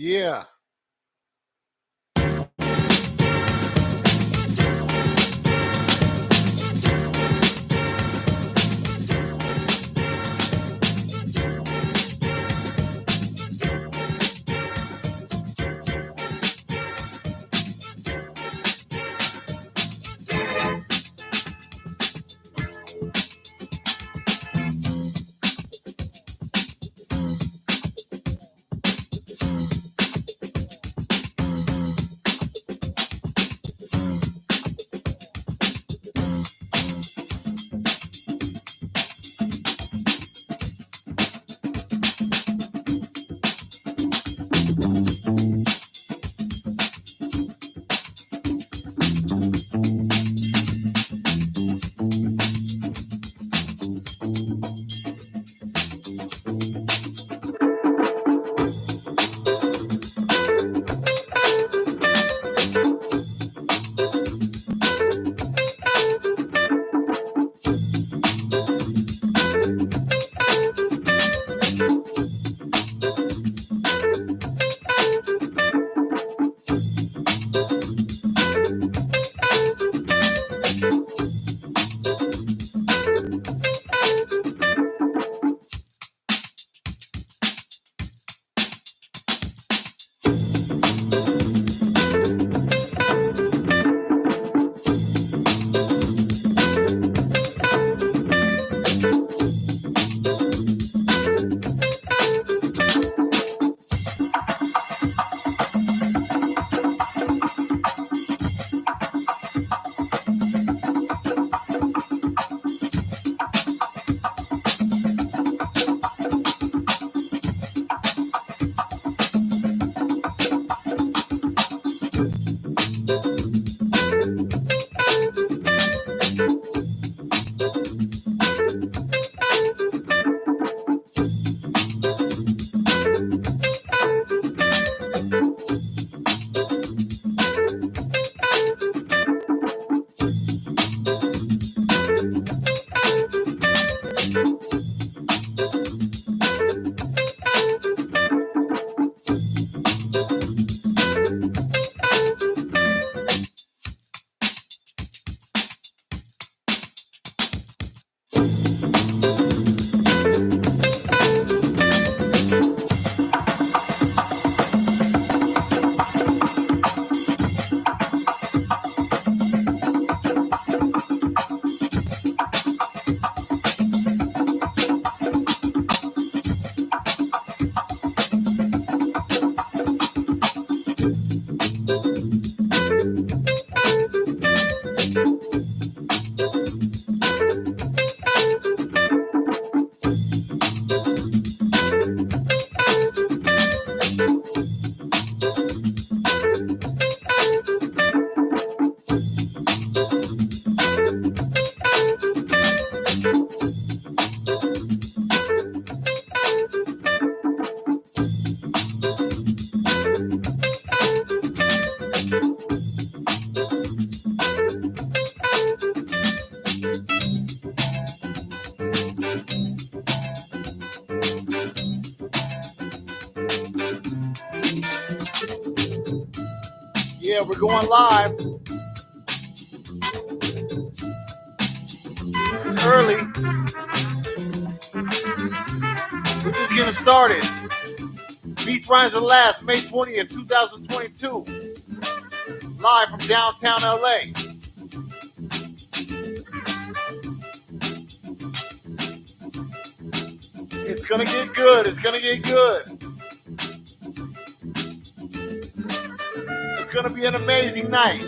Yeah. Yeah, we're going live. It's early. We're just getting started. Beats, Rhymes, and Laughs, May 20th, 2022. Live from downtown LA. It's gonna get good. It's gonna get good. It's gonna be an amazing night.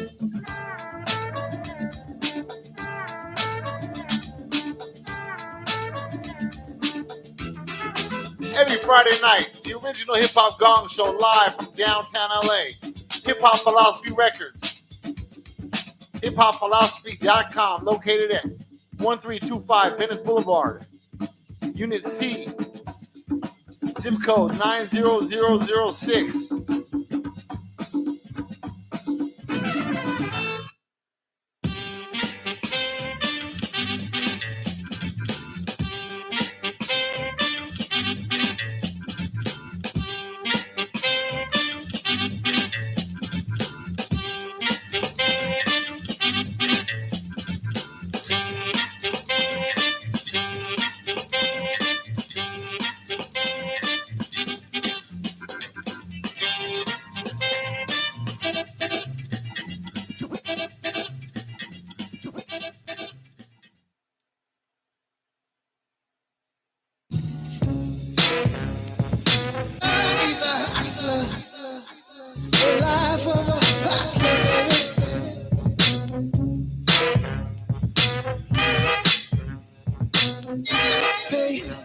Every Friday night, the original Hip Hop Gong Show live from downtown LA. HipHop Philosophy Records. HipHopPhilosophy.com, located at 1325 Venice Boulevard, Unit C, zip code 90006.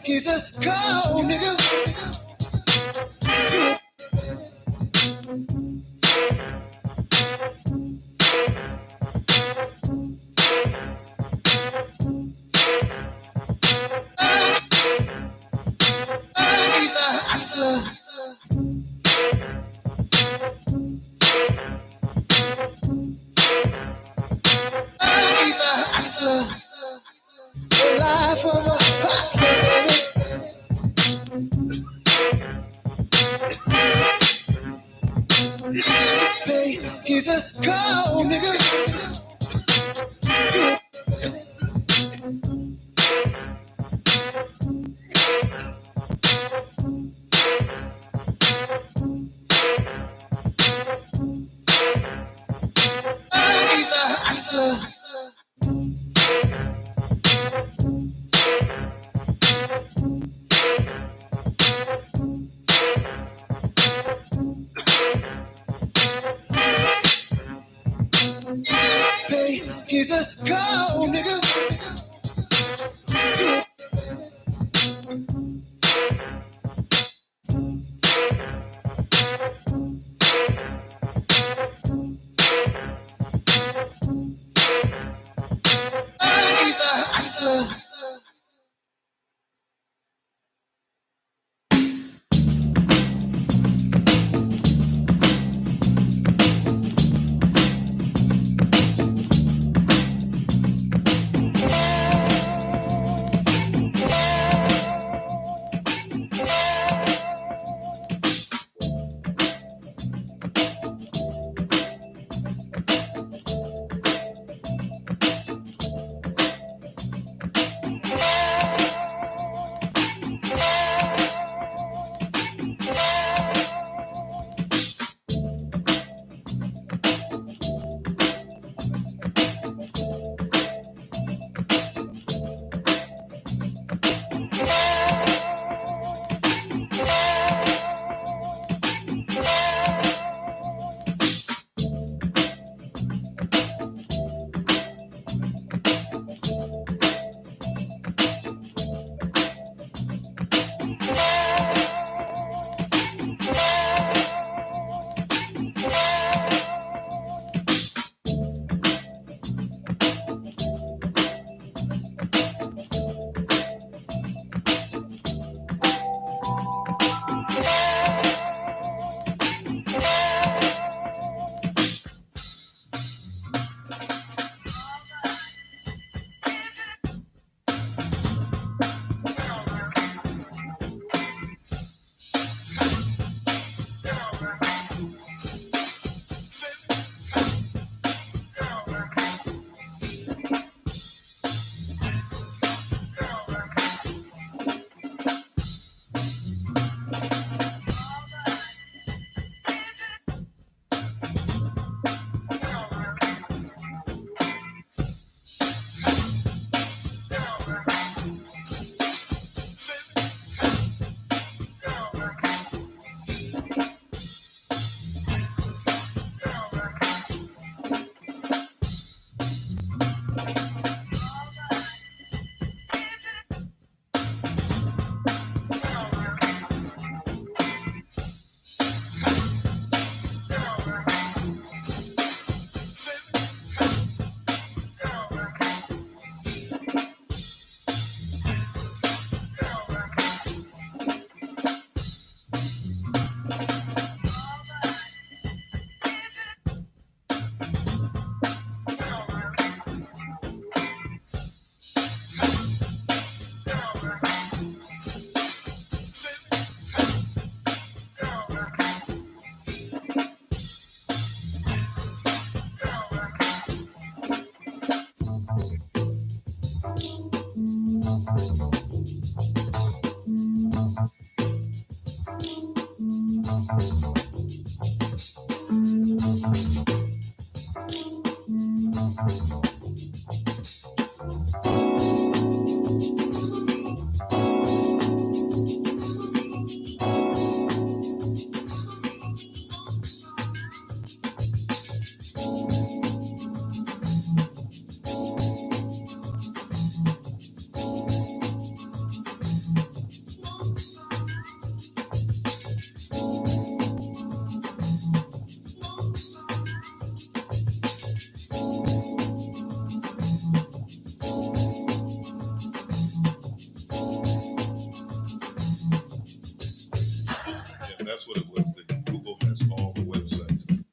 He's a cold nigga. He's a hustler. He's a hustler. The life of a hustler, baby. Hey, he's a cold nigga. He's a hustler. Hey, he's a cold nigga. He's a hustler. That's what it was. That Google has all the websites.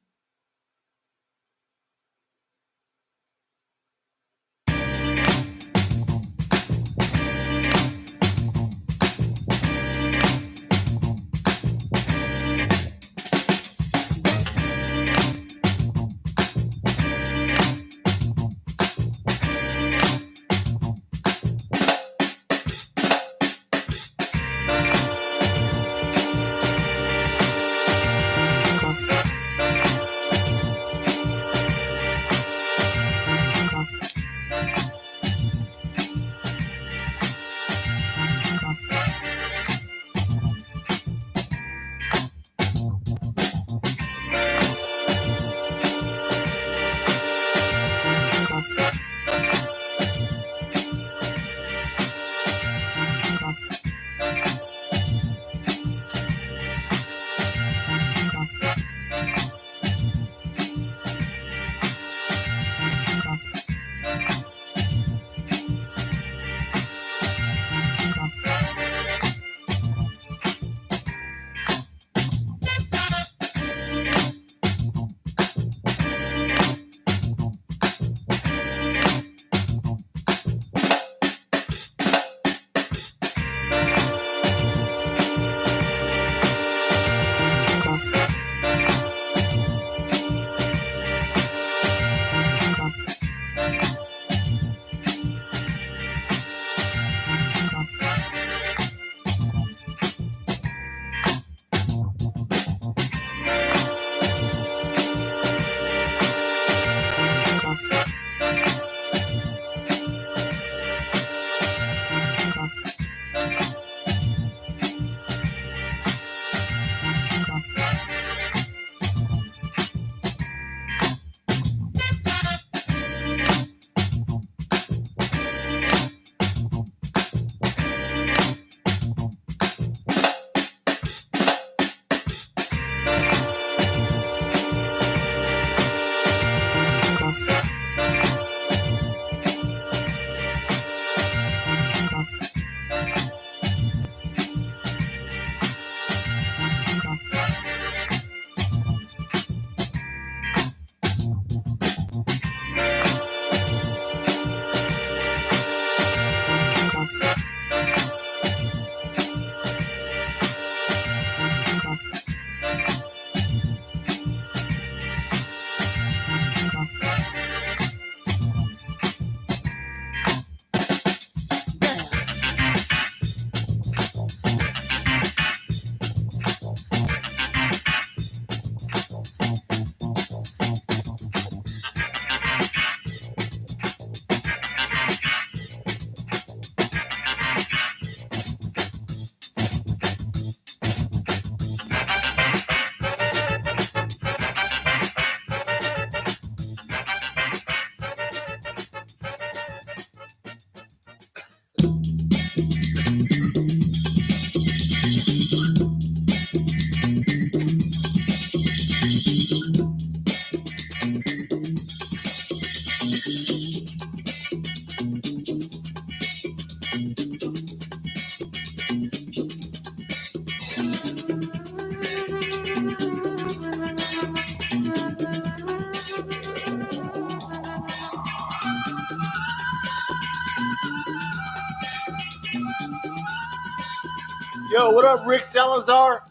Yo, what up, Rick Salazar?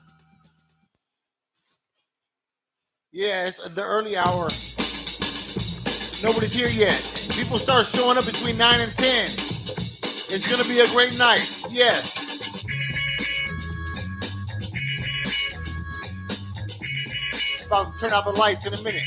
Yeah, it's the early hour. Nobody's here yet. People start showing up between 9 and 10. It's going to be a great night. Yes. About to turn out the lights in a minute.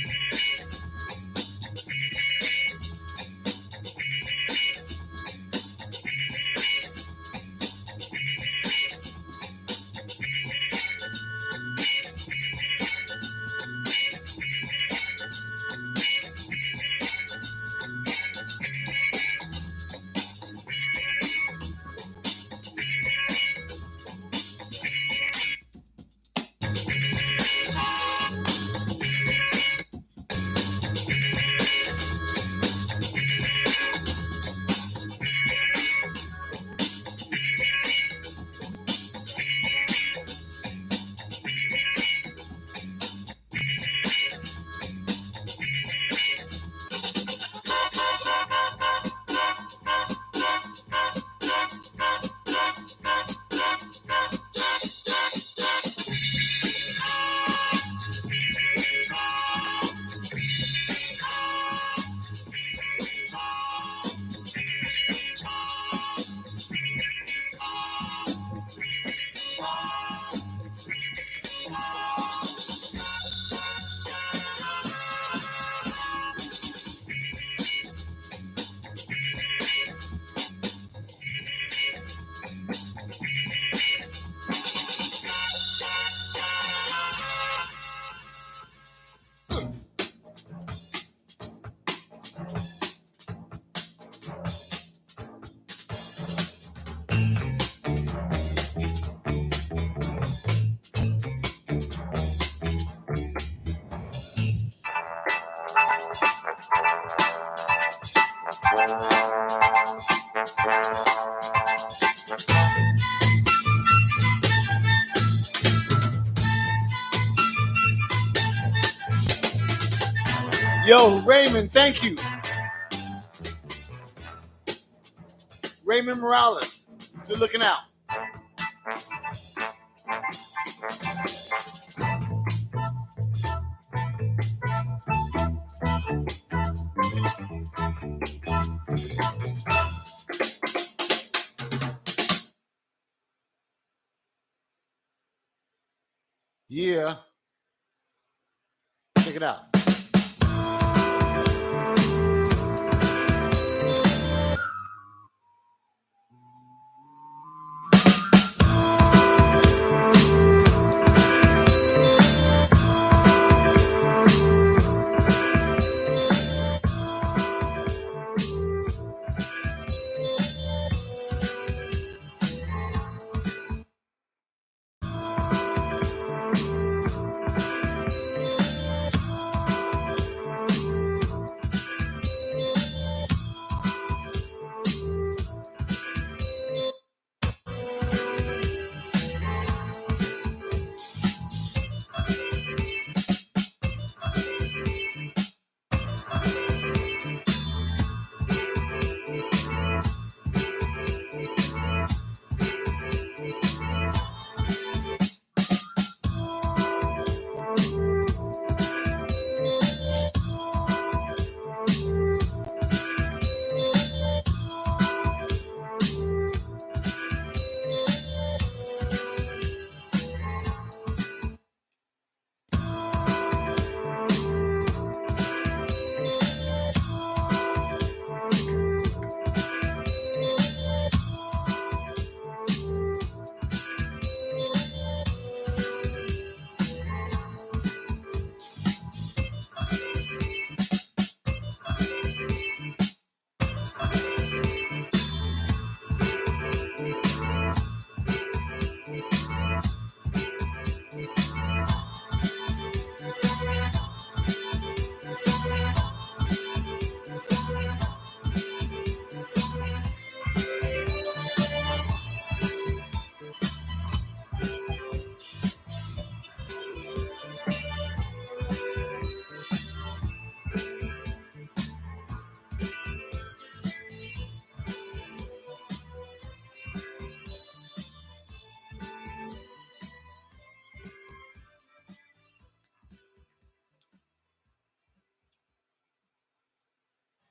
Yo, Raymond, thank you. Raymond Morales, good looking out. Yeah. Check it out.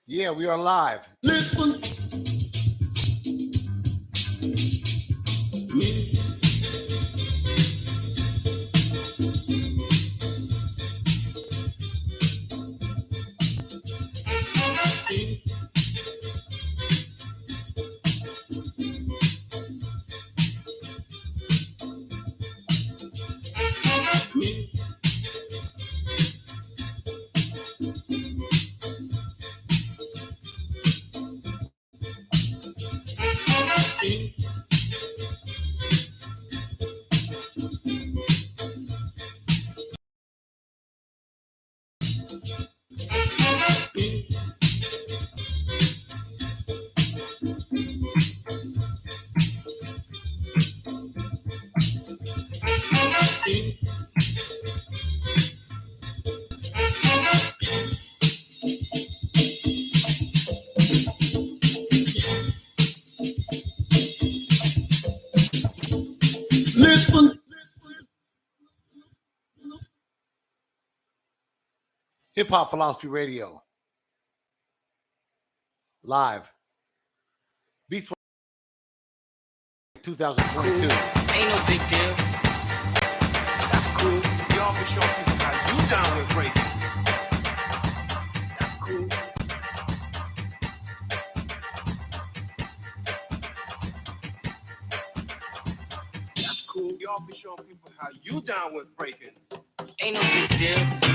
Yeah, we are live. Listen. Listen. HipHop Philosophy Radio. Live. Beats 2022. Ain't no big deal. That's cool. Y'all can show people how you down with breaking. That's cool. That's cool. Y'all can show people how you down with breaking. Ain't no big deal.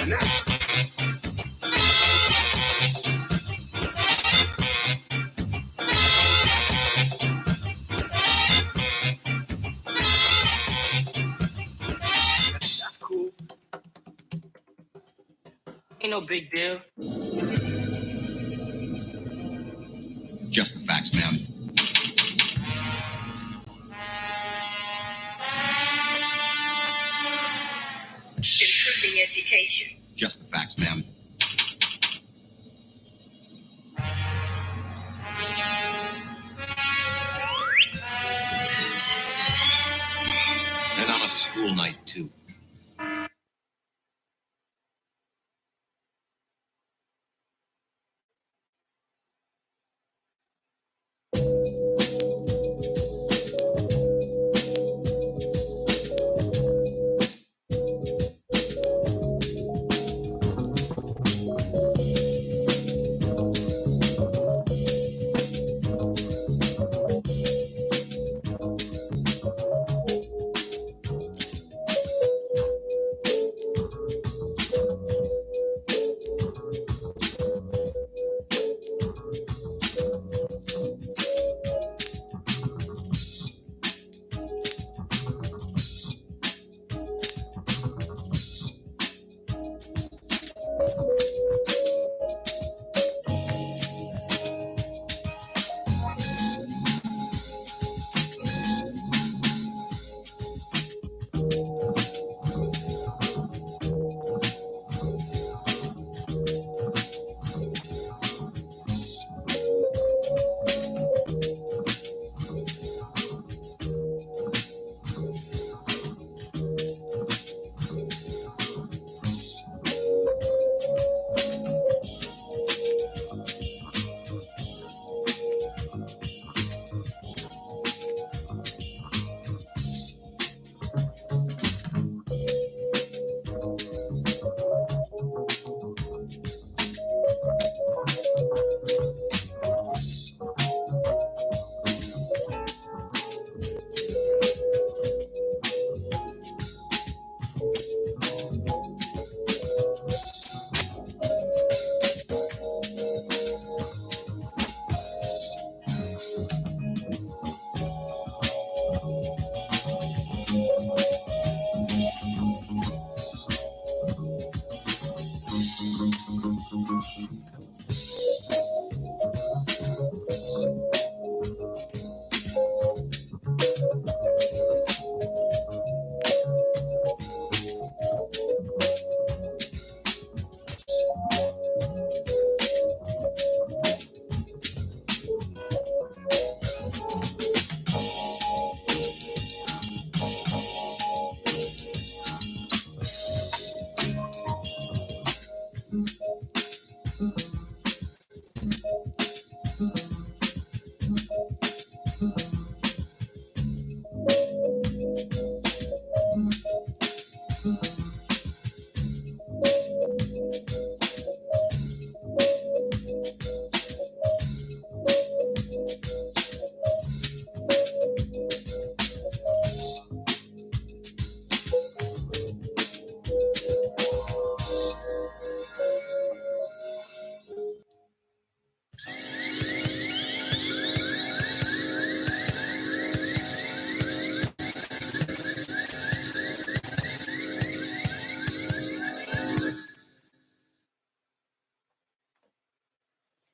And that's cool. Ain't no big deal. Just the facts, ma'am. Improving education. Just the facts, ma'am. And on a school night, too.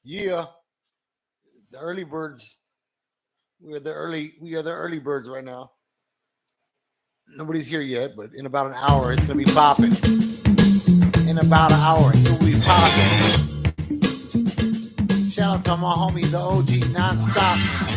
Yeah, the early birds. We are the early birds right now. Nobody's here yet, but in about an hour it's gonna be popping. In about an hour it will be popping. Shout out to my homie, the OG nonstop.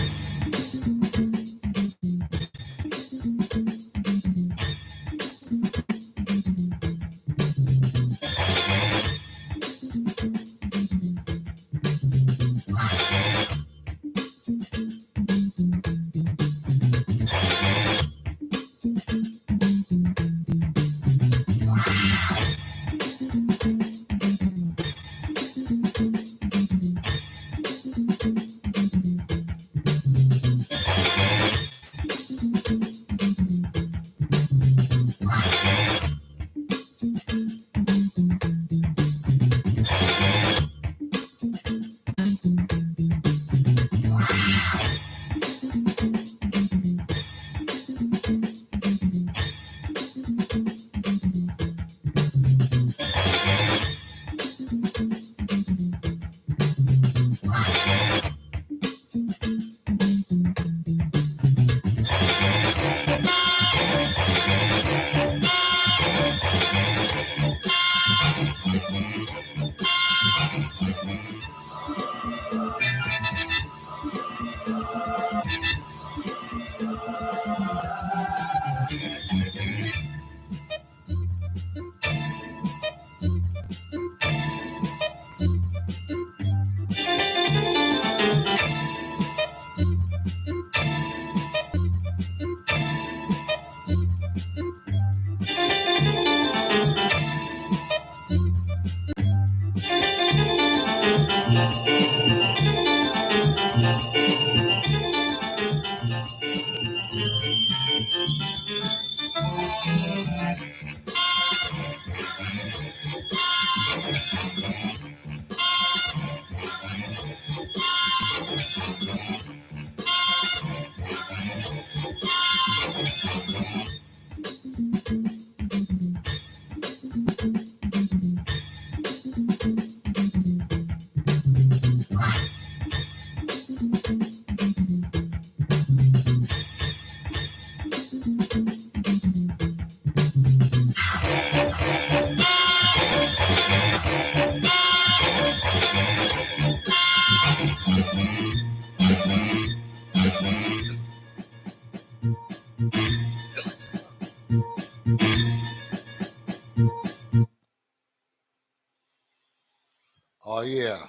Oh yeah.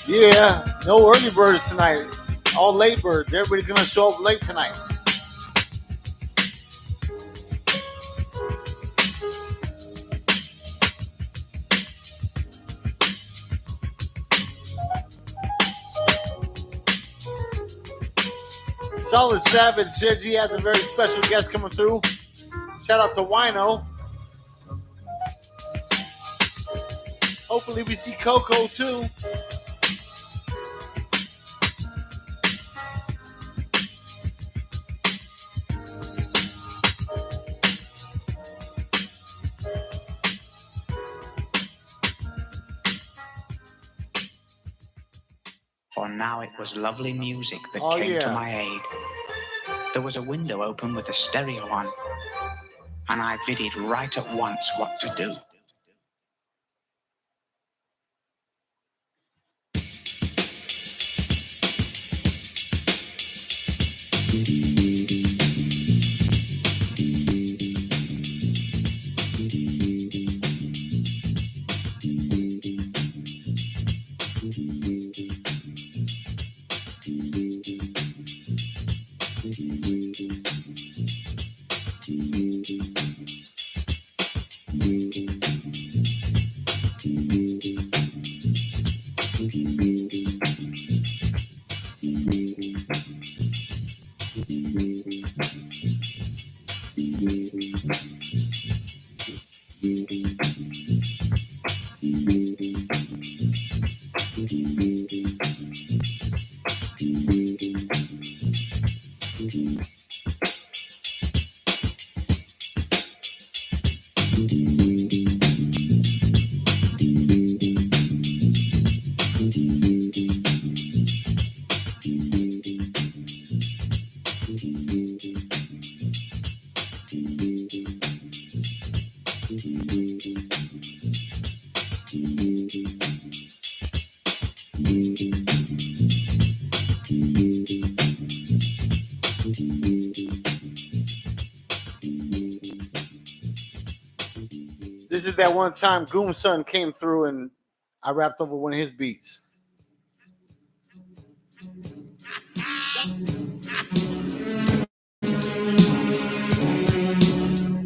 Yeah, no early birds tonight. All late birds. Everybody's gonna show up late tonight. Solid Savage says he has a very special guest coming through. Shout out to Wino. Hopefully we see Coco too. For now it was lovely music that Oh, came yeah. to my aid. There was a window open with a stereo on, and I biddied right at once what to do. This is that one time Goom Son came through and I rapped over one of his beats.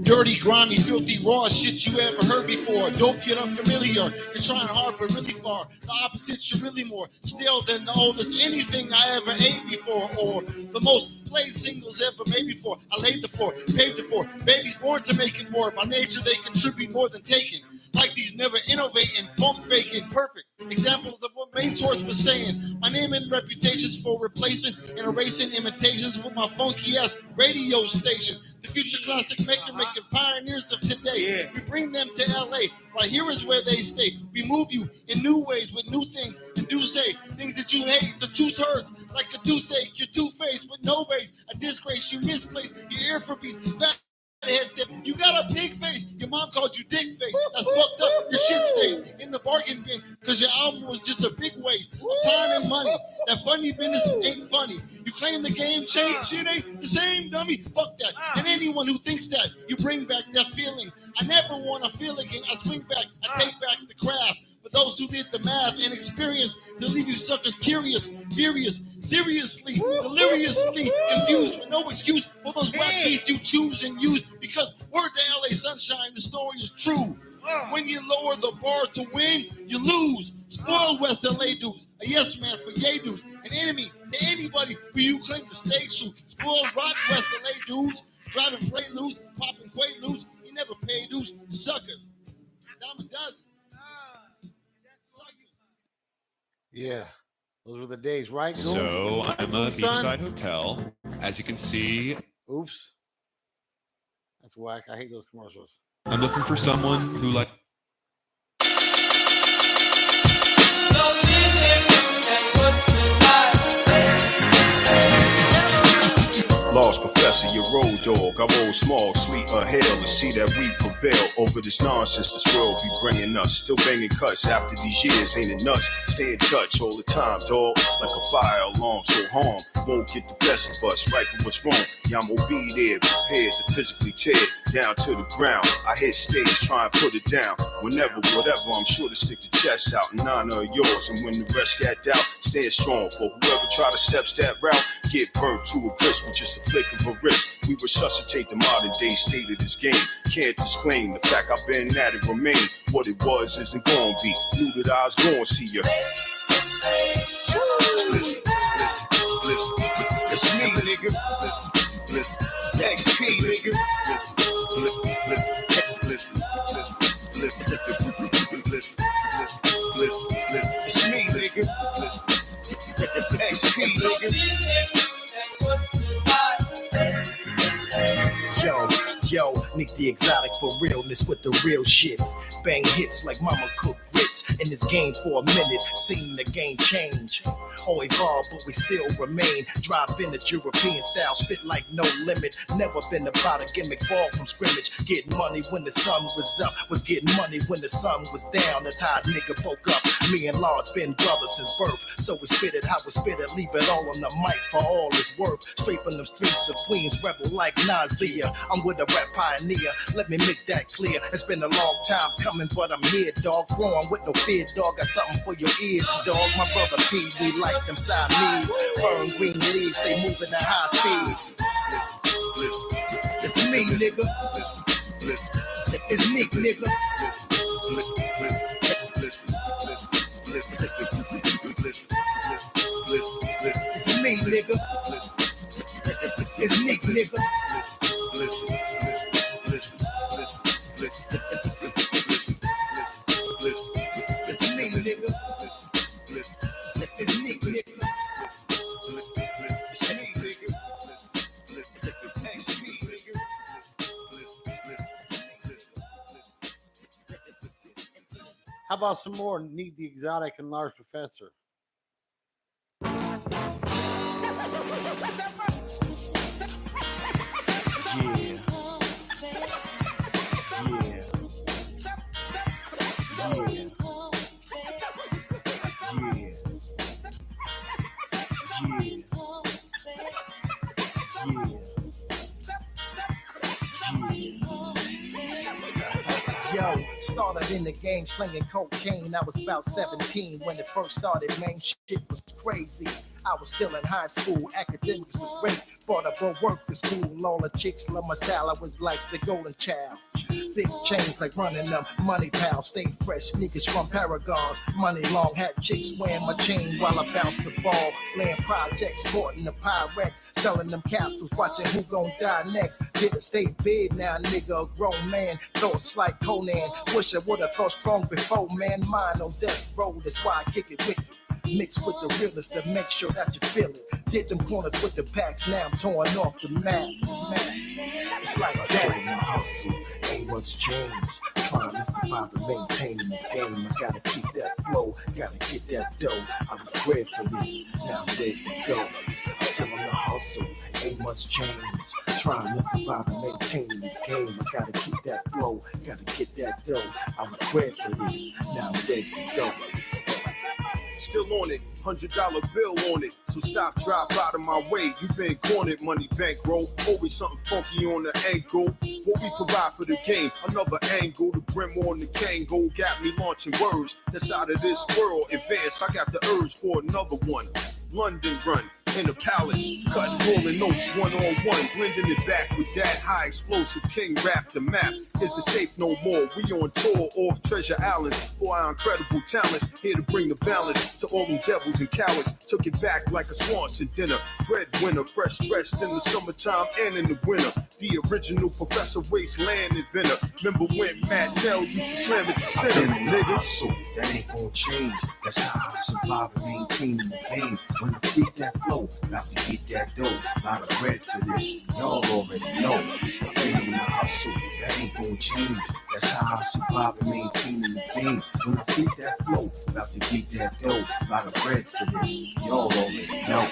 Dirty, grimy, filthy, raw shit you ever heard before. Dope yet unfamiliar. You're trying hard but really far. The opposite, you're really more stale than the oldest anything I ever ate before, or the most played singles ever made before. I laid the floor, paved the floor. Babies born to make it more. By nature, they contribute more than taking. Like these never innovating, funk faking, perfect examples of what main source was saying. My name and reputations for replacing and erasing imitations with my funky ass radio station. The future classic maker making pioneers of today. We bring them to LA. Right here is where they stay. We move you in new ways with new things and do say things that you hate. The truth hurts like a toothache. You're two-faced with no base. A disgrace. You misplaced your ear for peace. Headset. You got a pig face. Your mom called you dick face. That's fucked up. Your shit stays in the bargain bin because your album was just a big waste of time and money. That funny business ain't funny. You claim the game changed. Shit ain't the same, dummy. Fuck that. And anyone who thinks that, you bring back that feeling. I never want to feel again. I swing back. I take back the craft. For those who did the math and experience to leave you suckers curious, furious, seriously, deliriously confused with no excuse for those rap beats you choose and use. Because word to LA Sunshine, the story is true. When you lower the bar to win, you lose. Spoiled West LA dudes, a yes man for yay dudes, an enemy to anybody who you claim to stay true. Spoiled rock West LA dudes, driving preludes, popping quaaludes. You never pay dues, you suckers. Dime a dozen. Yeah, those were the days, right? So I'm a beachside hotel. As you can see, Oops. That's whack. I hate those commercials. I'm looking for someone who like. Lost professor, your road dog. I roll small, sweet or hell, and see that we prevail over this nonsense this world be bringing us. Still banging cuts after these years, ain't it nuts? Stay in touch all the time, dog. Like a fire alarm, so harm won't get the best of us. Right with what's wrong, yeah, I'm gonna be there, prepared to physically tear down to the ground. I hit stage, try and put it down. Whenever, whatever, I'm sure to stick the chest out in honor of yours. And when the rest got doubt, stand strong. For whoever try to steps that route, get burnt to a crisp with just a flick of a wrist. We resuscitate the modern day state of this game. Can't disclaim the fact I've been at it remain. What it was isn't gonna be. Knew that I was gonna see you. Listen, listen, it's me, nigga. Listen, XP, nigga. Listen, it's me, nigga. XP, nigga. Yo, Nick the Exotic for realness with the real shit. Bang hits like Mama Cook grits. In this game for a minute, seen the game change. All evolved, but we still remain. Drive in the European style, spit like no limit. Never been about a gimmick, ball from scrimmage. Getting money when the sun was up, was getting money when the sun was down. That's how a nigga woke up. Me and Lord been brothers since birth. So we spit it how we spit it, leave it all on the mic for all it's worth. Straight from them streets of Queens, rebel like Nazia. I'm with a rap pioneer, let me make that clear. It's been a long time coming, but I'm here, dog. Flowing with no fear, dog. Got something for your ears, dog. My brother P, we like them Siamese. Burn green leaves, they moving at high speeds. It's me, nigga. It's Nick, nigga. It's me, nigga. It's Nick, nigga. It's me, nigga. It's Nick, nigga. It's me, nigga. XP, nigga. How about some more Need the Exotic and Large Professor? Yeah. Yo, started in the game slinging cocaine. I was about 17 when it first started, man. Shit was crazy. I was still in high school, academics was great. Brought up a work to school, all the chicks love my style. I was like the golden child. Big chains like running them, money pal. Stay fresh, sneakers from Paragons. Money long, hat chicks wearing my chain while I bounce the ball. Playing projects, sporting the Pyrex. Selling them capsules, watching who gon' die next. Didn't stay big now, nigga, a grown man. Thoughts like Conan, wish I would've thought strong before, man. Mine on death row, that's why I kick it with you. Mixed with the realest to make sure that you feel it. Did them corners with the packs, now I'm torn off the map. It's like that in the hustle, ain't much change. Trying to survive and maintain in this game. I gotta keep that flow, gotta get that dough. I was bred for this, now I'm ready to go. I'm still on the hustle, ain't much change. Trying to survive and maintain in this game. I gotta keep that flow, gotta get that dough. I was bred for this, now I'm ready to go. Still on it, $100 bill on it. So stop, drop out of my way. You been cornered, money bankroll. Always something funky on the ankle. What we provide for the game, another angle. The brim on the Kango got me launching words that's out of this world. Advance, I got the urge for another one. London run. In the palace, cutting rolling notes one-on-one, blending it back with that high explosive king rap. The map isn't safe no more. We on tour off Treasure Island for our incredible talents. Here to bring the balance to all them devils and cowards. Took it back like a Swanson dinner. Breadwinner, fresh dressed in the summertime and in the winter. The original Professor Wasteland inventor. Remember when Matt Nell used to slam it to center, nigga? So that ain't gonna change. That's how I survive and maintain in the game. When I feed that flow, got to get that dough. Lot of bread for this, y'all already know. I've been in the hustle, that ain't gonna change. That's how I survive and maintain in the game. When I feed that flow, got to get that dough. Lot of bread for this, y'all already know.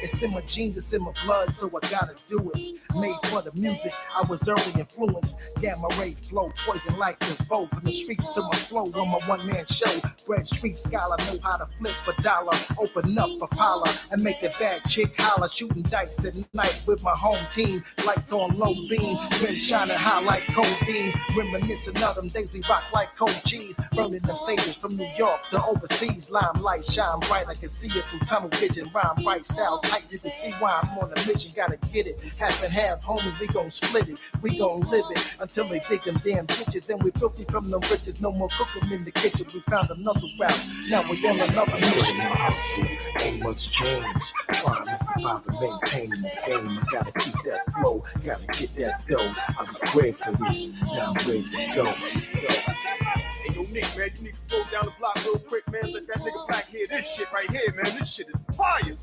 It's in my genes, it's in my blood, so I gotta do it. Made for the music, I was early influenced. Gamma ray flow, poison like the vote. From the streets to my flow on my one-man show. Bred street scholar, know how to flip a dollar. Open up a parlor and make the bad chick holler. Shooting dice at night with my home team. Lights on low beam, been shining high like codeine. Reminiscing of them days we rock like cold cheese. Burning them stages from New York to overseas. Limelight shine bright, I can see it through tunnel vision. Rhyme right style. You can see why I'm on a mission, gotta get it. Half and half, homie, we gon' split it. We gon' live it until they dig them damn ditches. And we filthy from them riches, no more cooking in the kitchen. We found another route, now we on another mission. Ain't much change, trying to survive and maintain in this game. I gotta keep that flow, gotta get that dough. I was bred for this, now I'm ready to go. Hey, yo, Nick, man, you need to throw down the block real quick, man. Let that nigga Black hear this shit right here, man. This shit is fire.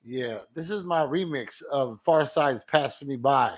Yeah, this is my remix of Far Side's Passing Me By.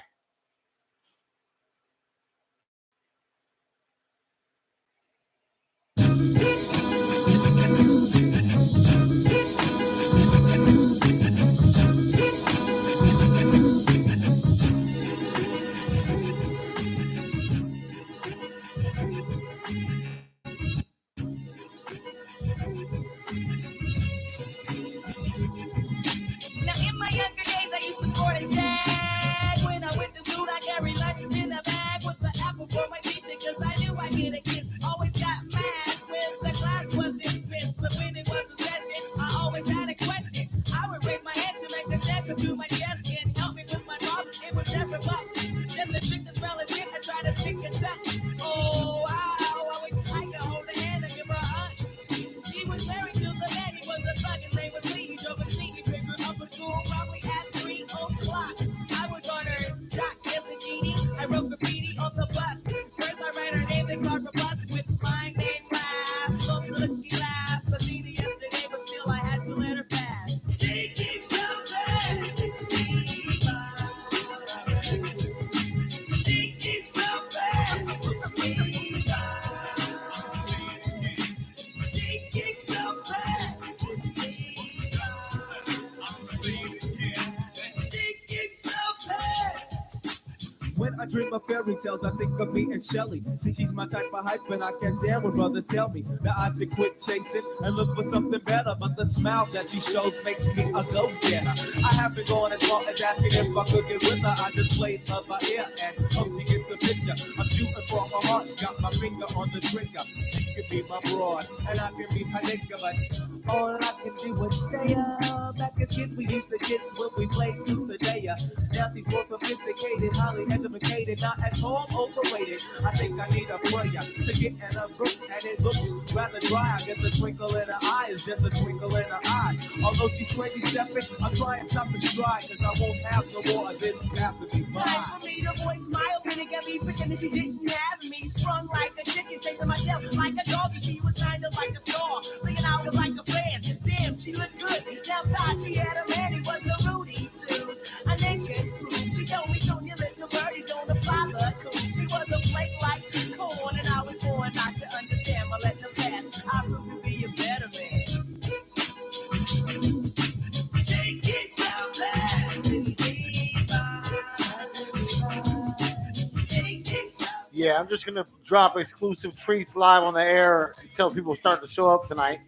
I dream of fairy tales, I think of me and Shelly. See, she's my type of hype, and I can't stand when brothers tell me that I should quit chasing and look for something better. But the smile that she shows makes me a go-getter. I haven't gone as far as asking if I could get with her. I just played love by ear and hope she gets the picture. I'm shooting for her heart, got my finger on the trigger. She could be my broad, and I can be her nigga, but all I can do is stay up. Back as kids, we used to kiss when we played through the day. Now she's more sophisticated, highly educated, not at all overrated. I think I need a prayer to get in a book, and it looks rather dry. I guess a twinkle in her eye is just a twinkle in her eye. Although she's crazy stepping, I'm trying to stop and stride, cause I won't have no more of this passing me by. Time for me to voice my opinion, got me picking if she didn't have me. Sprung like a chicken, chasing my tail like a doggy. She was kind of like a star, looking out like a fan. Damn, she looked good. Outside, she had a man, he was a Rudy too. A naked crew. She told me, Sonia, little birdies don't apply the cool. She was a flake like corn, and I was born not to understand. But let them pass. I proved to be a better man. Take it down, Yeah, I'm just gonna drop exclusive treats live on the air until people start to show up tonight.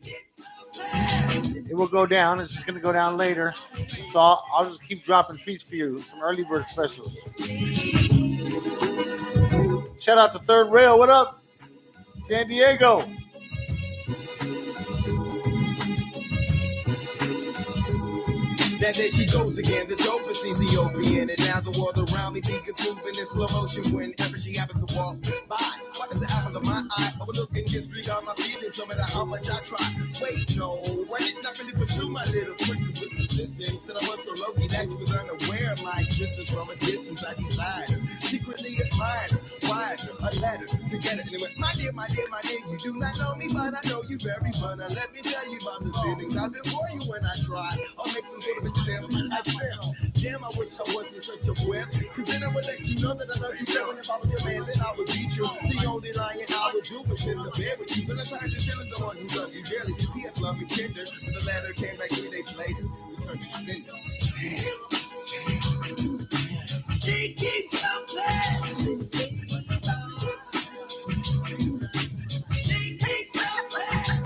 It will go down. It's just gonna go down later. So I'll just keep dropping treats for you. Some early bird specials. Shout out to Third Rail. What up? San Diego. Now there she goes again, the dopest Ethiopian. And now the world around me begins moving in slow motion whenever she happens to walk by. What does it happen to my eye? Overlooking disregard my feelings, no matter how much I try. Wait, no, I did not really pursue my little princess with persistence. Till I was so low-key that she was unaware of my existence. From a distance I desired her, secretly admired her, wired her a letter together. And it went, my dear, you do not know me, but I know you very well. Now let me tell you about the feelings I've been for you when I try. I'll make some sort of attempt. I said, damn, I wish I wasn't such a whip. Cause then I would let you know that I love you so. And if I was your man, then I would beat you. The only lying I would do is sit in the bed with you. But I tried to tell the one who loves you dearly. P.S. love me tender. But the letter came back 3 days later. Returned to sender. Damn. She keeps on playing. She keeps on playing.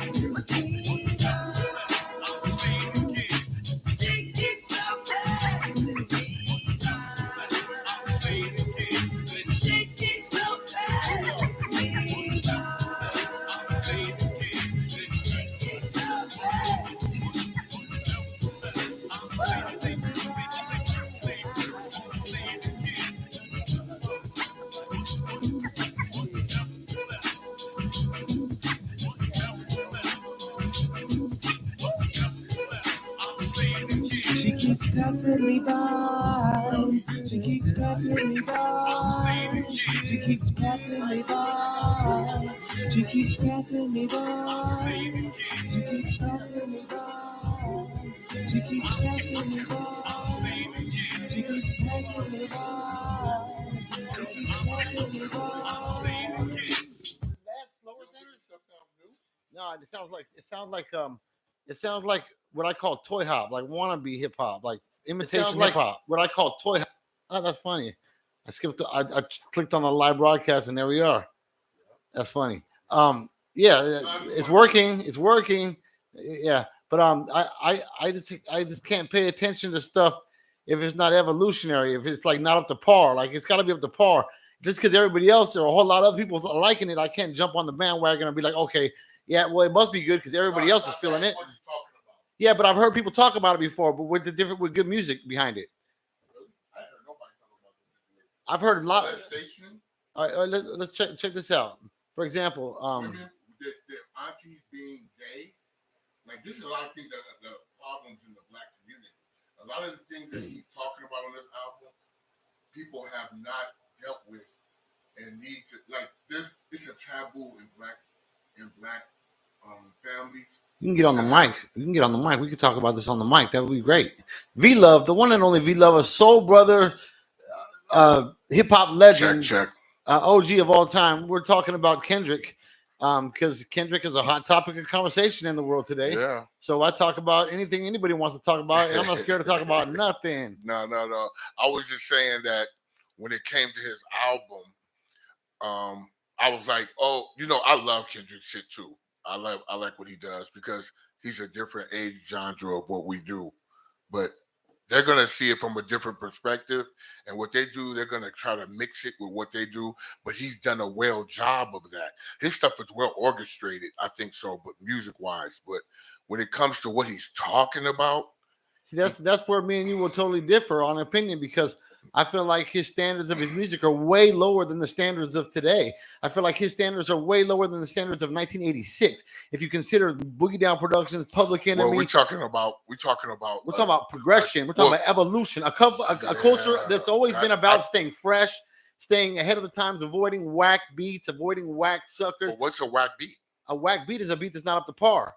She keeps passing me by. She keeps passing me by. She keeps passing me by. She keeps passing me by. She keeps passing me by. She keeps passing me by. She keeps passing me by. She keeps passing me by. No, it sounds like what I call toy hop, like wannabe hip hop, like imitation hip hop. What I call toy hop. Oh, that's funny. I clicked on the live broadcast and there we are. That's funny. Yeah, it's working. It's working. Yeah, but I just can't pay attention to stuff if it's not evolutionary. If it's like not up to par, like it's got to be up to par. Just because everybody else or a whole lot of people are liking it, I can't jump on the bandwagon and be like, okay, yeah, well, it must be good because everybody else is feeling it. Yeah, but I've heard people talk about it before, but with good music behind it. I've heard a lot. All right, let's check this out. For example, women, their aunties being gay, like this is a lot of things that are the problems in the black community. A lot of the things that he's talking about on this album, people have not dealt with and need to, like this. It's a taboo in black families. You can get on the mic. We could talk about this on the mic. That would be great. V-Love, the one and only V-Love, a soul brother, hip hop legend, OG of all time. We're talking about Kendrick because Kendrick is a hot topic of conversation in the world today. Yeah. So I talk about anything anybody wants to talk about, and I'm not scared to talk about nothing. No. I was just saying that when it came to his album, I was like, oh, I love Kendrick shit too. I like what he does because he's a different age genre of what we do. But they're gonna see it from a different perspective, and what they do, they're gonna try to mix it with what they do. But he's done a well job of that. His stuff is well orchestrated, I think so, but music wise. But when it comes to what he's talking about, see, that's where me and you will totally differ on opinion because I feel like his standards of his music are way lower than the standards of today. I feel like his standards are way lower than the standards of 1986. If you consider Boogie Down Productions, Public Enemy, well, we're talking about progression. We're talking about evolution. A culture that's always been about staying fresh, staying ahead of the times, avoiding whack beats, avoiding whack suckers. Well, what's a whack beat? A whack beat is a beat that's not up to par.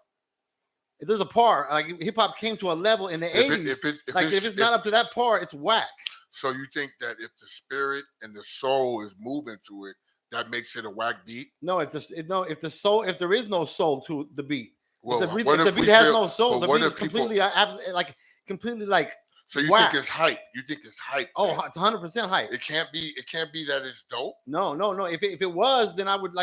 If there's a par, like hip hop came to a level in the 80s. If it's not up to that par, it's whack. So you think that if the spirit and the soul is moving to it, that makes it a whack beat? No, if there is no soul to the beat, well, if the beat has no soul, the beat is completely like. So you whack. think it's hype? You think it's hype? Oh, it's 100% hype. It can't be that it's dope. No. If it was, then I would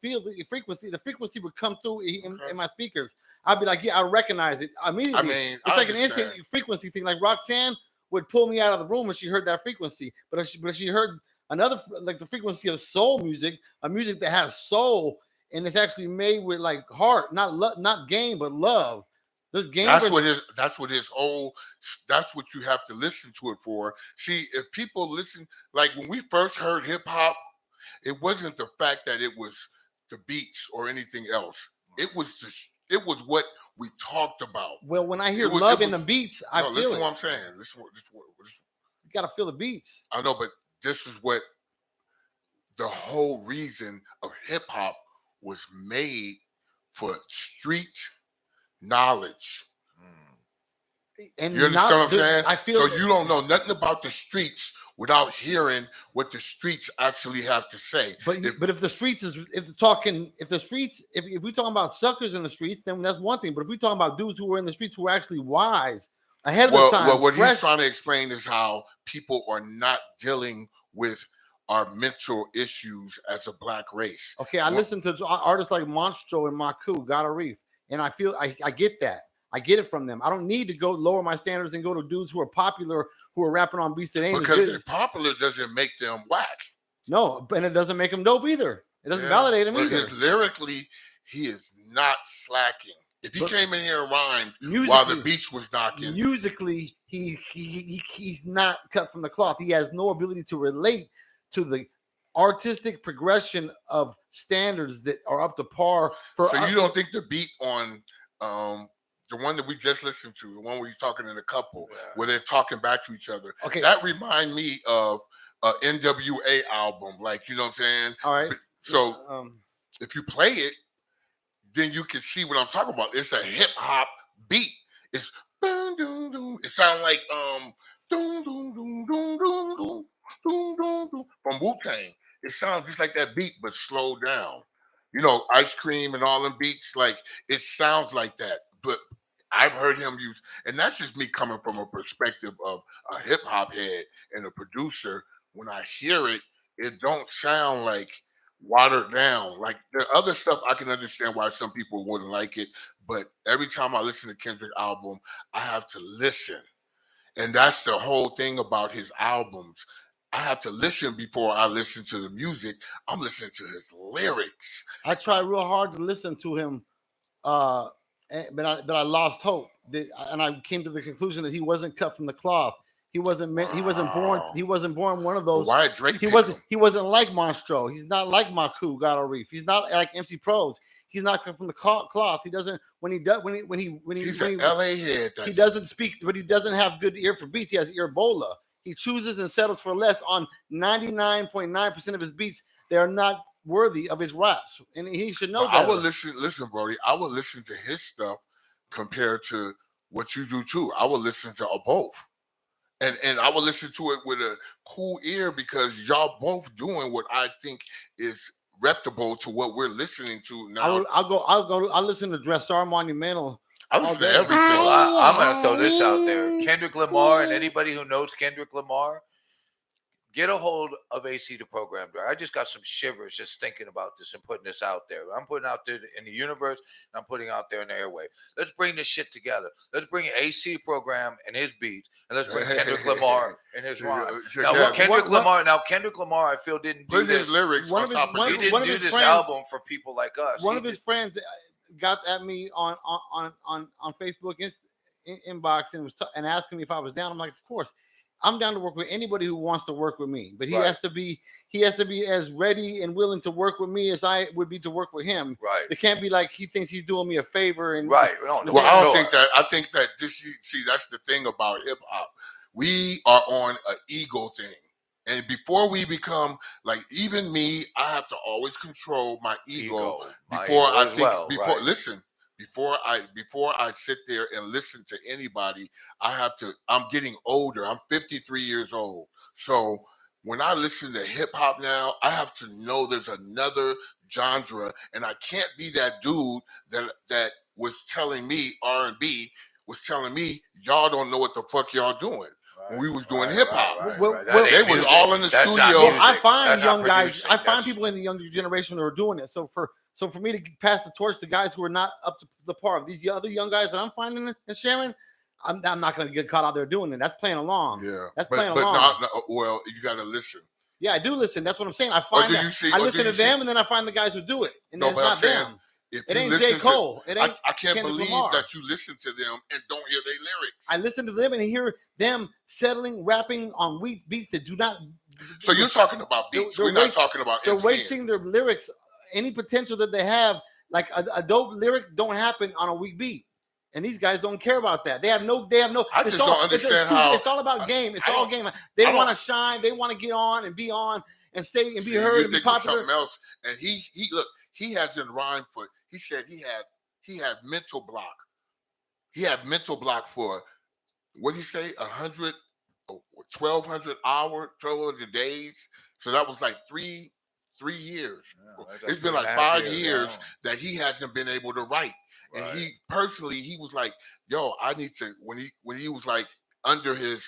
feel the frequency. The frequency would come through in my speakers. I'd be like, yeah, I recognize it immediately. I mean, it's like an instant frequency thing. Like Roxanne would pull me out of the room when she heard that frequency. But if she heard another, like the frequency of soul music, a music that has soul and it's actually made with like heart, not game, but love. There's game. That's what you have to listen to it for. See, if people listen, like when we first heard hip hop, it wasn't the fact that it was the beats or anything else. It was what we talked about. Well, when I hear love in the beats, I feel it. Listen to what I'm saying. You gotta feel the beats. I know, but this is what the whole reason of hip hop was made for street knowledge. And you understand what I'm saying? I feel so you don't know nothing about the streets without hearing what the streets actually have to say. But if the streets if we're talking about suckers in the streets, then that's one thing. But if we're talking about dudes who are in the streets who are actually wise, ahead of the time. Well, what he's trying to explain is how people are not dealing with our mental issues as a black race. Okay, I listen to artists like Monstro and Maku, Gotta Reef, and I feel I get that. I get it from them. I don't need to go lower my standards and go to dudes who are popular, who are rapping on beats that ain't because as good. They're popular doesn't make them whack. No, and it doesn't make them dope either. It doesn't validate him either. Lyrically, he is not slacking. If he came in here and rhymed while the beats was knocking, musically, he's not cut from the cloth. He has no ability to relate to the artistic progression of standards that are up to par for. So you don't think the beat on the one that we just listened to, the one where you're talking in a couple, where they're talking back to each other, okay, that remind me of an NWA album, like, you know what I'm saying? All right. So if you play it, then you can see what I'm talking about. It's a hip hop beat. It's boom, doom, doom. It sounds like doom, doom, doom, doom, doom, doom, doom, doom, doom, from Wu-Tang. It sounds just like that beat, but slowed down. You know, Ice Cream and all them beats, like it sounds like that. But I've heard him use, and that's just me coming from a perspective of a hip hop head and a producer. When I hear it, it don't sound like watered down. Like the other stuff, I can understand why some people wouldn't like it. But every time I listen to Kendrick's album, I have to listen. And that's the whole thing about his albums. I have to listen before I listen to the music. I'm listening to his lyrics. I tried real hard to listen to him, but I lost hope. And I came to the conclusion that he wasn't cut from the cloth. He wasn't born one of those. Why Drake? He wasn't like Monstro. He's not like Maku, Gotta Reef. He's not like MC Pros. He's not cut from the cloth. He doesn't he's an LA head. He doesn't speak, but he doesn't have good ear for beats. He has Ebola. He chooses and settles for less on 99.9% of his beats. They are not worthy of his raps, and he should know that. I would listen, Brody. I would listen to his stuff compared to what you do too. I would listen to both, and I would listen to it with a cool ear because y'all both doing what I think is reputable to what we're listening to now. I'll listen to Dressar Monumental. I listen to everything. Well, I'm going to throw this out there. Kendrick Lamar, and anybody who knows Kendrick Lamar, Get a hold of AC the Program Director. I just got some shivers just thinking about this and putting this out there. I'm putting out there in the universe, and I'm putting out there in the airway. Let's bring this shit together. Let's bring AC the Program and his beats, and let's bring Kendrick Lamar and his rhyme. Now, Kendrick Lamar, I feel didn't do this. Lyrics he didn't do this album for people like us. One of his friends got at me on Facebook inbox and asking me if I was down. I'm like, of course. I'm down to work with anybody who wants to work with me, but he has to be as ready and willing to work with me as I would be to work with him. Right. It can't be like he thinks he's doing me a favor. And right. Well, I don't think that. I think that that's the thing about hip hop. We are on an ego thing. And before we become like, even me, I have to always control my ego before I think. Listen. Before I sit there and listen to anybody, I'm getting older. I'm 53 years old. So when I listen to hip hop now, I have to know there's another genre, and I can't be that dude that was telling me R&B was telling me y'all don't know what the fuck y'all doing. When we was doing hip hop, they was all in the studio. I find young guys. I find people in the younger generation who are doing it. So for me to pass the torch to guys who are not up to the par of these other young guys that I'm finding and sharing, I'm not going to get caught out there doing it. That's playing along. Yeah, that's playing along. Well, you got to listen. Yeah, I do listen. That's what I'm saying. I find I listen to them, and then I find the guys who do it, and it's not them. It ain't J. Cole. It ain't. I can't believe that you listen to them and don't hear their lyrics. I listen to them and hear them settling, rapping on beats that do not. So you're talking about beats. We're not talking about. They're wasting their lyrics. Any potential that they have, like a dope lyric, don't happen on a weak beat, and these guys don't care about that. They have no. I just don't understand how it's all about game. It's all game. They want to shine. They want to get on and be on and say and be heard and be popular. Something else, and he hasn't rhymed for. He said he had mental block. He had mental block for what did he say? 1,200 hours, 1,200 days. So that was like 3 years. It's been like 5 years that he hasn't been able to write. And he personally, he was like, yo, I need to, when he was like under his,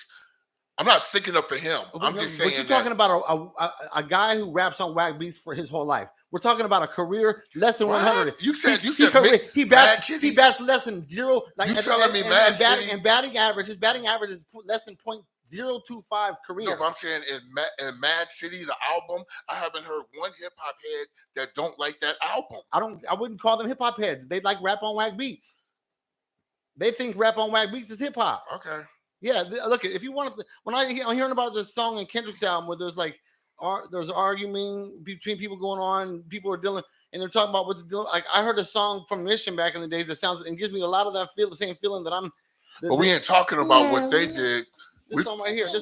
I'm not sticking up for him. I'm just saying. But you're talking about a guy who raps on whack beats for his whole life. We're talking about a career less than 100. You said he bats less than zero. Like you telling me and batting average. His batting average is less than .025 career. No, but I'm saying in Mad City, the album, I haven't heard one hip hop head that don't like that album. I wouldn't call them hip hop heads. They like rap on whack beats. They think rap on whack beats is hip hop. Okay. Yeah, look, if you want to, when I'm hearing about this song in Kendrick's album where there's like there's arguing between people going on, people are dealing, and they're talking about what's dealing. Like I heard a song from Mission back in the days that sounds and gives me a lot of that the same feeling that I'm. But we ain't talking about what they did. This song right here. And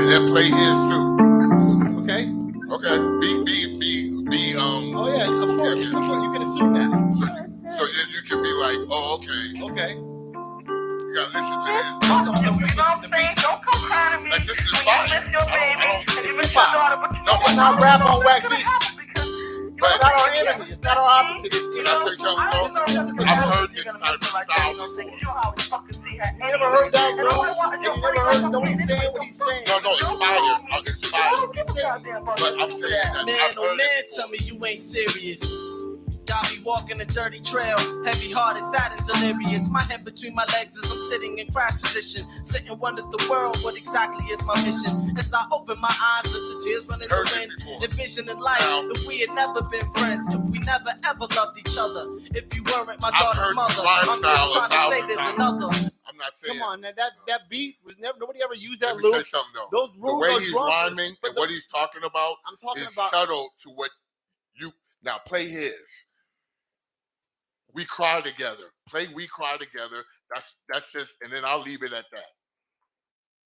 then play his too. Okay. Be Oh yeah, of course. You can assume that. So then you can be like, oh, okay. Okay. You gotta listen to this. You know what I'm saying? Don't come crying to me. Like this is fine. It's hip-hop. No, but not rap on whack beats. It's not our enemy. It's not our opposite. I've heard this type of style. You never heard that, bro? You never heard nobody saying what he's saying. No, it's fire. It's fire. But I'm saying that. Man, oh man, tell me you ain't serious. Got me walking a dirty trail, heavy hearted, sad and delirious. My head between my legs as I'm sitting in crash position. Sit and wonder the world, what exactly is my mission? As I open my eyes, let the tears run in the wind. Envisioning life, if we had never been friends, if we never ever loved each other. If you weren't my daughter's mother, I'm just trying to say there's another. I'm not saying. Come on, that beat was never. Nobody ever used that loop. loop. Let me say something though. Those the way he's rhyming and what he's talking about is subtle to what you now play his. We cry together. Play We Cry Together. That's just, and then I'll leave it at that.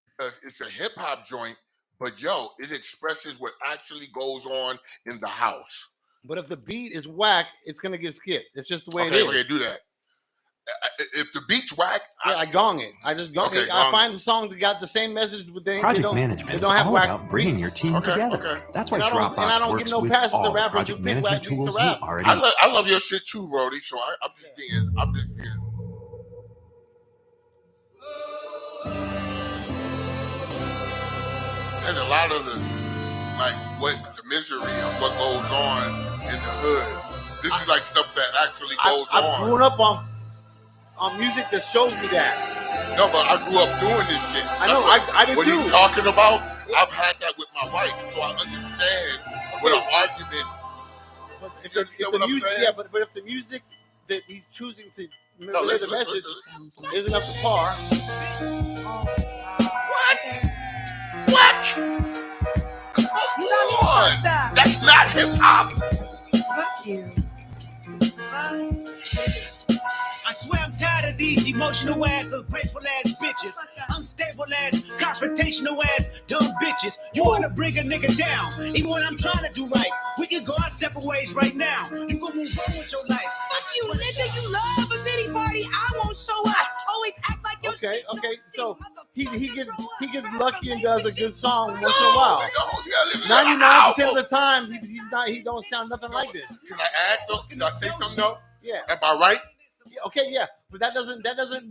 Because it's a hip hop joint, but it expresses what actually goes on in the house. But if the beat is whack, it's gonna get skipped. It's just the way it is. Okay, do that. If the beat's whack, I gong it. I just gong it. I find the songs that got the same message, but project management is all about bringing your team together. Okay. That's why Dropbox works with all project management tools you already. I love your shit too, Brody. So I'm just being. there's a lot of the like what the misery of what goes on in the hood. This is like stuff that actually goes on. I've grown up on music that shows me that. No, but I grew up doing this shit. I know. I did what too. What he's talking about, I've had that with my wife, so I understand what an argument. But if the music, yeah, but if the music that he's choosing to relay the message isn't up to par. What? Come on! That's not hip hop. Fuck you. I swear I'm tired of these emotional ass, ungrateful ass bitches, unstable ass, confrontational ass, dumb bitches. You wanna bring a nigga down, even when I'm trying to do right. We can go our separate ways right now. You gonna move on with your life. Fuck you, nigga. You love a pity party. I won't show up. Always act like your shit. Okay. So he gets lucky and does a good song once in a while. 99% of the time he don't sound nothing like this. Can I add though? Can I say something though? Yeah. Am I right? Okay, yeah, but that doesn't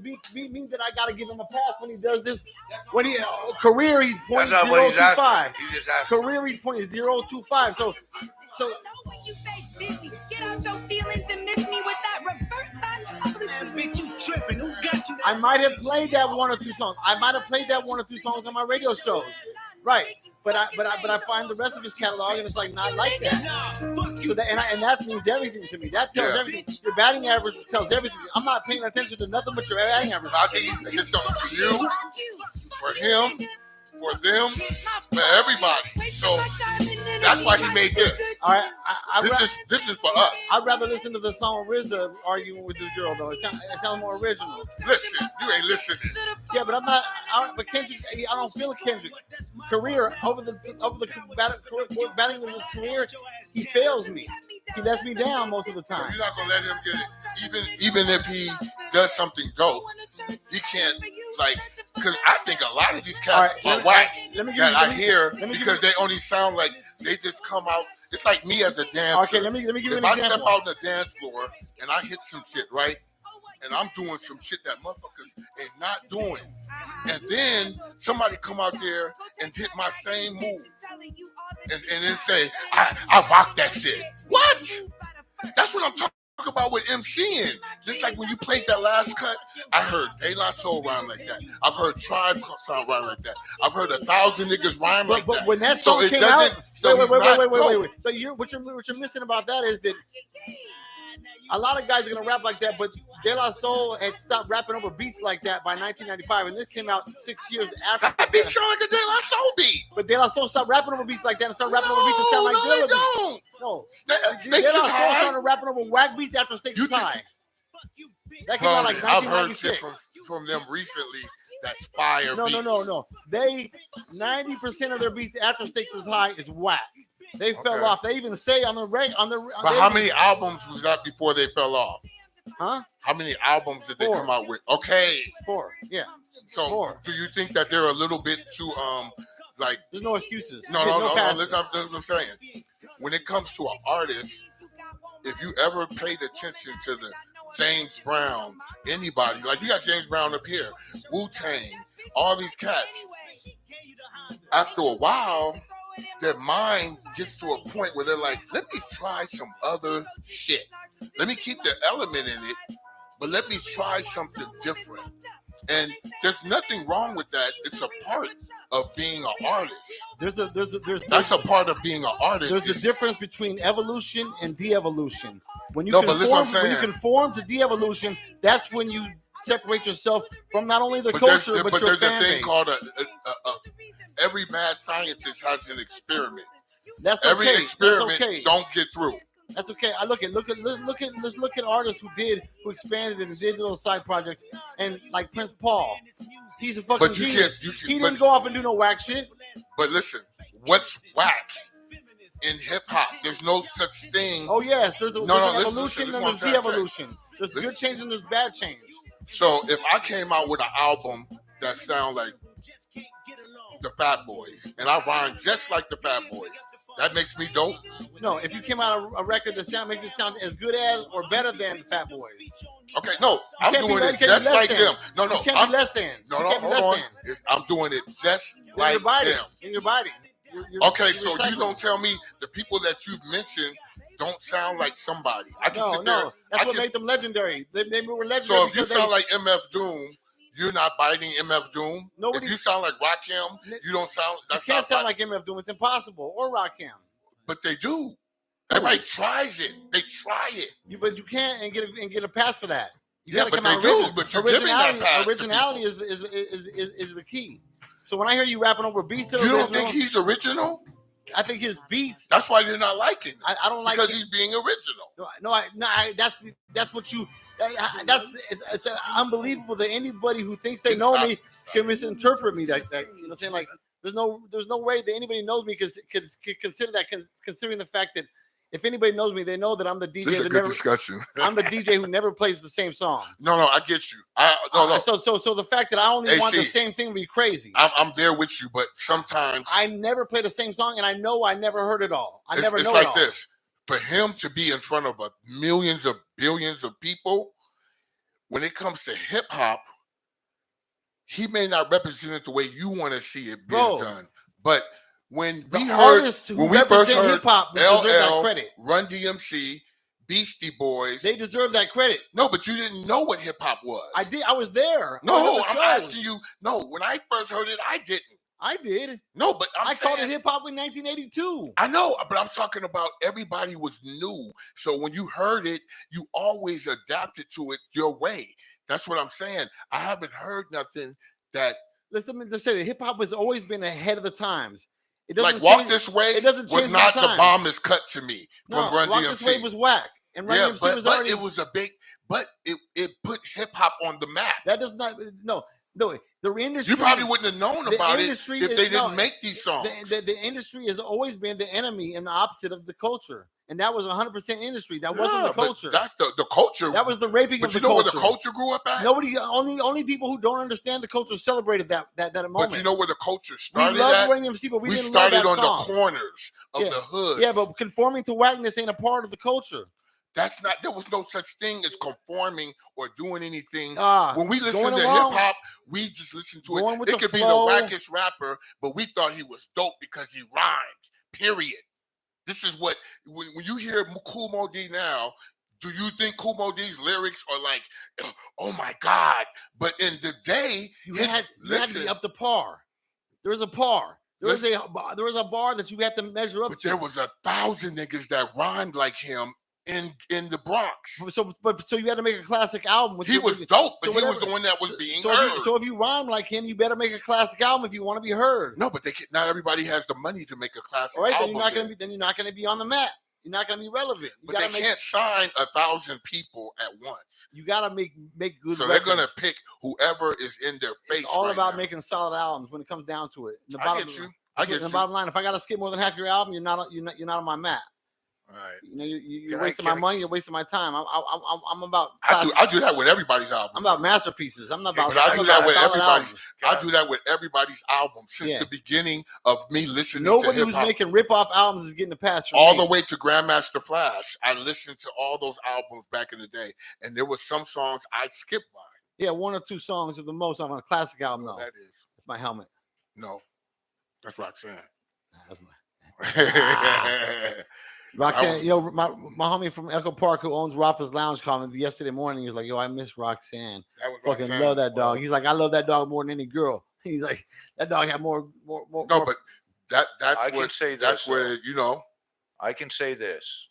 mean that I gotta give him a pass when he does this. When he career he's pointing 0.25. Career he's pointing 0.25. So. You stay busy. Get out your feelings and miss me with that reverse psychology. Bitch, you tripping? Who got you? I might have played that one or two songs. On my radio shows. Right, but I find the rest of his catalog and it's like not like that. So and that means everything to me. That tells everything. Your batting average tells everything. I'm not paying attention to nothing but your batting average. I think he did something for you, for him, for them, for everybody. So that's why he made this. All right, this is for us. I'd rather listen to the song RZA arguing with this girl though. It sounds more original. Listen, you ain't listening. Yeah, but I'm not. But Kendrick, I don't feel Kendrick. Career over the batting of his career, he fails me. He lets me down most of the time. You're not gonna let him get it. Even if he does something dope, he can't because I think a lot of these cats are whack that I hear because they only sound like they just come out. It's like me as a dancer. Okay, let me give you an example. If I example. step out on the dance floor and I hit some shit, right? And I'm doing some shit that motherfuckers ain't not doing. And then somebody come out there and hit my same move. And then say, I rock that shit. What? That's what I'm talking about with MCing. Just like when you played that last cut, I heard De La Soul rhyme like that. I've heard Tribe sound rhyme like that. I've heard 1,000 niggas rhyme like that. But when that song came out, wait. So what you're missing about that is that a lot of guys are gonna rap like that, but De La Soul had stopped rapping over beats like that by 1995, and this came out 6 years after. That beat sound like a De La Soul beat. But De La Soul stopped rapping over beats like that and started rapping over beats that sound like Dilla beats. No, De La Soul started rapping over whack beats after Stakes is High. That came out like 1996. I've heard shit from them recently. That's fire. No. 90% of their beats after Stakes is High is whack. They fell off. They even say on the. But how many albums was that before they fell off? Huh? How many albums did they come out with? Okay. 4. Yeah. So 4. Do you think that they're a little bit too like? There's no excuses. No. That's what I'm saying. When it comes to an artist, if you ever paid attention to the James Brown, anybody like you got James Brown up here, Wu-Tang, all these cats. After a while, their mind gets to a point where they're like, let me try some other shit. Let me keep the element in it, but let me try something different. And there's nothing wrong with that. It's a part of being an artist. That's a part of being an artist. There's a difference between evolution and de-evolution. When you conform to de-evolution, that's when you separate yourself from not only the culture but your there's fan a thing base. called every mad scientist has an experiment. That's every okay. experiment That's okay. don't get through. That's okay. Let's look at artists who expanded and did little side projects, and like Prince Paul, he's a fucking genius. He didn't go off and do no whack shit. But listen, what's whack in hip hop? There's no such thing. Oh yes, there's an evolution and there's de-evolution. There's good change and there's bad change. So if I came out with an album that sounds like the Fat Boys, and I rhyme just like the Fat Boys, That makes me dope. No, if you came out a record that makes it sound as good as or better than the Fat Boys. Okay, no, I'm doing it just like them. No, you can't be less than. No, hold on. I'm doing it just like them. In your body. Okay, so you don't tell me the people that you've mentioned don't sound like somebody. I can sit there. That's what made them legendary. They were legendary. So if you sound like MF Doom, you're not biting MF Doom. Nobody. If you sound like Rakim, you don't sound. You can't sound like MF Doom. It's impossible. Or Rakim. But they do. Everybody tries it. They try it. But you can't and get a pass for that. You yeah, but they do. But you're giving that pass. Originality is the key. So when I hear you rapping over beats, you don't think he's original? I think his beats. That's why you're not liking him. I don't like because he's being original. That's what you. It's unbelievable that anybody who thinks they know me can misinterpret me. That you know what I'm saying? Like there's no way that anybody knows me because consider that considering the fact that if anybody knows me, they know that I'm the DJ. This is a good discussion. I'm the DJ who never plays the same song. No, I get you. So the fact that I only want the same thing would be crazy. I'm there with you, but sometimes I never play the same song, and I know I never heard it all. I never know it all. It's like this. For him to be in front of millions of billions of people, when it comes to hip hop, he may not represent it the way you want to see it being done, but. When we first heard hip hop deserve that credit. Run DMC, Beastie Boys, they deserve that credit. No, but you didn't know what hip hop was. I did. I was there. No, I'm asking you. No, when I first heard it, I didn't. I did. No, but I called it hip hop in 1982. I know, but I'm talking about everybody was new. So when you heard it, you always adapted to it your way. That's what I'm saying. I haven't heard nothing that. Listen, let's say that hip hop has always been ahead of the times. Like Walk This Way it doesn't was not the bomb is cut to me from Run Walk DMC. This Way was whack. And Run DMC was already... it was a big, but it put hip hop on the map. That does not, no, the industry. You probably wouldn't have known about it if they didn't make these songs. The industry has always been the enemy and the opposite of the culture. And that was 100% industry. That wasn't the culture. That's the culture. That was the raping of the culture. But you know where the culture grew up at? Nobody, only people who don't understand the culture celebrated that moment. But you know where the culture started we loved Run DMC, but we didn't started love that on song. the corners of the hood. Yeah, but conforming to whackness ain't a part of the culture. That's not. There was no such thing as conforming or doing anything. When we listen to hip hop, we just listen to it. It could be the wackest rapper, but we thought he was dope because he rhymed. Period. This is what when you hear Kool Mo D now. Do you think Kool Mo D's lyrics are like, oh my God? But in the day, you had to be up to par. There was a par. There was a bar that you had to measure up to. But there was 1,000 niggas that rhymed like him in the Bronx. So you had to make a classic album. He was dope, but he was the one that was being heard. So if you rhyme like him, you better make a classic album if you want to be heard. No, but not everybody has the money to make a classic album. All right, then you're not going to be on the map. You're not going to be relevant. But they can't sign 1,000 people at once. You got to make good. So they're going to pick whoever is in their face. It's all about making solid albums when it comes down to it. I get you. The bottom line, if I got to skip more than half your album, you're not on my map. All right. You know, you're wasting my money. You're wasting my time. I'm about. I do that with everybody's album. I'm about masterpieces. I'm not about. But I do that with everybody's. I do that with everybody's album since the beginning of me listening. Nobody to who's making rip-off albums is getting a pass. All the way to Grandmaster Flash. I listened to all those albums back in the day, and there were some songs I skipped by. Yeah, one or two songs at the most on a classic album. No, that is. That's my helmet. No, that's Roxanne. That's my. Roxanne, my homie from Echo Park who owns Rafa's Lounge called me yesterday morning. He was like, "Yo, I miss Roxanne. Fucking Roxanne. Love that dog." He's like, "I love that dog more than any girl." He's like, "That dog had more." No, but that's I can say that's this, where I can say this.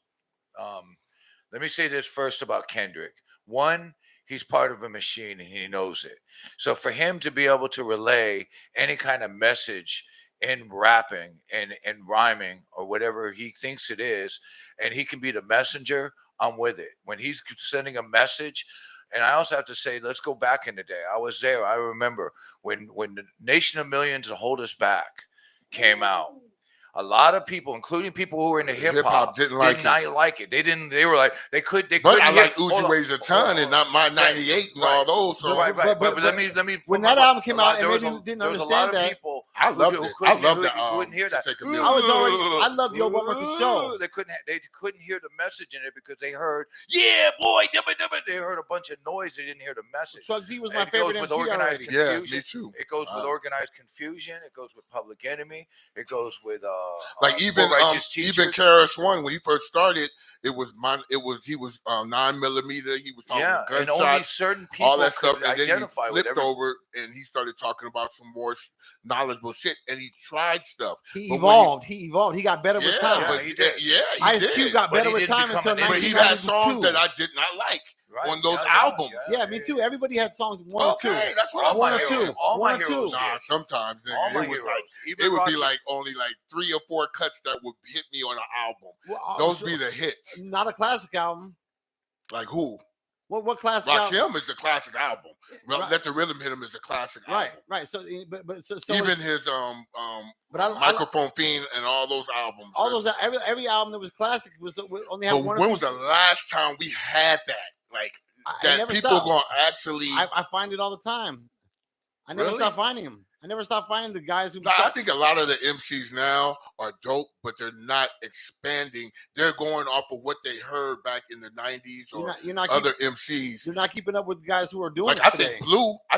Let me say this first about Kendrick. One, he's part of a machine and he knows it. So for him to be able to relay any kind of message in rapping and rhyming or whatever he thinks it is, and he can be the messenger, I'm with it. When he's sending a message, and I also have to say, let's go back in the day. I was there. I remember when the Nation of Millions and Hold Us Back came out. A lot of people, including people who were into hip hop, did not like it. They didn't. They were like they couldn't. But I like Uzi Weighs a Ton and not my 98 and all those. So But let me. When that album came out, and maybe you didn't understand that. I loved it. I loved that. Wouldn't hear that. I loved Yo Bummer the show. They couldn't hear the message in it because they heard, yeah, boy, they heard a bunch of noise. They didn't hear the message. Chuck D was my favorite MC already. Confusion. Yeah, me too. It goes with organized confusion. It goes with Public Enemy. It goes with like even KRS One when he first started. He was 9mm. He was talking gunshots, and only certain people all that stuff, and then he flipped over and he started talking about some more knowledgeable shit, and he tried stuff. He evolved. He got better with time. But he did. Ice Cube got better with time until 1992. But he had songs that I did not like on those albums. Yeah, me too. Everybody had songs one or two. Okay, that's what one or two. One or two. Nah, sometimes it would be like only like 3 or 4 cuts that would hit me on an album. Well, those be the hits. Not a classic album. Like who? What classic album? Rakim is the classic album. Right. Let the Rhythm Hit Him is a classic album. Right. So, so even his Microphone Fiend and all those albums. All those every album that was classic was only had one. When was the last time we had that? Like that people gonna actually? I find it all the time. I never stop finding them. I never stop finding the guys who. I think a lot of the MCs now are dope, but they're not expanding. They're going off of what they heard back in the 90s or other MCs. You're not keeping up with the guys who are doing it I today.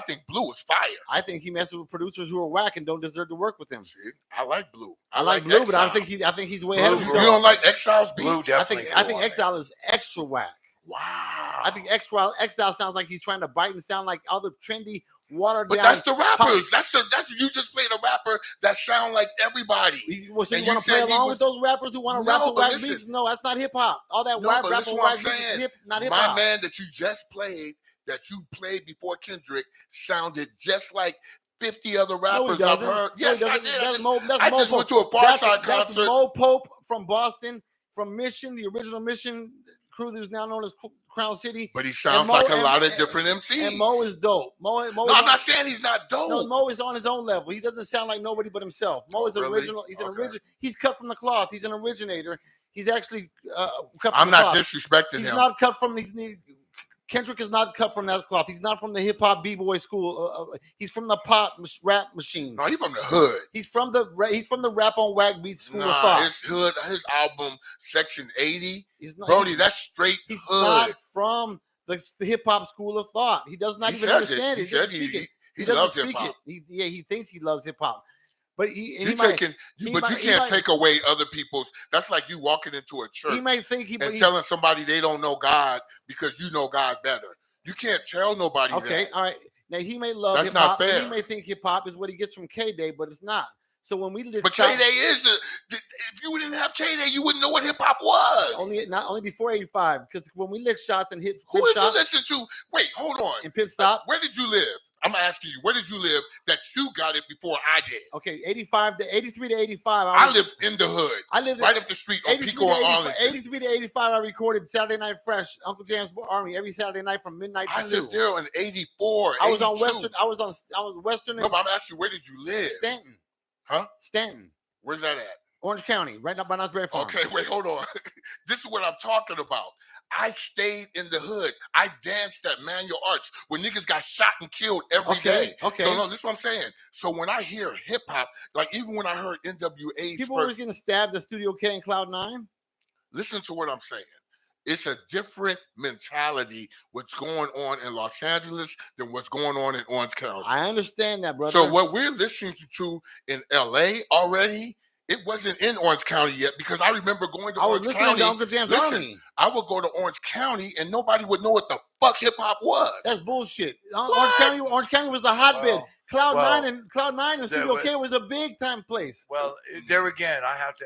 think Blue is fire. I think he messes with producers who are whack and don't deserve to work with him. See, I like Blue. I like Blue, but I think he's way ahead of himself. You don't like Exile's beats? Blue definitely. I think Exile is extra whack. Wow. I think Exile sounds like he's trying to bite and sound like other trendy. Watered but down. That's the rappers. That's you just played a rapper that sound like everybody. So you want to play along with those rappers who want to rap with whack beats? No, that's not hip hop. All that whack rap with whack beats, not hip hop. My man that you just played, that you played before Kendrick, sounded just like 50 other rappers I've heard. Yes, I did. I just went to a Farside concert. That's Mo Pope from Boston, from Mission, the original Mission crew that is now known as Crown City. But he sounds like a lot of different MCs. And Mo is dope. No, I'm not saying he's not dope. No, Mo is on his own level. He doesn't sound like nobody but himself. Mo is original. He's an original. He's cut from the cloth. He's an originator. He's actually cut from I'm the not cloth. disrespecting him. He's not cut from Kendrick is not cut from that cloth. He's not from the hip hop b-boy school. He's from the pop rap machine. No, he's from the hood. He's from the rap on whack beat school of thought. His album Section 80. Brody, that's straight he's hood. Not from the hip hop school of thought. He does not even understand it. He loves hip hop. He thinks he loves hip hop. But you can't take away other people's. That's like you walking into a church and telling somebody they don't know God because you know God better. You can't tell nobody that. Okay, all right. Now he may love That's hip hop. not fair. He may think hip hop is what he gets from K-Day, but it's not. So when we did, but K-Day is if you didn't have K-Day, you wouldn't know what hip hop was. Only before 85, because when we licked shots and hit. Who did you listen to? Wait, hold on. In Pit Stop. Where did you live? I'm asking you, where did you live that you got it before I did? Okay, 83 to 85. I lived in the hood. I lived right up the street on Pico and Arlington. 83 to 85, I recorded Saturday Night Fresh, Uncle Jam's Army, every Saturday night from midnight to 2. I lived there in 84, I was on Western. I was Western. No, but I'm asking you, where did you live? Stanton. Huh? Stanton. Where's that at? Orange County, right up by Knott's Berry Farm. Okay, wait, hold on. This is what I'm talking about. I stayed in the hood. I danced at Manual Arts when niggas got shot and killed every day. Okay. No, this is what I'm saying. So when I hear hip hop, like even when I heard NWA's people were getting stabbed at Studio K and Cloud 9. Listen to what I'm saying. It's a different mentality what's going on in Los Angeles than what's going on in Orange County. I understand that, brother. So what we're listening to in LA already, it wasn't in Orange County yet because I remember going to Orange County. I was listening to Uncle Jam's Army. I would go to Orange County and nobody would know what the fuck hip hop was. That's bullshit. Orange County was the hotbed. Cloud 9 and Studio K was a big time place. Well, there again, I have to,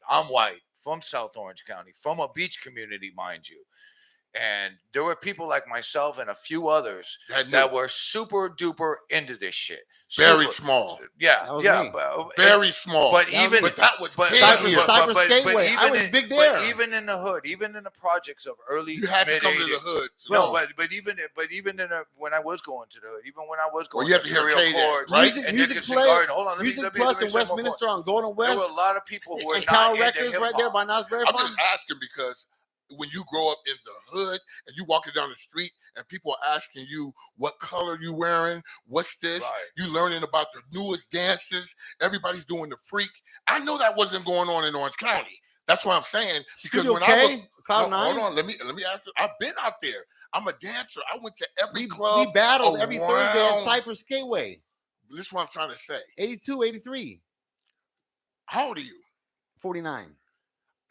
I'm white from South Orange County, from a beach community, mind you. And there were people like myself and a few others that were super duper into this shit. Very small. Yeah. Very small. But that was Cyber Skateway. I was big there. But even in the hood, even in the projects of early, you had to come to the hood. No, but even when I was going to the hood, even when I was going, you have to hear K-Day, right? Music Play. Hold on, Music Plus in Westminster on Golden West. There were a lot of people who were and Cal Records right there by Knott's Berry Farm. I'm just asking because when you grow up in the hood and you walking down the street and people are asking you what color you wearing, what's this? Right. You learning about the newest dances. Everybody's doing the freak. I know that wasn't going on in Orange County. That's what I'm saying. Because when I was Cloud Nine? hold on, let me ask you. I've been out there. I'm a dancer. I went to every club. We battled every around. Thursday at Cypress Gateway. This is what I'm trying to say. 82, 83. How old are you? 49.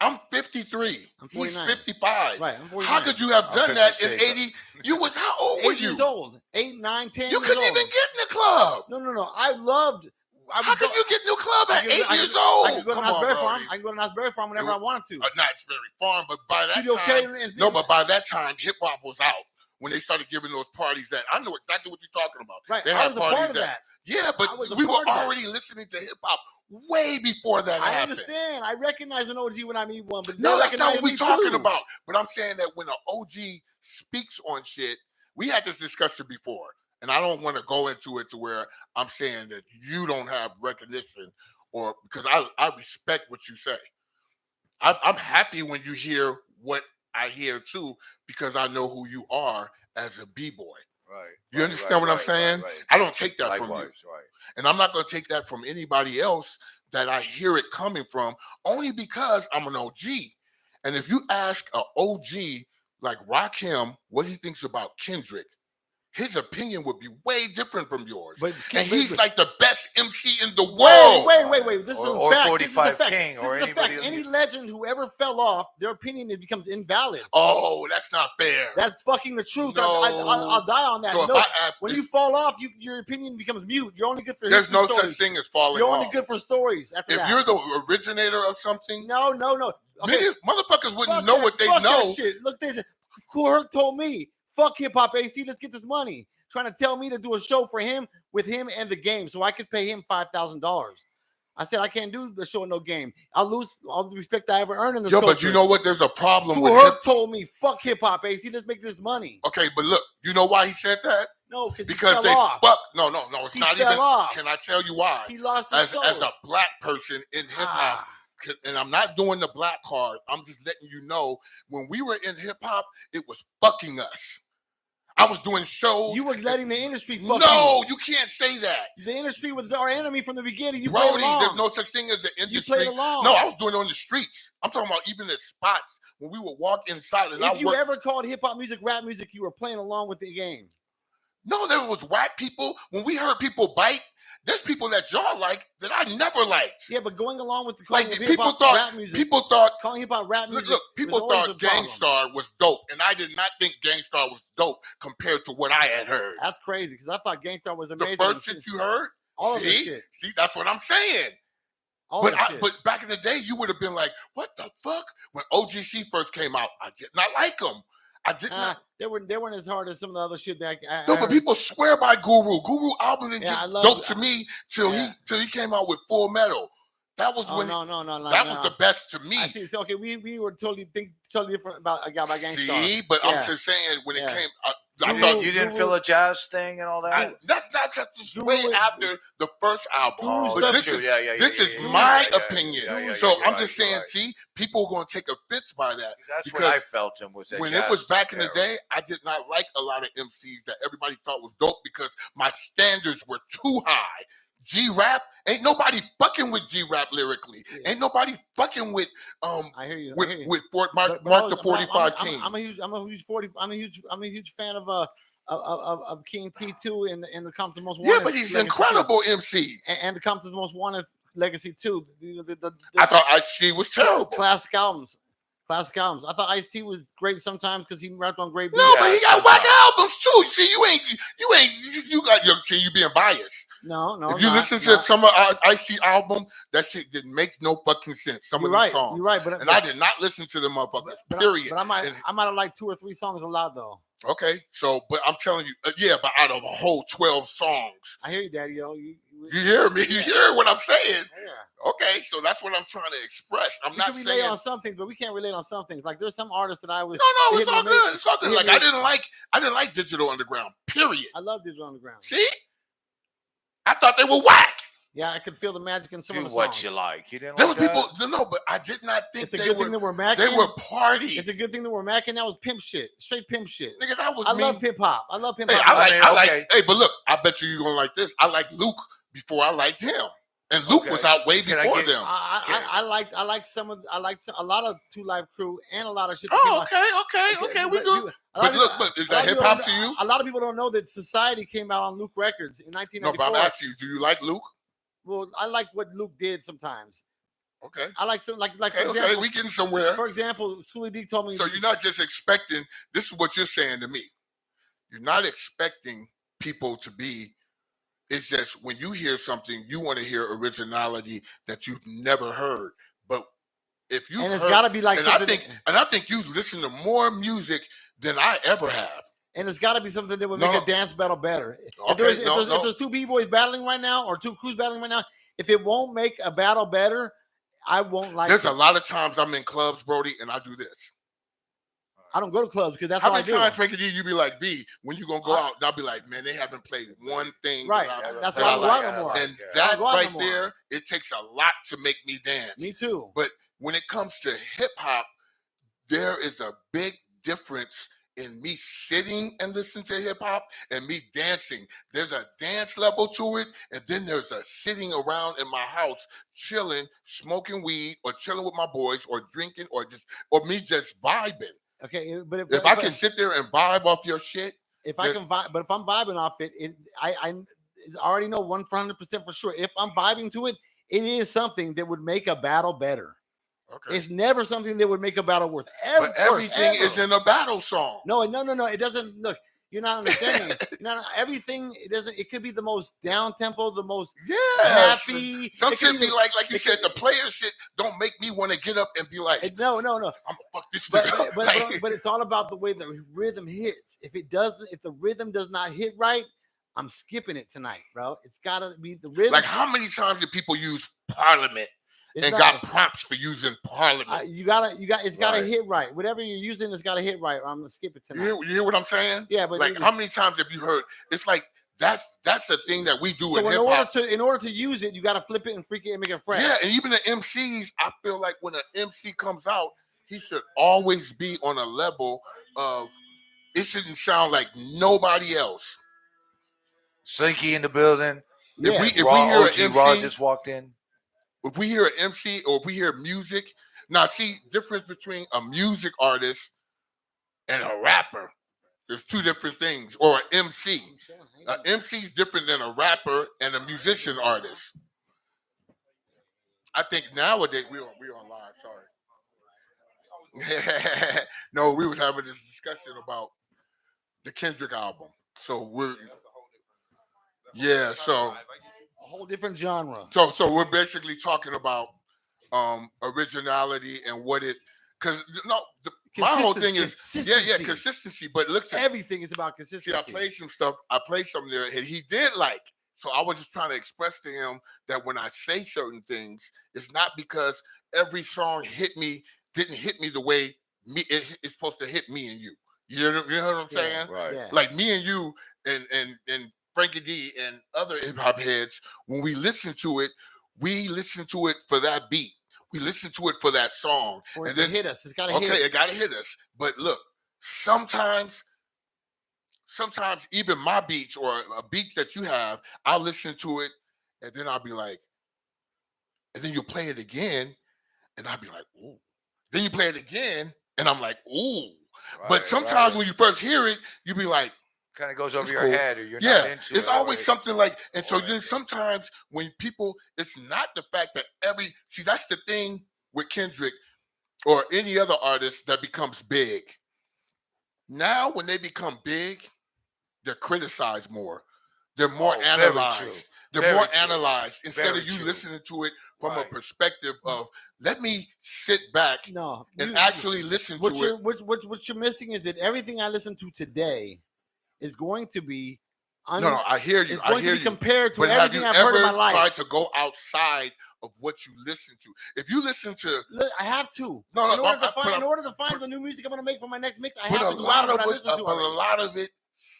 I'm 53. I'm He's 49. 55. Right, I'm 49. How could you have done that in 56. 80? You was how old were 8 you? years old. 8, 9, 10 You years couldn't old. even get in the club. No. How could you get in the club at 8 years old? I could go to Come on, Knott's Berry Brody. Farm. I could go to Knott's Berry Farm whenever I wanted to. Not very farm, but by that Studio time, K and- no, but by that time, hip hop was out. When they started giving those parties, that I know exactly what you're talking about. Right, They I had was a part parties of that. Yeah, but I was a we were part of that. already listening to hip hop way before that I happened. understand. I recognize an OG when I meet one, but No, they that's not recognize what we're me talking too. about. But I'm saying that when an OG speaks on shit, we had this discussion before, and I don't want to go into it to where I'm saying that you don't have recognition, or because I respect what you say. I'm happy when you hear what I hear too, because I know who you are as a b-boy. Right. You understand what I'm saying? I don't take that from you. Right. And I'm not going to take that from anybody else that I hear it coming from, only because I'm an OG. And if you ask an OG like Rakim what he thinks about Kendrick, his opinion would be way different from yours. And he's like the best MC in the world. Wait. This is a fact. 45 this is a fact. King this or is a fact. anybody. Any legend who ever fell off, their opinion becomes invalid. Oh, that's not fair. That's fucking the truth. No. I'll die on that. So if No, I ask when this- you fall off, your opinion becomes mute. You're only good for There's history no stories. such thing as falling You're off. only good for stories. After If that, you're the originator of something, no. Okay. niggas, motherfuckers wouldn't Fuck know that- what they fuck know. That shit. Look, this Cool Herc told me, "Fuck hip hop, AC. Let's get this money." Trying to tell me to do a show for him with him and the game, so I could pay him $5,000. I said I can't do the show with no game. I'll lose all the respect I ever earned in the Yo, culture. but you know what? There's a problem Cool with Herc told me, "Fuck hip hop, AC. Let's make this money." Okay, but look, you know why he said that? No, because Because he they fell off. fuck. No, it's He not fell even. off. Can I tell you why? He lost his soul. As a black person in hip hop, and I'm not doing the black card. I'm just letting you know when we were in hip hop, it was fucking us. I was doing shows. You were letting the industry fuck No, you can't say that. The industry was our enemy from the beginning. You played Brody, along. there's no such thing as the industry. You played along. No, I was doing it on the streets. I'm talking about even at spots when we would walk inside. And If you ever called hip hop music rap music, you were playing along with the game. No, there was whack people. When we heard people bite, there's people that y'all like that I never liked. Yeah, but going along with the Like calling of people hip-hop thought, rap music, people thought. calling hip hop rap music. Look, people was always thought a problem. Gangstar was dope, and I did not think Gangstar was dope compared to what I had heard. That's crazy because I thought Gangstar was amazing. The first shit you heard, all of this shit. See, that's what I'm saying. But back in the day, you would have been like, "What the fuck?" When OGC first came out, I did not like them. I did not. They weren't as hard as some of the other shit that I No, but people swear by Guru. Guru album didn't Yeah, I get love- dope to me till he came out with Full Metal. That was when no. that was the best to me. I see. So okay, we were totally different about a guy by Gangstar. See, but I'm just saying when it came, I You thought didn't feel a jazz thing and all that? that's not just way after the first album. Oh, But that's this true. is This this is my opinion. So you're I'm right, just you're saying, right. see, people are going to take offense by that. That's because what I felt him was that when jazz it was back in the era. day, I did not like a lot of MCs that everybody thought was dope because my standards were too high. G-Rap, ain't nobody fucking with G-Rap lyrically. Ain't nobody fucking with I hear you. with Fort Mark But I was- the 45 I'm- King. I'm a huge fan of King T2 and the Compton's Most Wanted. Yeah, but he's an Legacy incredible 2. MC. And the Compton's Most Wanted Legacy 2. I thought Ice-T was terrible. Classic albums. I thought Ice-T was great sometimes because he rapped on great beats. No, but he got whack albums too. See, you got your. See, you being biased. No. If you listen to some of Ice-T album, that shit didn't make no fucking sense. Some You're of the right. songs. You're right. But I did not listen to the motherfuckers. Period. But I might have liked 2 or 3 songs a lot though. Okay, so but I'm telling you, but out of a whole 12 songs, I hear you, Daddy. Yo, you hear me? You hear what I'm saying? Yeah. Okay, so that's what I'm trying to express. I'm We not can relate saying on some things, but we can't relate on some things. Like there's some artists that I would. no, it's all good. It's all good. Like I didn't like Digital Underground. Period. I love Digital Underground. See, I thought they were whack. Yeah, I could feel the magic in some of Do the what songs. you like. You didn't There like was that? people. No, but I did not think It's a they good were. thing that we're macking. They were party. It's a good thing that we're macking. That was pimp shit. Straight pimp shit. Nigga, that was I me. love hip hop. I love hip Hey, hop. I like. Hey, but look, I bet you're gonna like this. I like Luke before I liked him, and Luke was out way before them. I liked a lot of 2 Live Crew and a lot of shit. Okay, we good. But look, is that hip hop to you? A lot of people don't know that Society came out on Luke Records in 1994. No, but I'm asking you, do you like Luke? Well, I like what Luke did sometimes. Okay. I like some like Okay, for example, we getting somewhere. For example, Schoolie D told me. So you're not just expecting. This is what you're saying to me. You're not expecting people to be. It's just when you hear something, you want to hear originality that you've never heard. But if you it's got to be like something, I think you listen to more music than I ever have. And it's got to be something that would make a dance battle better. Okay, if there's 2 B-boys battling right now or 2 crews battling right now, if it won't make a battle better, I won't like it. There's a lot of times I'm in clubs, Brody, and I do this. I don't go to clubs because that's how all I many do. times, Frankie D, you be like, B, when you gonna go out, and I'll be like, man, they haven't played one thing. Right. That's why I don't go out no more. And that right there, it takes a lot to make me dance. Me too. But when it comes to hip hop, there is a big difference in me sitting and listening to hip hop and me dancing. There's a dance level to it, and then there's a sitting around in my house, chilling, smoking weed, or chilling with my boys, or drinking, or me just vibing. Okay, but if I can sit there and vibe off your shit, if I can vibe, but if I'm vibing off it, I already know 100% for sure. If I'm vibing to it, it is something that would make a battle better. Okay. It's never something that would make a battle worth. But everything is in a battle song. No. It doesn't. Look, you're not understanding. Everything. It doesn't. It could be the most down tempo, the most happy. Some shit be like you said, the player shit don't make me want to get up and be like, no. I'm fuck this. But it's all about the way the rhythm hits. If the rhythm does not hit right, I'm skipping it tonight, bro. It's gotta be the rhythm. Like how many times did people use Parliament? Got prompts for using Parliament. It's gotta hit right. Whatever you're using, it's gotta hit right, or I'm gonna skip it tonight. You hear what I'm saying? Yeah, but like how many times have you heard? It's like that's the thing that we do in hip hop. In order to use it, you gotta flip it and freak it and make it fresh. Yeah, and even the MCs, I feel like when an MC comes out, he should always be on a level of it shouldn't sound like nobody else. Sinky in the building. If we hear an MC, Raw just walked in. If we hear an MC or if we hear music, now see, difference between a music artist and a rapper. There's 2 different things. Or an MC. An MC is different than a rapper and a musician artist. I think nowadays we're on live. Sorry. No, we were having this discussion about the Kendrick album. So so a whole different genre. So we're basically talking about originality and what it, because my whole thing is consistency. But look, everything is about consistency. See, I played some stuff. I played something there, and he did like. So I was just trying to express to him that when I say certain things, it's not because every song didn't hit me the way it's supposed to hit me and you. You know what I'm saying? Right. Yeah. Like me and you and Frankie D and other hip hop heads, when we listen to it for that beat. We listen to it for that song. And then hit us. It's gotta hit. Okay, it gotta hit us. But look, sometimes even my beats or a beat that you have, I'll listen to it and then I'll be like, and then you play it again, and I'll be like, ooh. Then you play it again, and I'm like, ooh. Right, but sometimes when you first hear it, you be like, kind of goes over your head, or you're not into it. It's always something like, and so then sometimes when people, it's not the fact that that's the thing with Kendrick or any other artist that becomes big. Now, when they become big, they're criticized more. They're more analyzed. They're more analyzed instead of you listening to it from a perspective of, let me sit back and actually listen to it. What you're missing is that everything I listen to today is going to be no, I hear you. It's going to be compared to but everything I've heard in my life. Have you ever tried to go outside of what you listen to? If you listen to, I have to. In order to find the new music I'm going to make for my next mix, I have to go out of what I listen to. But a lot of it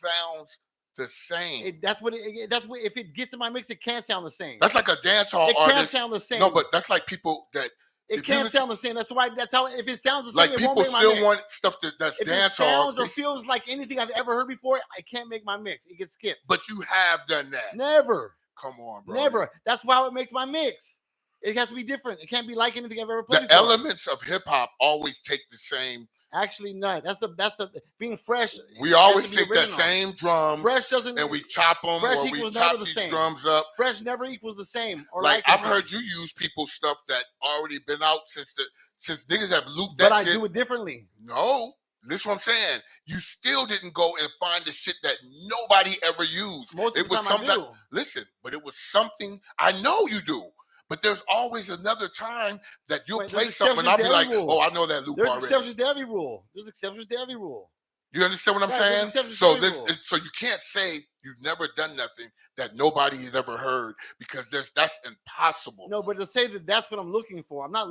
sounds the same. That's what if it gets in my mix, it can't sound the same. That's like a dance hall It artist. can't sound the same. No, but that's like people that it can't sound the same. That's how if it sounds the same, like it people won't make my still mix. want stuff that's if dance it sounds hall. or feels like anything I've ever heard before, I can't make my mix. It gets skipped. But you have done that. Never. Come on, bro. Never. That's how it makes my mix. It has to be different. It can't be like anything I've ever played The before. elements of hip hop always take the same. Actually, no. That's the being fresh. We always take that same drum. Fresh doesn't, and we chop them, fresh or we chop these drums up. Fresh never equals the same. Or like I've heard you use people's stuff that already been out since niggas have looped that. But I shit. do it differently. No, this is what I'm saying. You still didn't go and find the shit that nobody ever used. Most of the time I do. Listen, but it was something I know you do. But there's always another time that you'll play something and I'll be like, oh, I know that loop There's already. exceptions to every rule. There's exceptions to every rule. You understand what I'm saying? So you can't say you've never done nothing that nobody has ever heard because that's impossible. No, but to say that that's what I'm looking for, I'm not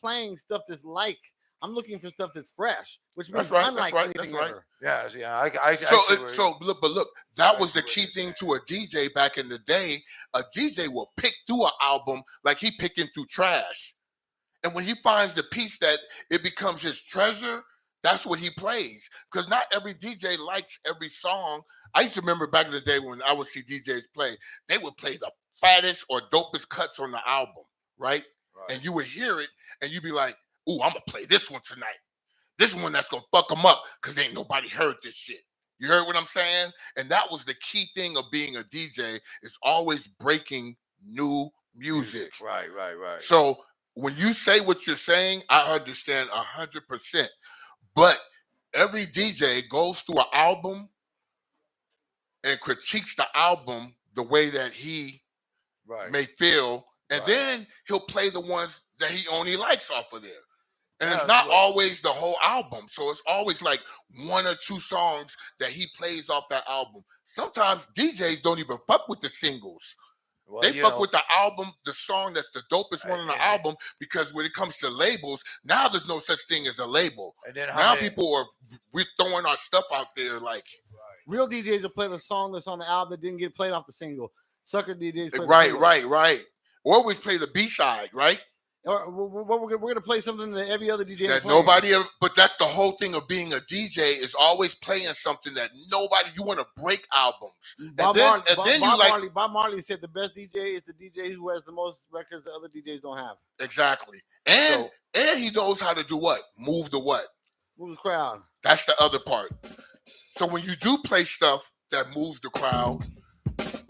playing stuff that's like. I'm looking for stuff that's fresh, which means unlike anything ever. Yeah. But look, that was the key thing to a DJ back in the day. A DJ will pick through an album like he picking through trash. And when he finds the piece that it becomes his treasure, that's what he plays. Because not every DJ likes every song. I used to remember back in the day when I would see DJs play, they would play the fattest or dopest cuts on the album, right? And you would hear it and you'd be like, ooh, I'm going to play this one tonight. This one that's going to fuck them up because ain't nobody heard this shit. You heard what I'm saying? And that was the key thing of being a DJ is always breaking new music. Right. So when you say what you're saying, I understand 100%. But every DJ goes through an album and critiques the album the way that he may feel. And then he'll play the ones that he only likes off of there. And it's not always the whole album. So it's always like one or two songs that he plays off that album. Sometimes DJs don't even fuck with the singles. Well, they fuck with the album, the song that's the dopest one on the album, because when it comes to labels, now there's no such thing as a label. And then we're throwing our stuff out there like. Real DJs will play the song that's on the album that didn't get played off the single. Sucker DJs play Right. Or we play the B-side, right? Or we're gonna play something that every other DJ that nobody ever. But that's the whole thing of being a DJ is always playing something that nobody. You want to break albums. Bob Marley said the best DJ is the DJ who has the most records that other DJs don't have. Exactly, and he knows how to do what? Move the what? Move the crowd. That's the other part. So when you do play stuff that moves the crowd,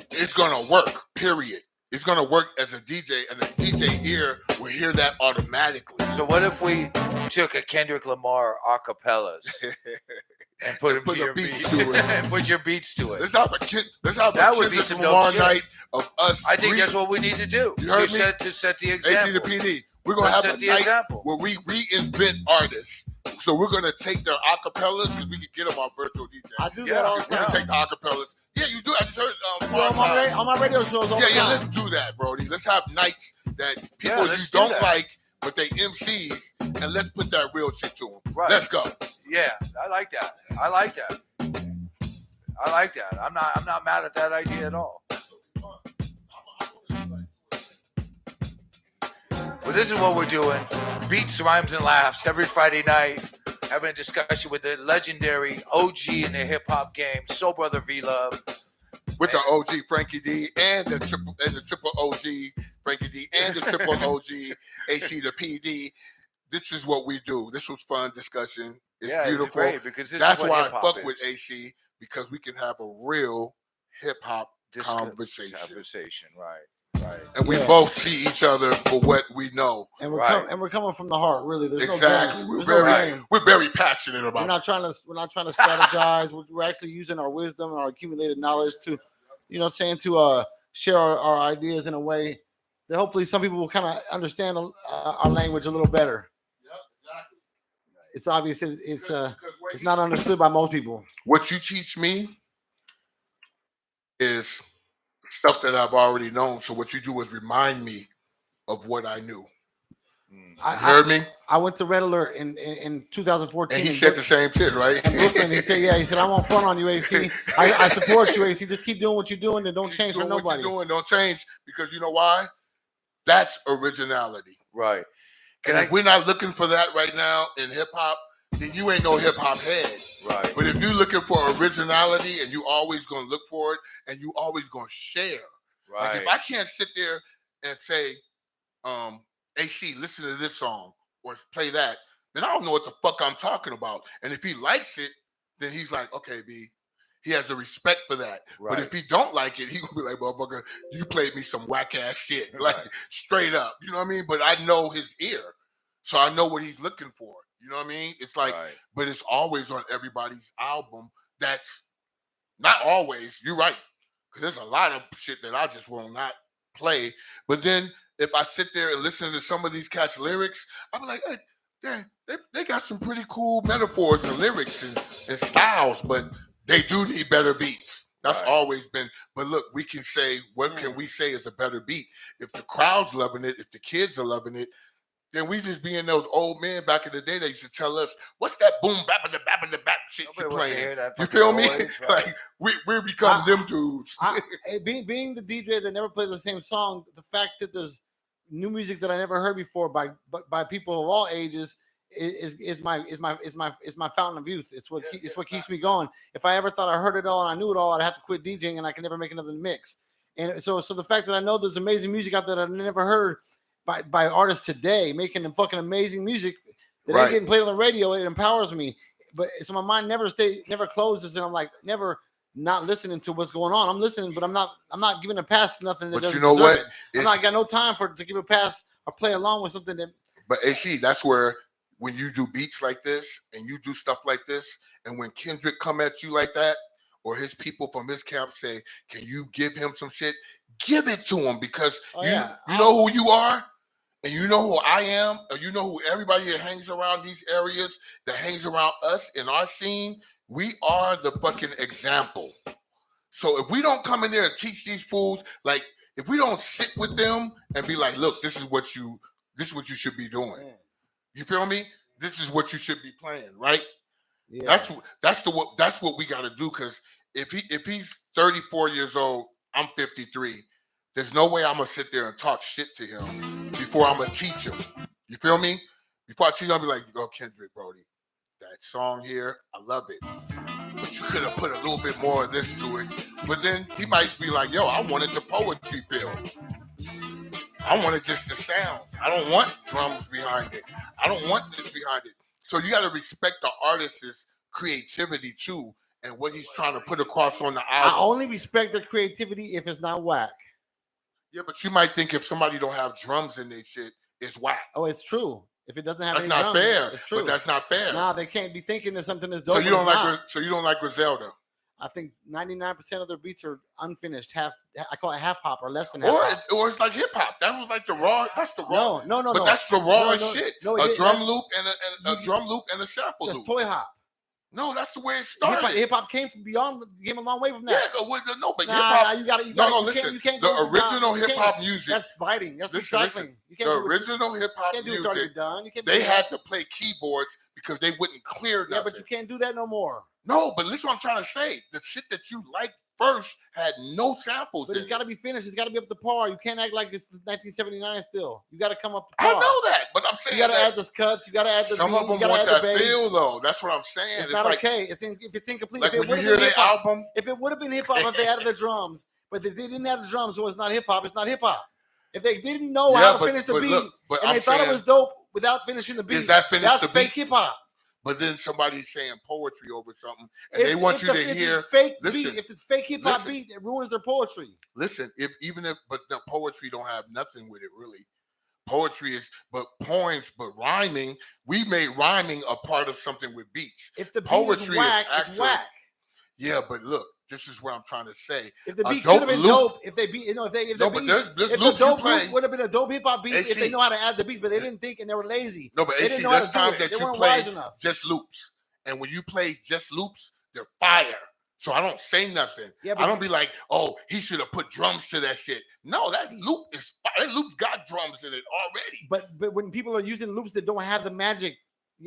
it's gonna work. Period. It's going to work as a DJ, and the DJ ear will hear that automatically. So what if we took a Kendrick Lamar acapellas and put them to your beats and put your beats to it? Let's have a Kendrick Lamar night of us. I think that's what we need to do. You heard me? To set the example. AC to PD. We're going to have a night where we reinvent artists. So we're going to take their acapellas because we can get them on virtual DJ. I do that all the time. We're going to take the acapellas. Yeah, you do. I just heard on my radio shows all the time. Let's do that, Brody. Let's have nights that people you don't like, but they MCs, and let's put that real shit to them. Right. Let's go. Yeah, I like that. I'm not mad at that idea at all. Well, this is what we're doing. Beats, rhymes, and laughs every Friday night. Having a discussion with the legendary OG in the hip-hop game, Soul Brother V-Love. With the OG Frankie D and the triple OG Frankie D and the triple OG AC to PD. This is what we do. This was fun discussion. It's beautiful. It's great because that's why I fuck with AC, because we can have a real hip-hop conversation. Right. And we both see each other for what we know. And we're coming from the heart, really. There's exactly. No we're very passionate about it. We're not trying to strategize. We're actually using our wisdom and our accumulated knowledge to, share our ideas in a way that hopefully some people will kind of understand our language a little better. Yep, exactly. It's obvious it's not understood by most people. What you teach me is stuff that I've already known. So what you do is remind me of what I knew. You heard me? I went to Red Alert in 2014. And he said the same shit, right? In Brooklyn, he said, "Yeah." He said, "I won't front on you, AC. I support you, AC. Just keep doing what you're doing and don't change for nobody. What you're doing, don't change, because you know why? That's originality, right? If we're not looking for that right now in hip hop, then you ain't no hip hop head, right? But if you're looking for originality and you always gonna look for it and you always gonna share, right? Like if I can't sit there and say, AC, listen to this song or play that, then I don't know what the fuck I'm talking about. And if he likes it, then he's like, okay, B. He has a respect for that. Right. But if he don't like it, he gonna be like, motherfucker, you played me some whack ass shit. Like straight up. You know what I mean? But I know his ear. So I know what he's looking for. You know what I mean? It's like, but it's always on everybody's album. That's not always, you're right. Because there's a lot of shit that I just will not play. But then if I sit there and listen to some of these cats' lyrics, I'm like, hey, they got some pretty cool metaphors and lyrics and styles, but they do need better beats. That's always been. But look, we can say, what can we say is a better beat? If the crowd's loving it, if the kids are loving it, then we just being those old men back in the day that used to tell us, what's that boom bap in the bap shit you playing? You feel me? Like we become them dudes. Being the DJ that never plays the same song, the fact that there's new music that I never heard before by people of all ages is my fountain of youth. It's what keeps me going. If I ever thought I heard it all and I knew it all, I'd have to quit DJing and I can never make another mix. And so the fact that I know there's amazing music out there that I've never heard by artists today making them fucking amazing music that ain't getting played on the radio, it empowers me. But so my mind never closes, and I'm like never not listening to what's going on. I'm listening, but I'm not giving a pass to nothing that doesn't deserve it. I'm not got no time to give a pass or play along with something that. But AC, that's where when you do beats like this and you do stuff like this, and when Kendrick come at you like that, or his people from his camp say, "Can you give him some shit?" Give it to him, because you know who you are. And you know who I am, or you know who everybody that hangs around these areas, that hangs around us in our scene, we are the fucking example. So if we don't come in there and teach these fools, like if we don't sit with them and be like, look, this is what you should be doing. You feel me? This is what you should be playing, right? Yeah. That's what we gotta do. Because if he's 34 years old, I'm 53. There's no way I'm gonna sit there and talk shit to him before I'm gonna teach him. You feel me? Before I teach him, I'll be like, "Yo, Kendrick, Brody, that song here, I love it, but you could have put a little bit more of this to it." But then he might be like, "Yo, I wanted the poetry feel. I wanted just the sound. I don't want drums behind it. I don't want this behind it." So you got to respect the artist's creativity too, and what he's trying to put across on the album. I only respect their creativity if it's not whack. Yeah, but you might think if somebody don't have drums in their shit, it's whack. Oh, it's true. If it doesn't have that's any not drums, fair. it's true. But that's not fair. Nah, they can't be thinking that something is dope. So you don't like. So you don't like Griselda. I think 99% of their beats are unfinished. I call it half hop or less than half hop. Or it's like hip hop. That was like the raw. That's the raw. No. But that's the raw shit. No, a drum loop and a drum loop and a sample loop. Just toy hop. No, that's the way it started. Hip hop came a long way from that. Yeah, but hip hop. Listen. You can't the original hip hop music. That's fighting. That's recycling. The original hip hop music. They had to play keyboards because they wouldn't clear nothing. Yeah, but you can't do that no more. No, but listen what I'm trying to say. The shit that you liked first had no samples. But it's got to be finished. It's got to be up to par. You can't act like it's 1979 still. You got to come up to par. I know that, but I'm saying you got to add the cuts. You got to add the some beat, of them want that feel though. That's what I'm saying. It's not like, okay. If it's incomplete. Like if when you hear the album, if it would have been hip hop if they added the drums, but they didn't add the drums, so it's not hip hop. It's not hip hop. If they didn't know how to finish the beat and they thought it was dope without finishing the beat, that's fake hip hop. But then somebody's saying poetry over something, and they want you to hear. If it's fake hip hop beat, it ruins their poetry. Listen, but the poetry don't have nothing with it really. Poetry is, but poems, but rhyming. We made rhyming a part of something with beats. If the poetry is whack, it's whack. Yeah, but look, this is what I'm trying to say. If the beat could have been dope, if the dope loop would have been a dope hip hop beat, if they know how to add the beats, but they didn't think and they were lazy. No, but they didn't know how to do it. That they you wise enough. Just loops, and when you play just loops, they're fire. So I don't say nothing. Yeah, I don't be like, oh, he should have put drums to that shit. No, that loop is fire. That loop got drums in it already. But when people are using loops that don't have the magic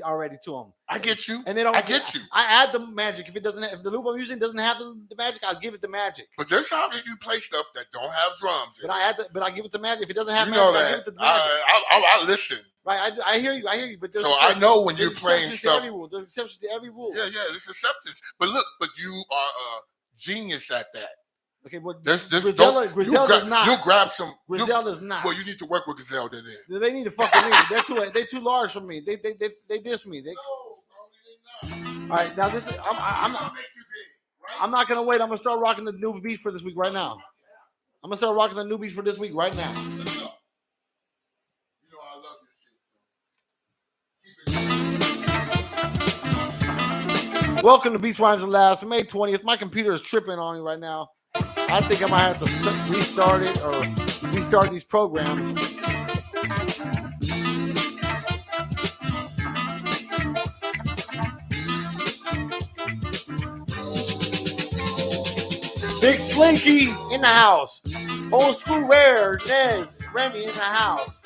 already to them, I get you. And they don't. I get you. I add the magic if it doesn't. If the loop I'm using doesn't have the magic, I'll give it the magic. But there's times that you play stuff that don't have drums. But I add but I give it the magic. If it doesn't have you magic, know that. I give it the magic. I listen. Right, I hear you. But so I know when you're playing stuff. There's exceptions to every rule. Yeah, there's exceptions. But look, you are a genius at that. Okay, but Griselda does not. You'll grab some. Griselda does not. Well, you need to work with Griselda then. They need to fuck with me. They're too large for me. They diss me. All right, now this is I'm not gonna wait. I'm gonna start rocking the new beats for this week right now. I'm gonna start rocking the new beats for this week right now. Welcome to Beats, Rhymes, and Laughs. May 20th. My computer is tripping on me right now. I think I might have to restart it or restart these programs. Big Slinky in the house. Old School Rare, Nez, Remy in the house.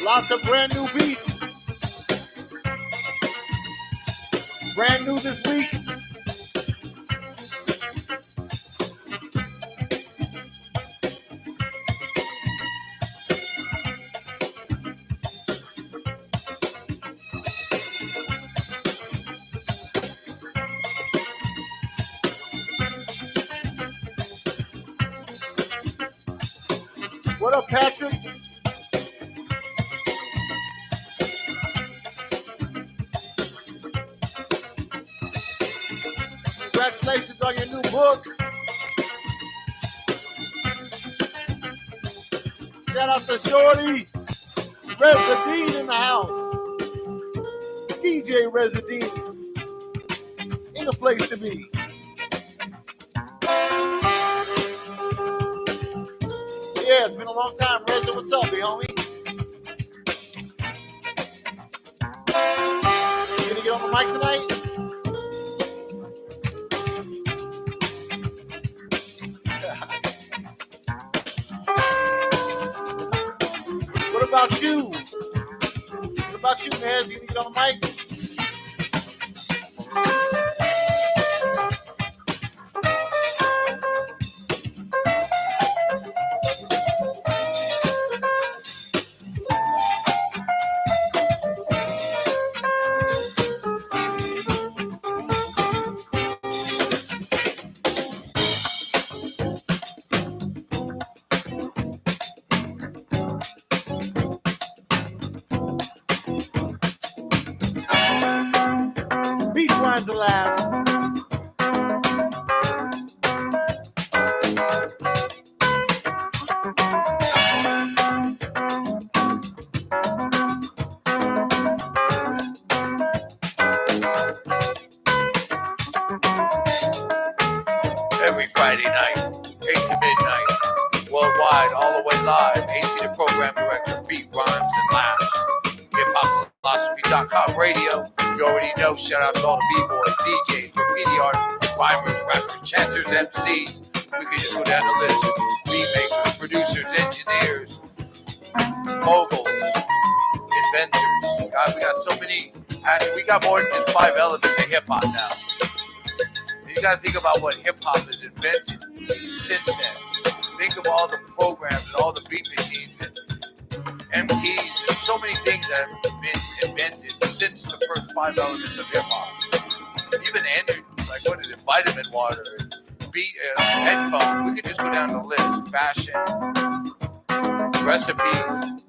Lots of brand new beats. Brand new this week. What up, Patrick? Congratulations on your new book. Shout out to Shorty. Residine in the house. DJ Residine. In the place to be. Yeah, it's been a long time. Reza, what's up, big homie? You gonna get on the mic tonight? What about you? What about you, Nez? You gonna get on the mic? Beats, rhymes, and laughs. Every Friday night, 8 to midnight, worldwide, all the way live. AC the program director, beat, rhymes, and laughs. HipHopPhilosophy.com radio. You already know. Shout out to all the b-boys, DJs, graffiti artists, rhymers, rappers, chanters, MCs. We can just go down the list. Beat makers, producers, engineers, moguls, inventors. God, we got so many. We got more than just 5 elements of hip-hop now. You got to think about what hip-hop has invented since then. Think of all the programs and all the beat machines and MPs and so many things that have been invented since the first 5 elements of hip-hop. Even energy, like what is it, vitamin water, beat, headphones. We could just go down the list. Fashion, recipes.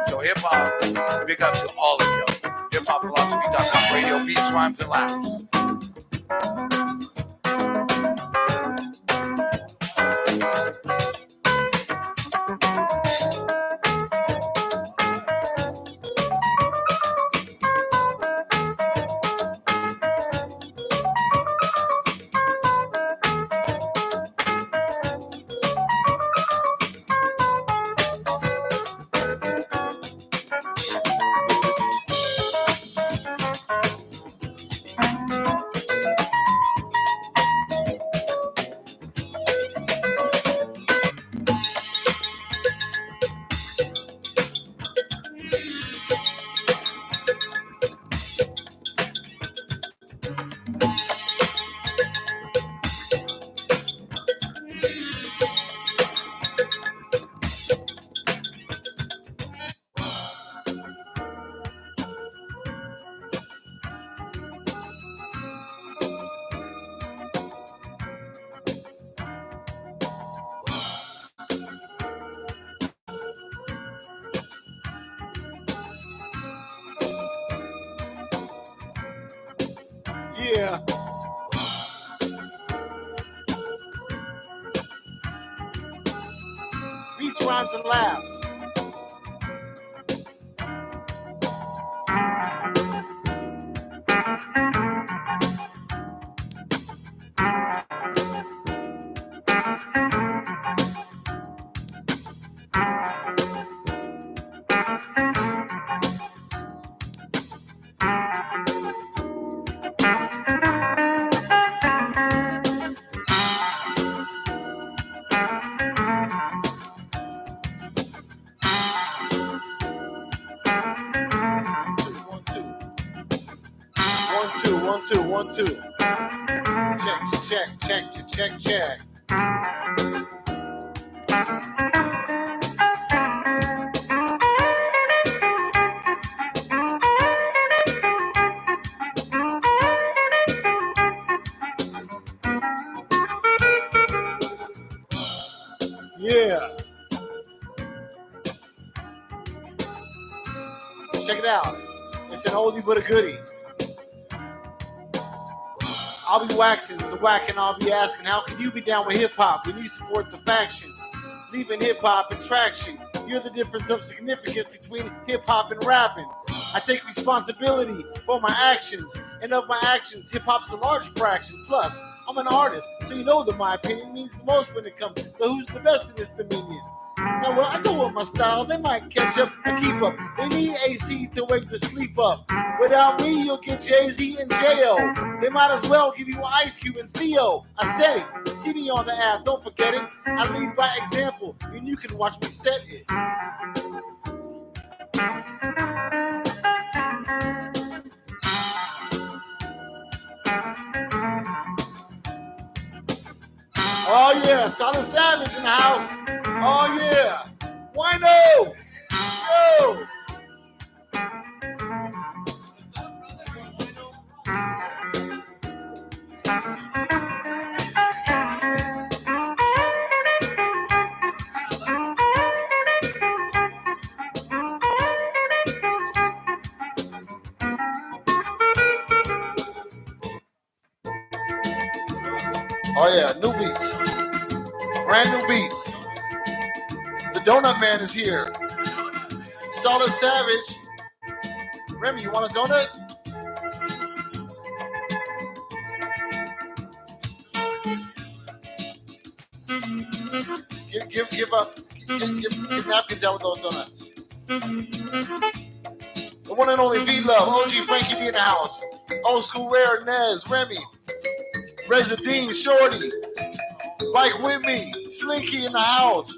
So hip-hop, big up to all of you. HipHopPhilosophy.com radio, beats, rhymes, and laughs. Yeah. Beats, rhymes, and laughs. 1, 2. Check. Yeah. Check it out. It's an oldie but a goodie. I'll be waxing the whack and I'll be asking, how can you be down with hip-hop when you support the factions? Leaving hip-hop in traction. You're the difference of significance between hip-hop and rapping. I take responsibility for my actions, and of my actions, hip-hop's a large fraction. Plus, I'm an artist, so you know that my opinion means the most when it comes to who's the best in this dominion. Now, well, I know what my style, they might catch up and keep up. They need AC to wake the sleep up. Without me, you'll get Jay-Z and J.O. They might as well give you Ice Cube and Theo. I said it. See me on the app, don't forget it. I lead by example, and you can watch me set it. Oh yeah, Solid Savage in the house. Oh yeah. Wino! Yo! Oh yeah, new beats. Brand new beats. The Donut Man is here. Solid Savage. Remy, you want a donut? Give napkins out with those donuts. The one and only V-Love, OG Frankie D in the house. Old School Rare, Nez, Remy, Residine, Shorty, Bike with me, Slinky in the house.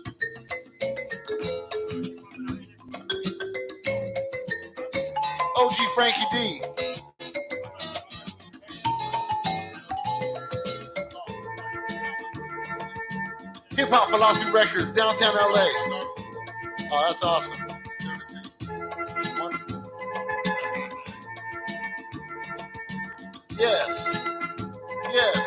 OG Frankie D. HipHop Philosophy Records, downtown LA. Oh, that's awesome. Yes. Yes.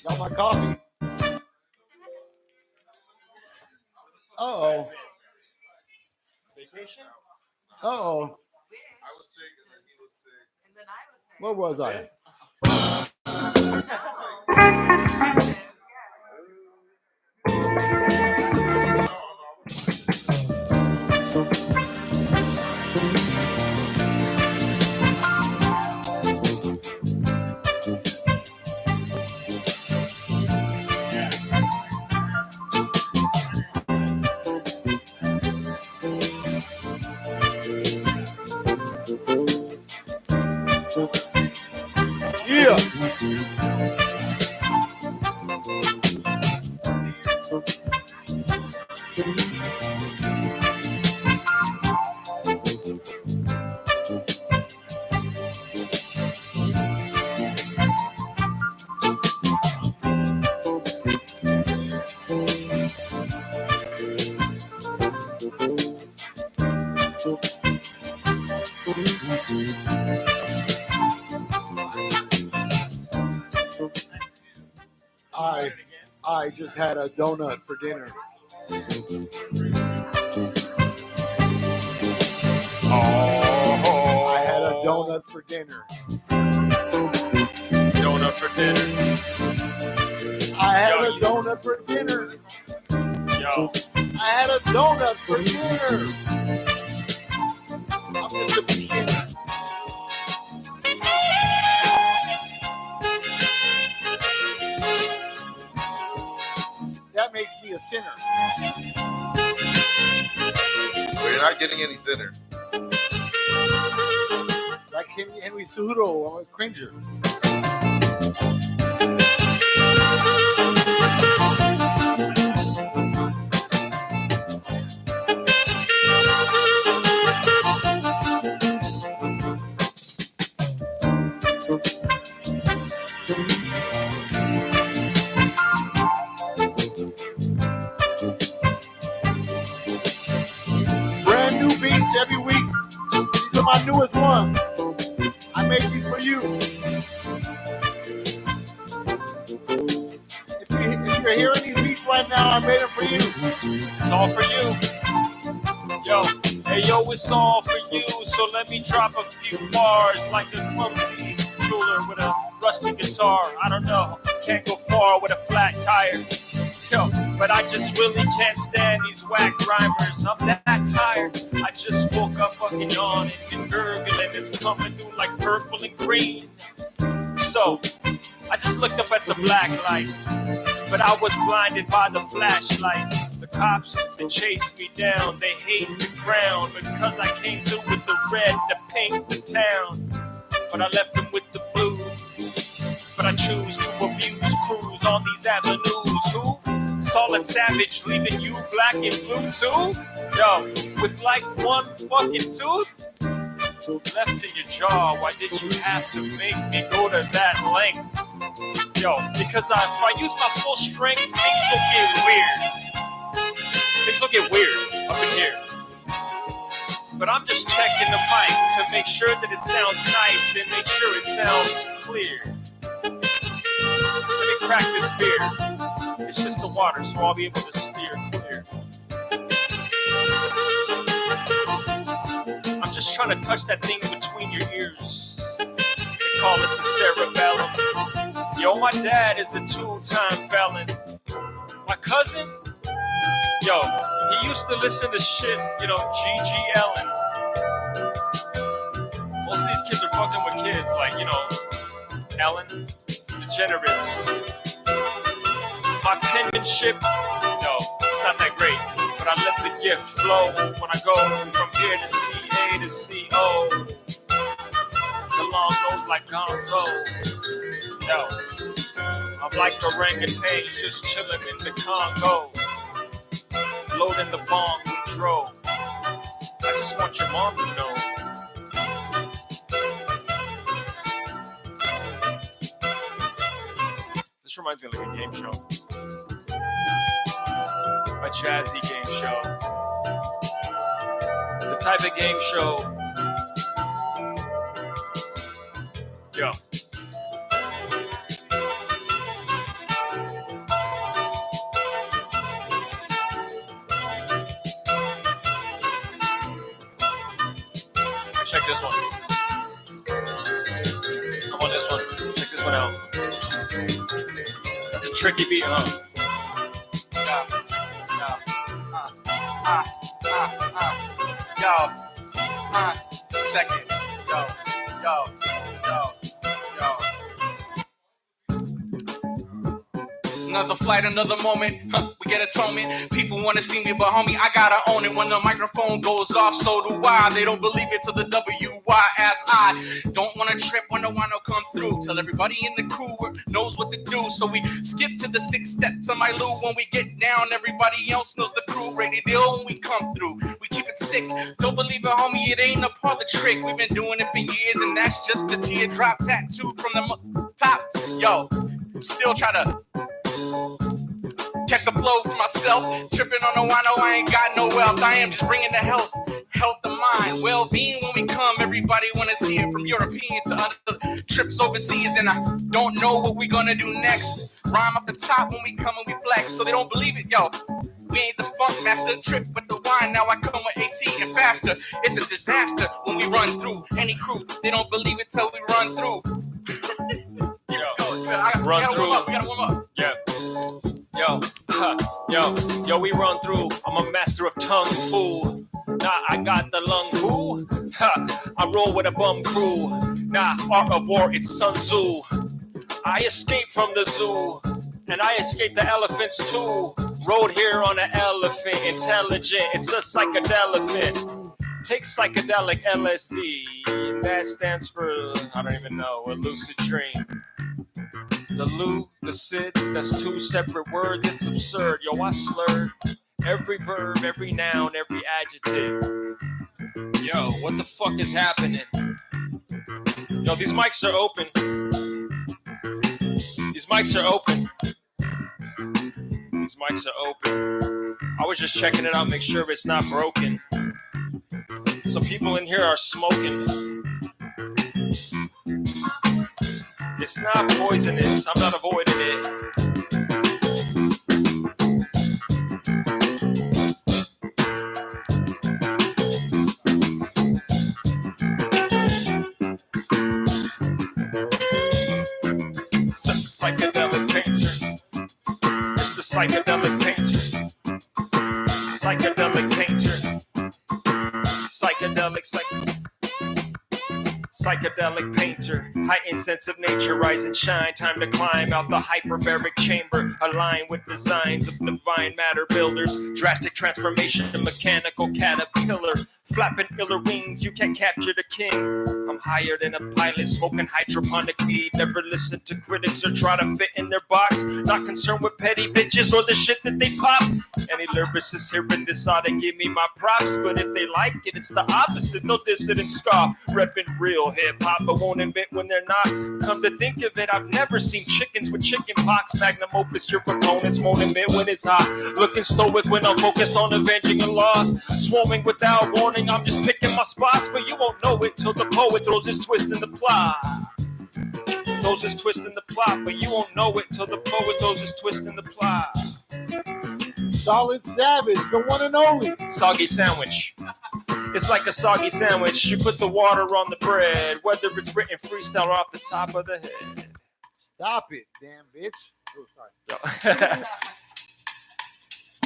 Got my coffee. Uh-oh. Vacation? Uh-oh. I was sick and then he was sick. And then I was sick. Where was I? Yeah. I just had a donut for dinner. Oh, I had a donut for dinner. Donut for dinner. I had a donut for dinner. Yo. I had a donut for dinner. I'm just a beginner. That makes me a sinner. Well, you're not getting any thinner. Like Henry Cejudo, I'm a cringer. Brand new beats every week. These are my newest ones. I made these for you. If you're hearing these beats right now, I made them for you. It's all for you. Yo, hey yo, it's all for you. So let me drop a few bars like a clumsy jeweler with a rusty guitar. I don't know, can't go far with a flat tire. Yo, but I just really can't stand these whack rhymers. I'm that tired. I just woke up fucking yawning and gurgling. It's coming through like purple and green. So I just looked up at the black light, but I was blinded by the flashlight. The cops, they chased me down. They hate the ground because I came through with the red, the pink, the town. But I left them with the blues. But I choose to abuse crews on these avenues. Who? Solid Savage, leaving you black and blue too? Yo, with like one fucking tooth left in your jaw. Why did you have to make me go to that length? Yo, because if I use my full strength, things will get weird. Things will get weird up in here. But I'm just checking the mic to make sure that it sounds nice and make sure it sounds clear. Let me crack this beer. It's just the water, so I'll be able to steer clear. I'm just trying to touch that thing between your ears. They call it the cerebellum. Yo, my dad is a 2-time felon. My cousin, yo, he used to listen to shit, you know, G.G. Ellen. Most of these kids are fucking with kids like, you know, Ellen, degenerates. My penmanship, no, it's not that great, but I let the gift flow when I go from here to C-A to C-O. The long nose like Gonzo. Yo, I'm like orangutans just chilling in the Congo. Loading the bong with dro. I just want your mom to know. This reminds me of like a game show. A jazzy game show. The type of game show. Yo. Check this one. Come on, this one. Check this one out. That's a tricky beat, huh? Second. Yo. Another flight, another moment, we get atonement. People wanna see me, but homie, I gotta own it. When the microphone goes off, so do I. They don't believe it till the W-Y-S-I. Don't wanna trip when the wino come through. Tell everybody in the crew knows what to do. So we skip to the 6 steps of my loo. When we get down, everybody else knows the crew. Ready to deal when we come through. We keep it sick. Don't believe it, homie, it ain't a part of the trick. We've been doing it for years, and that's just the teardrop tattoo from the top. Yo, still try to catch the flow for myself. Tripping on the wino, I ain't got no wealth. I am just bringing the health of mind, well-being. When we come, everybody want to see it, from European to other trips overseas. And I don't know what we're gonna do next. Rhyme off the top when we come and we flex, so they don't believe it, yo. We ain't the funk master, trip with the wine. Now I come with AC and faster. It's a disaster when we run through any crew. They don't believe it till we run through. Run through. We gotta warm up. Yeah. Yo, we run through. I'm a master of tongue, fool. Nah, I got the lung, fool. I roll with a bum crew. Nah, art of war, it's Sun Tzu. I escaped from the zoo, and I escaped the elephants too. Rode here on an elephant, intelligent, it's a psychedelic. Take psychedelic LSD, that stands for, I don't even know, a lucid dream. The Lu, the Sid, that's two separate words, it's absurd. Yo, I slurred every verb, every noun, every adjective. Yo, what the fuck is happening? Yo, these mics are open. These mics are open. These mics are open. I was just checking it out, make sure it's not broken. Some people in here are smoking. It's not poisonous, I'm not avoiding it. Psychedelic painter. It's the psychedelic painter. Psychedelic painter. Psychedelic painter, heightened sense of nature, rise and shine, time to climb out the hyperbaric chamber, align with designs of divine matter builders, drastic transformation, a mechanical caterpillar, flapping iller wings, you can't capture the king. I'm higher than a pilot, smoking hydroponic weed, never listen to critics or try to fit in their box, not concerned with petty bitches or the shit that they pop. Any lyricists hearing this ought to give me my props, but if they like it, it's the opposite, they'll diss it and scoff, repping real hip-hop, but won't admit when they're not. Come to think of it, I've never seen chickens with chicken pox, magnum opus, your proponents won't admit when it's hot, looking stoic when I'm focused on avenging a loss, swarming without warning, I'm just picking my spots, but you won't know it till the poet throws his twist in the plot. Throws his twist in the plot, but you won't know it till the poet throws his twist in the plot. Solid Savage, the one and only. Soggy sandwich. It's like a soggy sandwich. You put the water on the bread, whether it's written freestyle or off the top of the head. Stop it, damn bitch. Oh, sorry.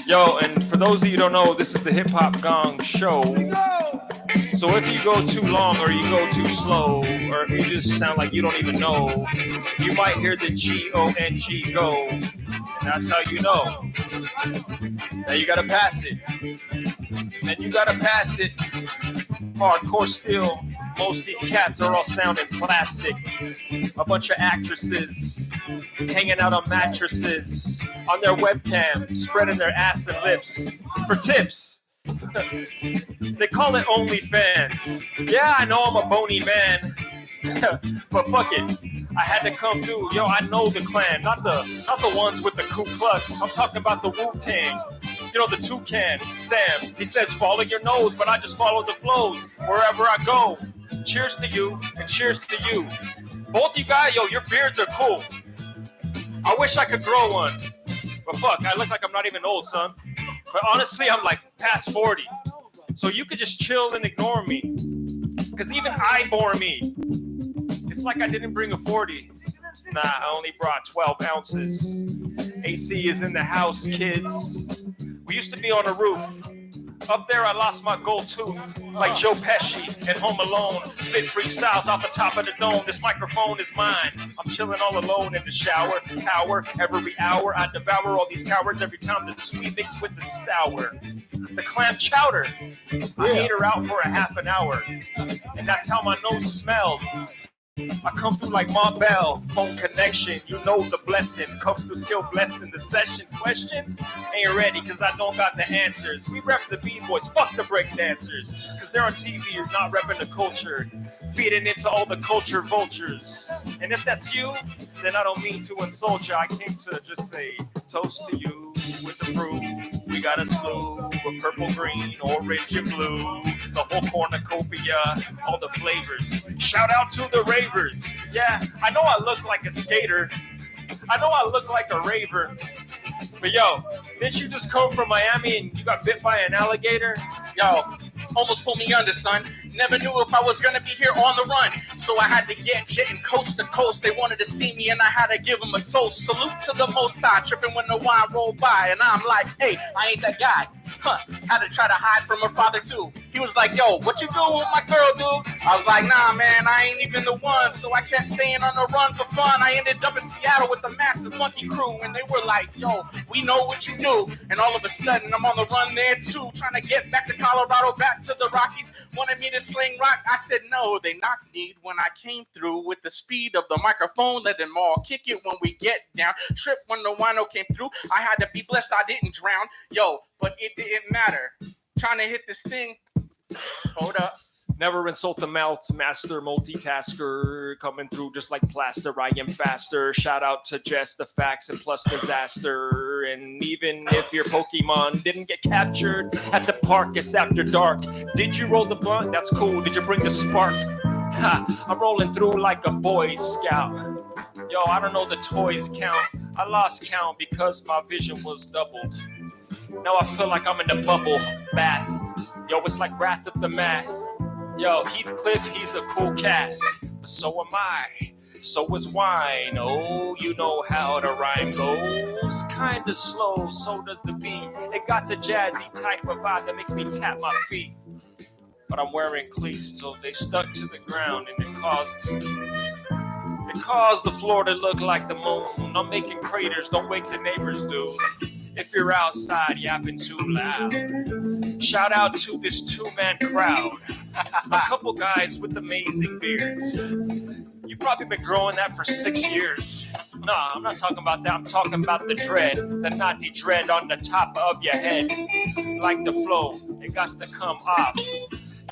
Yo, and for those of you who don't know, this is the Hip Hop Gong Show. So if you go too long or you go too slow, or if you just sound like you don't even know, you might hear the G-O-N-G go. And that's how you know. Now you gotta pass it. And you gotta pass it. Hardcore still. Most of these cats are all sounding plastic. A bunch of actresses hanging out on mattresses, on their webcam, spreading their ass and lips for tips. They call it OnlyFans. Yeah, I know I'm a bony man, but fuck it, I had to come through. Yo, I know the clan, not the ones with the Ku Klux. I'm talking about the Wu-Tang. You know, the toucan, Sam. He says follow your nose, but I just follow the flows wherever I go. Cheers to you and cheers to you. Both you guys, yo, your beards are cool. I wish I could grow one, but fuck, I look like I'm not even old, son. But honestly, I'm like past 40. So you could just chill and ignore me. Because even I bore me. It's like I didn't bring a 40. Nah, I only brought 12 ounces. AC is in the house, kids. We used to be on a roof. Up there, I lost my gold tooth, like Joe Pesci and Home Alone. Spit freestyles off the top of the dome. This microphone is mine. I'm chilling all alone in the shower. Power every hour. I devour all these cowards every time the sweet mixed with the sour. The clam chowder. I ate her out for a half an hour, and that's how my nose smelled. I come through like Ma Bell, phone connection, you know the blessing, comes through still blessing the session. Questions? Ain't ready, cause I don't got the answers. We rep the B-boys, fuck the break dancers, cause they're on TV, you're not repping the culture, feeding into all the culture vultures. And if that's you, then I don't mean to insult you, I came to just say, toast to you with the brew. We got a slew of purple, green, orange, and blue, the whole cornucopia, all the flavors. Shout out to the ravers. Yeah, I know I look like a skater, I know I look like a raver, but yo, didn't you just come from Miami and you got bit by an alligator? Yo, almost pulled me under, son. Never knew if I was gonna be here on the run. So I had to get jetting coast to coast. They wanted to see me and I had to give them a toast. Salute to the Most High, tripping when the wine rolled by. And I'm like, hey, I ain't that guy. Had to try to hide from her father too. He was like, yo, what you doing with my girl, dude? I was like, nah, man, I ain't even the one. So I kept staying on the run for fun. I ended up in Seattle with a massive monkey crew. And they were like, yo, we know what you do. And all of a sudden, I'm on the run there too. Trying to get back to Colorado, back to the Rockies. Wanted me to sling rock. I said, no, they knocked me when I came through with the speed of the microphone. Let them all kick it when we get down. Trip when the wino came through. I had to be blessed I didn't drown. Yo, but it didn't matter. Trying to hit this thing. Hold up. Never insult the mouth's master multitasker. Coming through just like plaster, I am faster. Shout out to Jess, the facts, and plus disaster. And even if your Pokemon didn't get captured at the park, it's after dark. Did you roll the blunt? That's cool. Did you bring the spark? Ha, I'm rolling through like a Boy Scout. Yo, I don't know the toys count. I lost count because my vision was doubled. Now I feel like I'm in a bubble bath. Yo, it's like Wrath of the Math. Yo, Heathcliff, he's a cool cat. But so am I. So is wine. Oh, you know how the rhyme goes. Kinda slow, so does the beat. It got a jazzy type of vibe that makes me tap my feet. But I'm wearing cleats, so they stuck to the ground, and it caused the floor to look like the moon. I'm making craters, don't wake the neighbors, dude. If you're outside yapping too loud. Shout out to this two-man crowd. A couple guys with amazing beards. You've probably been growing that for 6 years. Nah, I'm not talking about that. I'm talking about the dread. The naughty dread on the top of your head. Like the flow, it got to come off.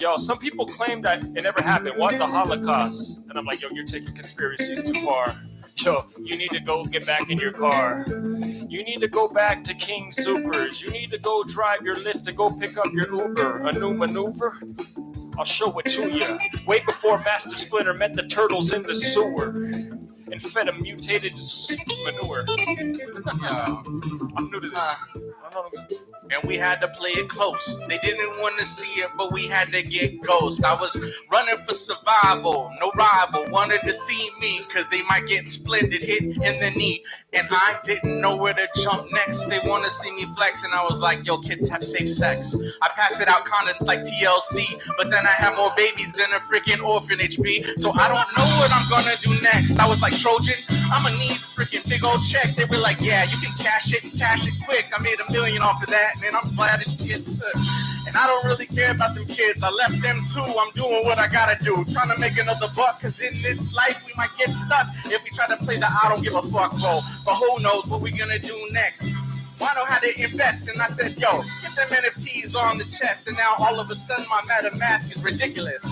Yo, some people claim that it never happened. What, the Holocaust? And I'm like, yo, you're taking conspiracies too far. Yo, you need to go get back in your car. You need to go back to King Supers. You need to go drive your Lyft to go pick up your Uber. A new maneuver? I'll show it to you. Way before Master Splinter met the turtles in the sewer and fed a mutated manure. I'm new to this. And we had to play it close. They didn't want to see it, but we had to get ghost. I was running for survival, no rival wanted to see me, cause they might get splendid hit in the knee. And I didn't know where to jump next. They want to see me flex, and I was like, yo, kids have safe sex. I pass it out condoms like TLC, but then I have more babies than a freaking orphanage be. So I don't know what I'm gonna do next. I was like, Trojan, I'ma need a freaking big old check. They were like, yeah, you can cash it and cash it quick. I made $1 million off of that, and I'm glad that you get good. And I don't really care about them kids. I left them too. I'm doing what I gotta do. Trying to make another buck, cause in this life we might get stuck if we try to play the I don't give a fuck role. But who knows what we're gonna do next? Wino had to invest, and I said, yo, get them NFTs on the chest. And now all of a sudden my MetaMask is ridiculous.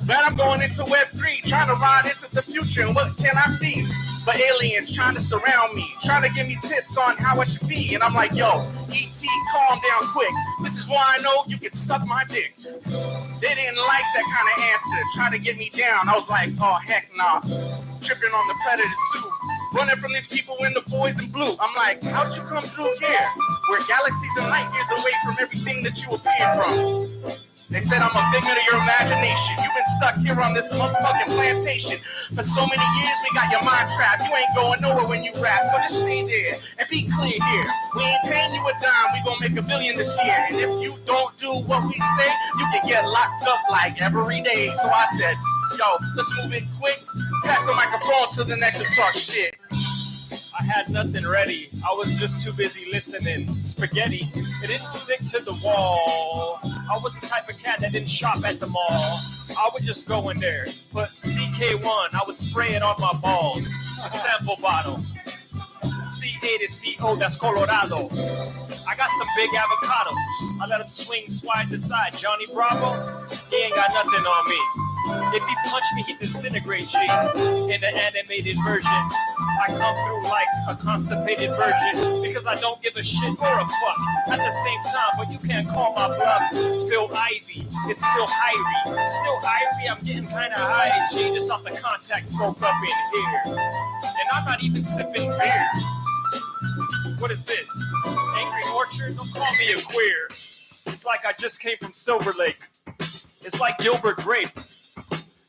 But I'm going into Web3, trying to ride into the future, and what can I see? But aliens trying to surround me, trying to give me tips on how I should be. And I'm like, yo, E.T., calm down quick. This is why I know you can suck my dick. They didn't like that kind of answer, trying to get me down. I was like, oh, heck nah. Tripping on the predator suit, running from these people in the boys in blue. I'm like, how'd you come through here? We're galaxies and light years away from everything that you appeared from. They said I'm a figment of your imagination. You've been stuck here on this motherfucking plantation for so many years. We got your mind trapped. You ain't going nowhere when you rap, so just stay there and be clear here. We ain't paying you a dime. We gonna make $1 billion this year. And if you don't do what we say, you can get locked up like every day. So I said, yo, let's move it quick. Pass the microphone to the next who talk shit. I had nothing ready. I was just too busy listening. Spaghetti, it didn't stick to the wall. I was the type of cat that didn't shop at the mall. I would just go in there, put CK1, I would spray it on my balls. A sample bottle. C8 is CO, that's Colorado. I got some big avocados. I let them swing side to side. Johnny Bravo, he ain't got nothing on me. If he punched me, he'd disintegrate, G. In the animated version, I come through like a constipated virgin because I don't give a shit or a fuck at the same time. But you can't call my bluff. Phil Ivy, it's still Irie. Still Irie, I'm getting kind of high, G. Just off the contact smoke up in here. And I'm not even sipping beer. What is this? Angry Orchard? Don't call me a queer. It's like I just came from Silver Lake. It's like Gilbert Grape.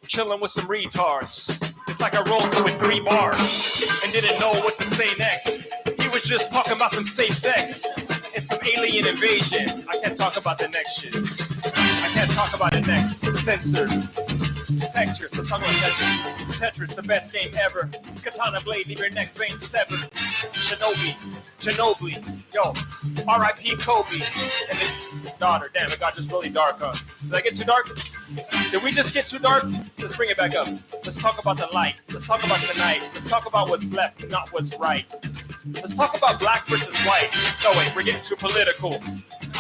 Chilling with some retards. It's like I rolled through with 3 bars and didn't know what to say next. He was just talking about some safe sex and some alien invasion. I can't talk about the next shit. I can't talk about it next. It's censored. Tetris, let's talk about Tetris. Tetris, the best game ever. Katana blade, leave your neck vein severed. Ginobili, yo, R.I.P. Kobe, and his daughter. Damn, it got just really dark, huh? Did I get too dark? Did we just get too dark? Let's bring it back up. Let's talk about the light. Let's talk about tonight. Let's talk about what's left, not what's right. Let's talk about black versus white. No, wait, we're getting too political.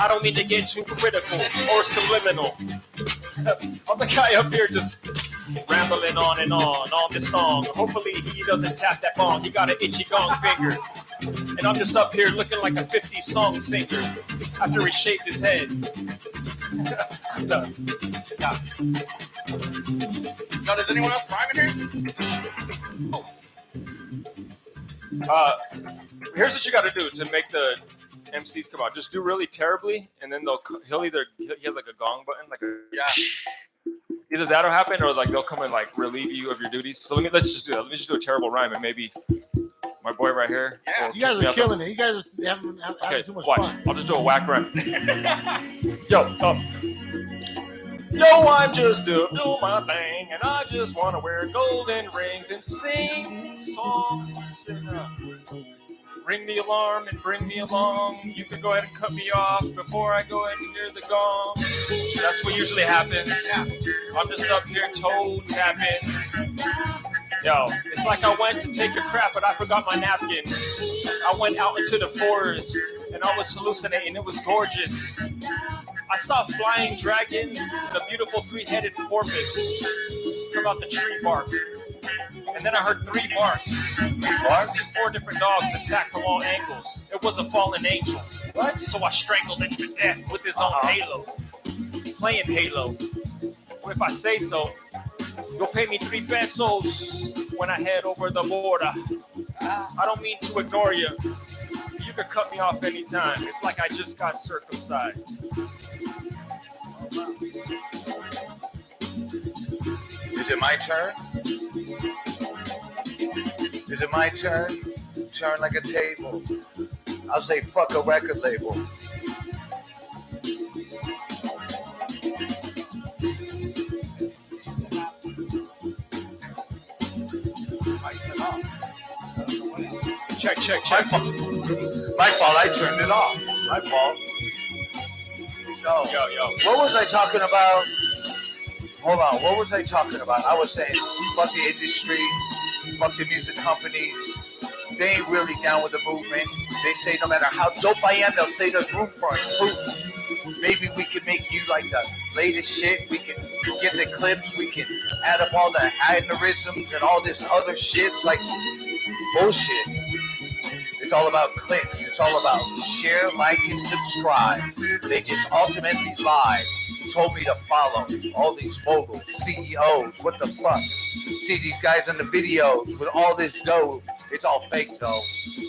I don't mean to get too critical or subliminal. I'm the guy up here just rambling on and on this song. Hopefully he doesn't tap that bong. He got an itchy gong finger. And I'm just up here looking like a 50 song singer after he shaved his head. I'm done. Yeah. Now, does anyone else rhyme in here? Here's what you got to do to make the MCs come out. Just do really terribly, and then he has like a gong button, like a Either that'll happen, or like they'll come and like relieve you of your duties. So let's just do that. Let me just do a terrible rhyme, and maybe my boy right here. Yeah, you guys are killing it. You guys are having too much fun. I'll just do a whack rhyme. Yo, I'm just doing my thing, and I just want to wear golden rings and sing songs. Ring the alarm and bring me along. You can go ahead and cut me off before I go ahead and hear the gong. That's what usually happens. I'm just up here toe tapping. Yo, it's like I went to take a crap, but I forgot my napkin. I went out into the forest, and I was hallucinating. It was gorgeous. I saw flying dragons and a beautiful 3-headed porpoise come out the tree bark. And then I heard 3 barks. 3 barks? 4 different dogs attack from all angles. It was a fallen angel. What? So I strangled it to death with his own halo. Playing Halo. Well, if I say so, you'll pay me 3 pesos when I head over the border. I don't mean to ignore you. You can cut me off anytime. It's like I just got circumcised. Is it my turn? Is it my turn? Turn like a table. I'll say fuck a record label. Check. My fault. I turned it off. My fault. So, yo. What was I talking about? Hold on. What was I talking about? I was saying, fuck the industry, fuck the music companies. They ain't really down with the movement. They say no matter how dope I am, they'll say there's room for improvement. Maybe we can make you like the latest shit. We can get the clips. We can add up all the aneurysms and all this other shit. It's like bullshit. It's all about clicks. It's all about share, like, and subscribe. They just ultimately lied. Told me to follow all these moguls, CEOs. What the fuck? See these guys on the videos with all this dough. It's all fake though.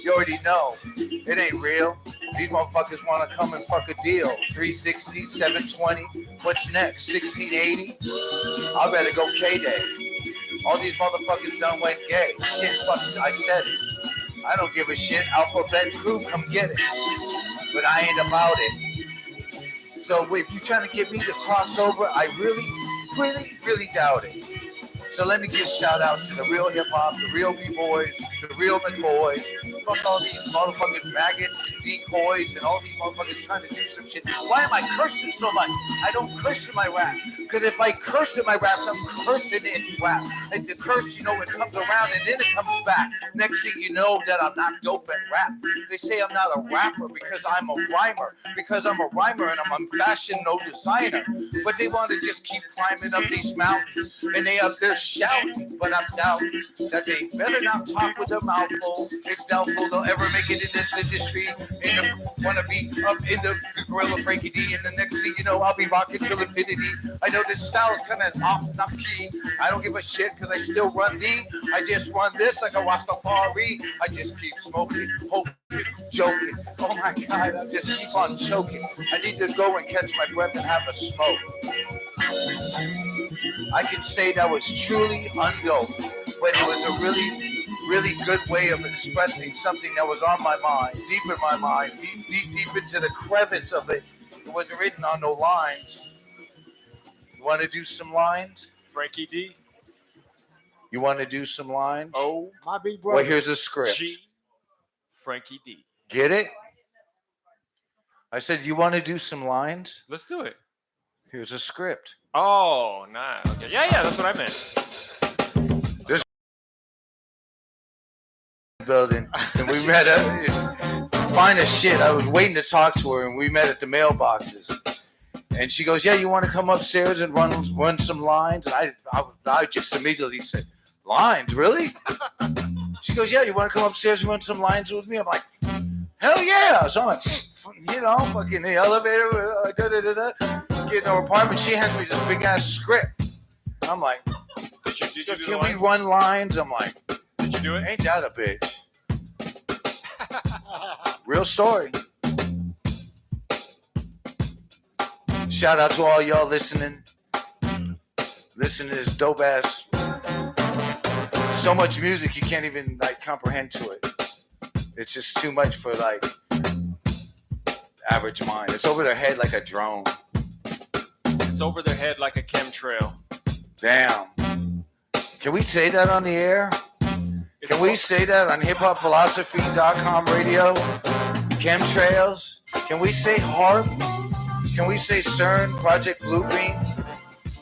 You already know. It ain't real. These motherfuckers want to come and fuck a deal. 360, 720. What's next? 1680? I'd rather go K-Day. All these motherfuckers done went gay. Shit, fuck, I said it. I don't give a shit. Alphabet Crew, come get it. But I ain't about it. So if you're trying to get me to cross over, I really doubt it. So let me give a shout out to the real hip hop, the real B-boys, the real McCoys. fuck all these motherfucking maggots and decoys and all these motherfuckers trying to do some shit. Why am I cursing so much? I don't curse in my rap. Because if I curse in my raps, I'm cursing in rap. And the curse, you know, it comes around and then it comes back. Next thing you know that I'm not dope at rap. They say I'm not a rapper because I'm a rhymer. Because I'm a rhymer and I'm fashion, no designer. But they want to just keep climbing up these mountains. And they up there shouting. But I'm doubting that they better not talk with their mouth full. It's doubtful they'll ever make it in this industry. And want to be up in the Gorilla Frankie D. And the next thing you know, I'll be rocking till infinity. I know this style is kind of off, not key. I don't give a shit because I still run D. I just run this like a Rastafari. I just keep smoking, hoping, joking. Oh my God, I just keep on choking. I need to go and catch my breath and have a smoke. I can say that was truly undope, but it was a really good way of expressing something that was on my mind, deep in my mind, deep into the crevice of it. It wasn't written on no lines. You want to do some lines? Frankie D. You want to do some lines? Oh, my big brother. Well, here's a script. G. Frankie D. Get it? I said, you want to do some lines? Let's do it. Here's a script. Oh, nice. Okay. Yeah, that's what I meant. This building, and we met at fine as shit. I was waiting to talk to her, and we met at the mailboxes. And she goes, yeah, you want to come upstairs and run some lines? And I just immediately said, lines, really? She goes, yeah, you want to come upstairs and run some lines with me? I'm like, hell yeah. So I'm like, you know, fucking the elevator, get in her apartment. She hands me this big ass script. I'm like, did you can we run lines? I'm like, did you do it? Ain't that a bitch? Real story. Shout out to all y'all listening. Listen to this dope ass. So much music you can't even like comprehend to it. It's just too much for like average mind. It's over their head like a drone. It's over their head like a chemtrail. Damn. Can we say that on the air? Can we say that on HipHopPhilosophy.com radio? Chemtrails? Can we say HARP? Can we say CERN, Project Blueprint?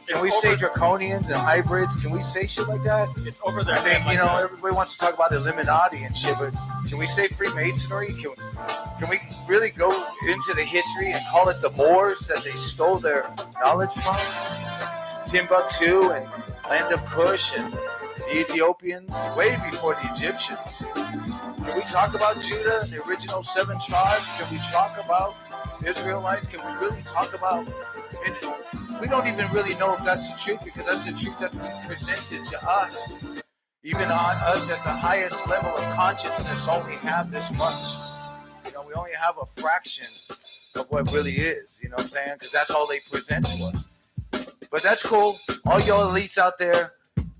Can we say draconians and hybrids? Can we say shit like that? It's over their head. Like you know, everybody wants to talk about Illuminati and shit, but can we say Freemasonry? Can we really go into the history and call it the Moors that they stole their knowledge from? Timbuktu and Land of Kush and the Ethiopians, way before the Egyptians. Can we talk about Judah and the original 7 tribes? Can we talk about Israelites? Can we really talk about it? We don't even really know if that's the truth because that's the truth that's been presented to us. Even on us at the highest level of consciousness only have this much. You know, we only have a fraction of what really is, you know what I'm saying? Because that's all they present to us. But that's cool. All y'all elites out there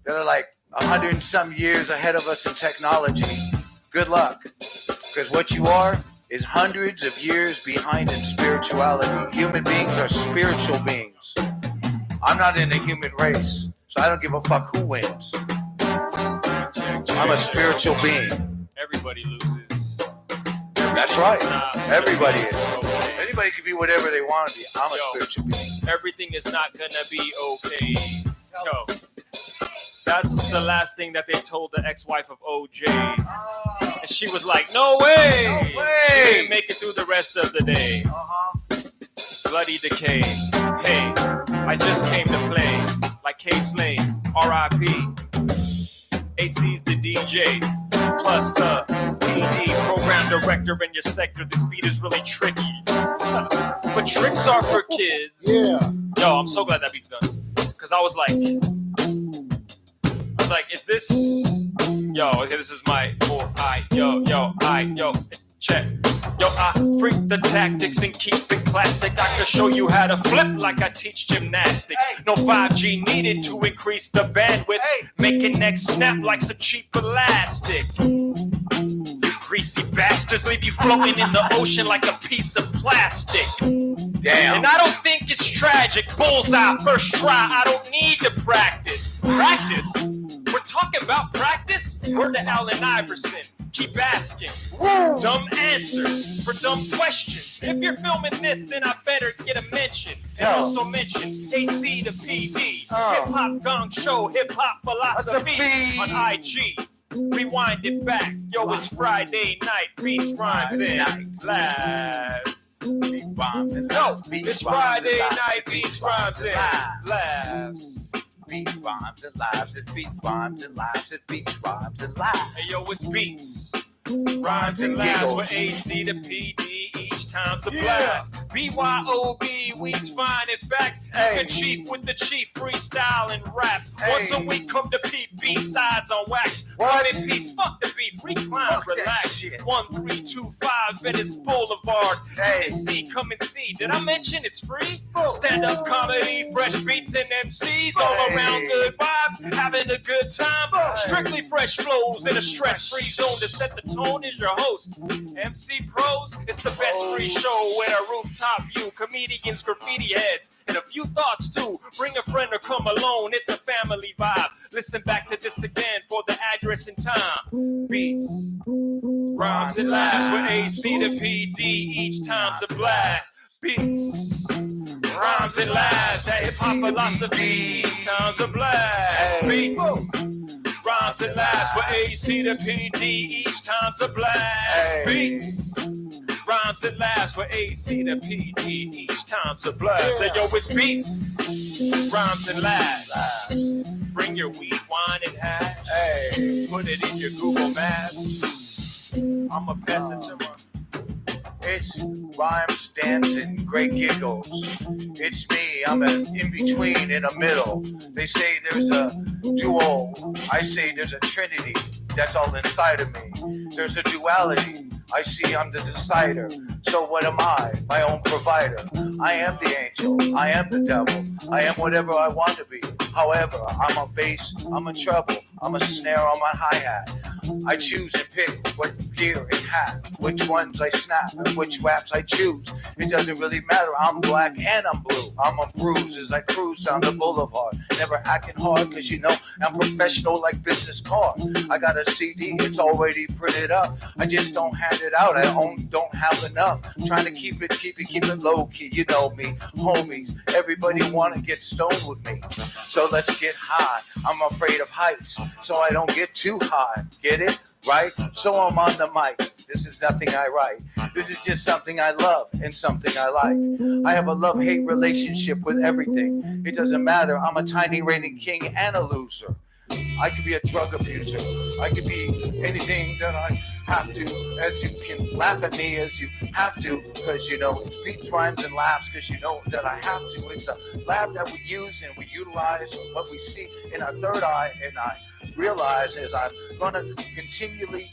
that are like 100 and some years ahead of us in technology, good luck. Because what you are is hundreds of years behind in spirituality. Human beings are spiritual beings. I'm not in the human race, so I don't give a fuck who wins. I'm a spiritual being. Everybody loses. That's right. Everybody is. Anybody can be whatever they want to be. I'm a spiritual being. Everything is not gonna be okay. Yo, that's the last thing that they told the ex-wife of OJ. And she was like, no way! No way! She didn't make it through the rest of the day. Bloody decay. Hey, I just came to play. Like K-Slade, R.I.P. AC's the DJ. Plus the PD, program director in your sector. This beat is really tricky. But tricks are for kids. Yeah. Yo, I'm so glad that beat's done. Because I was like, is this? Yo, okay, this is my yo, check. Yo, I freak the tactics and keep it classic. I can show you how to flip like I teach gymnastics. No 5G needed to increase the bandwidth. Making necks snap like some cheap elastic. Greasy bastards leave you floating in the ocean like a piece of plastic. Damn. And I don't think it's tragic. Bullseye, first try, I don't need to practice. Practice? We're talking about practice. Word to Allen Iverson. Keep asking dumb answers for dumb questions. If you're filming this, then I better get a mention. And also mention AC to PD. Hip Hop Gong Show, Hip Hop Philosophy on IG. Rewind it back. Yo, it's Friday night. Beats, rhymes, and laughs. No, it's Friday night. Beats, rhymes, and laughs. Beat rhymes and lives, it beat rhymes and lives, it beats rhymes and lives. Hey yo, it's beats, rhymes and laughs with AC to PD. Each time's a blast. BYOB, weed's fine. In fact, you can chief with the chief, freestyle and rap. Once a week, come to PB sides on wax. Come in peace, fuck the beef, recline, relax. 1325 Venice Boulevard. See, come and see. Did I mention it's free? Stand-up comedy, fresh beats and MCs, all around good vibes, having a good time. Strictly fresh flows in a stress-free zone to set the tone. Is your host, MC Pros. It's the best free show with a rooftop view, comedians, graffiti heads, and a few thoughts too. Bring a friend or come alone. It's a family vibe. Listen back to this again for the address and time. Beats, rhymes and laughs with AC to PD. Each time's a blast. Beats, rhymes and laughs at Hip Hop Philosophy. Each time's a blast. Beats, rhymes and laughs with AC to PD. Each time's a blast. Beats, rhymes and laughs with AC to PD. Each time's a blast. Hey yo, it's beats, rhymes and laughs. Bring your weed, wine, and hash. Put it in your Google Maps. I'ma pass it to my. It's rhymes, dancing, great giggles. It's me, I'm an in-between, in the middle. They say there's a duo, I say there's a trinity. That's all inside of me. There's a duality. I see I'm the decider. So what am I? My own provider. I am the angel. I am the devil. I am whatever I want to be. However, I'm a bass, I'm a treble, I'm a snare on my hi-hat. I choose and pick what gear and hat, which ones I snap and which raps I choose. It doesn't really matter, I'm black and I'm blue. I'm a bruise as I cruise down the boulevard. Never acting hard, cause you know I'm professional like business card. I got a CD, it's already printed up. I just don't hand it out, I don't have enough. I'm trying to keep it low key, you know me. Homies, everybody wanna get stoned with me. So let's get high, I'm afraid of heights, so I don't get too high. Get it? Right? So I'm on the mic. This is nothing I write. This is just something I love and something I like. I have a love-hate relationship with everything. It doesn't matter. I'm a tiny reigning king and a loser. I could be a drug abuser. I could be anything that I have to, as you can laugh at me as you have to, because you know it's beats, rhymes, and laughs, because you know that I have to. It's a lab that we use and we utilize what we see in our third eye, and I realize is I'm going to continually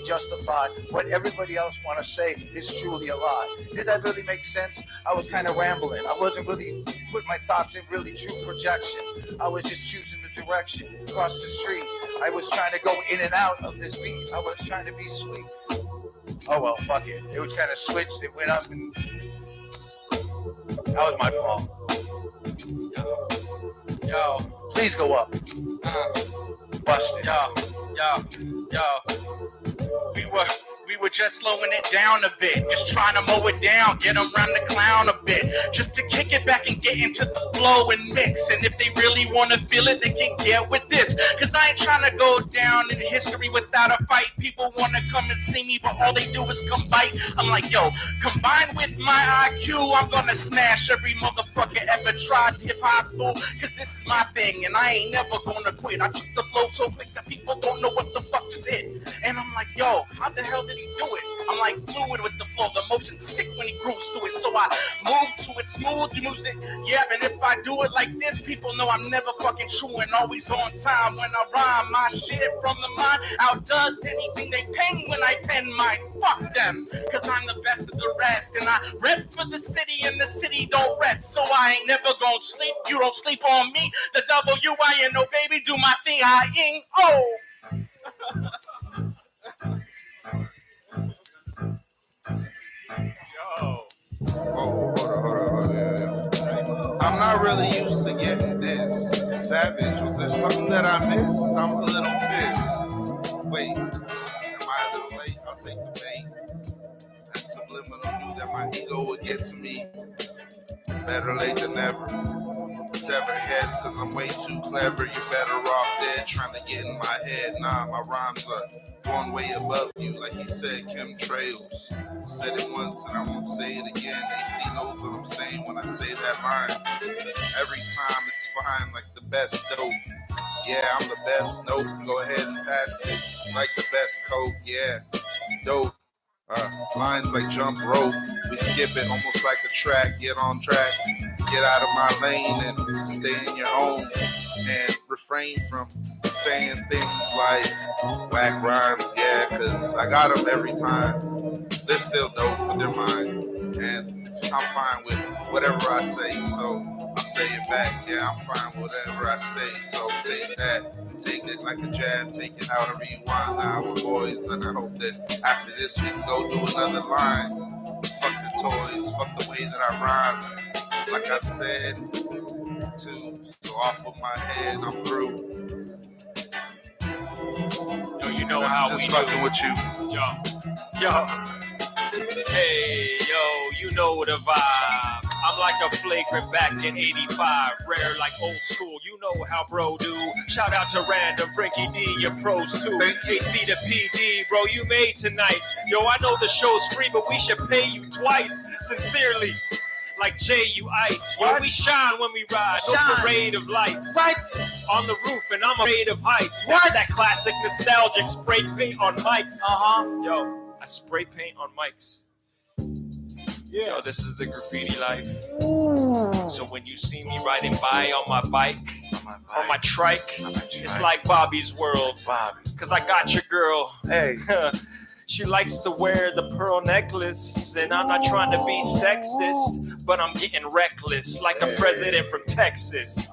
justify what everybody else want to say is truly a lie. Did that really make sense? I was kind of rambling. I wasn't really putting my thoughts in really true projection. I was just choosing the direction across the street. I was trying to go in and out of this beat. I was trying to be sweet. Oh well, fuck it. It was kind of switched. It went up and that was my fault. Yo, please go up. Bust it. Yo. We were just slowing it down a bit, just trying to mow it down, get them round the clown a bit, just to kick it back and get into the flow and mix. And if they really want to feel it, they can get with this, cause I ain't trying to go down in history without a fight. People want to come and see me, but all they do is come bite. I'm like, yo, combined with my IQ, I'm gonna smash every motherfucker ever tried hip-hop fool, cause this is my thing, and I ain't never gonna quit. I took the flow so quick that people don't know what the fuck just hit. And I'm like, yo, how the hell did he do it? I'm like fluid with the flow, the motion sick when he grooves to it. So I move to it smooth, he moves it. Yeah, and if I do it like this, people know I'm never fucking true and always on time when I rhyme. My shit from the mind outdoes anything they pen when I pen mine. Fuck them, cause I'm the best of the rest. And I rep for the city and the city don't rest. So I ain't never gonna sleep, you don't sleep on me. The W-I-N-O, baby, do my thing, I-ing-oh. I'm not really used to getting this. Savage. Was there something that I missed? I'm a little pissed. Wait, am I a little late? I'll take the bait. That subliminal knew that my ego would get to me. Better late than never. Sever heads, cause I'm way too clever. You're better off dead trying to get in my head. Nah, my rhymes are one way above you. Like he said, chemtrails. Said it once and I won't say it again. AC knows what I'm saying when I say that line. Every time it's fine, like the best dope. Yeah, I'm the best. Nope, go ahead and pass it. Like the best coke, yeah. Dope. Lines like jump rope. We skip it almost like a track. Get on track. Get out of my lane and stay in your own. And refrain from saying things like whack rhymes. Yeah, because I got them every time. They're still dope, but they're mine. And I'm fine with whatever I say. So I'll say it back. Yeah, I'm fine with whatever I say. So take that. Take it like a jab. Take it however you want. Now we're boys. And I hope that after this we can go do another line. Fuck the toys. Fuck the way that I rhyme. Like I said, so off of my head, I'm through. Yo, you know how just we fucking do. with you. Yo. Hey, yo, you know the vibe. I'm like a flagrant back in 85. Rare like old school, you know how bro do. Shout out to Random, Frankie D, your pros too. AC to PD, bro, you made tonight. Yo, I know the show's free, but we should pay you twice. Sincerely. Like Jay, you ice. Yo, we shine when we ride. No parade of lights. Right. On the roof, and I'm afraid of heights. What? That classic nostalgic spray paint on mics. Yo, I spray paint on mics. Yeah. Yo, this is the graffiti life. Ooh. So when you see me riding by on my bike, on my trike, it's like Bobby's world. Cause I got your girl. Hey. She likes to wear the pearl necklace, and I'm not trying to be sexist, but I'm getting reckless like a president from Texas.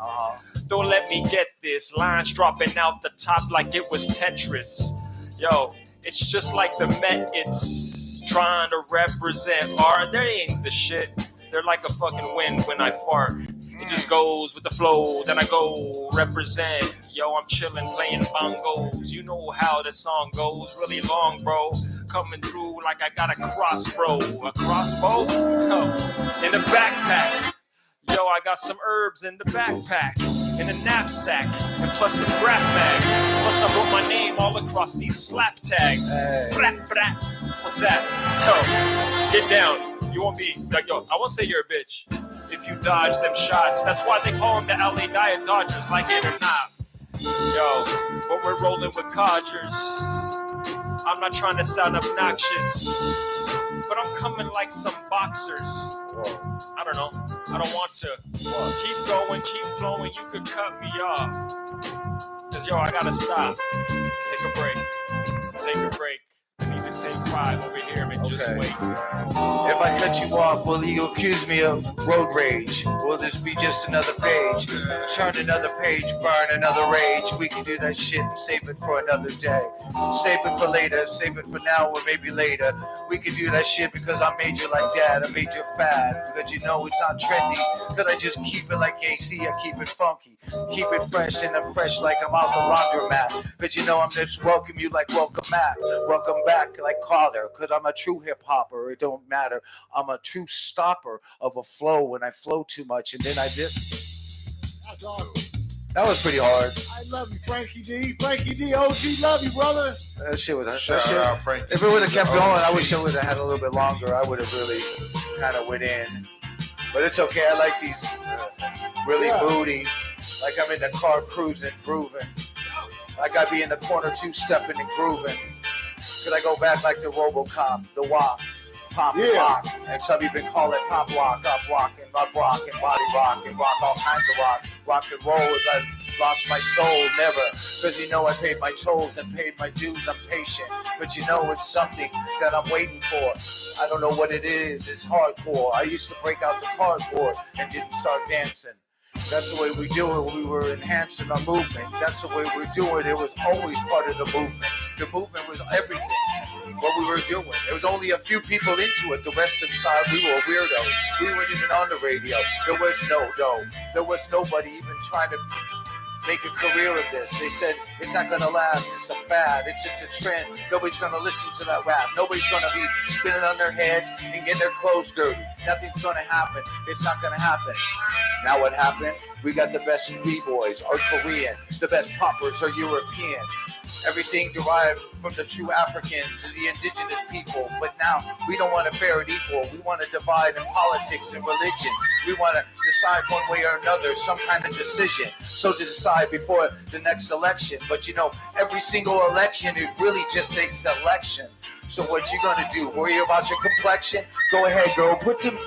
Don't let me get this. Lines dropping out the top like it was Tetris. Yo, it's just like the Met. It's trying to represent art. They ain't the shit. They're like a fucking wind when I fart. It just goes with the flow, then I go represent. Yo, I'm chillin', playing bongos. You know how the song goes, really long, bro. Coming through like I got a crossbow. A crossbow? Oh, in the backpack. Yo, I got some herbs in the backpack. In a knapsack. And plus some graph bags. Plus I wrote my name all across these slap tags. Brat, brat. What's that? Yo, get down. You won't be like, yo, I won't say you're a bitch if you dodge them shots. That's why they call them the LA Diet Dodgers, like it or not. Yo, but we're rolling with codgers. I'm not trying to sound obnoxious, but I'm coming like some boxers. I don't know. I don't want to. Keep going, keep flowing. You could cut me off. Cause yo, I gotta stop. Take a break. Take a break. I need to take 5 over here and just wait. If I cut you off, will you accuse me of road rage? Will this be just another page? Turn another page, burn another rage. We can do that shit, save it for another day. Save it for later, save it for now or maybe later. We can do that shit because I made you like that. I made you fat because you know it's not trendy. That I just keep it like AC, I keep it funky. Keep it fresh and fresh like I'm out the laundromat. But you know I'm just welcome you like welcome back. Welcome back like Carter, cause I'm a true hip hopper. It don't matter. I'm a true stopper of a flow when I flow too much, and then I did. That's awesome. That was pretty hard. I love you, Frankie D. Frankie D. OG, love you, brother. That shit was. Shout out, Frankie. If it would have kept going, I wish I would have had a little bit longer. I would have really kind of went in. But it's okay. I like these really moody. Like I'm in the car cruising, grooving. Like I be in the corner two-stepping and grooving. Could I go back like the RoboCop, the WAP, pop rock, and some even call it pop rock, up rock and body rock and rock all kinds of rock and roll as I lost my soul, never, because you know I paid my tolls and paid my dues, I'm patient, but you know it's something that I'm waiting for. I don't know what it is, it's hardcore. I used to break out the cardboard and didn't start dancing. That's the way we do it. We were enhancing our movement. That's the way we're doing it. It was always part of the movement. The movement was everything, what we were doing. There was only a few people into it. The rest of the time, we were weirdos. We weren't even on the radio. There was no dough. There was nobody even trying to make a career of this. They said it's not gonna last, it's a fad, it's just a trend. Nobody's gonna listen to that rap. Nobody's gonna be spinning on their heads and getting their clothes dirty. Nothing's gonna happen. It's not gonna happen. Now what happened? We got the best B-boys are Korean, the best poppers are European. Everything derived from the true African to the indigenous people. But now we don't want to fair and equal. We want to divide in politics and religion. We want to decide one way or another, some kind of decision. So to decide before the next election. But you know, every single election is really just a selection. So what you gonna do? Worry about your complexion? Go ahead, girl. Put them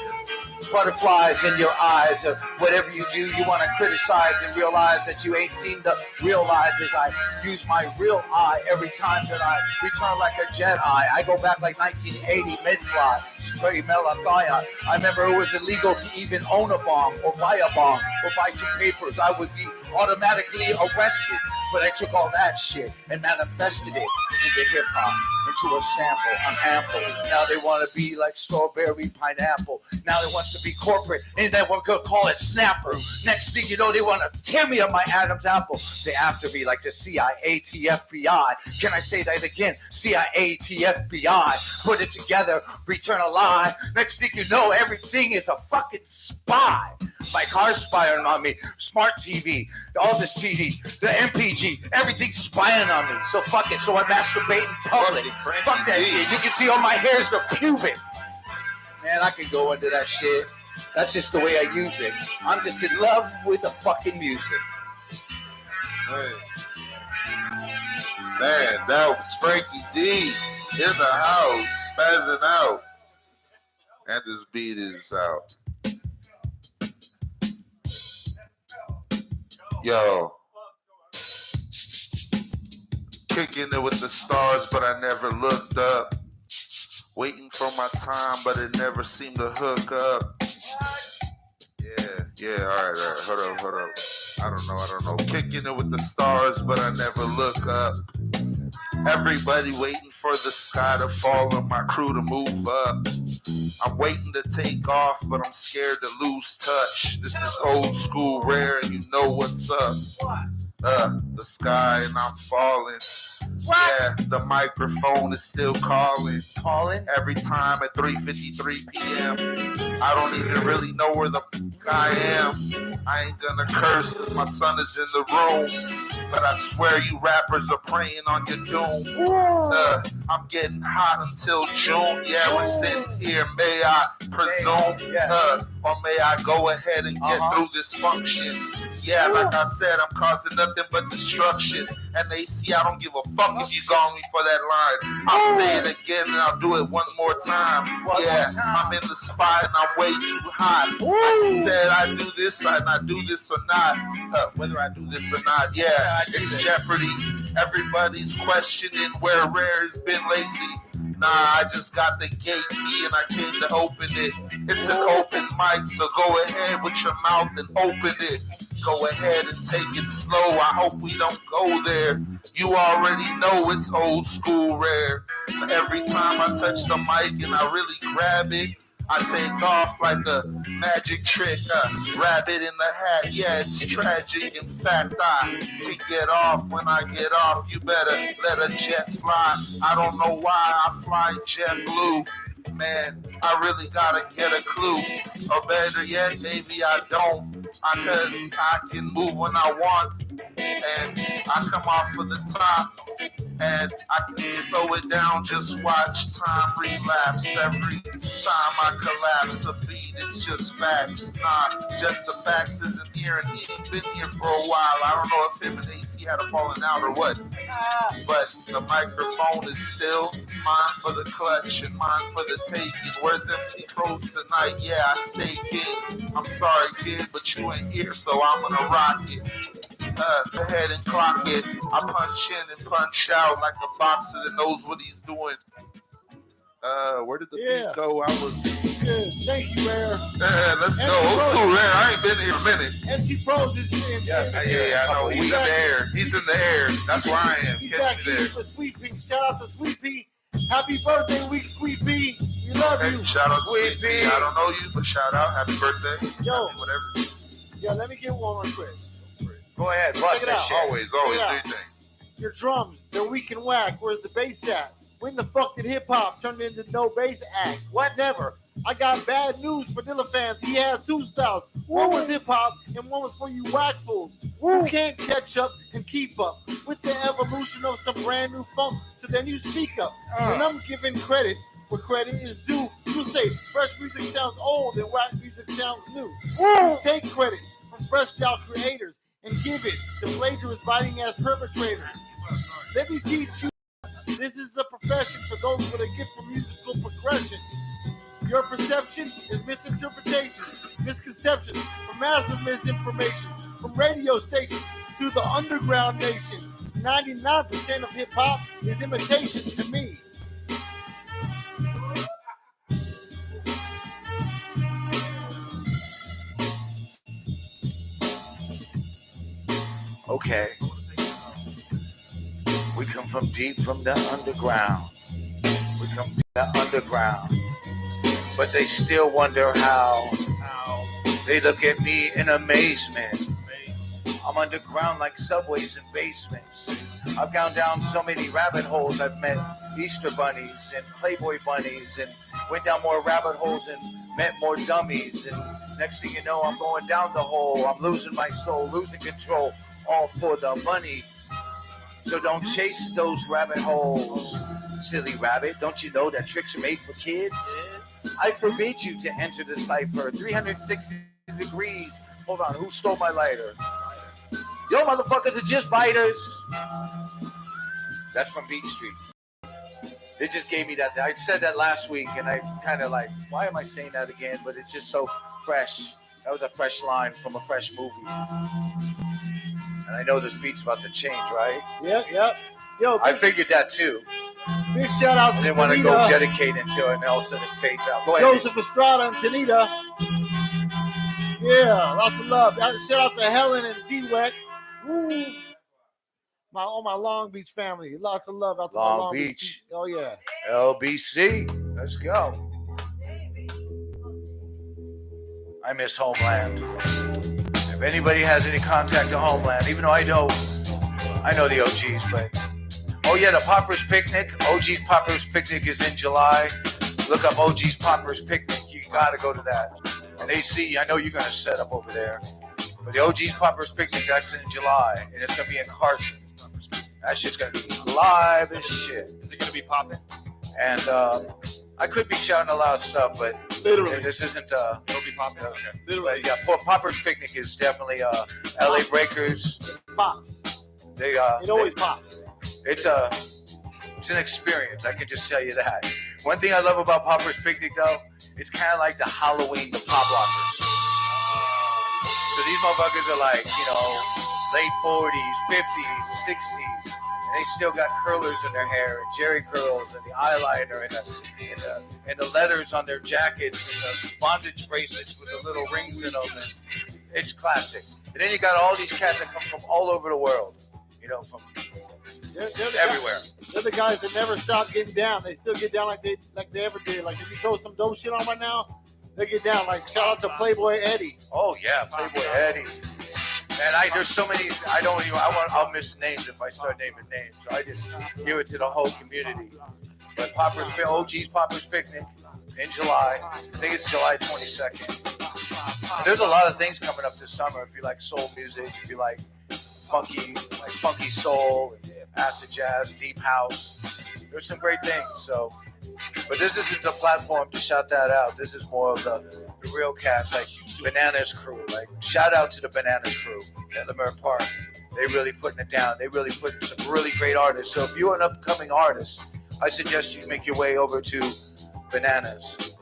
butterflies in your eyes, or whatever you do, you want to criticize and realize that you ain't seen the realizes. I use my real eye every time that I return like a Jedi. I go back like 1980, mid-fly, spray melathion. I remember it was illegal to even own a bomb or buy a bomb or buy two papers. I would be automatically arrested. But I took all that shit and manifested it into hip-hop, into a sample. I'm ample. Now they want to be like strawberry pineapple. Now they want to be corporate, and then we're gonna call it Snapper. Next thing you know, they want to tear me up my Adam's apple. They after me like the CIA, TFBI. Can I say that again? CIA, TFBI. Put it together, return a lie. Next thing you know, everything is a fucking spy. My car's spying on me, smart TV, all the CDs, the MPG, everything's spying on me. So fuck it. So I masturbate in public. Fuck that shit. You can see all my hairs are pubic. Man, I can go into that shit. That's just the way I use it. I'm just in love with the fucking music. Man, that was Frankie D in the house, spazzing out. And this beat is out. Yo. Kicking it with the stars, but I never looked up. Waiting for my time, but it never seemed to hook up. Yeah, all right, hold up. I don't know. Kicking it with the stars, but I never look up. Everybody waiting for the sky to fall and my crew to move up. I'm waiting to take off, but I'm scared to lose touch. This is old school rare, and you know what's up. The sky and I'm falling. What? Yeah, the microphone is still calling. Every time at 3:53 p.m. I don't even really know where the fuck I am. I ain't gonna curse cause my son is in the room. But I swear you rappers are praying on your doom. I'm getting hot until June. Yeah, we're sitting here. May I presume? Or may I go ahead and get through this function? Yeah, like I said, I'm causing nothing but destruction. And AC, I don't give a fuck if you gone me for that line. I'll say it again and I'll do it one more time. I'm in the spot and I'm way too hot. Like I said, I do this and I do this or not. Whether I do this or not, it's Jeopardy. Everybody's questioning where Rare has been lately. Nah, I just got the gate key and I came to open it. It's an open mic, so go ahead with your mouth and open it. Go ahead and take it slow. I hope we don't go there. You already know it's old school Rare. Every time I touch the mic and I really grab it, I take off like a magic trick, rabbit in the hat. Yeah, it's tragic. In fact, I can get off. When I get off, you better let a jet fly. I don't know why I fly jet blue. Man, I really gotta get a clue. Or better yet, maybe I don't. Because I can move when I want. And I come off of the top. And I can slow it down, just watch time relapse. Every time I collapse a beat, it's just facts. Nah, just the facts isn't here, and he ain't been here for a while. I don't know if him and AC had a falling out or what. But the microphone is still mine for the clutch and mine for the taking. Where's MC Pros tonight? Yeah, I stay king. I'm sorry, kid, but you ain't here, so I'm gonna rock it. Go ahead and clock it. I punch in and punch out like a boxer that knows what he's doing. Where did the beat go? I was good. Thank you, Rare. Let's go. Old school Rare. I ain't been here a minute. MC Pros is in. Yeah, I know. He's in the air. He's in the air. That's where I am. Catch me there. Sweet Pea. Shout out to Sweet Pea. Happy birthday week, Sweet Pea. We love you. Shout out to Sweet Pea. I don't know you, but shout out. Happy birthday. Yo. Whatever. Yeah, let me get one real quick. Go ahead, bust that shit. Always, do your thing. Your drums, they're weak and whack. Where's the bass at? When the fuck did hip hop turn into no bass act? What? Never. I got bad news for Dilla fans. He has two styles. One was hip hop and one was for you whack fools who can't catch up and keep up with the evolution of some brand new funk. So then you speak up. When I'm giving credit where credit is due, you say fresh music sounds old and whack music sounds new. Take credit from fresh style creators and give it to plagiarists biting ass perpetrators. Let me teach you. This is a profession for those with a gift for musical progression. Your perception is misinterpretation, misconception, from massive misinformation, from radio stations to the underground nation. 99% of hip hop is imitation to me. Okay. We come from deep from the underground. We come from the underground. But they still wonder how. They look at me in amazement. I'm underground like subways and basements. I've gone down so many rabbit holes. I've met Easter bunnies and Playboy bunnies and went down more rabbit holes and met more dummies. And next thing you know, I'm going down the hole. I'm losing my soul, losing control, all for the money. So don't chase those rabbit holes, silly rabbit. Don't you know that tricks are made for kids? I forbid you to enter the cipher. 360 degrees. Hold on, who stole my lighter? Yo, motherfuckers are just biters. That's from Beach Street. They just gave me that. I said that last week, and I kind of like, why am I saying that again? But it's just so fresh. That was a fresh line from a fresh movie. And I know this beat's about to change, right? Yep. Yo, I figured that too. Big shout out to I didn't want to Tanita. go dedicate until and all of a sudden it fades out. Go ahead. Joseph Estrada and Tanita. Yeah, lots of love. Shout out to Helen and D-Wet. Woo. All my Long Beach family. Lots of love out to Long my Long Beach. Oh, yeah. LBC. Let's go. I miss Homeland. If anybody has any contact to Homeland, even though I know the OGs, but oh yeah, the Poppers Picnic. OG's Poppers Picnic is in July. Look up OG's Poppers Picnic. You gotta go to that. And AC, I know you're gonna set up over there. But the OG's Poppers Picnic, that's in July, and it's gonna be in Carson. That shit's gonna be live as shit. Is it gonna be popping? And I could be shouting a lot of stuff, but literally, this isn't. It'll be popping. Okay. Literally, yeah. Poppers Picnic is definitely LA Breakers. Pops. They it always pops. It's an experience. I can just tell you that. One thing I love about Poppers Picnic though, it's kind of like the Halloween, the pop rockers. So these motherfuckers are like, late 40s, 50s, 60s, and they still got curlers in their hair and jerry curls and the eyeliner and the letters on their jackets and the bondage bracelets with the little rings in them. And it's classic. And then you got all these cats that come from all over the world, from everywhere. They're the guys that never stop getting down. They still get down like they ever did. Like if you throw some dope shit on right now, they get down. Like shout out to Playboy Eddie. Oh yeah, Playboy Eddie. And there's so many. I'll miss names if I start naming names. So I just give it to the whole community. But OG's Poppers Picnic in July. I think it's July 22nd. And there's a lot of things coming up this summer. If you like soul music, if you like funky soul, acid jazz, deep house, there's some great things. So, but this isn't the platform to shout that out. This is more of the real cats, like Bananas Crew. Like shout out to the Bananas Crew at Leimert Park. They really putting it down. They really putting some really great artists. So if you're an upcoming artist, I suggest you make your way over to Bananas.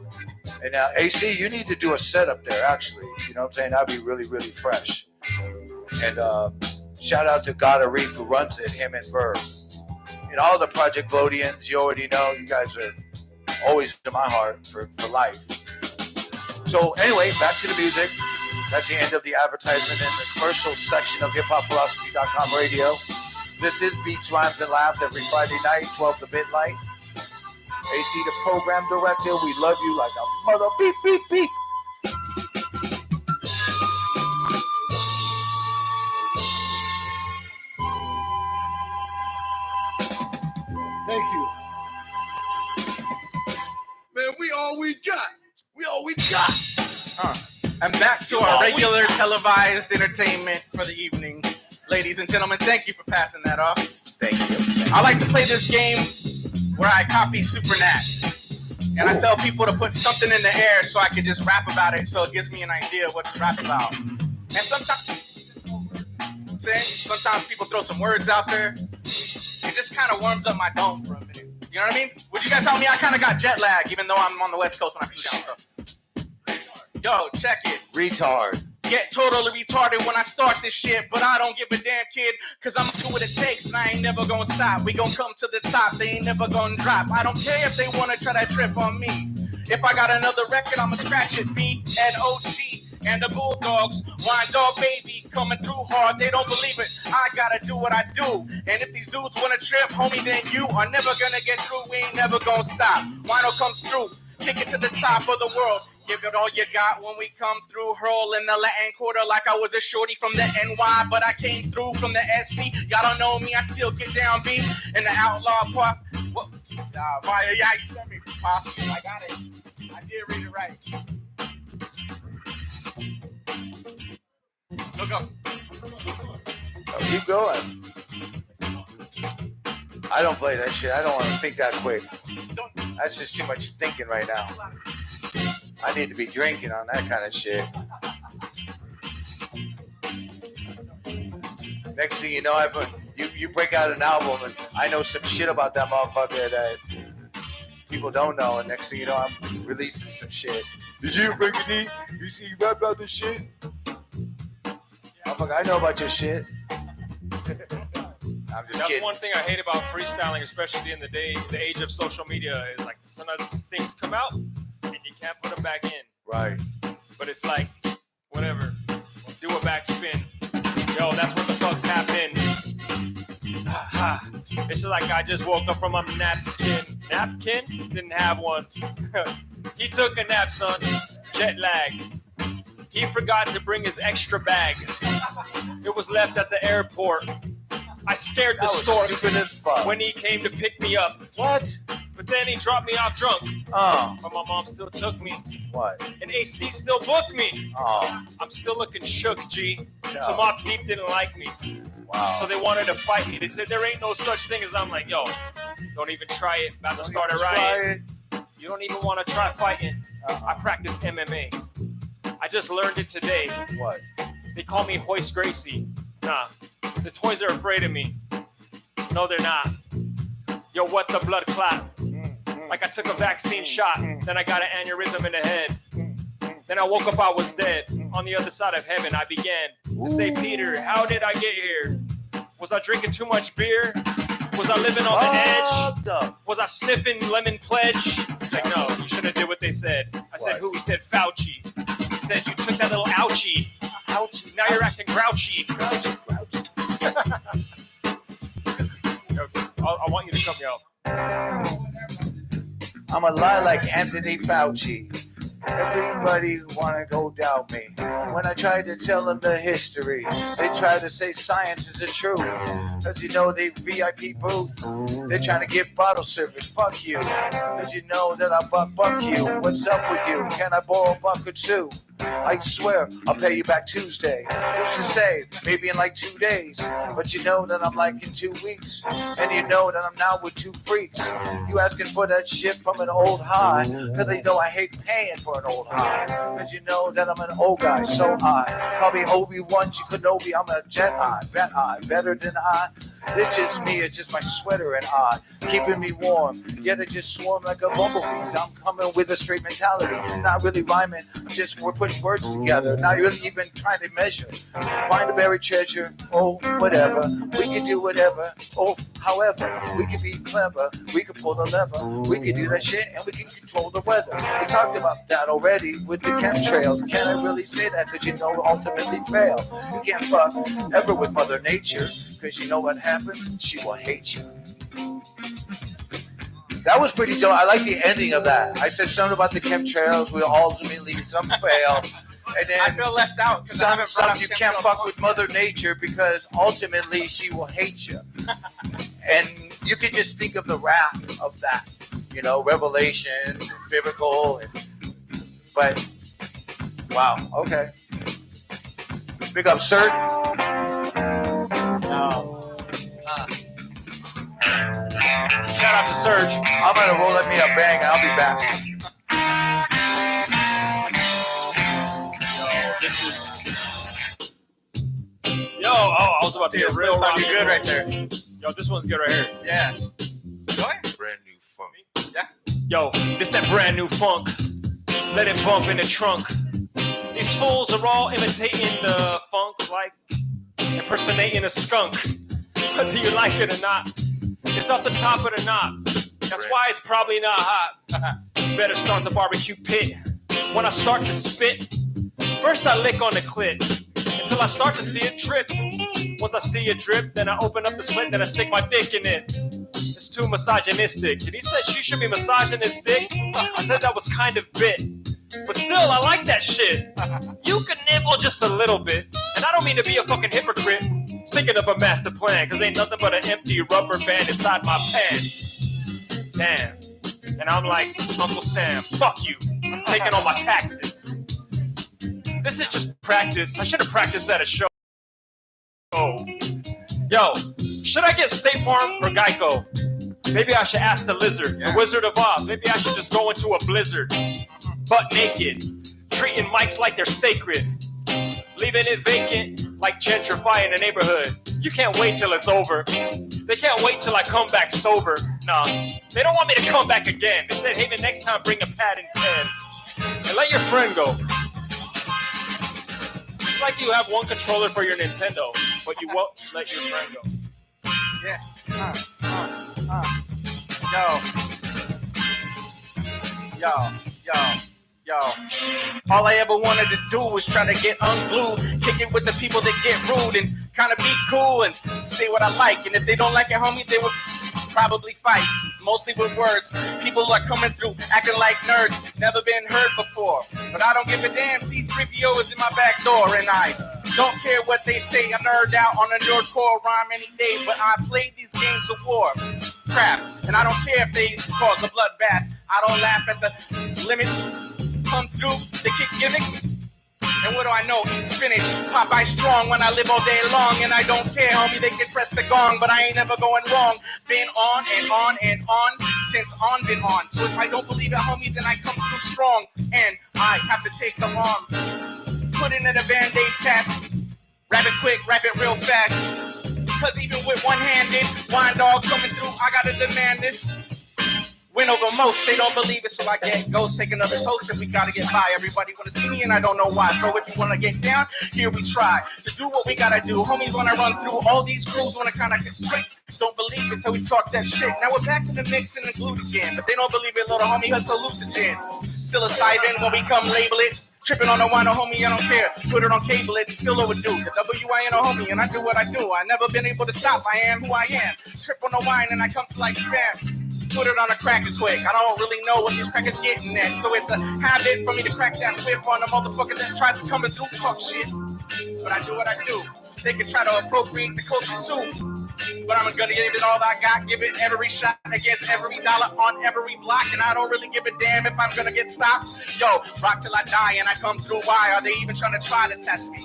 And now, AC, you need to do a setup there, actually. You know what I'm saying? That'd be really, really fresh. And shout out to God Arif, who runs it, him and Verb. And all the Project Vodians, you already know, you guys are always in my heart for life. So anyway, back to the music. That's the end of the advertisement and the commercial section of HipHopPhilosophy.com radio. This is Beats, Rhymes, and Laughs every Friday night, 12 to midnight. AC, the program director, we love you like a mother beep, beep, beep. all we got. We all we got. And back to our regular televised entertainment for the evening. Ladies and gentlemen, thank you for passing that off. Thank you. I like to play this game where I copy Supernat. And I tell people to put something in the air so I can just rap about it so it gives me an idea of what to rap about. And sometimes people throw some words out there. It just kind of warms up my dome for a minute. You know what I mean? Would you guys help me? I kind of got jet lag even though I'm on the West Coast when I freestyle. So. Yo, check it. Retard. Get totally retarded when I start this shit, but I don't give a damn, kid, cause I'm do what it takes and I ain't never gonna stop. We gon' come to the top, they ain't never gonna drop. I don't care if they wanna try that trip on me. If I got another record, I'ma scratch it. B-N-O-G and the Bulldogs, Wine Dog Baby, coming through hard, they don't believe it. I gotta do what I do. And if these dudes wanna trip, homie, then you are never gonna get through. We ain't never gonna stop. Wino comes through, kick it to the top of the world. Give it all you got when we come through. Hurl in the Latin Quarter like I was a shorty from the NY, but I came through from the SD. Y'all don't know me, I still get down beat. And the outlaw posse. What? Yeah, you said me. Posse. I got it. I did read it right. Look up. Oh, keep going. I don't play that shit. I don't want to think that quick. That's just too much thinking right now. I need to be drinking on that kind of shit. Next thing you know, you break out an album and I know some shit about that motherfucker that people don't know. And next thing you know, I'm releasing some shit. Did you, Frankie D? You see you rap about this shit? Motherfucker, I know about your shit. I'm just That's kidding. one thing I hate about freestyling, especially in the age of social media, is like sometimes things come out and you can't put them back in. Right. But it's like, whatever. Do a backspin. Yo, that's what the fuck's happened. It's like I just woke up from a napkin. Napkin? Didn't have one. He took a nap, son. Jet lag. He forgot to bring his extra bag. It was left at the airport. I scared the stork when he came to pick me up. What? But then he dropped me off drunk. Oh. But my mom still took me. What? And AC still booked me. Oh. I'm still looking shook, G. No. So Mobb Deep didn't like me. Wow. So they wanted to fight me. They said there ain't no such thing as. I'm like, yo, don't even try it. About to start a riot. You don't even want to try fighting. I practice MMA. I just learned it today. What? They call me Hoist Gracie. Nah, the toys are afraid of me. No, they're not. Yo, what the blood clot? Like I took a vaccine shot, then I got an aneurysm in the head. Then I woke up, I was dead. On the other side of heaven, I began to say, Peter, how did I get here? Was I drinking too much beer? Was I living on the edge? Was I sniffing lemon pledge? It's like, no, you shouldn't have did what they said. I said, who? He said, Fauci. He said, you took that little ouchie. Ouchie. Now you're acting grouchy. Grouchy. I want you to come yell. I'm a lie like Anthony Fauci. Everybody wanna go doubt me. When I tried to tell them the history, they try to say science is the truth. Cause you know they VIP booth. They're trying to get bottle service. Fuck you. Cause you know that I buck you. What's up with you? Can I borrow a buck or two? I swear I'll pay you back Tuesday. Who's to say? Maybe in like 2 days. But you know that I'm like in 2 weeks. And you know that I'm now with 2 freaks. You asking for that shit from an old high. Cause they know I hate paying for an old high. Cause you know that I'm an old guy. So I probably Obi-Wan Kenobi. I'm a Jedi. Better than I. It's just me, it's just my sweater and I, keeping me warm, yet I just swarm like a bumblebee. I'm coming with a straight mentality, not really rhyming, we're putting words together, not really even trying to measure. Find a buried treasure, oh, whatever, we can do whatever, oh, however, we can be clever, we can pull the lever, we can do that shit and we can control the weather. We talked about that already with the chemtrails, can I really say that, cause you know we'll ultimately fail. You can't fuck ever with Mother Nature, cause you know what happens, she will hate you. That was pretty dope. I like the ending of that. I said something about the chemtrails. We'll ultimately some fail. And then I feel left out because some you can't fuck with Mother Nature because ultimately she will hate you. And you can just think of the wrath of that. revelations, and biblical, but wow, okay. Big up, Sir. Shout out to Serge. I'm gonna roll me a bang, and I'll be back. Yo, I was about to get real sound good right there. Yo, this one's good right here. Yeah. Go ahead. Brand new funk. Yeah. Yo, this that brand new funk. Let it bump in the trunk. These fools are all imitating the funk like impersonating a skunk. Whether you like it or not, it's off the top of the knob. That's why it's probably not hot. Better start the barbecue pit. When I start to spit, first I lick on the clit until I start to see it drip. Once I see it drip, then I open up the slit, then I stick my dick in it. It's too misogynistic. Did he say she should be massaging his dick? I said that was kind of bit. But still, I like that shit. You can nibble just a little bit. And I don't mean to be a fucking hypocrite. Thinking of a master plan, cause ain't nothing but an empty rubber band inside my pants. Damn. And I'm like, Uncle Sam, fuck you. I'm taking all my taxes. This is just practice. I should have practiced at a show. Yo, should I get State Farm or Geico? Maybe I should ask the lizard, the Wizard of Oz. Maybe I should just go into a blizzard. Butt naked, treating mics like they're sacred. Leaving it vacant like gentrifying a neighborhood. You can't wait till it's over. They can't wait till I come back sober. Nah, they don't want me to come back again. They said, hey, the next time bring a pad and pen. And let your friend go. It's like you have one controller for your Nintendo, but you won't let your friend go. Yeah. Yo. All I ever wanted to do was try to get unglued, kick it with the people that get rude and kind of be cool and say what I like. And if they don't like it, homie, they would probably fight, mostly with words. People are coming through acting like nerds, never been heard before. But I don't give a damn, C-3PO is in my back door and I don't care what they say. I nerd out on a nerdcore rhyme any day, but I play these games of war. Crap, and I don't care if they cause a bloodbath. I don't laugh at the limits. Come through, they kick gimmicks. And what do I know? Eat spinach, Popeye strong when I live all day long. And I don't care, homie, they can press the gong, but I ain't never going wrong. Been on and on and on, since on been on. So if I don't believe it, homie, then I come through strong. And I have to take the arm, put it in a Band-Aid cast. Wrap it quick, wrap it real fast. Cause even with one-handed, wine dog coming through, I gotta demand this. Win over most, they don't believe it, so I get ghost, take another toast, and we gotta get by. Everybody wanna see me, and I don't know why. So if you wanna get down, here we try to do what we gotta do. Homies wanna run through all these crews, wanna kinda get straight. Don't believe it till we talk that shit. Now we're back to the mix and the glue again, but they don't believe it, little homie, that's hallucinogen. Psilocybin, when we come label it. Tripping on the wine, no homie, I don't care. Put it on cable, it's still overdue. The W-I-N, a homie, and I do what I do. I never been able to stop, I am who I am. Trip on the wine, and I come to like spam. Put it on a cracker quick. I don't really know what these crackers getting at. So it's a habit for me to crack that whip on a motherfucker that tries to come and do talk shit. But I do what I do. They can try to appropriate the culture too. But I'm gonna give it all I got, give it every shot against every dollar on every block. And I don't really give a damn if I'm gonna get stopped. Yo, rock till I die and I come through. Why are they even trying to try to test me?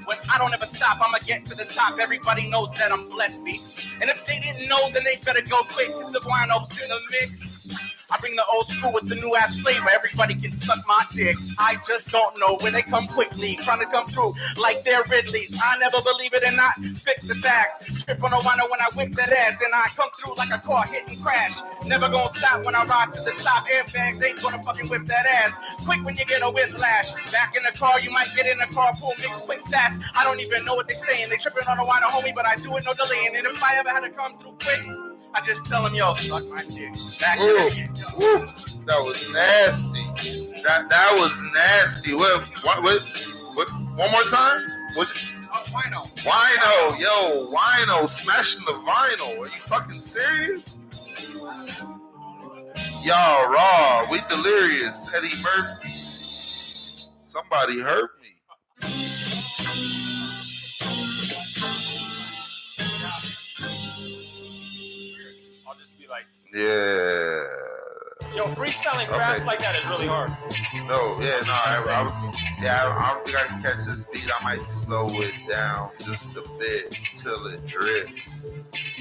When I don't ever stop, I'ma get to the top. Everybody knows that I'm blessed, B. And if they didn't know, then they better go quick. Cause the winos in the mix. I bring the old school with the new ass flavor. Everybody can suck my dick. I just don't know when they come quickly, trying to come through like they're Ridley. I never believe it or not. Fix the fact. Trip on a wino when I whip that ass, and I come through like a car hit and crash. Never gonna stop when I ride to the top. Airbags ain't gonna fucking whip that ass. Quick when you get a whiplash. Back in the car, you might get in a carpool mix quick fast. I don't even know what they're saying. They tripping on a wino, homie, but I do it no delaying. And if I ever had to come through quick, I just tell them, yo, suck my dick. Back in the shit, yo. That was nasty. That was nasty. What? One more time? What? Wino. Wino, yo, wino, smashing the vinyl. Are you fucking serious? Y'all raw. We delirious. Eddie Murphy. Somebody hurt me. I'll just be like, Yeah. Yo, freestyling fast like that is really hard. No, yeah, no, I don't think I can catch the speed. I might slow it down just a bit till it drifts.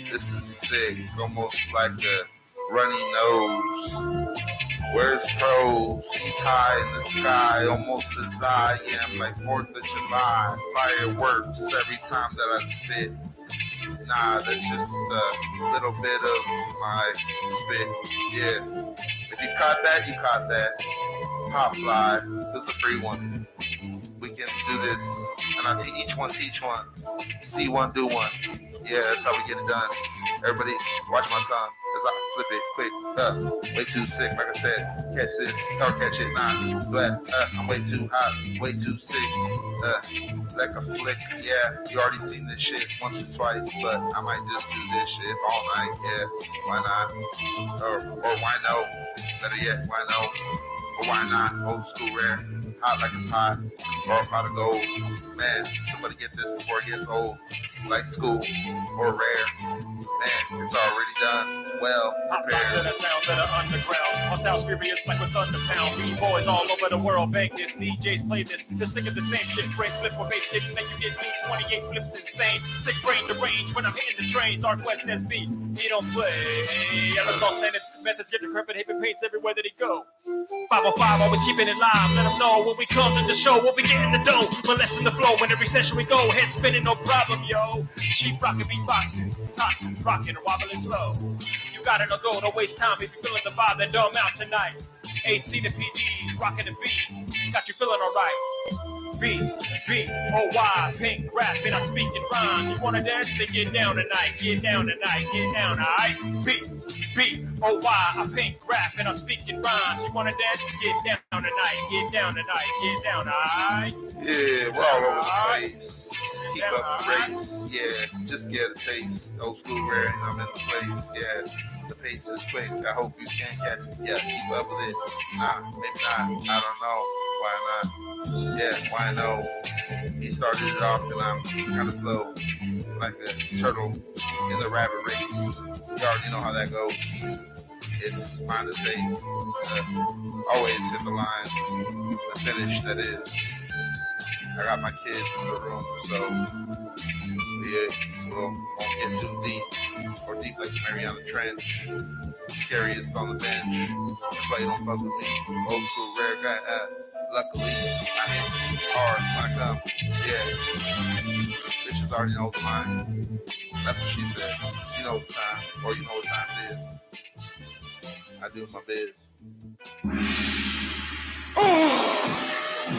This is sick, almost like a runny nose. Where's pros? He's high in the sky, almost as I am, like 4th of July. Fireworks every time that I spit. Nah, that's just a little bit of my spit. Yeah. If you caught that, you caught that. Pop fly. This is a free one. We can do this. And I'll teach one. See one, do one. Yeah, that's how we get it done. Everybody, watch my tongue as I flip it quick. Way too sick, like I said. Catch this, or catch it, nah. But I'm way too hot, way too sick. Like a flick, yeah. You already seen this shit once or twice, but I might just do this shit all night, yeah. Why not? Or why no? Better yet, why no? Or why not? Old school rare, hot like a pot, or a pot of gold. Man, somebody get this before it gets old. Like school or rare. Man, it's already done. Well prepared. To the sounds that are underground. My style's furious like with Thundertown. B-boys all over the world bang this. DJs play this. Just sick of the same shit. Brain slip or bass kicks. Make you get me 28 flips insane. Sick brain deranged when I'm hitting the train. Dark West SB. He don't play. Ever saw Senate. Methods get decrepit. Haven paints everywhere that he go. 505 always keeping it live. Let them know when we come to the show. We'll be getting the dough. Molesting the flow. When every session we go. Head spinning, no problem, yo. Cheap rockin' beatboxing. Toxins rockin' and wobbling slow. You gotta know, go, don't waste time. If you're feeling the vibe, then don't out tonight. AC to PDs, rockin' the beats. Got you feeling alright. B-O-Y, pink rap, and I speak in rhymes. You wanna dance? Then get down tonight. Get down tonight. Get down, alright? B-O-Y, I pink rap, and I speak in rhymes. You wanna dance? Get down tonight. Get down tonight. Get down, alright? Yeah, we're all over the place. Keep up the race. Yeah, just get a taste. Old school rare, and I'm in the place. Yeah, the pace is quick. I hope you can catch it. Yeah, keep up with it. Nah, maybe not. I don't know. Why not? Yeah, why no? He started it off and I'm kind of slow, like a turtle in the rabbit race. You already know how that goes. It's mine to say. Always hit the line, the finish that is. I got my kids in the room, so yeah, won't get too deep or deep like the Mariana Trench. Scariest on the bench. That's why you don't fuck with me. Old school rare guy. Luckily, I hit hard when I come. Yeah. Bitches already know the line. That's what she said. You know the time, or you know what time it is. I do my biz.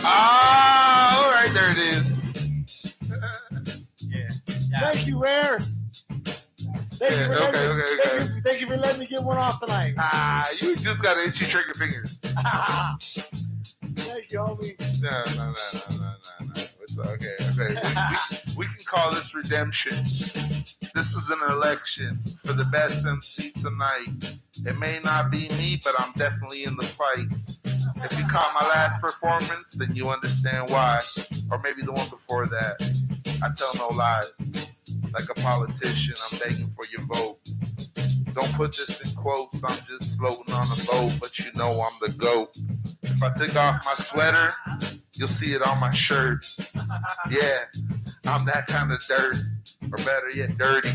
All right, there it is. Yeah. Thank you, Rare. Thank you for letting me get one off tonight. You just got to itchy trigger fingers. Thank you, homie. No. It's okay. We can call this redemption. This is an election for the best MC tonight. It may not be me, but I'm definitely in the fight. If you caught my last performance, then you understand why. Or maybe the one before that. I tell no lies. Like a politician, I'm begging for your vote. Don't put this in quotes, I'm just floating on a boat, but you know I'm the GOAT. If I take off my sweater, you'll see it on my shirt. Yeah, I'm that kind of dirt, or better yet, dirty.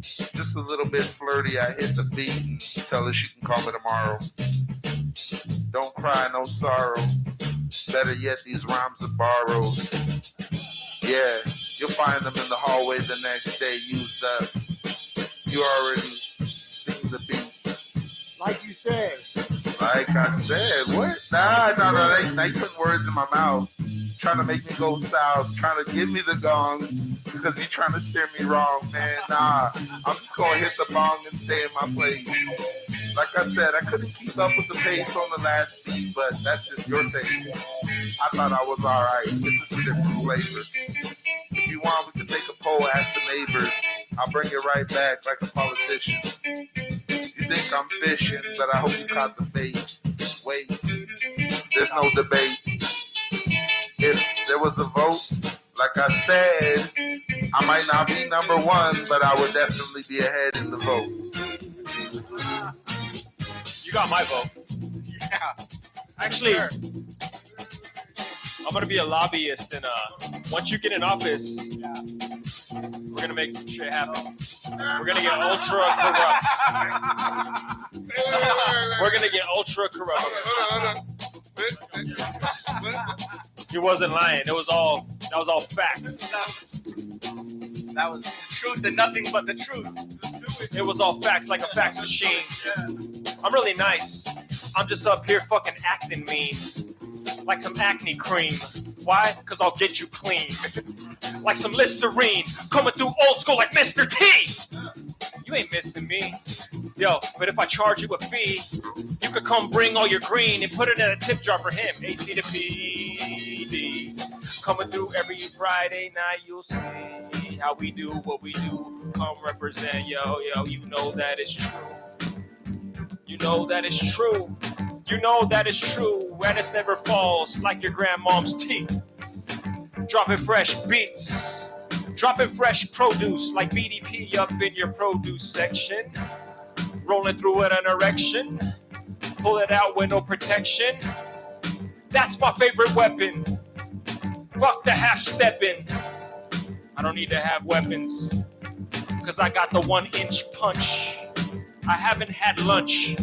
Just a little bit flirty, I hit the beat and tell her she can call me tomorrow. Don't cry, no sorrow. Better yet, these rhymes are borrowed. Yeah, you'll find them in the hallway the next day used up. You already seen the beat. Like you said. Like I said, what? Nah, they putting words in my mouth. Trying to make me go south. Trying to give me the gong. Because you trying to steer me wrong, man. Nah, I'm just going to hit the bong and stay in my place. Like I said, I couldn't keep up with the pace on the last beat, but that's just your taste. I thought I was alright. This is a different flavor. If you want, we can take a poll, ask the neighbors. I'll bring it right back like a politician. You think I'm fishing, but I hope you caught the bait. Wait, there's no debate. If there was a vote, like I said, I might not be number one, but I would definitely be ahead in the vote. You got my vote. Actually, I'm gonna be a lobbyist, and once you get in office, we're gonna make some shit happen. We're gonna get ultra corrupt. We're gonna get ultra corrupt. He wasn't lying. That was all facts. That was the truth and nothing but the truth. It was all facts, like a fax machine. I'm really nice. I'm just up here fucking acting mean. Like some acne cream. Why? Because I'll get you clean. Like some Listerine. Coming through old school like Mr. T. You ain't missing me. Yo, but if I charge you a fee, you could come bring all your green and put it in a tip jar for him. AC to PD. Coming through every Friday night, you'll see how we do what we do. Come represent, yo, you know that it's true. You know that it's true. You know that it's true. And it never falls like your grandmom's teeth. Dropping fresh beats. Dropping fresh produce like BDP up in your produce section. Rolling through at an erection. Pull it out with no protection. That's my favorite weapon. Fuck the half-stepping. I don't need to have weapons. Cause I got the 1-inch punch. I haven't had lunch.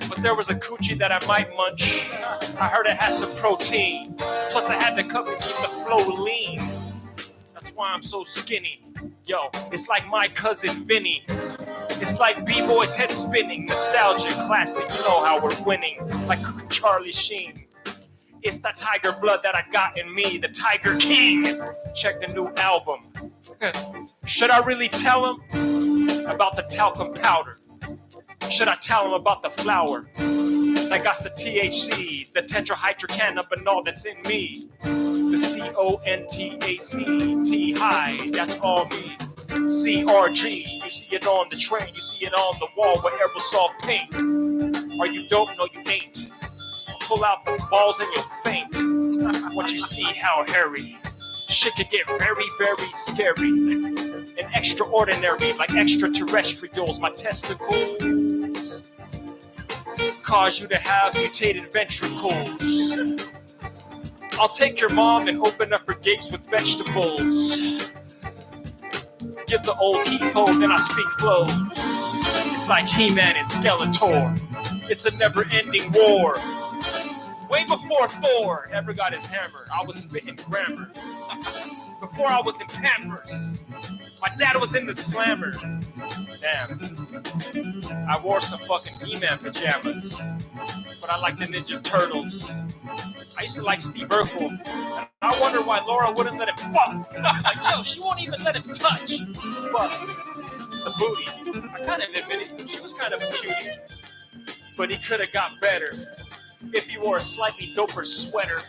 But there was a coochie that I might munch. I heard it has some protein. Plus I had to cut and keep the flow lean. That's why I'm so skinny. Yo, it's like my cousin Vinny. It's like B-Boy's head spinning. Nostalgia, classic, you know how we're winning. Like Charlie Sheen. It's the tiger blood that I got in me. The Tiger King. Check the new album. Should I really tell him about the talcum powder? Should I tell him about the flower that got the THC, the tetrahydrocannabinol that's in me? The CONTACT high, that's all me. CRG, you see it on the train, you see it on the wall where aerosol paint. Are you dope? No, you ain't. Pull out the balls and you'll faint. Once you see how hairy shit can get very, very scary and extraordinary, like extraterrestrials. My testicles cause you to have mutated ventricles. I'll take your mom and open up her gates with vegetables. Give the old Heath-ho, then I speak flows. It's like He-Man and Skeletor. It's a never-ending war. Way before Thor ever got his hammer, I was spitting grammar. Before I was in Pampers, my dad was in the slammer. Damn. I wore some fucking He-Man pajamas, but I like the Ninja Turtles. I used to like Steve Urkel. I wonder why Laura wouldn't let him fuck. Like, yo, she won't even let him touch. But the booty, I kind of admitted she was kind of a cutie. But he could have got better if he wore a slightly doper sweater,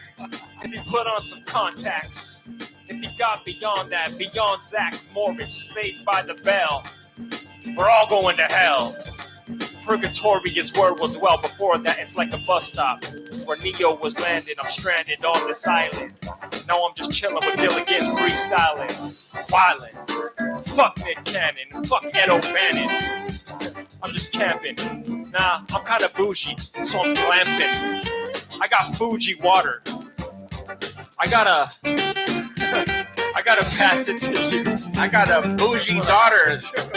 if he put on some contacts, if he got beyond that, beyond Zach Morris, Saved by the Bell. We're all going to hell. Purgatory is where we'll dwell. Before that, it's like a bus stop where Neo was landed. I'm stranded on this island. Now I'm just chilling with Gilligan, freestyling, wildin'. Fuck Nick Cannon, fuck Ed O'Bannon. I'm just camping. Nah, I'm kind of bougie, so I'm glamping. I got Fuji water. I gotta pass it to you. I got a bougie daughter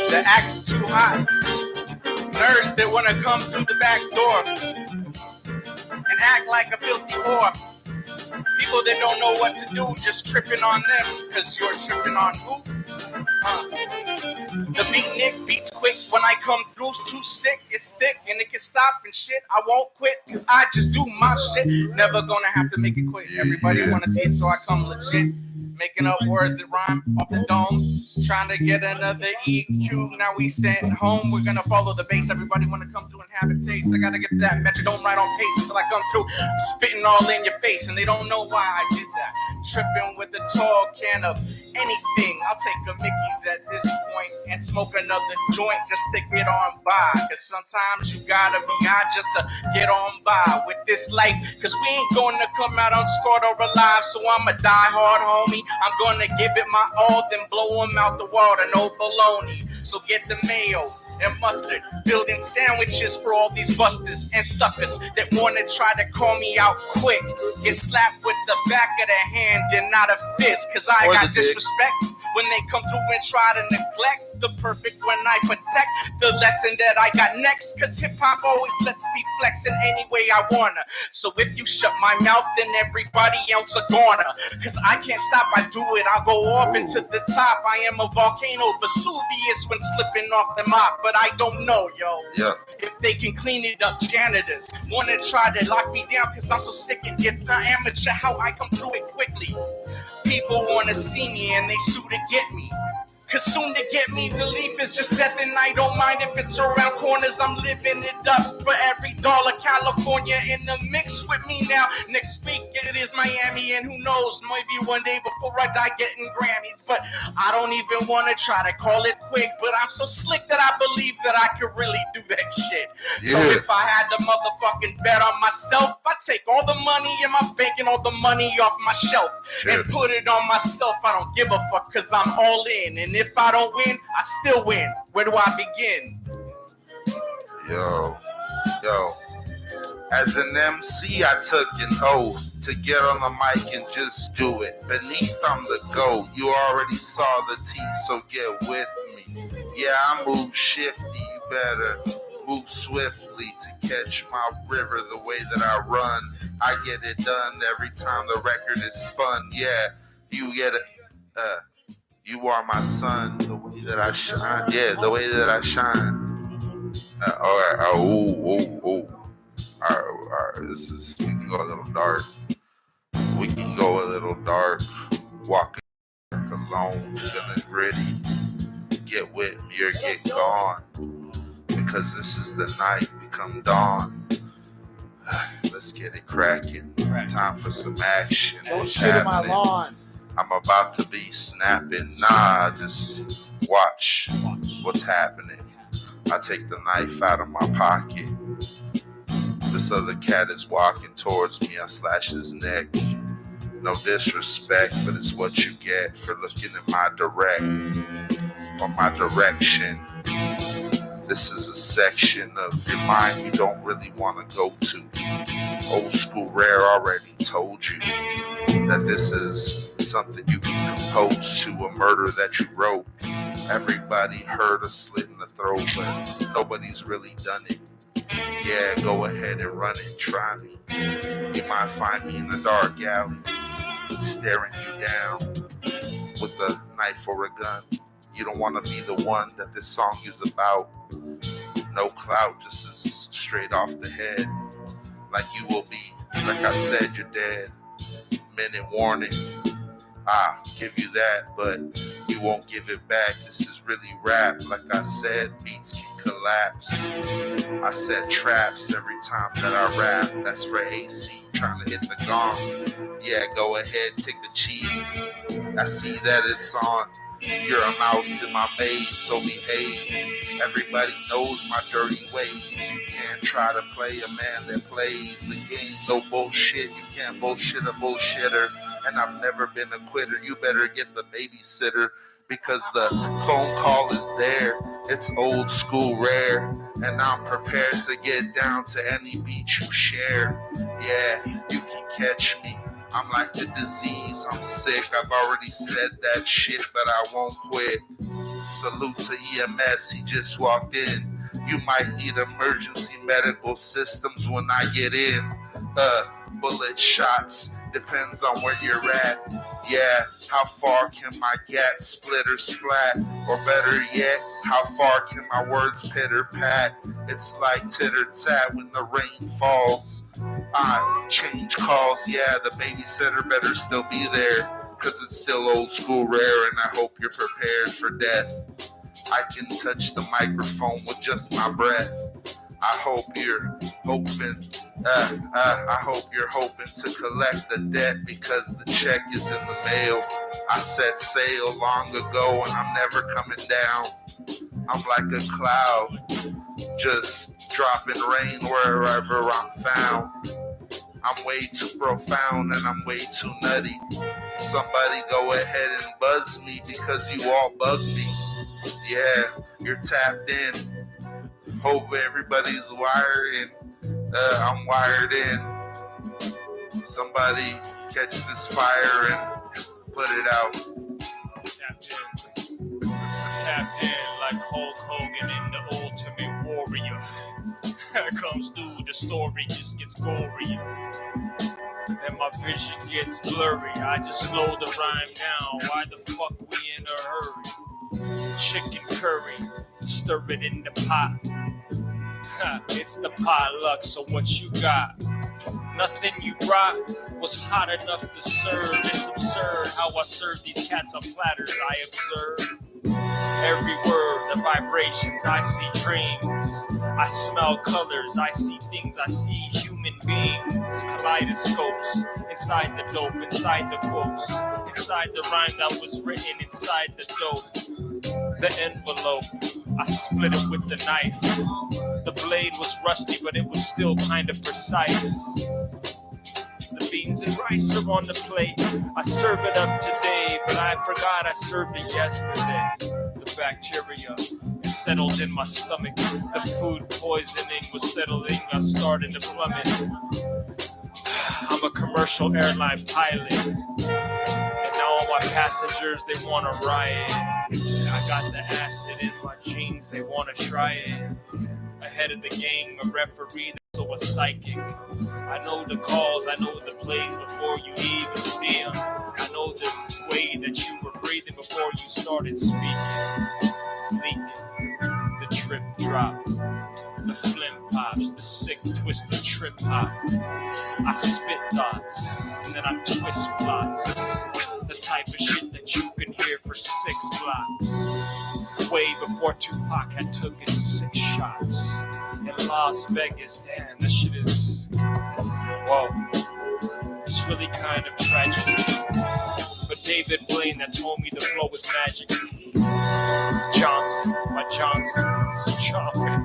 that acts too hot. Nerds that wanna come through the back door and act like a filthy whore. People that don't know what to do, just tripping on them, cause you're tripping on who? The beatnik beats quick when I come through, too sick, it's thick, and it can stop and shit. I won't quit, cause I just do my shit. Never gonna have to make it quick. Everybody wanna see it, so I come legit. Making up words that rhyme off the dome. Trying to get another EQ. Now we sent home. We're gonna follow the bass. Everybody wanna come through and have a taste. I gotta get that metronome right on pace until I come through, spitting all in your face, and they don't know why I did that. Tripping with a tall can of anything. I'll take a Mickey's at this point and smoke another joint just to get on by. Cause sometimes you gotta be high just to get on by with this life. Cause we ain't gonna come out unscored or alive. So I'm a die-hard homie. I'm gonna give it my all, then blow them out the water, no baloney. So get the mayo, and mustard. Building sandwiches for all these busters and suckers that wanna try to call me out quick. Get slapped with the back of the hand and not a fist, cause I Or got the dick. disrespect when they come through and try to neglect the perfect when I protect the lesson that I got next. Cause hip hop always lets me flex in any way I wanna. So if you shut my mouth, then everybody else are gonna. Cause I can't stop, I do it, I'll go off into the top. I am a volcano, Vesuvius when slipping off the mop. But I don't know, yo. Yeah. If they can clean it up, janitors wanna try to lock me down cause I'm so sick it gets not amateur how I come through it quickly. People wanna see me and they sue to get me. Cause soon to get me, the leaf is just death and I don't mind if it's around corners. I'm living it up for every dollar. California in the mix with me now. Next week it is Miami and who knows, maybe one day before I die getting Grammys. But I don't even wanna try to call it quick. But I'm so slick that I believe that I could really do that shit. So Yeah. if I had to motherfucking bet on myself, I'd take all the money in my bank and all the money off my shelf and put it on myself. I don't give a fuck cause I'm all in. And if I don't win, I still win. Where do I begin? Yo. As an MC, I took an oath to get on the mic and just do it. Beneath, I'm the GOAT. You already saw the T, so get with me. Yeah, I move shifty. You better move swiftly to catch my river the way that I run. I get it done every time the record is spun. Yeah, you get it. You are my sun, the way that I shine. Yeah, the way that I shine. All right. All right. We can go a little dark. Walking alone, feeling gritty. Get with me or get gone. Because this is the night become dawn. Let's get it cracking. Time for some action. Don't What's shit in my happening? lawn. I'm about to be snapping. Nah, just watch what's happening. I take the knife out of my pocket. This other cat is walking towards me. I slash his neck. No disrespect, but it's what you get for looking in my direction. This is a section of your mind you don't really want to go to. Old School Rare already told you that this is something you can compose to a murder that you wrote. Everybody heard a slit in the throat, but nobody's really done it. Yeah, go ahead and run it, try me. You might find me in a dark alley, staring you down with a knife or a gun. You don't want to be the one that this song is about. No clout, just as straight off the head. Like you will be, like I said, you're dead. Minute warning. I'll give you that, but you won't give it back. This is really rap. Like I said, beats can collapse. I set traps every time that I rap. That's for AC, trying to hit the gong. Yeah, go ahead, take the cheese. I see that it's on. You're a mouse in my maze, so behave. Everybody knows my dirty ways. You can't try to play a man that plays the game. No bullshit, you can't bullshit a bullshitter. And I've never been a quitter. You better get the babysitter because the phone call is there. It's Old School Rare, and I'm prepared to get down to any beat you share. Yeah, you can catch me. I'm like the disease, I'm sick. I've already said that shit, but I won't quit. Salute to EMS, he just walked in. You might need emergency medical systems when I get in. Bullet shots, depends on where you're at. Yeah, how far can my gat split or splat? Or better yet, how far can my words pitter pat? It's like titter tat when the rain falls. I change calls, yeah, the babysitter better still be there. Cause it's still Old School Rare and I hope you're prepared for death. I can touch the microphone with just my breath. I hope you're hoping to collect the debt because the check is in the mail. I set sail long ago and I'm never coming down. I'm like a cloud, just dropping rain wherever I'm found. I'm way too profound and I'm way too nutty. Somebody go ahead and buzz me because you all bug me. Yeah, you're tapped in. Hope everybody's wired and I'm wired in. Somebody catch this fire and put it out. Tapped in. It's tapped in like Hulk Hogan in the Ultimate Warrior. Comes through, the story just gets gory. And my vision gets blurry. I just slow the rhyme down. Why the fuck we in a hurry? Chicken curry, stir it in the pot. It's the potluck, so what you got? Nothing you brought was hot enough to serve. It's absurd how I serve these cats on platters. I observe every word, the vibrations. I see dreams. I smell colors. I see things. I see human beings. Kaleidoscopes inside the dope, inside the quotes, inside the rhyme that was written inside the dope. The envelope, I split it with the knife. The blade was rusty, but it was still kind of precise. The beans and rice are on the plate. I serve it up today, but I forgot I served it yesterday. The bacteria is settled in my stomach. The food poisoning was settling. I started to plummet. I'm a commercial airline pilot. And now all my passengers, they want to riot. I got the acid in my jeans, they want to try it. Ahead of the gang, a referee, so a psychic. I know the calls, I know the plays before you even see them. I know the way that you were breathing before you started speaking. Leaking, the trip drop, the flim pops, the sick twisted trip hop. I spit thoughts, and then I twist plots. The type of shit that you can hear for 6 blocks. Way before Tupac had took his 6 shots. In Las Vegas, damn, that shit is... Whoa. It's really kind of tragic. But David Blaine that told me the flow was magic. Johnson, my Johnson's chomping.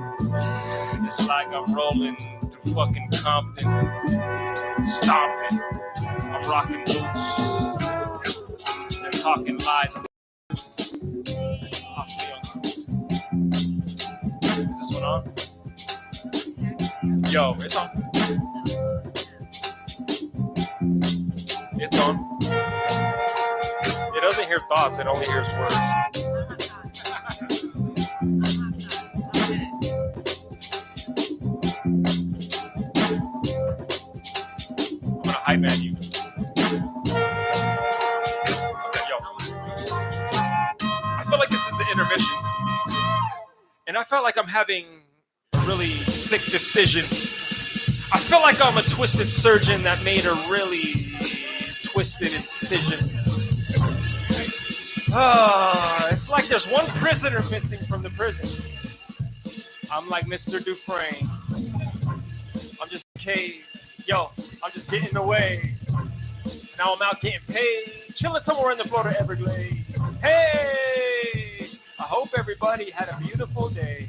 It's like I'm rolling through fucking Compton. Stomping. I'm rocking boots. They're talking lies. Is this one on? Yo, it's on. It's on. It doesn't hear thoughts, it only hears words. I'm gonna hype man you. I feel like this is the intermission. And I felt like I'm having a really sick decision. I feel like I'm a twisted surgeon that made a really twisted incision. It's like there's one prisoner missing from the prison. I'm like Mr. Dufresne. I'm just caved. Yo, I'm just getting away. Now I'm out getting paid. Chilling somewhere in the Florida Everglades. Hey! I hope everybody had a beautiful day.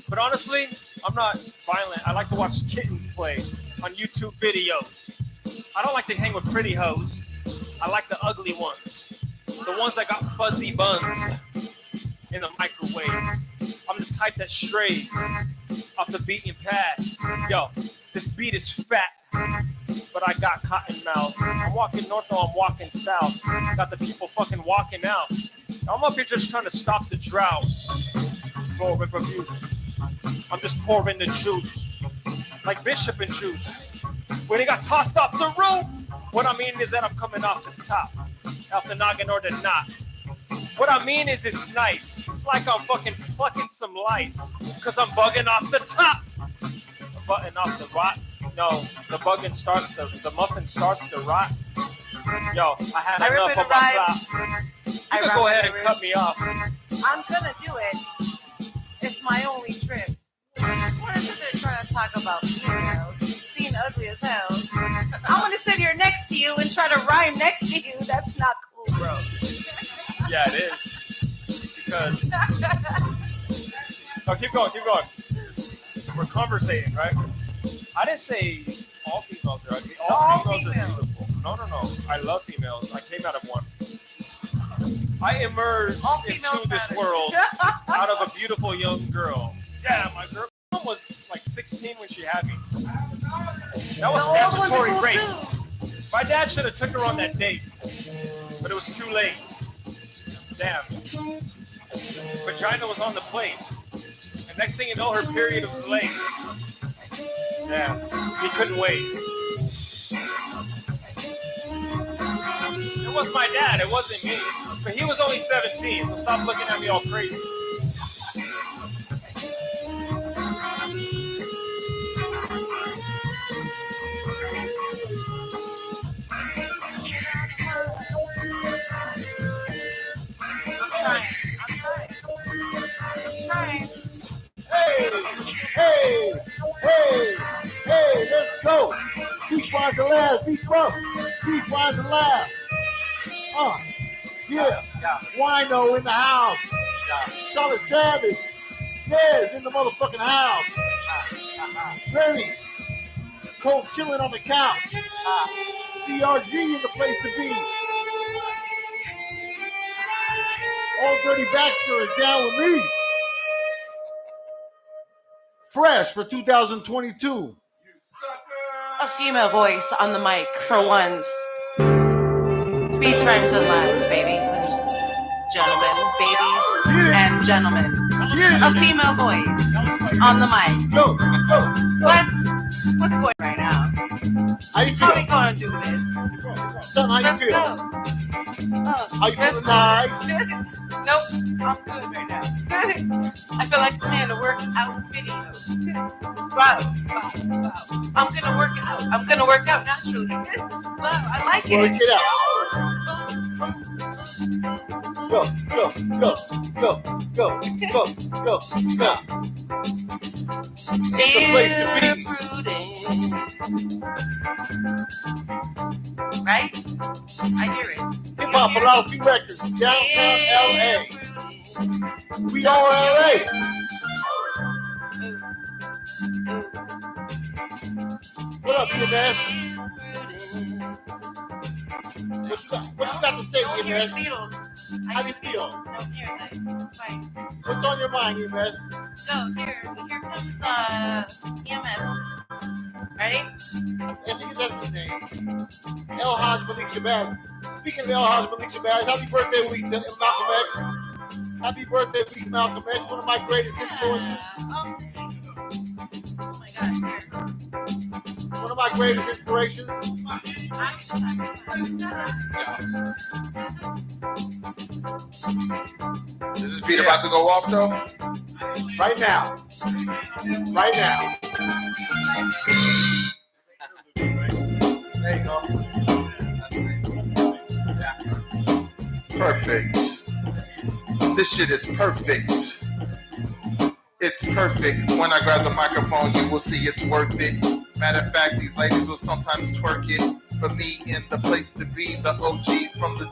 But honestly, I'm not violent. I like to watch kittens play on YouTube videos. I don't like to hang with pretty hoes. I like the ugly ones. The ones that got fuzzy buns in the microwave. I'm the type that strays off the beaten path. Yo, this beat is fat, but I got cotton mouth. I'm walking north or I'm walking south. Got the people fucking walking out. I'm up here just trying to stop the drought. Roll with abuse. I'm just pouring the juice. Like Bishop and Juice. When he got tossed off the roof. What I mean is that I'm coming off the top. Off the noggin or the knot. What I mean is it's nice. It's like I'm fucking plucking some lice. Cause I'm bugging off the top. Button off the rot. No, the bugging starts the muffin starts to rot. Yo, I had enough of my flop. You can go ahead and cut me off. I'm gonna do it. It's my only trip. What is it they're trying to talk about females being ugly as hell? I want to sit here next to you and try to rhyme next to you. That's not cool, bro. Yeah, it is. Because oh, keep going. We're conversating, right? I didn't say all females are ugly. All females are beautiful. No. I love females. I came out of one. I emerged into this world out of a beautiful young girl. Yeah, my girl was like 16 when she had me. That was The old ones are statutory cool, rape. too. My dad should have took her on that date, but it was too late. Damn. Vagina was on the plate. And next thing you know, her period was late. Yeah, he couldn't wait. It was my dad, it wasn't me. But he was only 17, so stop looking at me all crazy. Hey, let's go. Beach wines and laughs, beach bump. Beach wines and laughs. Yeah. Wino in the house. Charlotte Savage. Yes, in the motherfucking house. Remy. Cold chilling on the couch. CRG in the place to be. Old Dirty Baxter is down with me. Fresh for 2022. A female voice on the mic for once. Beats, rhymes, and laughs, ladies and gentlemen, babies and gentlemen. A female voice on the mic. Go. What's going right now? How we gonna do this? Son, how you feel? How you feeling, nice? Nope, I'm good right now. I feel like I'm in a workout video. Wow. I'm gonna work it out. I'm gonna work out naturally. Wow, I like it. Work it out. Go. It's the place to be. Right? I hear it. HipHop Philosophy Records, downtown LA. We are LA. What up, EMS? What you got to say, EMS? How do you feel? What's on your mind, EMS? So here comes EMS. Ready? I think that's his name. El Haj Malik Shabazz. Speaking of El Haj Malik Shabazz, happy birthday week to Malcolm X. Happy birthday week, Malcolm X, one of my greatest influences. Oh my God. One of my greatest inspirations. Is this beat about to go off though? Right now. There you go. Perfect. This shit is perfect. It's perfect. When I grab the microphone, you will see it's worth it. Matter of fact, these ladies will sometimes twerk it. For me, in the place to be, the OG from the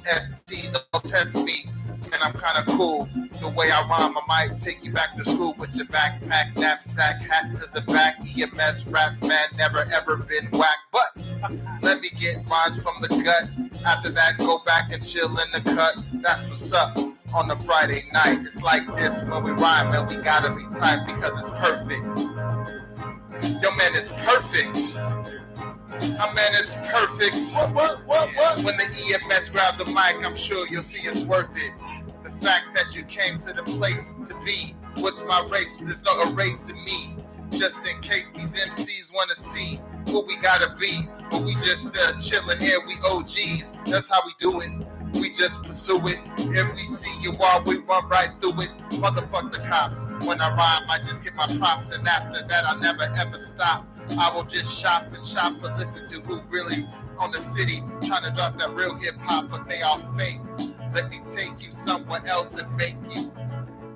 WEST. Don't test me, and I'm kind of cool. The way I rhyme, I might take you back to school. Put your backpack, knapsack, hat to the back. EMS rap man, never ever been whacked. But let me get rhymes from the gut. After that, go back and chill in the cut. That's what's up on a Friday night. It's like this when we rhyme, and we gotta be tight because it's perfect. Yo, man, it's perfect. My man is perfect. What? When the EMS grab the mic, I'm sure you'll see it's worth it. The fact that you came to the place to be. What's my race? There's no erasing me. Just in case these MCs want to see what we gotta be. But we just chilling here, we OGs. That's how we do it. We just pursue it. If we see you while we run right through it. Motherfuck the cops. When I rhyme, I just get my props. And after that, I'll never ever stop. I will just shop and shop, but listen to who really on the city trying to drop that real hip hop, but they all fake. Let me take you somewhere else and bake you.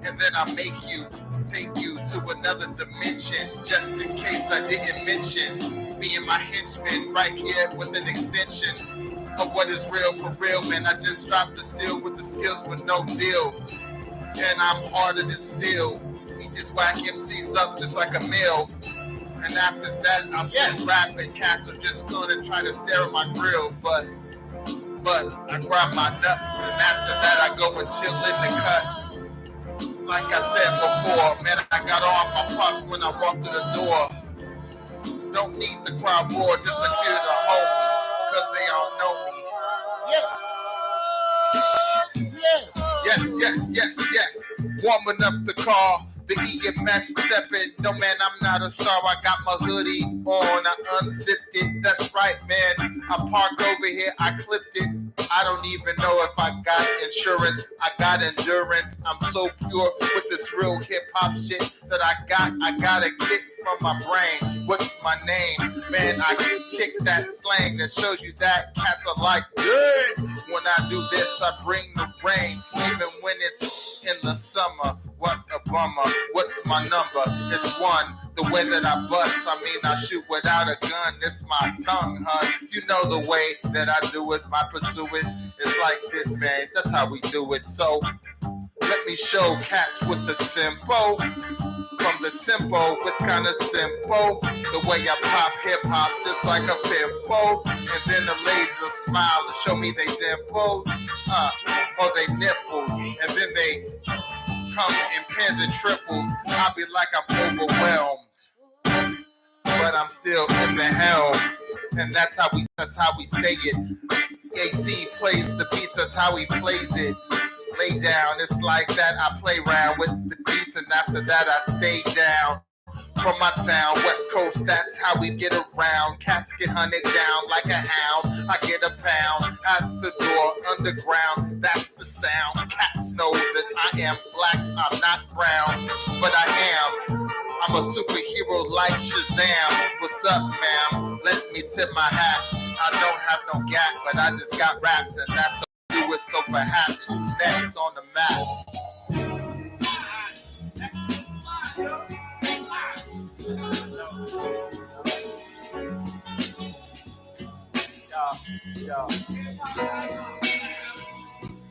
And then I make you, take you to another dimension. Just in case I didn't mention me and my henchmen right here with an extension of what is real for real, man. I just dropped the seal with the skills with no deal. And I'm harder than steel. We just whack MCs up just like a mill. And after that, I'll start rapping. Cats are just gonna try to stare at my grill. But I grab my nuts. And after that, I go and chill in the cut. Like I said before, man, I got off my props when I walked through the door. Don't need the crowd roar, just a few of the homies, cause they all know me. Yes. Warming up the car, the EMS stepping. No man, I'm not a star. I got my hoodie on, I unzipped it. That's right, man. I parked over here, I clipped it. I don't even know if I got insurance. I got endurance. I'm so pure with this real hip hop shit that I got a kick from my brain. What's my name? Man, I can kick that slang that shows you that cats are like, dang. When I do this, I bring the rain. Even when it's in the summer. What a bummer. What's my number? It's 1. The way that I bust, I mean I shoot without a gun. It's my tongue, hun. You know the way that I do it. My pursuit is like this, man. That's how we do it. So let me show cats with the tempo. From the tempo, it's kind of simple. The way I pop hip hop, just like a pimple. And then the ladies will smile to show me they dimples, or they nipples. And then they come in pairs and triples. I'll be like I'm overwhelmed, but I'm still in the helm. And that's how we say it. AC plays the beats, that's how he plays it. Lay down, it's like that. I play around with the beats, and after that I stay down. From my town, West Coast, that's how we get around. Cats get hunted down like a hound. I get a pound at the door, underground. That's the sound. Cats know that I am black, I'm not brown, but I am. I'm a superhero like Shazam. What's up, ma'am? Let me tip my hat. I don't have no gap, but I just got raps, and that's the do it. So perhaps who's next on the map? Yo.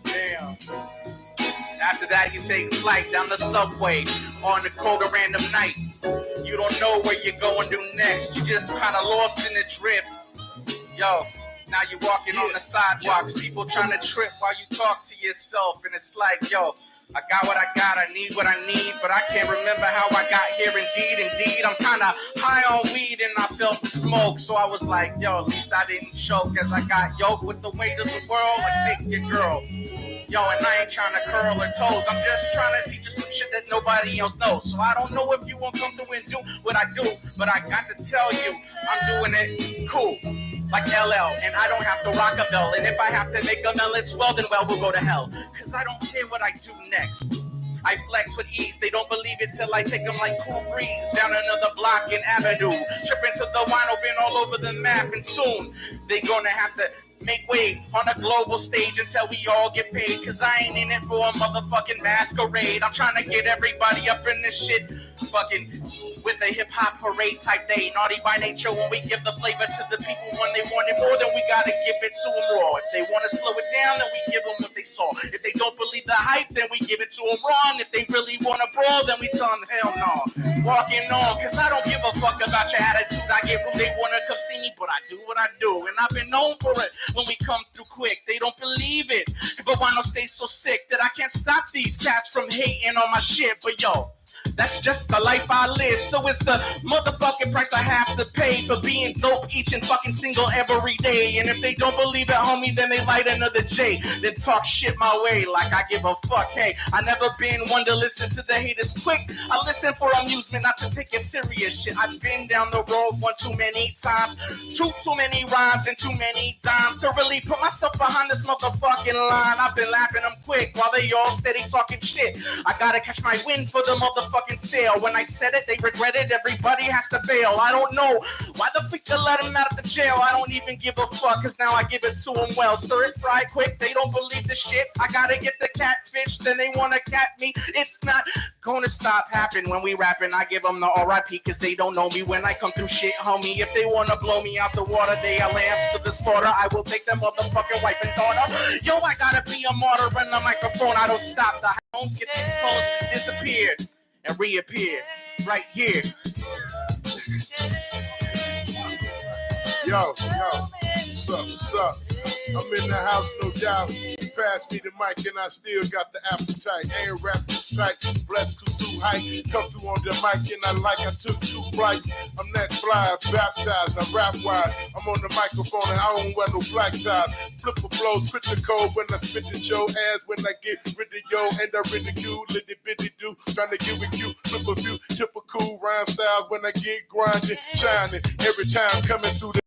Damn. After that, you take flight down the subway on the cold of random night. You don't know where you're going to next. You just kind of lost in the drift. Yo, now you're walking on the sidewalks. People trying to trip while you talk to yourself. And it's like, yo, I got what I got, I need what I need, but I can't remember how I got here. Indeed, I'm kind of high on weed and I felt the smoke. So I was like, yo, at least I didn't choke as I got yoked with the weight of the world and take your girl. Yo, and I ain't trying to curl her toes. I'm just trying to teach you some shit that nobody else knows. So I don't know if you won't come through and do what I do, but I got to tell you, I'm doing it cool. Like LL, and I don't have to rock a bell. And if I have to make a melon swell, then well, we'll go to hell. Cause I don't care what I do next. I flex with ease, they don't believe it till I take them like cool breeze down another block in Avenue. Trip into the wino bin all over the map, and soon they gonna have to make way on a global stage until we all get paid. Cause I ain't in it for a motherfucking masquerade. I'm trying to get everybody up in this shit, fucking with a hip-hop parade type day. Naughty by nature when we give the flavor to the people when they want it more, then we gotta give it to them raw. If they want to slow it down, then we give them what they saw. If they don't believe the hype, then we give it to them wrong. If they really want to brawl, then we tell them hell no. Walking on, cause I don't give a fuck about your attitude. I get who they want to come see me, but I do what I do. And I've been known for it when we come through quick. They don't believe it, but why not stay so sick that I can't stop these cats from hating on my shit. But yo, that's just the life I live. So it's the motherfucking price I have to pay for being dope each and fucking single every day. And if they don't believe it, homie, then they light another J. Then talk shit my way like I give a fuck. Hey, I never been one to listen to the haters quick. I listen for amusement, not to take it serious shit. I've been down the road one too many times. Too many rhymes and too many dimes to really put myself behind this motherfucking line. I've been laughing them quick while they all steady talking shit. I gotta catch my wind for the motherfucking sale. When I said it, they regretted. Everybody has to bail. I don't know why the freak to let them out of the jail. I don't even give a fuck, cause now I give it to them well. Stir it fry quick, they don't believe the shit. I gotta get the catfish, then they wanna cat me. It's not gonna stop happening when we rapping. I give them the RIP, cause they don't know me when I come through shit, homie. If they wanna blow me out the water, they are lambs to the slaughter. I will take them motherfucking wife and daughter. Yo, I gotta be a martyr in the microphone. I don't stop. The homes get exposed, disappeared, and reappear right here. Yo. What's up? What's up? I'm in the house, no doubt. You pass me the mic and I still got the appetite. Ain't rap tight, blessed Kuzu height. Come through on the mic and I took 2 flights. I'm that fly, baptized, I rap wide. I'm on the microphone and I don't wear no black ties. Flipper flows, quit the code when I spit at your ass. When I get rid of yo and I ridicule, little bitty do. Trying to get with you, flip a few, typical rhyme style when I get grinding, shining. Every time coming through the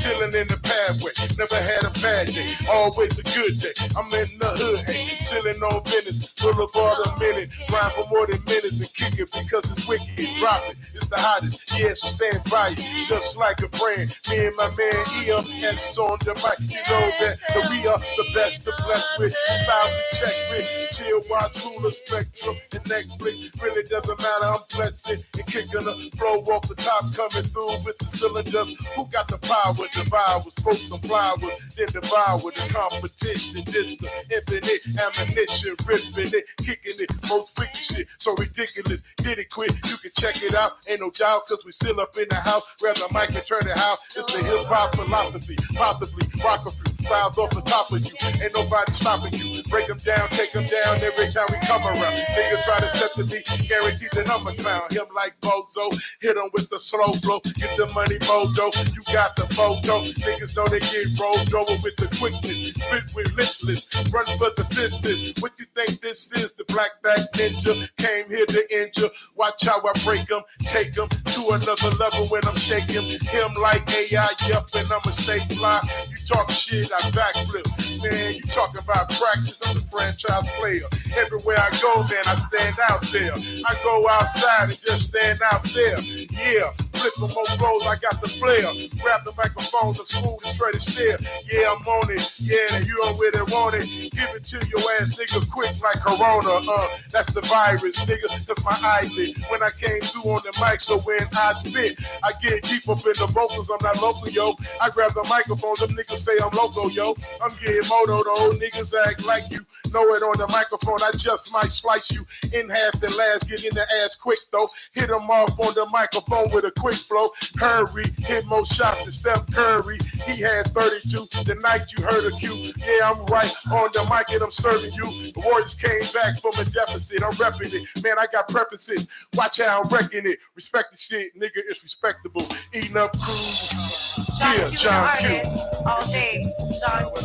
chilling in the pathway, never had a bad day, always a good day. I'm in the hood, hey, chilling on business, boulevard a minute, grind for more than minutes and kick it because it's wicked. Drop it, it's the hottest, yeah, so stand by it, just like a brand. Me and my man EMS on the mic, you know that we are the best, the blessed with the styles we check with. Chill, watch, ruler, spectrum, and neck flick. Really doesn't matter, I'm blessed and kicking the flow off the top, coming through with the cylinders. Who got the power? Devour, supposed to fly with, then devour the competition. This the infinite ammunition, ripping it, kicking it, most wicked shit, so ridiculous. Get it quick, you can check it out. Ain't no doubt, cause we still up in the house. Grab the mic and turn it out. It's the HipHop Philosophy, possibly rock a few clouds off the top of you. Ain't nobody stopping you. Break them down, take them down every time we come around. Nigga try to step to me, guaranteed that I'm a clown. Him like Bozo, hit him with the slow flow. Get the money, Mojo. You got the photo. Niggas know they get rolled over with the quickness. Spit relentless, run for the fences. What you think this is? The black back ninja came here to injure. Watch how I break them, take them to another level when I'm shaking him like AI. Yep, and I'ma stay fly. You talk shit, I backflip. Man, you talking about practice? I'm the franchise player. Everywhere I go, man, I stand out there. I go outside and just stand out there. Yeah, flip them on flows, I got the flair. Grab the microphone, the smooth and straight as steel. Yeah, I'm on it. Yeah, you don't really want it. Give it to your ass, nigga, quick like Corona. That's the virus, nigga. Cause my eyelid when I came through on the mic. So when I spit, I get deep up in the vocals. I'm not local, yo. I grab the microphone. Them niggas say I'm loco, yo. I'm getting moto. The old niggas act like you know it on the microphone. I just might slice you in half and last. Get in the ass quick though. Hit them off on the microphone with a quick flow. Curry hit more shots than Steph Curry. He had 32 the night you heard a cue. Yeah, I'm right on the mic and I'm serving you. The Warriors came back from a deficit. I'm repping it. Man, I got preferences. Watch how I'm wrecking it. Respect the shit, nigga. It's respectable. Eating up crews. Yeah, John Q. All day, John Q.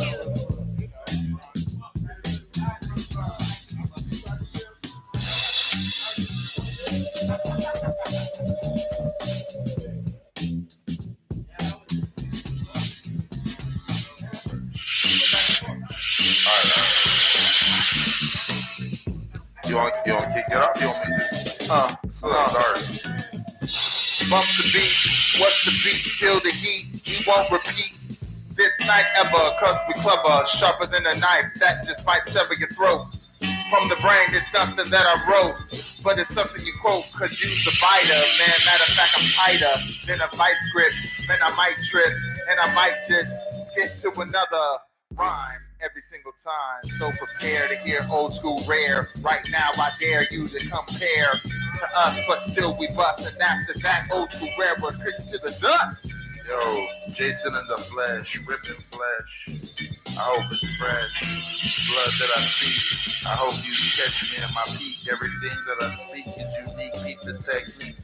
You want to kick it off? You want me to? Start. Bump the beat, what's the beat? Feel the heat, we won't repeat this night ever, cause we clever, sharper than a knife that just might sever your throat. From the brain, it's nothing that I wrote, but it's something you quote, cause you's a biter, man. Matter of fact, I'm tighter than a vice grip, man. I might trip, and I might just skip to another rhyme every single time. So prepare to hear old school rare. Right now, I dare you to compare to us, but still we bust. And after that, old school rare will kick you to the dust. Yo, Jason in the flesh, ripping flesh. I hope it's fresh. Blood that I see. I hope you catch me in my peak. Everything that I speak is unique. Keep the technique.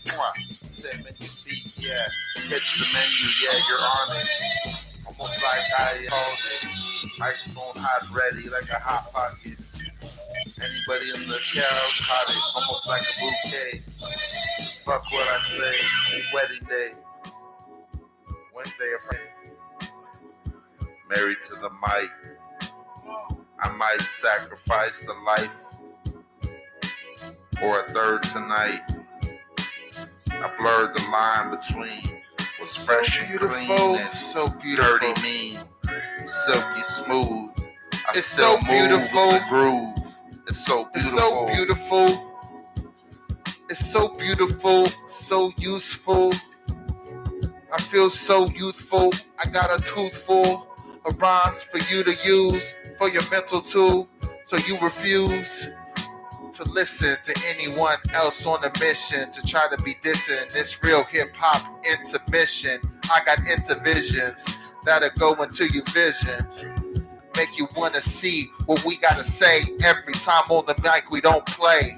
Same menu beat, yeah. Catch the menu, yeah, you're on it. Almost like I hold it. Microphone hot ready like a hot pocket. Anybody in the couch, cottage, almost like a bouquet. Fuck what I say, it's wedding day. Wednesday of Friday. Married to the mic. I might sacrifice the life or a third tonight. I blurred the line between what's fresh and clean and so beautiful. Dirty mean, silky smooth. It's so beautiful. With the groove. It's so beautiful. It's so beautiful. It's so beautiful. So useful. I feel so youthful. I got a tooth full of rhymes for you to use for your mental tool. So you refuse to listen to anyone else on a mission to try to be dissing this real hip hop intermission. I got intervisions that'll go into your vision. Make you wanna see what we gotta say. Every time on the mic we don't play.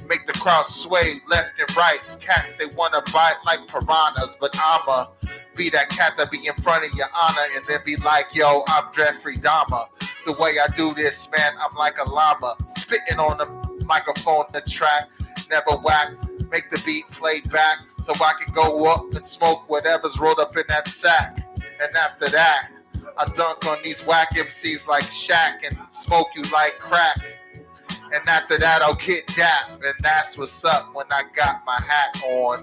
Make the crowd sway left and right. Cats, they wanna bite like piranhas, but I'ma be that cat that be in front of your honor and then be like, yo, I'm Jeffrey Dahmer. The way I do this, man, I'm like a llama. Spitting on the microphone, the track, never whack. Make the beat play back so I can go up and smoke whatever's rolled up in that sack. And after that, I dunk on these whack MCs like Shaq and smoke you like crack. And after that, I'll get dap, and that's what's up when I got my hat on.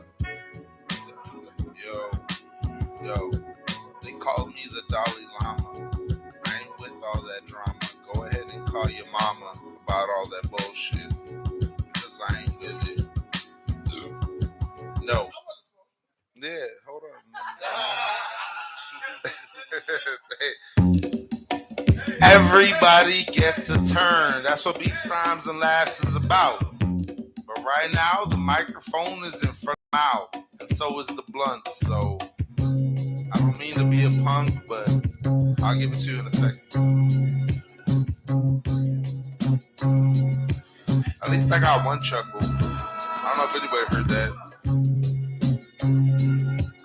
Yo, they call me the Dalai Lama. I ain't with all that drama. Go ahead and call your mama about all that bullshit, because I ain't with it. No. Yeah, hold on. Everybody gets a turn. That's what Beats, Rhymes, and Laughs is about. But right now, the microphone is in front of my mouth, and so is the blunt. So I don't mean to be a punk, but I'll give it to you in a second. At least I got one chuckle. I don't know if anybody heard that.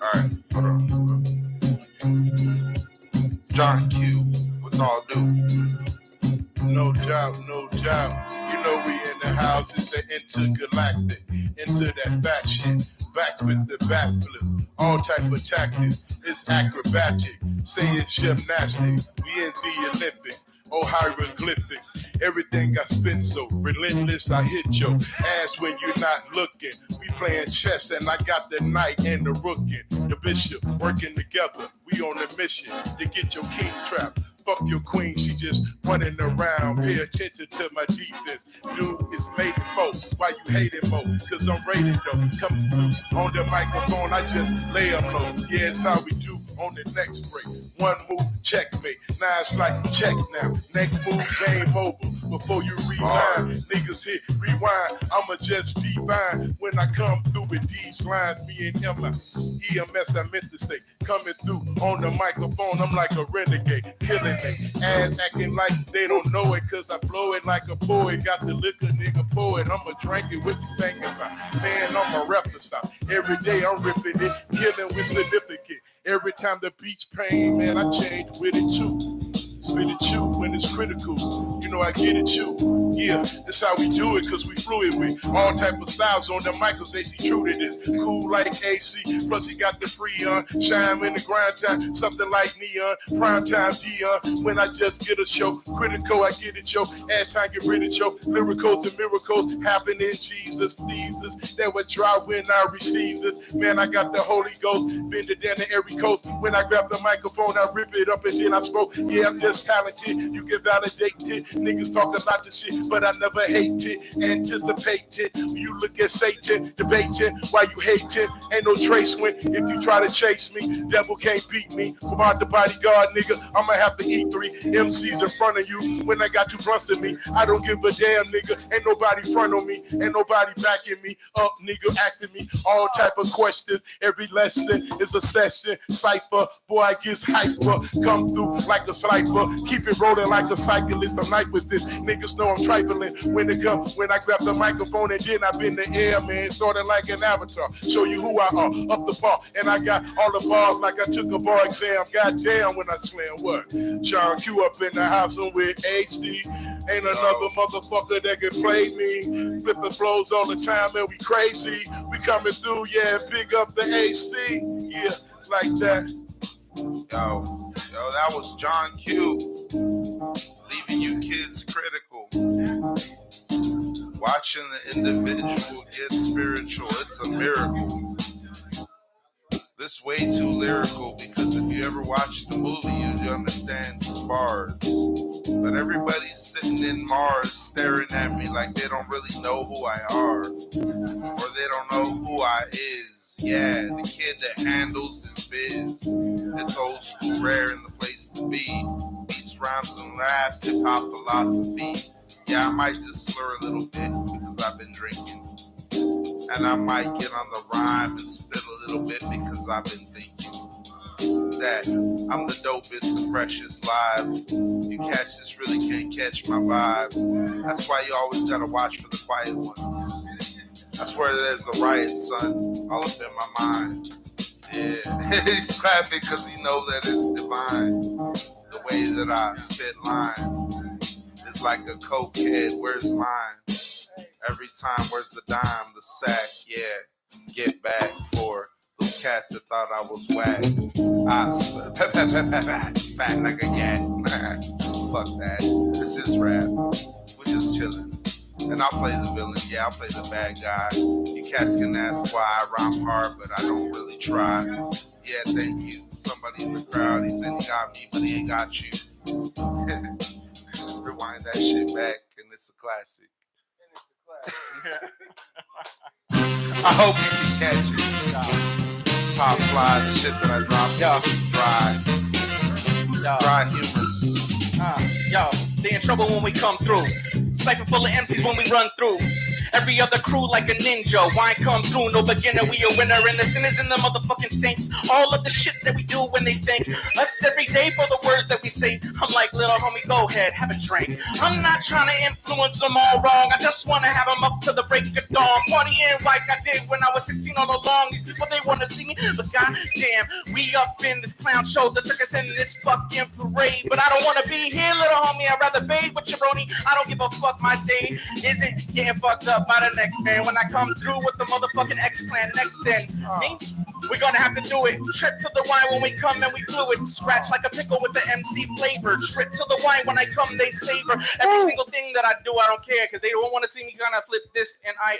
Alright, hold on. John Q, with all due. No doubt, no doubt. You know we in the house, it's the intergalactic. Into that bat shit, back with the backflips. All type of tactics, it's acrobatic. Say it's gymnastic, we in the Olympics. Oh, hieroglyphics, everything I spit so relentless. I hit your ass when you're not looking. We playing chess and I got the knight and the rookie. The bishop working together. We on a mission to get your king trapped. Fuck your queen, she just running around. Pay attention to my defense. Dude, it's made for. Why you hating mo? Cause I'm rated though. Come through on the microphone, I just lay them low. Yeah, it's how we do on the next break. One move, checkmate. Now it's like check now. Next move, game over. Before you resign, niggas hit rewind. I'ma just be fine when I come through with these lines. Me and EMS, I meant to say. Coming through on the microphone, I'm like a renegade. Killing they ass, acting like they don't know it. Cause I blow it like a poet. Got the liquor, nigga, poet. I'ma drink it. What you thinking about? Man, I'm a rapper stop. Every day I'm ripping it, killing with significant. Every time the beat's pain, man, I change with it too. Spit it you when it's critical. You know I get it you. Yeah, that's how we do it, cause we fluid with all type of styles on the micros. AC true to this. Cool like AC. Plus he got the Freon. Shine in the grind time. Something like neon. Prime time Dion. When I just get a show. Critical, I get it, yo. Ass time, get rid of yo. Lyricals and miracles happen in Jesus. Thesis. That would dry when I receive this. Man, I got the Holy Ghost. Bend it down to every coast. When I grab the microphone, I rip it up and then I smoke. Yeah, I'm just talented, you can validate it. Niggas talk a lot of shit, but I never hate it. Anticipate it. You look at Satan, debating why you hating. Ain't no trace when if you try to chase me, devil can't beat me. Come out the bodyguard, nigga. I'ma have to eat 3 MCs in front of you. When I got 2 blunts in me, I don't give a damn, nigga. Ain't nobody front on me, ain't nobody backing me up, nigga. Asking me all type of questions. Every lesson is a session. Cypher, boy, I get hyper. Come through like a sniper. Keep it rolling like a cyclist. I'm like with this. Niggas know I'm trifling. When it comes, when I grab the microphone and then I've been the air, man. Started like an avatar. Show you who I are. Up the bar. And I got all the bars like I took a bar exam. Goddamn when I slam what? John Q up in the house and with AC. Ain't another motherfucker that can play me. Flipping flows all the time and we crazy. We coming through, yeah. Big up the AC. Yeah, like that. Yo, that was John Q. Leaving you kids critical. Watching the individual get spiritual, it's a miracle. This way too lyrical, because if you ever watch the movie, you understand these bars. But everybody's sitting in Mars staring at me like they don't really know who I are. Or they don't know who I is. Yeah, the kid that handles his biz. It's old school, rare in the place to be. Beats, rhymes, and laughs, HipHop Philosophy. Yeah, I might just slur a little bit because I've been drinking. And I might get on the rhyme and spit a little bit because I've been thinking. that I'm the dopest, the freshest live. You cats just really can't catch my vibe. That's why you always gotta watch for the quiet ones. That's where there's the riot, son, all up in my mind. Yeah, he's clapping because he know that it's divine. The way that I spit lines is like a cokehead. Where's mine? Every time, where's the dime, the sack? Yeah, get back for those cats that thought I was whack. I spat like a yak. Fuck that. This is rap. We're just chilling. And I'll play the villain. Yeah, I'll play the bad guy. You cats can ask why I rhyme hard, but I don't really try. Yeah, thank you. Somebody in the crowd, he said he got me, but he ain't got you. Rewind that shit back, and it's a classic. I hope you can catch it. Pop fly, the shit that I dropped is dry. Dry humor. Yo, they in trouble when we come through. Cypher full of MCs when we run through. Every other crew like a ninja. Why come through? No beginner, we a winner. And the sinners and the motherfucking saints. All of the shit that we do when they thank us every day for the words that we say. I'm like, little homie, go ahead, have a drink. I'm not trying to influence them all wrong. I just want to have them up to the break of dawn. Partying like I did when I was 16 all along. These people, they want to see me. But goddamn, we up in this clown show, the circus and this fucking parade. But I don't want to be here, little homie. I'd rather bathe with your brony. I don't give a fuck, my day isn't getting fucked up by the next man. When I come through with the motherfucking X-Clan next then, me, we're gonna have to do it. Trip to the wine when we come and we fluid. Scratch like a pickle with the MC flavor. Trip to the wine when I come, they savor. Every single thing that I do, I don't care, because they don't want to see me kind of flip this, and I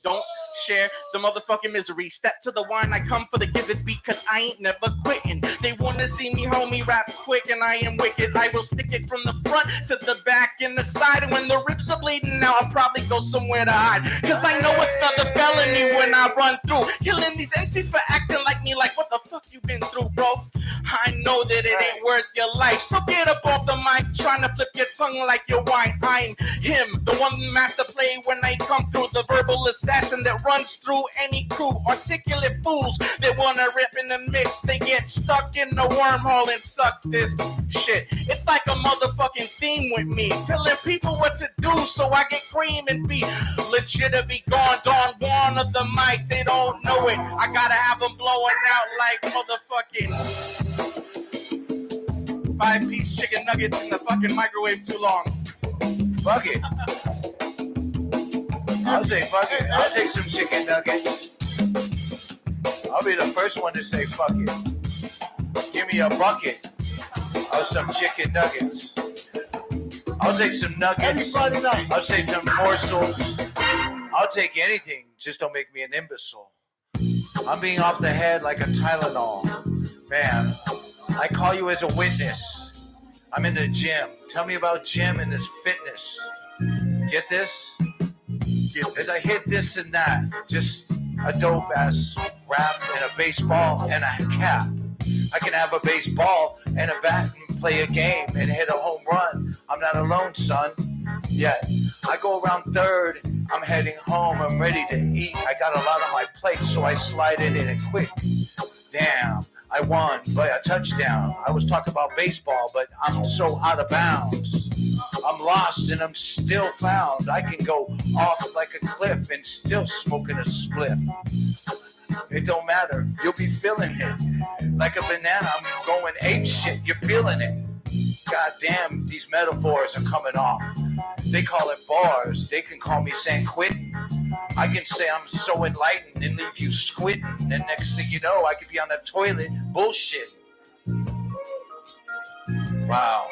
don't share the motherfucking misery. Step to the wine, I come for the gizzard beat, because I ain't never quitting. They want to see me, homie, rap quick, and I am wicked. I will stick it from the front to the back and the side, and when the ribs are bleeding now, I'll probably go somewhere to hide, because I know it's not a felony when I run through. Killing these MCs for acting like me, like what the fuck you been through, bro? I know that it ain't worth your life, so get up off the mic, trying to flip your tongue like your wine. I'm him, the one master play when I come through, the verbal assassin that runs through any crew. Articulate fools that wanna rip in the mix, they get stuck in the wormhole and suck this shit. It's like a motherfucking theme with me, telling people what to do so I get cream and be legit to be gone. Don Juan of the mic, they don't know it. I gotta have them blowing out like motherfucking 5-piece chicken nuggets in the fucking microwave too long. Fuck it. I'll take some chicken nuggets. I'll be the first one to say fuck it. Give me a bucket of some chicken nuggets. I'll take some nuggets. I'll take some morsels. I'll take anything. Just don't make me an imbecile. I'm being off the head like a Tylenol. Man, I call you as a witness. I'm in the gym. Tell me about gym and this fitness. Get this? As I hit this and that, just a dope ass rap and a baseball and a cap. I can have a baseball and a bat and play a game and hit a home run. I'm not alone, son. Yet I go around third. I'm heading home. I'm ready to eat. I got a lot on my plate, so I slide it in quick. Damn, I won by a touchdown. I was talking about baseball, but I'm so out of bounds. I'm lost and I'm still found. I can go off like a cliff and still smoking a spliff. It don't matter. You'll be feeling it. Like a banana, I'm going ape shit. You're feeling it. God damn, these metaphors are coming off. They call it bars. They can call me San Quentin. I can say I'm so enlightened and leave you squinting. And next thing you know, I could be on the toilet bullshit. Wow.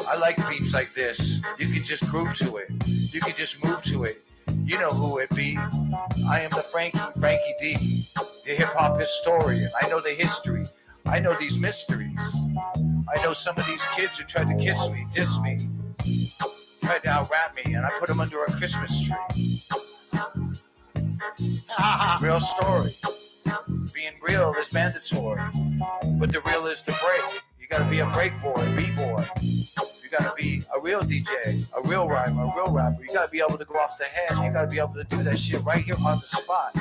I like beats like this. You can just groove to it. You can just move to it. You know who it be. I am the Frankie D, the hip-hop historian. I know the history. I know these mysteries. I know some of these kids who tried to kiss me, diss me, tried to out-rap me, and I put them under a Christmas tree. Real story. Being real is mandatory, but the real is the break. You gotta be a break boy, B-boy. You gotta be a real DJ, a real rhymer, a real rapper. You gotta be able to go off the head. You gotta be able to do that shit right here on the spot.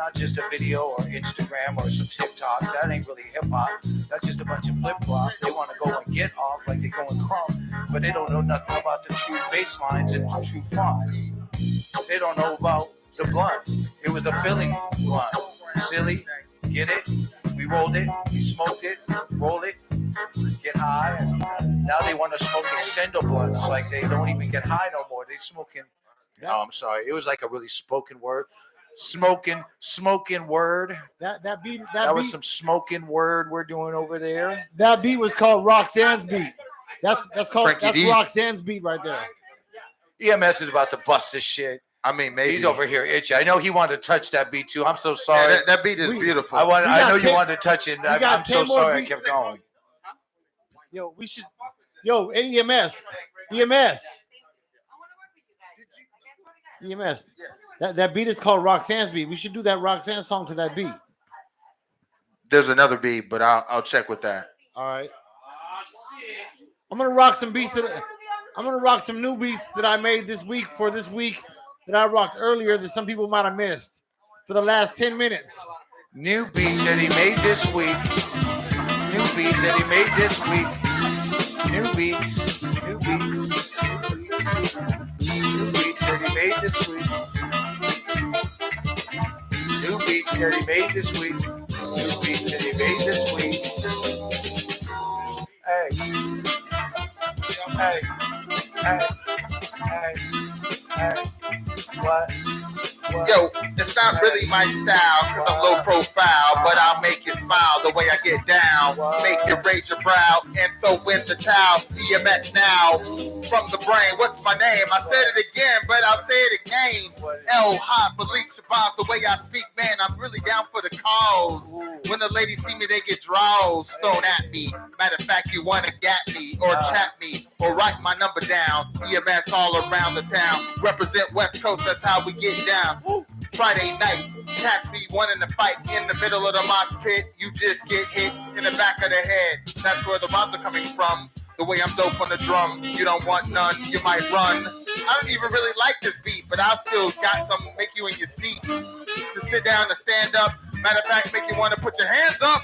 not just a video or Instagram or some TikTok. That ain't really hip hop. That's just a bunch of flip flop. They want to go and get off like they go and crump, but they don't know nothing about the true bass lines and the true funk. They don't know about the blunt. It was a Philly blunt. Silly, get it? We rolled it, we smoked it, roll it, get high, and now they want to smoke extendo blunts like they don't even get high no more. They smoking. Oh, I'm sorry. It was like a really spoken word. Smoking word. That beat. That was some smoking word we're doing over there. That beat was called Roxanne's beat. That's called Frankie that's D. Roxanne's beat right there. EMS is about to bust this shit. I mean, maybe he's over here itchy. I know he wanted to touch that beat too. I'm so sorry. Yeah, that beat is beautiful. I know you wanted to touch it. I'm so sorry. I kept going. Yo, we should. Yo, EMS. That beat is called Roxanne's beat. We should do that Roxanne song to that beat. There's another beat, but I'll check with that. All right. I'm gonna rock some beats I'm gonna rock some new beats that I made this week that I rocked earlier that some people might have missed for the last 10 minutes. New beats that he made this week. New beats that he made this week. New beats. New beats. New beats that he made this week. New beats that he made this week. New beats that he made this week. Hey. Hey. Hey. Hey. Hey. What? Yo, it's not really my style because I'm low profile, but I'll make you smile the way I get down. Make you raise your brow and throw in the towel. EMS now from the brain. What's my name? I said it again, but I'll say it again. El Hot Malik Shabazz, the way I speak, man, I'm really down for the cause. When the ladies see me, they get draws thrown at me. Matter of fact, you want to get me or chat me or write my number down. EMS all around the town. Represent West Coast, that's how we get down. Friday nights, cats be wanting to fight in the middle of the mosh pit. You just get hit in the back of the head. That's where the rhymes are coming from. The way I'm dope on the drum, you don't want none, you might run. I don't even really like this beat, but I'll still got some make you in your seat. To sit down, to stand up. Matter of fact, make you want to put your hands up.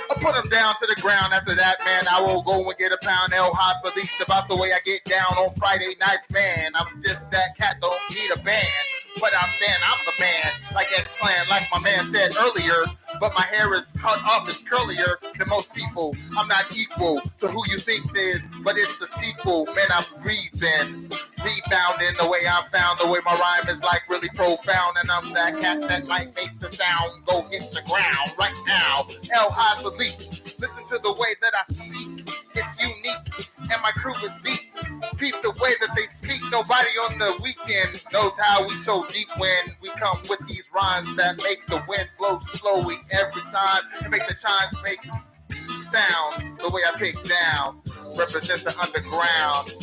I'll put them down to the ground. After that, man, I will go and get a pound. El Hot Felicia, about the way I get down on Friday nights, man. I'm just that cat, don't need a band. But I'm saying I'm the man, like X-Clan, like my man said earlier. But my hair is cut off, it's curlier than most people. I'm not equal to who you think is, but it's a sequel. Man, I'm breathing, rebounding the way I'm found. The way my rhyme is like really profound. And I'm that cat that might make the sound go hit the ground right now. El Hot Felicia. Listen to the way that I speak. It's unique, and my crew is deep. Peep the way that they speak. Nobody on the weekend knows how we so deep when we come with these rhymes that make the wind blow slowly every time and make the chimes make sound the way I pick down. Represent the underground.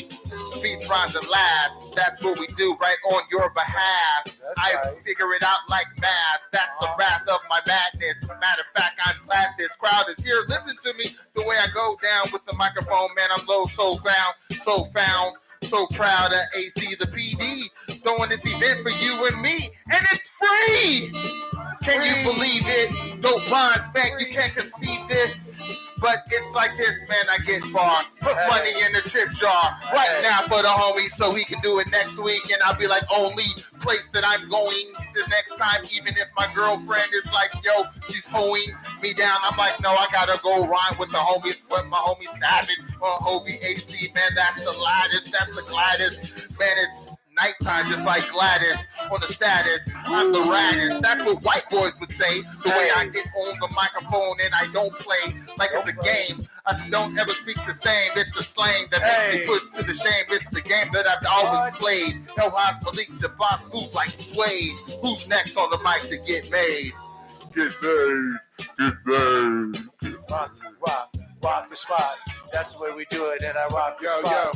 Beats, rhymes, and laughs. That's what we do right on your behalf. I figure it out like math. That's the wrath of my madness. Matter of fact, I'm glad this crowd is here. Listen to me the way I go down with the microphone. Man, I'm low, so ground, so found. So proud of AC, the PD, throwing this event for you and me. And it's free! Can you believe it? Dope rhymes, man, you can't conceive this. But it's like this, man, I get far. Put money in the tip jar right now for the homie so he can do it next week. And I'll be like, only place that I'm going the next time, even if my girlfriend is like, yo, she's hoeing me down. I'm like, no, I gotta go rhyme with the homies. But my homie Savage on Hobie AC, man, that's the loudest, that's the gladdest. Man, it's nighttime just like Gladys on the status. I'm the raddest. That's what white boys would say. The way I get on the microphone and I don't play like it's a game. I don't ever speak the same. It's a slang that makes me push to the shame. It's the game that I've always played. El Haj Malik Shabazz, move like Suede. Who's next on the mic to get made? Get made. Rock the spot. That's the way we do it, and I rock the spot.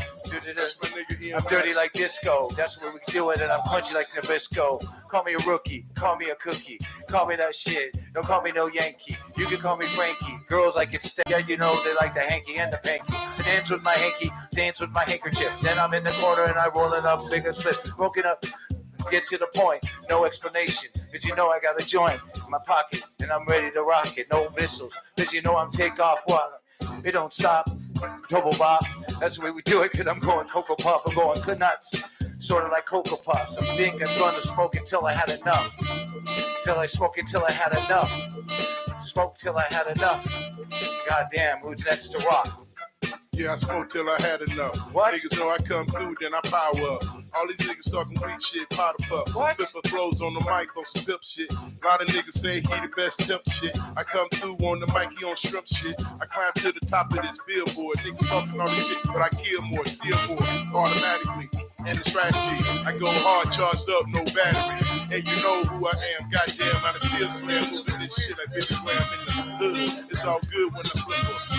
That's my nigga EMS. I'm dirty like disco. That's the way we do it, and I'm punchy like Nabisco. Call me a rookie. Call me a cookie. Call me that shit. Don't call me no Yankee. You can call me Frankie. Girls like it stay. Yeah, you know they like the hanky and the panky. I dance with my hanky. Dance with my handkerchief. Then I'm in the corner and I roll it up. Bigger split. Broken up. Get to the point, no explanation. Cause you know I got a joint in my pocket and I'm ready to rock it. No missiles. Cause you know I'm take off what? It don't stop. Double bop. That's the way we do it. Cause I'm going Cocoa Puff. I'm going nuts. Sort of like Cocoa Puffs. I'm thinking I'm gonna smoke until I had enough. Till I smoke until I had enough. Smoke till I had enough. Goddamn, who's next to rock? Yeah, I smoked till I had enough. What? Niggas know I come through, then I power up. All these niggas talking weak shit, pot of fuck. What? Flipper throws on the mic on some pimp shit. A lot of niggas say he the best temp shit. I come through on the mic, he on shrimp shit. I climb to the top of this billboard. Niggas talking all this shit, but I kill more, steal more, automatically. And the strategy, I go hard, charged up, no battery. And you know who I am, goddamn, I still slam moving this shit. I been slam in the hood. It's all good when I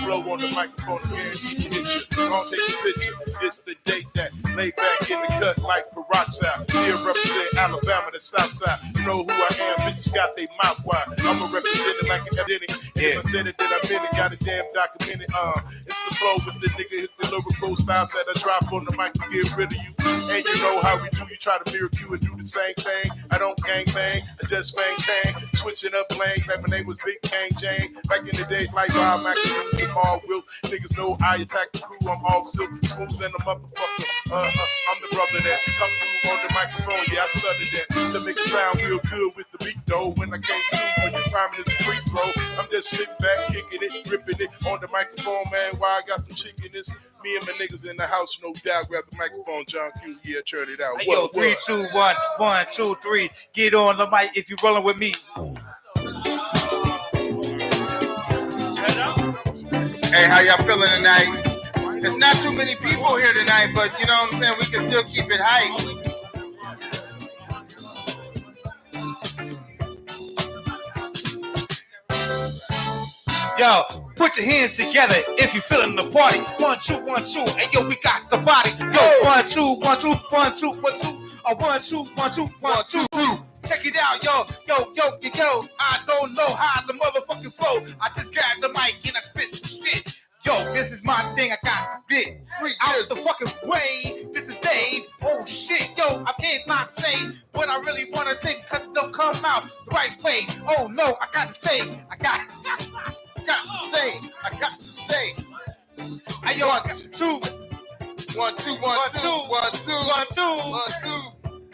blow on the microphone again. You hit you, don't take a picture. It's the date that lay back in the cut like peroxide. Here represent Alabama, the South Side. You know who I am, bitches got they mouth wide. I'ma represent it like an identity. If I said it, then I meant it, got a damn documented. It's the flow with the nigga hit the lyrical style that I drop on the mic to get rid of you. And you know how we do, you try to mirror Q and do the same thing. I don't gang bang, I just maintain. Switching up lanes, like my name was Big Kang Jane. Back in the days, like Bob McAdoo, Jamal Will. Niggas know I attack the crew, I'm all silk, smooth than a motherfucker. I'm the brother that come through on the microphone, yeah, I studied that. To make it sound real good with the beat, though. When I came through, when you're priming this free throw, I'm just sitting back, kicking it, ripping it on the microphone, man. While I got some chicken, this. Me and my niggas in the house, no doubt. Grab the microphone, John Q. Yeah, turn it out. Hey, yo, 3, 2, 1, 1, 2, 3. Get on the mic if you're rolling with me. Hey, how y'all feeling tonight? There's not too many people here tonight, but you know what I'm saying? We can still keep it hype. Yo, put your hands together if you're feeling the party. 1, 2, 1, 2. Hey, yo, we got the body. Yo, 1, 2, 1, 2, 1, 2, 1, 2. 1, 2, 1, 2, 1, 2, 2. Check it out, yo. I don't know how the motherfucking flow. I just grabbed the mic and I spit some shit. Yo, this is my thing, I got to get out the fucking way. This is Dave. Oh shit, yo, I can't not say what I really want to say because it don't come out the right way. Oh no, I got to say, I got to say. Hey, yo, 1, 2, 1, 2, 1, 2, 1, 2, 1, 2, 1, 2.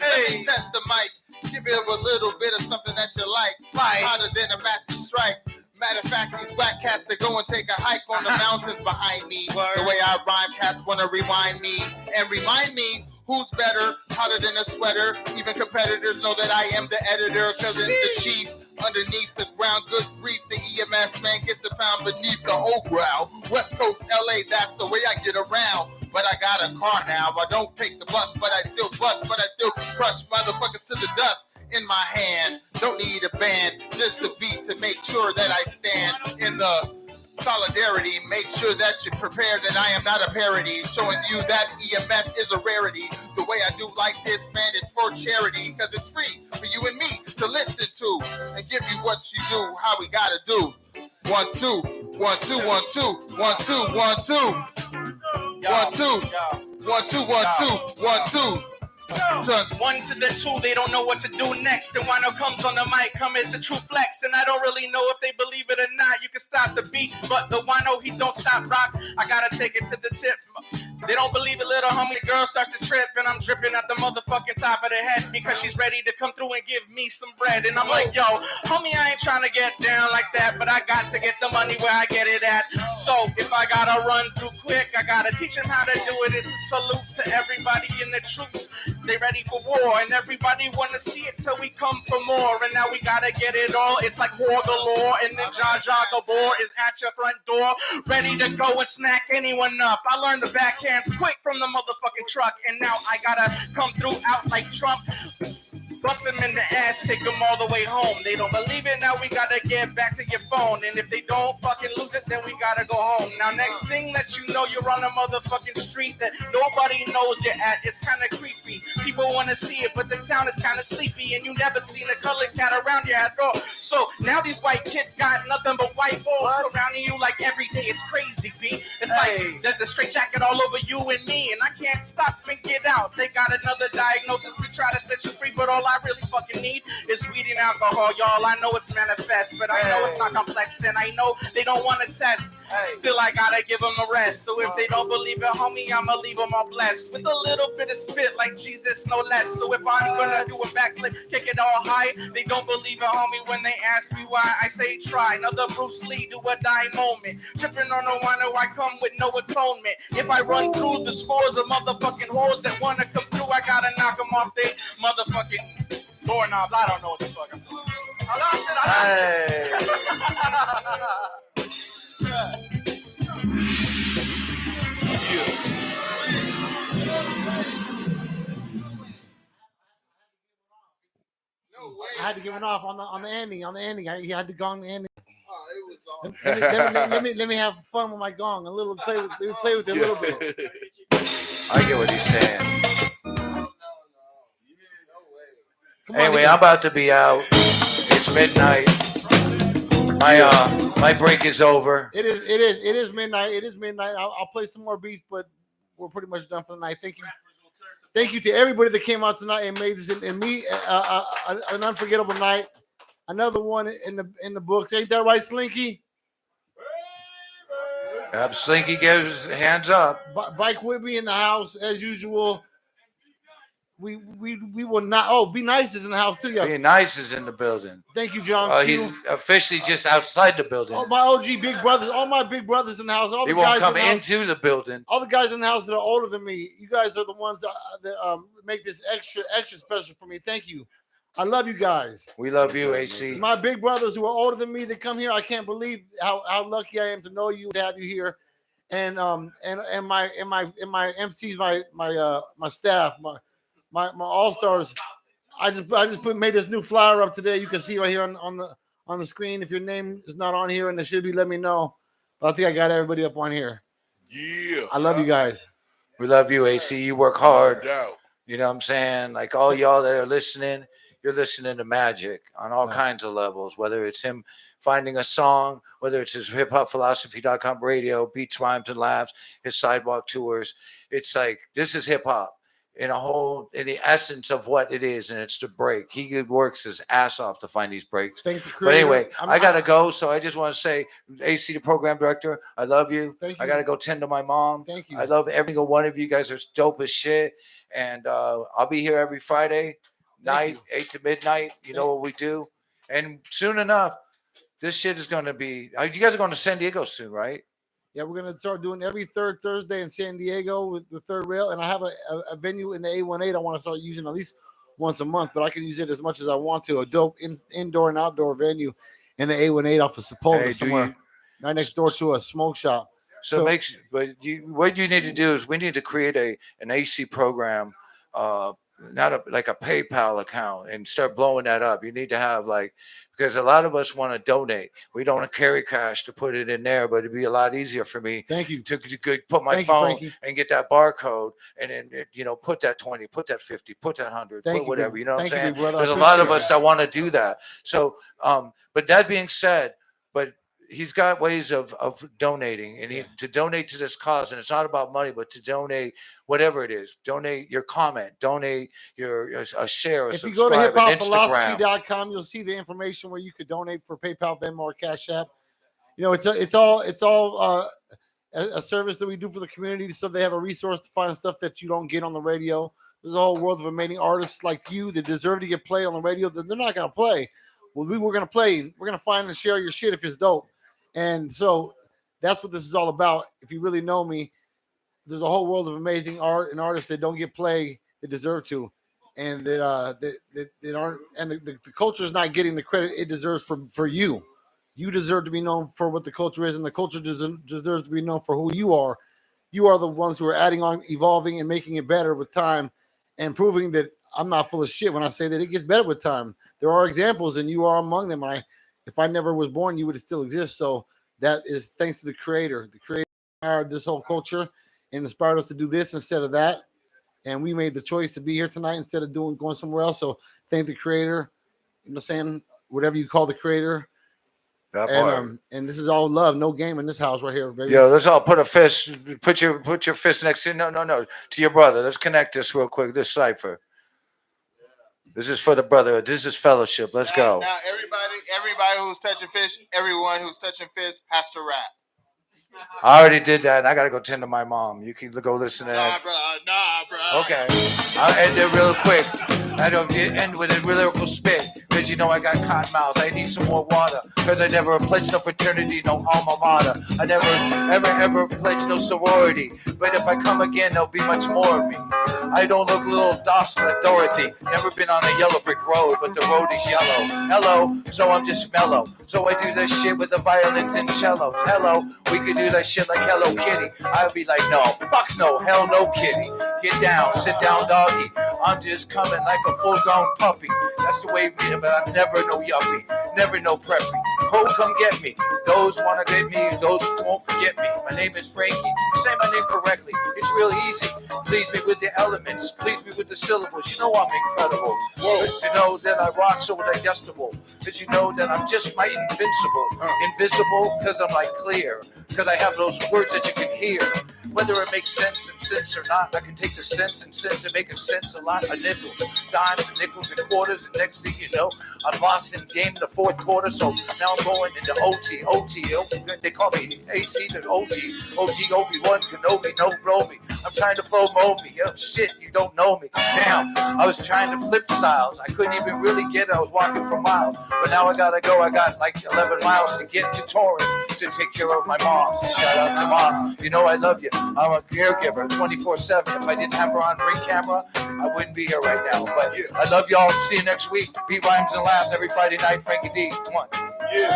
Hey. Let me test the mic. Give it a little bit of something that you like. Hotter than a match strike. Matter of fact, these black cats, they go and take a hike on the mountains behind me. The way I rhyme, cats want to rewind me and remind me who's better, hotter than a sweater. Even competitors know that I am the editor, cause it's the chief. Underneath the ground, good grief, the EMS man gets the pound beneath the whole ground. West Coast LA, that's the way I get around. But I got a car now, I don't take the bus, but I still bust, but I still crush motherfuckers to the dust. In my hand, don't need a band, just a beat to make sure that I stand in the solidarity. Make sure that you're prepared that I am not a parody, showing you that EMS is a rarity. The way I do like this, man, it's for charity, because it's free for you and me to listen to and give you what you do, how we gotta do. 1, 2, 1, 2, 1, 2, 1, 2, 1, 2, 1, 2, 1, 2, 1, 2, 1, 2. 1 to the 2, they don't know what to do next. And Wino comes on the mic, it's a true flex. And I don't really know if they believe it or not. You can stop the beat, but the Wino, he don't stop rock. I gotta take it to the tip. They don't believe it, little homie. The girl starts to trip, and I'm dripping at the motherfucking top of the head because she's ready to come through and give me some bread. And I'm like, yo, homie, I ain't trying to get down like that, but I got to get the money where I get it at. So if I gotta run through quick, I gotta teach them how to do it. It's a salute to everybody in the troops. They ready for war, and everybody wanna see it till we come for more. And now we gotta get it all. It's like war galore, and then Jar Gabor is at your front door, ready to go and snack anyone up. I learned the backhand quick from the motherfucking truck, and now I gotta come through out like Trump. Bust them in the ass, take them all the way home. They don't believe it, now we gotta get back to your phone. And if they don't fucking lose it, then we gotta go home. Now next thing that you know, you're on a motherfucking street that nobody knows you're at. It's kinda creepy. People wanna see it, but the town is kinda sleepy. And you never seen a colored cat around you at all. So now these white kids got nothing but white balls surrounding you like every day. It's crazy, B. It's like there's a straight jacket all over you and me. And I can't stop and get out. They got another diagnosis to try to set you free, but all I really fucking need is weed and alcohol, y'all. I know it's manifest, but I know it's not complex, and I know they don't want to test. Still, I gotta give them a rest. So if they don't believe it, homie, I'ma leave them all blessed with a little bit of spit like Jesus, no less. So if I'm gonna do a backflip, kick it all high, they don't believe it, homie, when they ask me why. I say try. Another Bruce Lee, do or die moment. Tripping on the one who I come with no atonement. If I run through the scores of motherfucking whores that wanna come through, I gotta knock them off they motherfucking doorknobs. I don't know what the fuck I'm doing. I lost I had to give it off on the ending. He had to gong the ending. Oh, it was Let me have fun with my gong. A little play with it a little bit. I get what he's saying. Anyway, I'm about to be out. It's midnight. My break is over. It is midnight. I'll play some more beats, but we're pretty much done for the night. Thank you to everybody that came out tonight and made this and me an unforgettable night. Another one in the books. Ain't that right, Slinky? Slinky gives hands up. Bike with me in the house as usual. We will not. Oh, Be Nice is in the house too. Yeah. Be Nice is in the building. Thank you, John. He's officially just outside the building. All my OG big brothers, all my big brothers in the house. All he the won't guys come in the house, into the building. all the guys in the house that are older than me. You guys are the ones that make this extra special for me. Thank you. I love you guys. We love you, AC. My big brothers who are older than me that come here. I can't believe how lucky I am to know you, to have you here, and my MCs, my staff, my all stars. I just made this new flyer up today. You can see right here on the screen. If your name is not on here, and it should be, let me know. But I think I got everybody up on here. Yeah. I love you guys. We love you, AC. You work hard. No doubt. You know what I'm saying? Like all y'all that are listening, you're listening to Magic on all kinds of levels, whether it's him finding a song, whether it's his HipHopPhilosophy.com radio, beats, rhymes, and laughs, his sidewalk tours. It's like, this is hip hop in the essence of what it is, and it's the break. He works his ass off to find these breaks. Thank you, but anyway, I gotta go, so I just want to say, AC, the program director, I love you. Thank you. I gotta go tend to my mom. Thank you. I love every single one of you. You guys are dope as shit, and I'll be here every Friday night, 8 to midnight. You know what we do, and soon enough, this shit is gonna be. You guys are going to San Diego soon, right? Yeah, we're gonna start doing every third Thursday in San Diego with Third Rail, and I have a venue in the A18. I want to start using at least once a month, but I can use it as much as I want to. A dope indoor and outdoor venue in the A18 off of Sepulveda somewhere, right next door to a smoke shop. So what you need to do is we need to create an AC program, not like a PayPal account, and start blowing that up. You need to have because a lot of us want to donate. We don't want to carry cash to put it in there, but it'd be a lot easier for me. Thank you. To put my phone and get that barcode, and then put that 20, put that 50, put that 100, put whatever. You know what I'm saying? There's a lot of us that want to do that. So, but that being said, he's got ways of donating, and to donate to this cause, and it's not about money, but to donate whatever it is. Donate your comment, donate a share, if subscribe, you go to an Instagram. HipHopPhilosophy.com, you'll see the information where you could donate for PayPal, Venmo, or Cash App. It's all a service that we do for the community, so they have a resource to find stuff that you don't get on the radio. There's a whole world of amazing artists like you that deserve to get played on the radio that they're not going to play. Well, we're going to play. We're going to find and share your shit if it's dope. And so that's what this is all about. If you really know me, there's a whole world of amazing art and artists that don't get play that deserve to, and that aren't. And the culture is not getting the credit it deserves for you. You deserve to be known for what the culture is, and the culture deserves to be known for who you are. You are the ones who are adding on, evolving, and making it better with time, and proving that I'm not full of shit when I say that it gets better with time. There are examples, and you are among them. If I never was born, you would still exist. So that is thanks to the creator. The creator inspired this whole culture and inspired us to do this instead of that. And we made the choice to be here tonight instead of going somewhere else. So thank the creator. You know what I'm saying? Whatever you call the creator. And this is all love, no game in this house right here, baby. Yo, let's all put a fist. Put your fist next to no, to your brother. Let's connect this real quick. This cipher. This is for the brotherhood. This is fellowship. Let's go. Now, everybody who's touching fish, everyone who's touching fish has to rap. I already did that, and I gotta go tend to my mom. You can go listen to that. Nah, bro. Okay, I'll end it real quick. I don't end with a lyrical spit, cause you know I got cotton mouth. I need some more water, cause I never pledged no fraternity, no alma mater. I never, ever pledged no sorority. But if I come again, there'll be much more of me. I don't look little docile like Dorothy. Never been on a yellow brick road, but the road is yellow. Hello, so I'm just mellow. So I do this shit with the violins and cello. Hello, we could do that shit like Hello Kitty. I'll be like, no, fuck no, hell no kitty. Get down, sit down, doggy. I'm just coming like a full-grown puppy. That's the way we do it, but I'm never no yuppie, never no preppy. Ho, come get me. Those wanna get me, those won't forget me. My name is Frankie. You say my name correctly. It's real easy. Please me with the elements. Please me with the syllables. You know I'm incredible. You know that I rock so digestible. Cause you know that I'm just mighty invincible. Invisible cause I'm like clear. Cause I have those words that you can hear. Whether it makes sense or not, I can take the sense and make a sense a lot of nickels, dimes and nickels and quarters. And next thing you know, I'm lost in the game in the fourth quarter. So now I'm going into OT. They call me AC to OG, Obi-Wan Kenobi, no Roby. I'm trying to flow Moby. Yo, shit, you don't know me. Damn, I was trying to flip styles. I couldn't even really get it. I was walking for miles. But now I gotta go. I got like 11 miles to get to Torrance to take care of my moms. Shout out to moms. You know I love you. I'm a caregiver 24/7. If I didn't have her on ring camera, I wouldn't be here right now. But I love y'all. See you next week. Beat Rhymes and Laughs every Friday night. Frankie D. Come on. Yeah.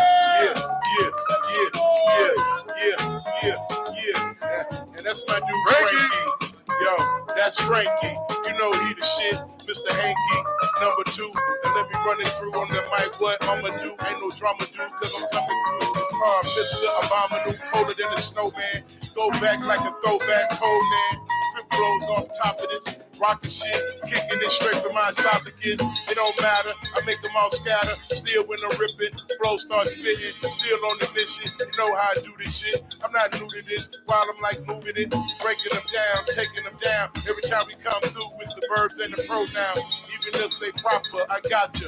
And that's my dude, Frankie. Yo, that's Frankie. You know he the shit, Mr. Hanky. Number 2. And let me run it through on the mic. What I'ma do? Ain't no drama, dude, cause I'm coming through. Mr. Abominable, colder than a snowman. Go back like a throwback, cold man. Flip blows off top of this. Rockin' shit, kicking it straight from my esophagus. It don't matter, I make them all scatter. Still when I'm ripping, flow start spitting. Still on the mission, you know how I do this shit. I'm not new to this, while I'm like moving it. Breaking them down, taking them down. Every time we come through with the verbs and the pronoun. Even if they proper, I got you.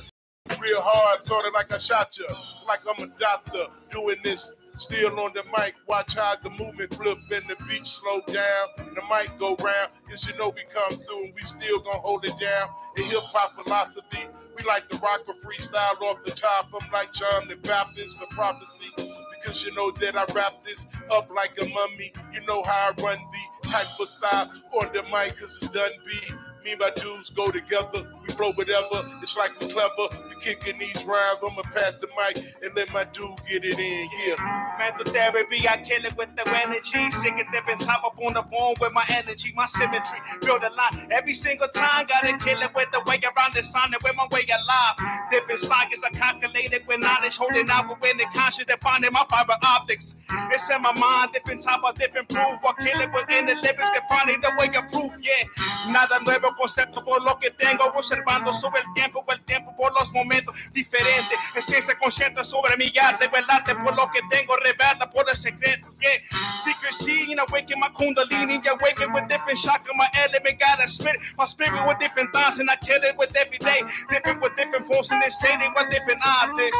Real hard, sort of like I shot you. Like I'm a doctor doing this. Still on the mic, watch how the movement flip and the beat slow down and the mic go round. Cause you know we come through and we still gonna hold it down. In hip-hop philosophy, we like to rock a freestyle off the top. I'm like John the Baptist, the prophecy. Because you know that I wrap this up like a mummy. You know how I run the type of style on the mic cause it's done be. Me and my dudes go together, we flow whatever. It's like we clever, we kicking these rounds. I'ma pass the mic and let my dude get it in, yeah. Mental therapy, I kill it with the energy. Sick of dipping top up on the phone with my energy, my symmetry. Build a lot every single time, gotta kill it with the way around the sun and with my way alive. Different science, I calculated with knowledge, holding out with winning conscious, defining my fiber optics. It's in my mind, different type of different proof. I kill it within the lyrics, defining the way of proof, yeah. Nada nuevo concepto por lo que tengo, observando sobre el tiempo por los momentos diferentes. Esencia consciente sobre mi arte, velarte por lo que tengo, revela por el secreto. Yeah. Secrecy, you know, waking my kundalini, yeah, waking with different chakra, my element got a spirit, my spirit with different thoughts, and I kill it with every day, different with different forms, and they say they with different optics.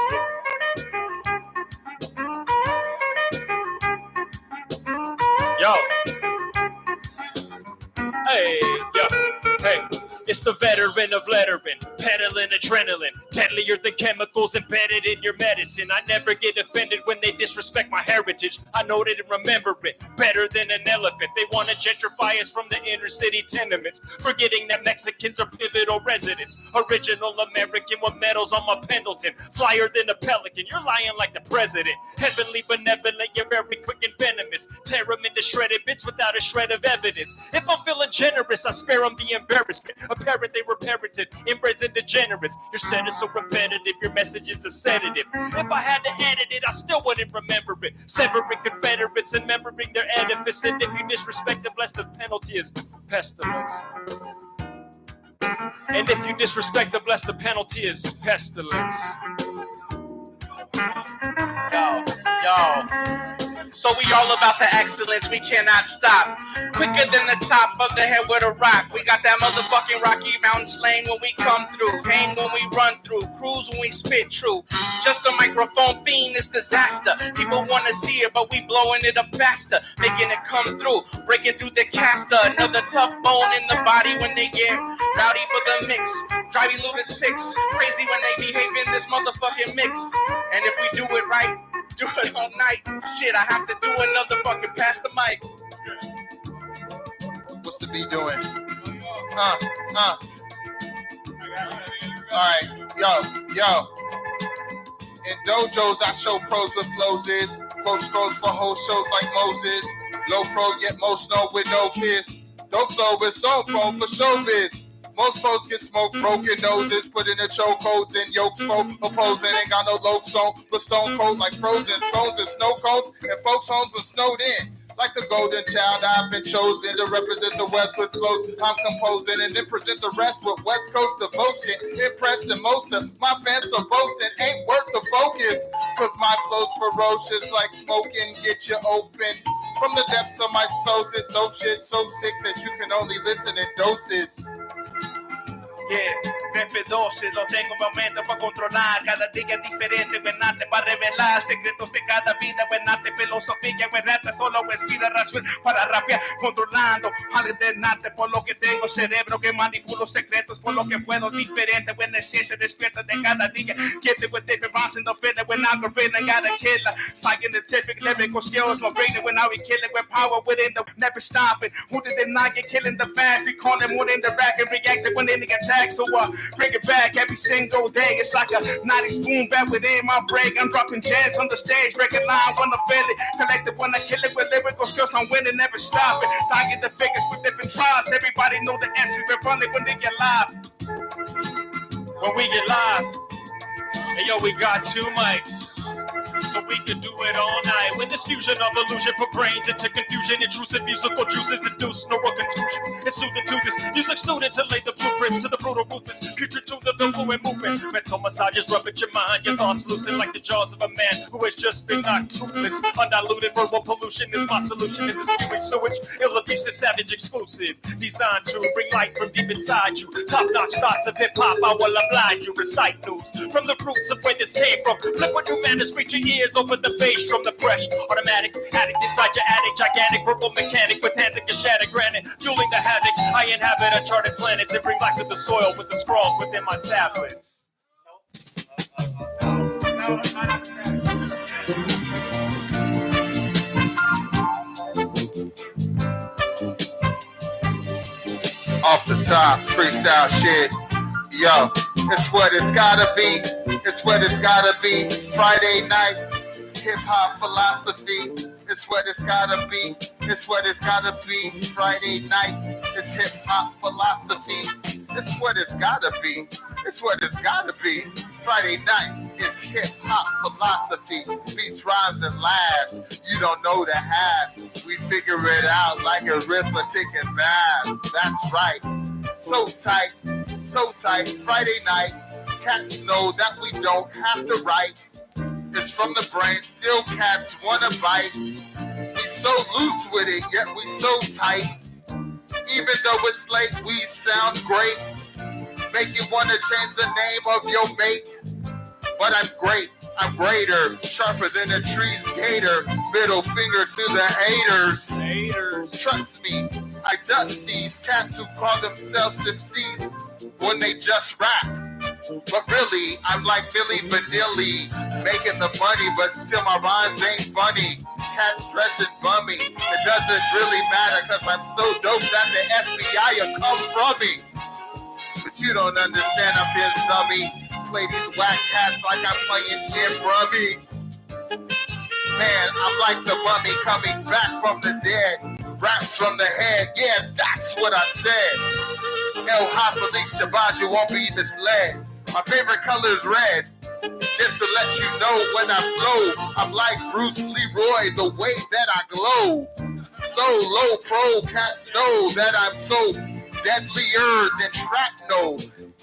Yo. Hey, yo, hey. It's the veteran of lettering, peddling adrenaline, deadlier than chemicals embedded in your medicine. I never get offended when they disrespect my heritage. I know they remember it better than an elephant. They want to gentrify us from the inner city tenements, forgetting that Mexicans are pivotal residents. Original American with medals on my Pendleton, flyer than a pelican. You're lying like the president. Heavenly benevolent, you're very quick and venomous. Tear them into shredded bits without a shred of evidence. If I'm feeling generous, I spare them the embarrassment. Apparent they were parented, inbreds and degenerates. Your set is so repetitive, your message is a sedative. If I had to edit it, I still wouldn't remember it. Severing Confederates and remembering their edifice. And if you disrespect the blessed, the penalty is pestilence. And if you disrespect the blessed, the penalty is pestilence. Yo. So we all about the excellence, we cannot stop. Quicker than the top of the head with a rock. We got that motherfucking Rocky Mountain slang when we come through. Hang when we run through, cruise when we spit true. Just a microphone fiend is disaster. People wanna see it, but we blowing it up faster. Making it come through, breaking through the caster. Another tough bone in the body when they get rowdy for the mix. Driving lunatics, crazy when they behave in this motherfucking mix. And if we do it right, do it all night. Shit, I have to do another fucking pass the mic. What's the B doing? Alright, yo. In dojos, I show pros with flows is. Quotes goes for whole shows like Moses. Low pro, yet most know with no kiss. Dope flow is so prone for showbiz. Most folks get smoked, broken noses, put in the chokeholds and yokes folk opposing. Ain't got no lokes on, but stone cold like frozen stones and snow cones. And folks' homes were snowed in. Like the golden child, I've been chosen to represent the West with flows I'm composing, and then present the rest with West Coast devotion. Impressing most of my fans so boasting ain't worth the focus. Cause my flow's ferocious like smoking, get you open. From the depths of my soul, this dope shit so sick that you can only listen in doses. Yeah, F12 lo tengo en momento para controlar. Cada día es diferente, venate para revelar secretos de cada vida. Venate filosofía, venate solo respira razón para rapear, controlando. Alternante por lo que tengo cerebro que manipulo secretos por lo que puedo diferente. When the ciencia despierta de cada día, get it with different rhymes in the feeling. When I'm the villain, gotta kill her. Scientific lyrical skills, my brain when I be killing with power within the never stopping. Who did they not get killing the fast? We call them more than the rack and reacted when they attack. So bring it back every single day. It's like a 90s boom back within my break. I'm dropping jazz on the stage, record line when I feel it. Collective when I kill it with lyrical skills, I'm winning, never stopping. I get the biggest with different tries. Everybody know the answer. We're running when they get live. When we get live, hey yo, we got 2 mics. So we can do it all night. When this fusion of illusion put brains into confusion, intrusive musical juices induce neural contusions. It's soothing to this music student to lay the blueprints to the brutal ruthless future to the fluid movement. Mental massages rub at your mind, your thoughts loosen like the jaws of a man who has just been knocked toothless. Undiluted verbal pollution is my solution in this spewing sewage. Ill abusive, savage, exclusive, designed to bring light from deep inside you. Top-notch thoughts of hip-hop, I will oblige you. Recite news from the roots of where this came from. Flip what new madness reach your ears, open the bass from the fresh automatic addict inside your attic, gigantic verbal mechanic with hand and shattered granite, fueling the havoc. I inhabit uncharted planets and bring life to the soil with the scrawls within my tablets. Off the top, freestyle shit. Yo, it's what it's gotta be. It's what it's gotta be. Friday night, HipHop Philosophy. It's what it's gotta be. It's what it's gotta be. Friday nights, it's HipHop Philosophy. It's what it's gotta be. It's what it's gotta be. Friday nights, it's HipHop Philosophy. Beats, rhymes, and laughs. You don't know the half. We figure it out like arithmetic and math. That's right. So tight, so tight. Friday night, cats know that we don't have to write. It's from the brain, still cats wanna bite. We so loose with it, yet we so tight. Even though it's late, we sound great. Make you wanna change the name of your mate. But I'm great, I'm greater, sharper than a tree's gator. Middle finger to the haters. Trust me, I dust these cats who call themselves MCs when they just rap. But really, I'm like Milli Vanilli, making the money, but still my rhymes ain't funny. Cats dressing bummy. It doesn't really matter, cause I'm so dope that the FBI will come from me. But you don't understand, I'm being zummy. Play these whack cats like I'm playing Jim Brummy. Man, I'm like the mummy coming back from the dead. Raps from the head, yeah, that's what I said. El Hafali Shabazz, you won't be misled. My favorite color is red. Just to let you know when I flow, I'm like Bruce Leroy, the way that I glow. So low pro, cats know that I'm so deadlier than shrapnel.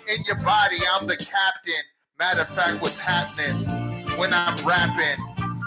In your body, I'm the captain. Matter of fact, what's happening when I'm rapping?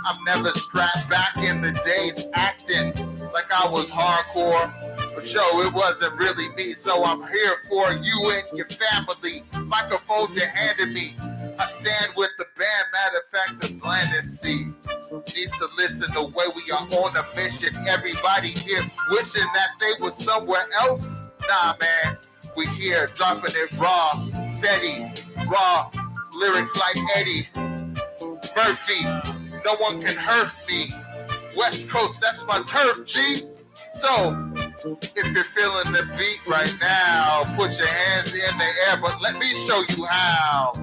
I'm never strapped back in the days acting like I was hardcore. But yo, it wasn't really me, so I'm here for you and your family. Microphone you handed me. I stand with the band, matter of fact, the Bland MC. Needs to listen the way we are on a mission. Everybody here wishing that they was somewhere else. Nah, man, we here dropping it raw, steady, raw lyrics like Eddie Murphy. No one can hurt me. West Coast, that's my turf, G. So, if you're feeling the beat right now, put your hands in the air, but let me show you how.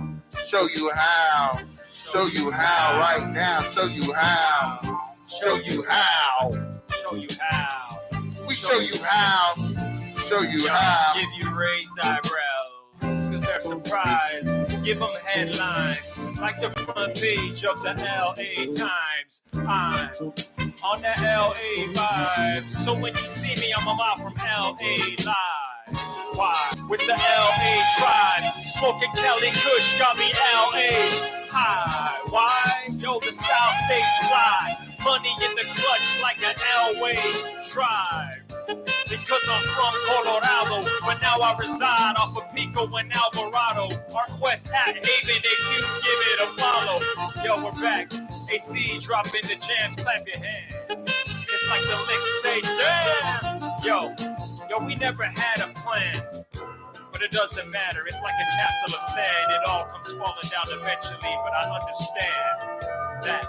Show you how. Show you how right now. Show you how. Show you how. Show you how. We show you how. Show you how. Give you raised eyebrows, cause they're surprised. Give them headlines, like the front page of the LA Times. I'm on the LA vibe, so when you see me, I'm a mile from LA live. Why? With the LA tribe, smoking Cali Kush got me LA high. Why? Yo, the style stays fly. Money in the clutch like an Elway tribe. Because I'm from Colorado, but now I reside off of Pico and Alvarado. Our quest at Haven, AQ, give it a follow. Yo, we're back. AC dropping the jams, clap your hands. It's like the licks say, damn. Yo, we never had a plan. But it doesn't matter, it's like a castle of sand. It all comes falling down eventually, but I understand that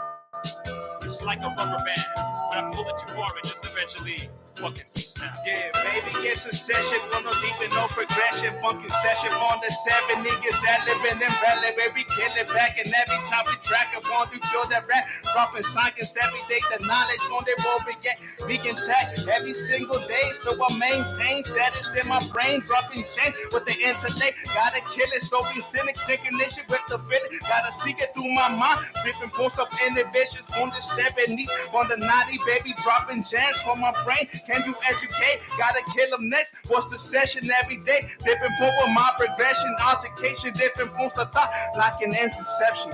it's like a rubber band. When I pull it too far, it just eventually fucking snap. Yeah, baby, it's a session, no deep and no progression. Funky session on the 7 niggas that living in belly, baby, kill it back. And every time we track it, want to feel that rap. Dropping science every day, the knowledge on their road begin. Vegan tech every single day, so I maintain status in my brain. Dropping chain with the intellect, gotta kill it. So be cynic, synchronization with the feeling. Gotta seek it through my mind. Ripping points of inhibitions on the 70s, on the 90, baby, dropping jams for my brain. Can you educate? Gotta kill them next. What's the session every day? Different point with my progression, altercation, different points of thought, like an interception.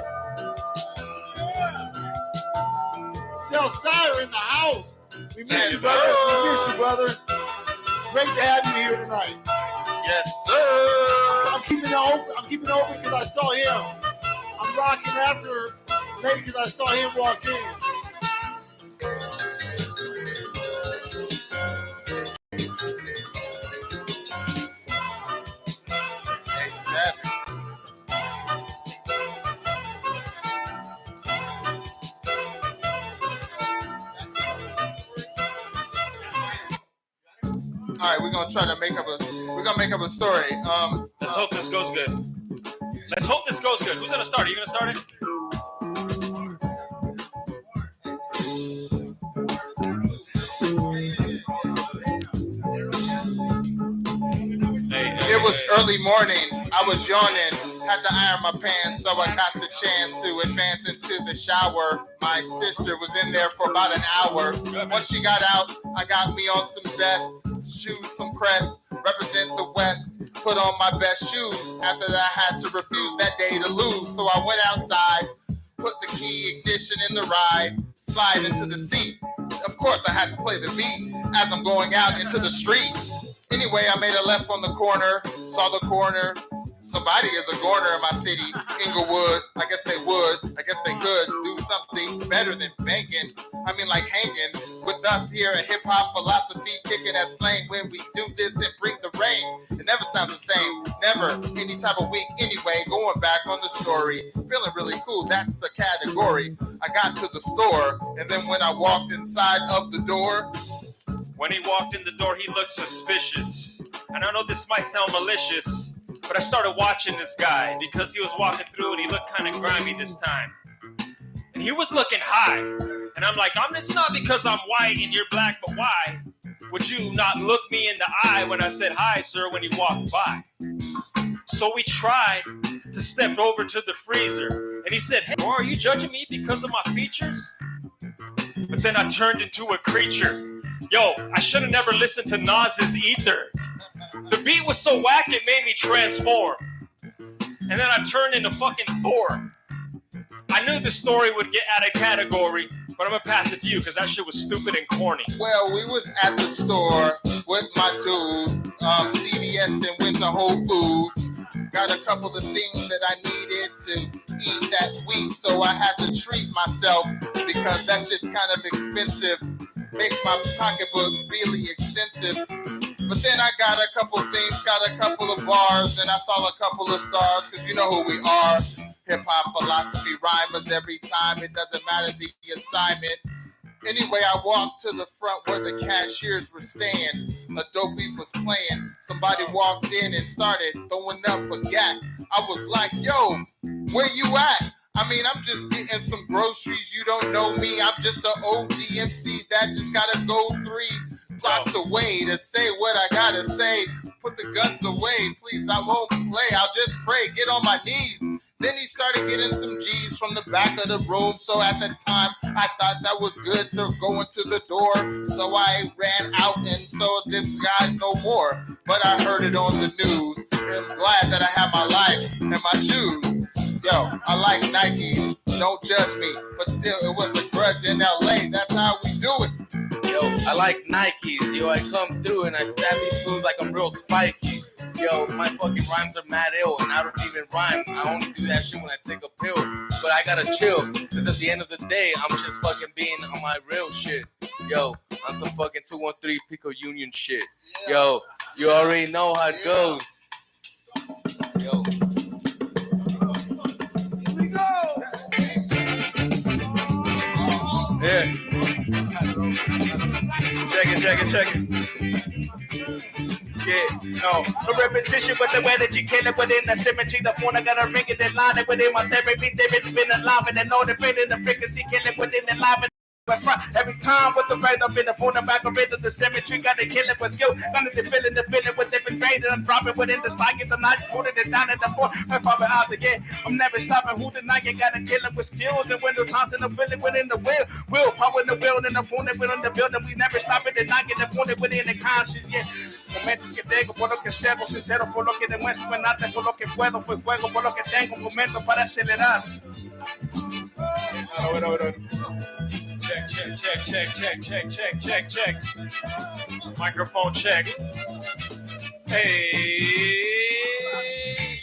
Sell Sire in the house. We miss you, brother. We miss you, brother. Great to have you here tonight. Yes, sir. I'm keeping it open. I'm keeping it open because I saw him. I'm rocking after maybe because I saw him walk in. All right, we're gonna make up a story. Let's hope this goes good. Let's hope this goes good. Who's gonna start? Are you gonna start it? It was early morning. I was yawning. Had to iron my pants, so I got the chance to advance into the shower. My sister was in there for about an hour. Once she got out, I got me on some zest, shoes, some crest, represent the West, put on my best shoes. After that, I had to refuse that day to lose. So I went outside, put the key ignition in the ride, slide into the seat. Of course, I had to play the beat as I'm going out into the street. Anyway, I made a left on the corner, saw the corner. Somebody is a corner in my city, Inglewood. I guess they would. I guess they could do something better than banging. I mean, like hanging with us here at HipHop Philosophy, kicking that slang when we do this and bring the rain. It never sounds the same. Never any type of week. Anyway, going back on the story, feeling really cool. That's the category. I got to the store, and then when I walked inside of the door. When he walked in the door, he looked suspicious. And I know this might sound malicious, but I started watching this guy because he was walking through and he looked kind of grimy this time. And he was looking high. And I'm like, it's not because I'm white and you're black, but why would you not look me in the eye when I said hi, sir, when he walked by? So we tried to step over to the freezer. And he said, hey, are you judging me because of my features? But then I turned into a creature. Yo, I should have never listened to Nas's Ether. The beat was so whack, it made me transform. And then I turned into fucking Thor. I knew the story would get out of category, but I'm gonna pass it to you because that shit was stupid and corny. Well, we was at the store with my dude, CVS, then went to Whole Foods. Got a couple of things that I needed to eat that week, so I had to treat myself because that shit's kind of expensive. Makes my pocketbook really extensive. But then I got a couple things, got a couple of bars, and I saw a couple of stars, because you know who we are. Hip-hop philosophy rhymers every time. It doesn't matter the assignment. Anyway, I walked to the front where the cashiers were staying. A dope beat was playing. Somebody walked in and started throwing up a gat. I was like, yo, where you at? I mean, I'm just getting some groceries. You don't know me. I'm just an OG MC that just gotta go 3 blocks away to say what I gotta say. Put the guns away, please. I won't play. I'll just pray. Get on my knees. Then he started getting some G's from the back of the room. So at the time, I thought that was good to go into the door. So I ran out and so them guys no more. But I heard it on the news. I'm glad that I have my life and my shoes. Yo, I like Nikes. Don't judge me. But still, it was a grudge in LA. That's how we do it. Yo, I like Nikes. Yo, I come through and I stab these fools like I'm real spiky. Yo, my fucking rhymes are mad ill and I don't even rhyme. I only do that shit when I take a pill. But I gotta chill, cause at the end of the day, I'm just fucking being on my real shit. Yo, on some fucking 213 Pico Union shit. Yo, you already know how it goes. Yo. Here we go. Yeah. Check it. Yeah, no repetition, but the way that you kill it within the symmetry, the phone I gotta ring it and line it within my therapy. They've been alive and they know the pain in the frequency, kill it within the live. I try every time with the right up in the phone, the back of it, the symmetry, gotta kill it with skill. Gonna be feeling the feeling with different trade, and I'm dropping within the psychics. I'm not putting it down in the floor. I'm probably out again. I'm never stopping. Who deny you gotta kill it with skills and when the toss and the feeling within the will power in the will and the phone that within the building. We never stop it and not get the phone within the conscience. Yeah. Momentos que tengo, por lo que seco, sincero, por lo que demuestro en arte, por lo que puedo, fue fuego, por lo que tengo, momento para acelerar. Check. Microphone check. Hey,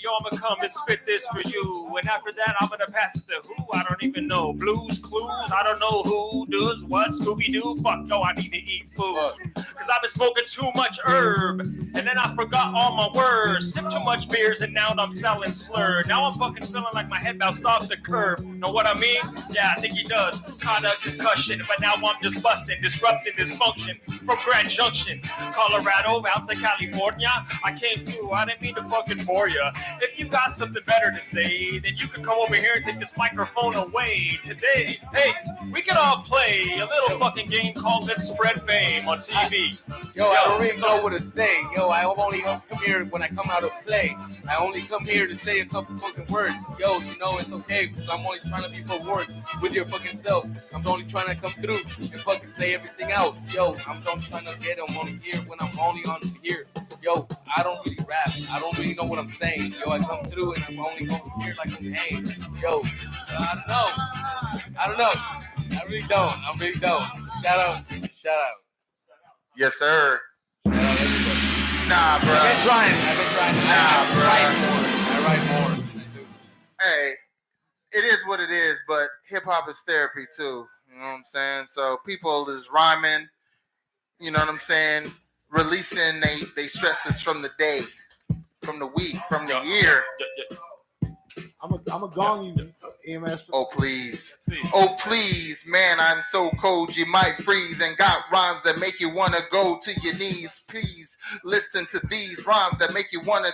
yo, I'm gonna come and spit this for you. And after that, I'm gonna pass it to who? I don't even know. Blues Clues? I don't know who does what. Scooby-Doo? Fuck no, I need to eat food. Cause I've been smoking too much herb. And then I forgot all my words. Sip too much beers and now I'm selling slurred. Now I'm fucking feeling like my head bounced off the curb. Know what I mean? Yeah, I think he does. Caught a concussion, but now I'm just busting, disrupting dysfunction from Grand Junction, Colorado out to California. I came through, I didn't mean to fucking bore ya. If you got something better to say, then you can come over here and take this microphone away. Today, hey, we can all play a little fucking game called Let's Spread Fame on TV. Yo, I don't even know what to say. Yo, I only come here when I come out to play. I only come here to say a couple fucking words. Yo, you know it's okay because I'm only trying to be for work with your fucking self. I'm only trying to come through and fucking play everything else. Yo, I'm only trying to get them on here when I'm only on here. Yo, I don't really rap. I don't really know what I'm saying. Yo, I come through and I'm only going here like I'm hanging. Yo, I don't know. I really don't. Shout out. Yes, sir. Shout out everybody. Nah, bro. I've been trying. Nah, bro. I write more. Hey, it is what it is, but hip hop is therapy too. You know what I'm saying? So people is rhyming, you know what I'm saying? Releasing they stresses from the day, from the week, from the year. I'm a gong you, EMS. Oh please, man, I'm so cold you might freeze, and got rhymes that make you wanna go to your knees. Please listen to these rhymes that make you wanna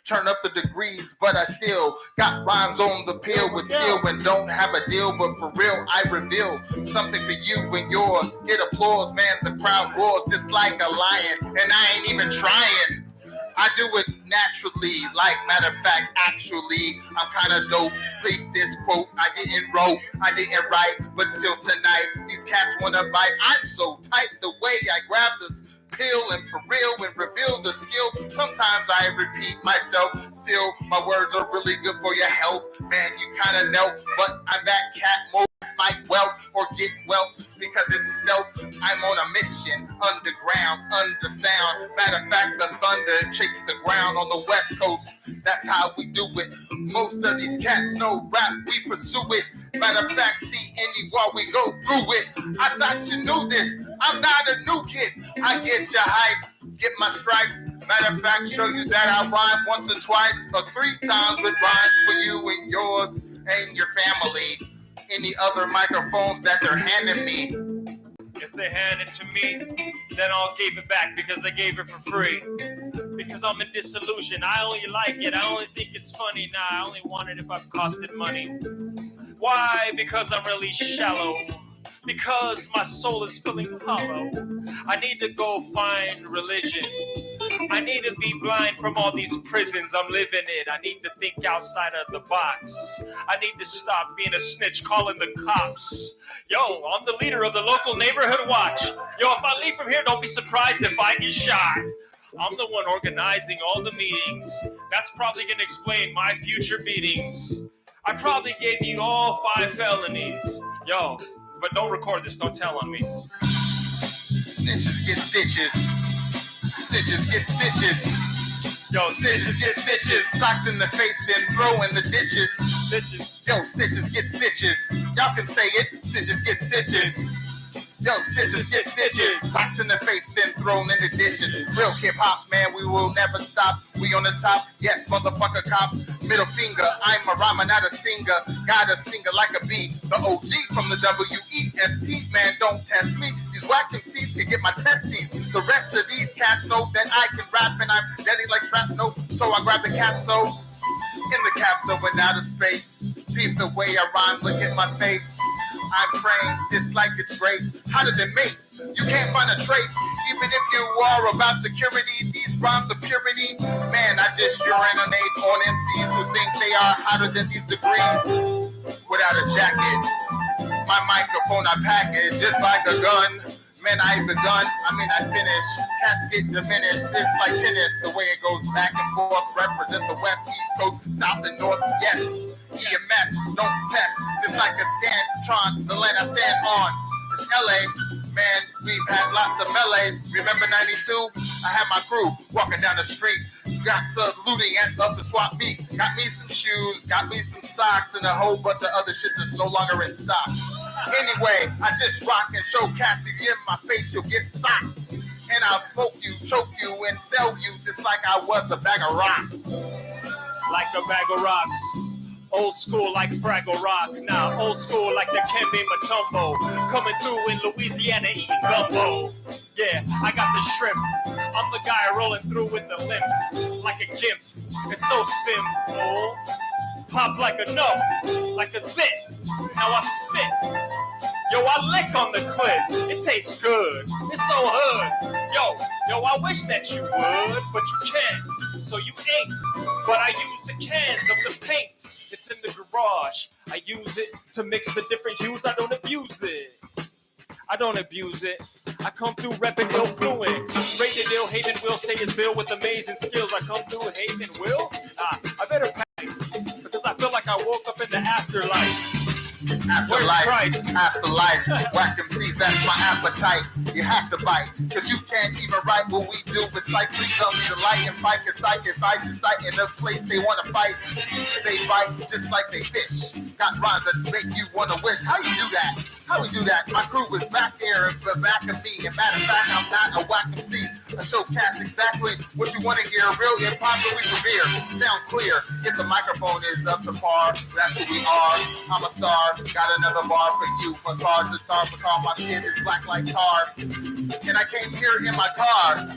turn up the degrees, but I still got rhymes on the pill with skill and don't have a deal, but for real I reveal something for you and yours. Get applause, man, the crowd roars just like a lion, and I ain't even trying. I do it naturally, like matter of fact, actually, I'm kind of dope. Please this quote, I didn't write, but still tonight, these cats wanna bite. I'm so tight the way I grab this pill and for real and reveal the skill. Sometimes I repeat myself, still my words are really good for your health. Man, you kinda know, but I'm that cat mode. Might welt or get welt because it's stealth. I'm on a mission, underground, under sound. Matter of fact, the thunder shakes the ground on the West Coast. That's how we do it. Most of these cats know rap, we pursue it. Matter of fact, see any while we go through it. I thought you knew this. I'm not a new kid. I get your hype, get my stripes. Matter of fact, show you that I rhyme once or twice or 3 times with rhymes for you and yours and your family. Any other microphones that they're handing me. If they hand it to me, then I'll give it back because they gave it for free. Because I'm a disillusion. I only like it. I only think it's funny. Nah, I only want it if I've costed money. Why? Because I'm really shallow. Because my soul is feeling hollow. I need to go find religion. I need to be blind from all these prisons I'm living in. I need to think outside of the box. I need to stop being a snitch calling the cops. Yo, I'm the leader of the local neighborhood watch. Yo, if I leave from here, don't be surprised if I get shot. I'm the one organizing all the meetings. That's probably gonna explain my future beatings. I probably gave you all 5 felonies. Yo, but don't record this, don't tell on me. Snitches get stitches. Stitches get stitches. Yo, snitches get stitches. Socked in the face, then throw in the ditches. Stitches. Yo, snitches get stitches. Y'all can say it. Snitches get stitches. Yo, stitches get stitches. Socked in the face, then thrown in the dishes. Real hip hop, man, we will never stop. We on the top, yes, motherfucker cop. Middle finger, I'm a rhymer, not a singer. Got a singer like a bee. The OG from the WEST, man, don't test me. These whack MCs can get my testes. The rest of these cats know that I can rap and I'm deadly like shrapnel. So I grab the capsule. In the capsule went out of space. Peep the way I rhyme, look at my face. I'm praying just like it's grace. Hotter than mace. You can't find a trace. Even if you are about security, these rhymes are purity. Man, I just urinate on MCs who think they are hotter than these degrees. Without a jacket, my microphone I package just like a gun. Man, I ain't begun. I finish. Cats get diminished. It's like tennis. The way it goes back and forth. Represent the West, East Coast, South, and North. Yes. EMS, don't test. Just like a Scantron, the land I stand on. It's LA. Man, we've had lots of melees. Remember 92? I had my crew walking down the street. Got to looting up the swap meet. Got me some shoes, got me some socks, and a whole bunch of other shit that's no longer in stock. Anyway, I just rock and show cats. If you in my face, you'll get socked. And I'll smoke you, choke you, and sell you just like I was a bag of rocks. Like a bag of rocks. Old school like Fraggle Rock. Now old school like the Kembe Mutombo. Coming through in Louisiana eating gumbo. Yeah, I got the shrimp. I'm the guy rolling through with the limp. Like a gimp. It's so simple. Pop like a nut. Like a zit. Now I spit. Yo, I lick on the clip. It tastes good. It's so hood. Yo, I wish that you would, but you can't. So you ain't. But I use the cans of the paint. It's in the garage. I use it to mix the different hues. I don't abuse it. I don't abuse it. I come through repping ill fluent. Rated ill, Haven will stay his bill with amazing skills. I come through Haven will? I better pack because I feel like I woke up in the afterlife. Afterlife, whack MCs, that's my appetite. You have to bite, cause you can't even write what we do. It's like sleep, tell me the light and fight is sight. If I decide in a place they wanna fight, they fight just like they fish. Got rhymes that make you wanna wish. How you do that? How we do that? My crew was back there, but back of me. And matter of fact, I'm not a whack MC. I show cats exactly what you wanna hear. Real hip-hop that we revere. Sound clear. If the microphone is up to par, that's who we are. I'm a star. Got another bar for you. For cards it's hard to call. My skin is black like tar. And I came here in my car.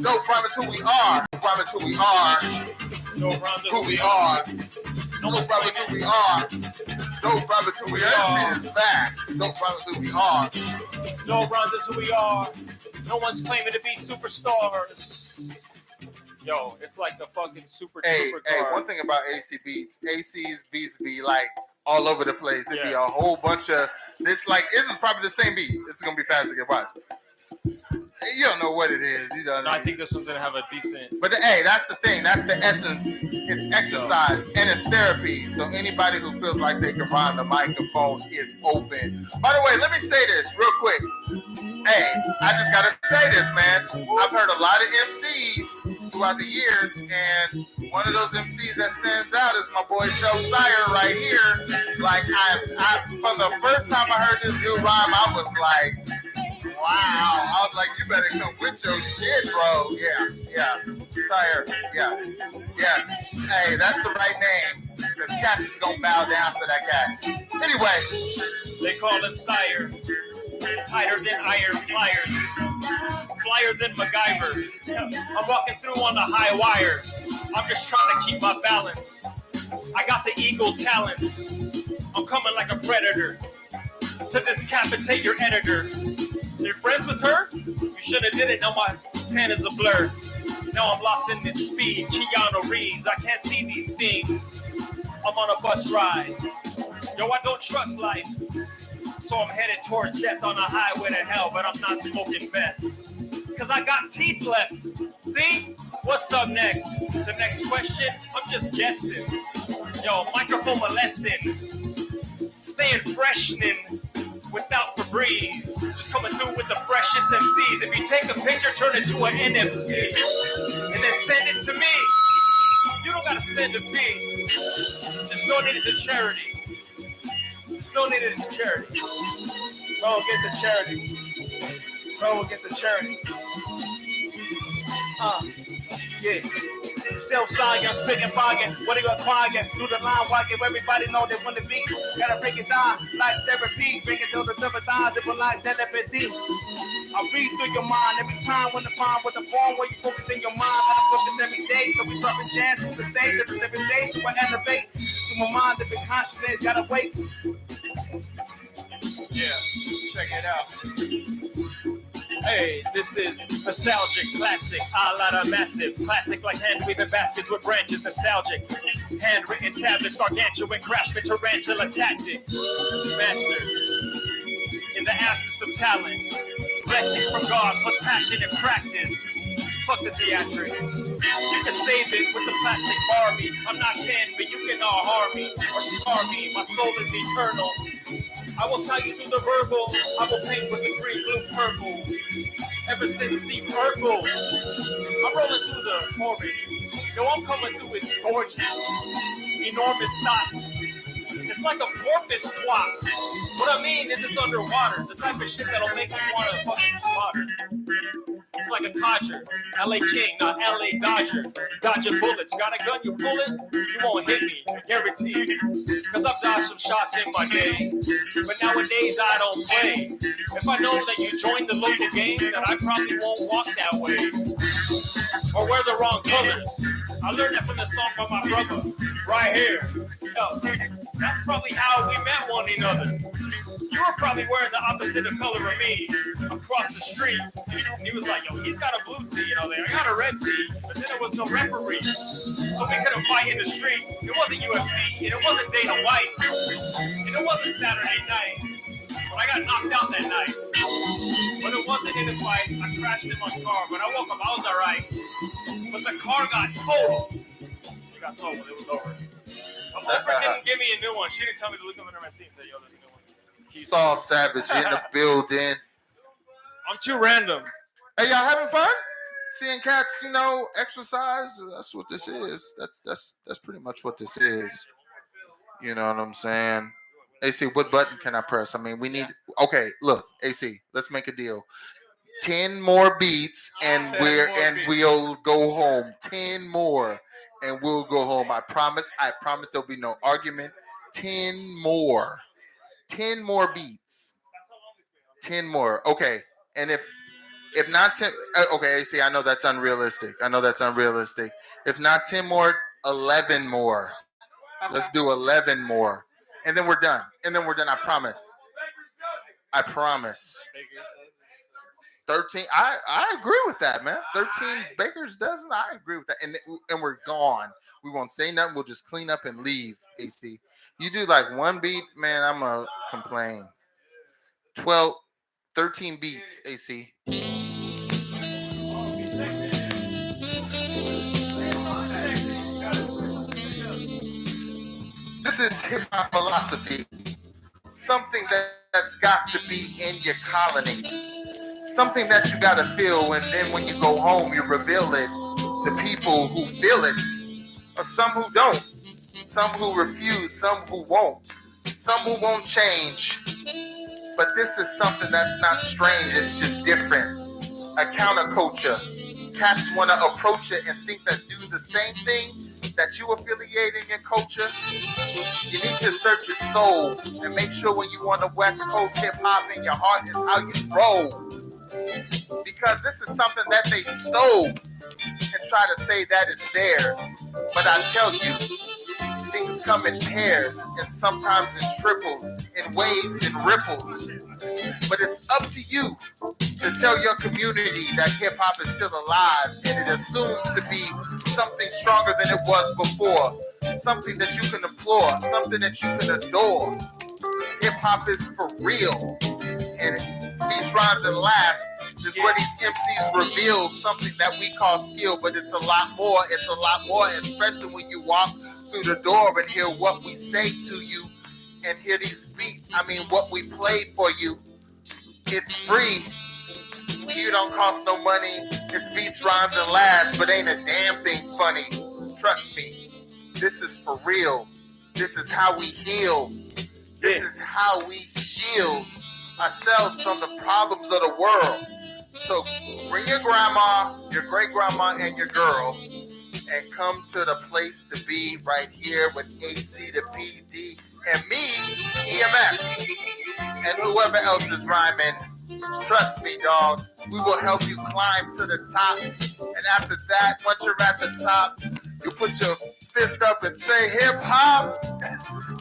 Dope Rhymes who we are. Rhymes who we are. Who we are. Dope Rhymes who we are. Dope Rhymes who we are. It's fact. Dope Rhymes who we are. Dope Rhymes is who we are. No one's claiming to be superstars. Yo, it's like the fucking super Hey, car. one thing about AC beats, AC's beats be like all over the place. It'd be a whole bunch of this. Like, this is probably the same beat. This is gonna be fast to get watched. You don't know what it is. You don't. No, I think this one's gonna have a decent. But hey, that's the thing. That's the essence. It's exercise and it's therapy. So anybody who feels like they can rhyme the microphone is open. By the way, let me say this real quick. Hey, I just gotta say this, man. I've heard a lot of MCs throughout the years, and one of those MCs that stands out is my boy Self Sire right here. Like I from the first time I heard this dude rhyme, I was like, wow. I was like, you better come with your shit, bro. Yeah. Sire, yeah. Hey, that's the right name. Because Cass is gonna bow down to that guy. Anyway. They call him Sire. Tighter than iron pliers. Flyer than MacGyver. I'm walking through on the high wire. I'm just trying to keep my balance. I got the eagle talent. I'm coming like a predator to decapitate your editor. You're friends with her? You should have did it. Now my pen is a blur. Now I'm lost in this speed. Keanu Reeves, I can't see these things. I'm on a bus ride. Yo, I don't trust life. So I'm headed towards death on a highway to hell, but I'm not smoking meth. Cause I got teeth left. See? What's up next? The next question? I'm just guessing. Yo, microphone molesting. Staying freshening without Febreze. Just coming through with the freshest MCs. If you take a picture, turn it to an NFT. And then send it to me. You don't gotta send a fee. Just donate it to charity. Donate it to charity. So we'll get the charity. Yeah. Self-science, spitting fogging. What are you acquiring? Through the line, walking. Everybody know they want to be. Gotta break it down like therapy. Bring it to the sympathize. It will like telepathy. I read through your mind every time when the find with the form where you focus in your mind. Gotta focus every day, so we dropping jams to the stage every day, so I elevate. To my mind, the big consciousness, gotta wait. Yeah, check it out. Hey, this is nostalgic, classic, a la da massive. Classic like hand-weaving baskets with branches, nostalgic. Handwritten tablets, gargantuan, craftsman, tarantula tactics. Masters, in the absence of talent. Blessings from God plus passion and practice. Fuck the theatrics. You can save it with the plastic Barbie. I'm not Ken, but you can all harm me or scar me. My soul is eternal. I will tell you through the verbal. I will paint with the green, blue, purple. Ever since Steve Urkel, I'm rolling through the forest. Yo, I'm coming through. It's gorgeous. Enormous thoughts. It's like a porpoise twat. What I mean is it's underwater. The type of shit that'll make you want to fucking slaughter. It's like a codger. LA King, not LA Dodger. Dodging bullets. Got a gun, you pull it, you won't hit me. Guaranteed. Cause I've dodged some shots in my day. But nowadays I don't play. If I know that you joined the local game, then I probably won't walk that way. Or wear the wrong colors. I learned that from the song from my brother. Right here. Yo, that's probably how we met one another. You were probably wearing the opposite of color of me across the street. And he was like, yo, he's got a blue tee, you know, there. I got a red tee, but then there was no referee. So we couldn't fight in the street. It wasn't UFC, and it wasn't Dana White. And it wasn't Saturday night. But I got knocked out that night. But it wasn't in a fight. I crashed in my car. When I woke up, I was all right. But the car got totaled. It got totaled. It was over. My girlfriend didn't give me a new one. She didn't tell me to look up in her seat and say, yo, there's a new one. Saul Savage in the building. I'm too random. Hey, y'all having fun? Seeing cats, you know, exercise. That's what this is. That's pretty much what this is. You know what I'm saying? AC, what button can I press? I mean, we need. Okay, look, AC, let's make a deal. 10 more beats and we'll go home. 10 more and we'll go home. I promise there'll be no argument. 10 more. 10 more beats. 10 more. Okay. And if not 10, okay, see, I know that's unrealistic. If not 10 more, 11 more. Let's do 11 more. And then we're done. I promise. 13. I agree with that, man. 13 Baker's dozen. I agree with that. And we're gone. We won't say nothing. We'll just clean up and leave, AC. You do like one beat, man, I'm going to complain. 13 beats, AC. is hip-hop philosophy. Something that's got to be in your colony. Something that you gotta feel, and then when you go home, you reveal it to people who feel it, or some who don't, some who refuse, some who won't change. But this is something that's not strange, it's just different. A counterculture. Cats wanna approach it and think that do the same thing that you affiliate in your culture. You need to search your soul and make sure when you on the West Coast, hip hop in your heart is how you roll. Because this is something that they stole and try to say that it's theirs. But I tell you, things come in pairs and sometimes in triples, in waves and ripples. But it's up to you to tell your community that hip hop is still alive and it assumes to be something stronger than it was before. Something that you can implore, something that you can adore. Hip hop is for real. And these rhymes and laughs is where these MCs reveal something that we call skill, but it's a lot more. It's a lot more, especially when you walk through the door and hear what we say to you and hear these beats. I mean, what we played for you. It's free. You don't cost no money. It's beats, rhymes, and laughs, but ain't a damn thing funny. Trust me, this is for real. This is how we heal. This is how we shield ourselves from the problems of the world. So bring your grandma, your great grandma, and your girl, and come to the place to be right here with AC to PD and me, EMS, and whoever else is rhyming. Trust me, dog. We will help you climb to the top. And after that, once you're at the top, you put your fist up and say, hip hop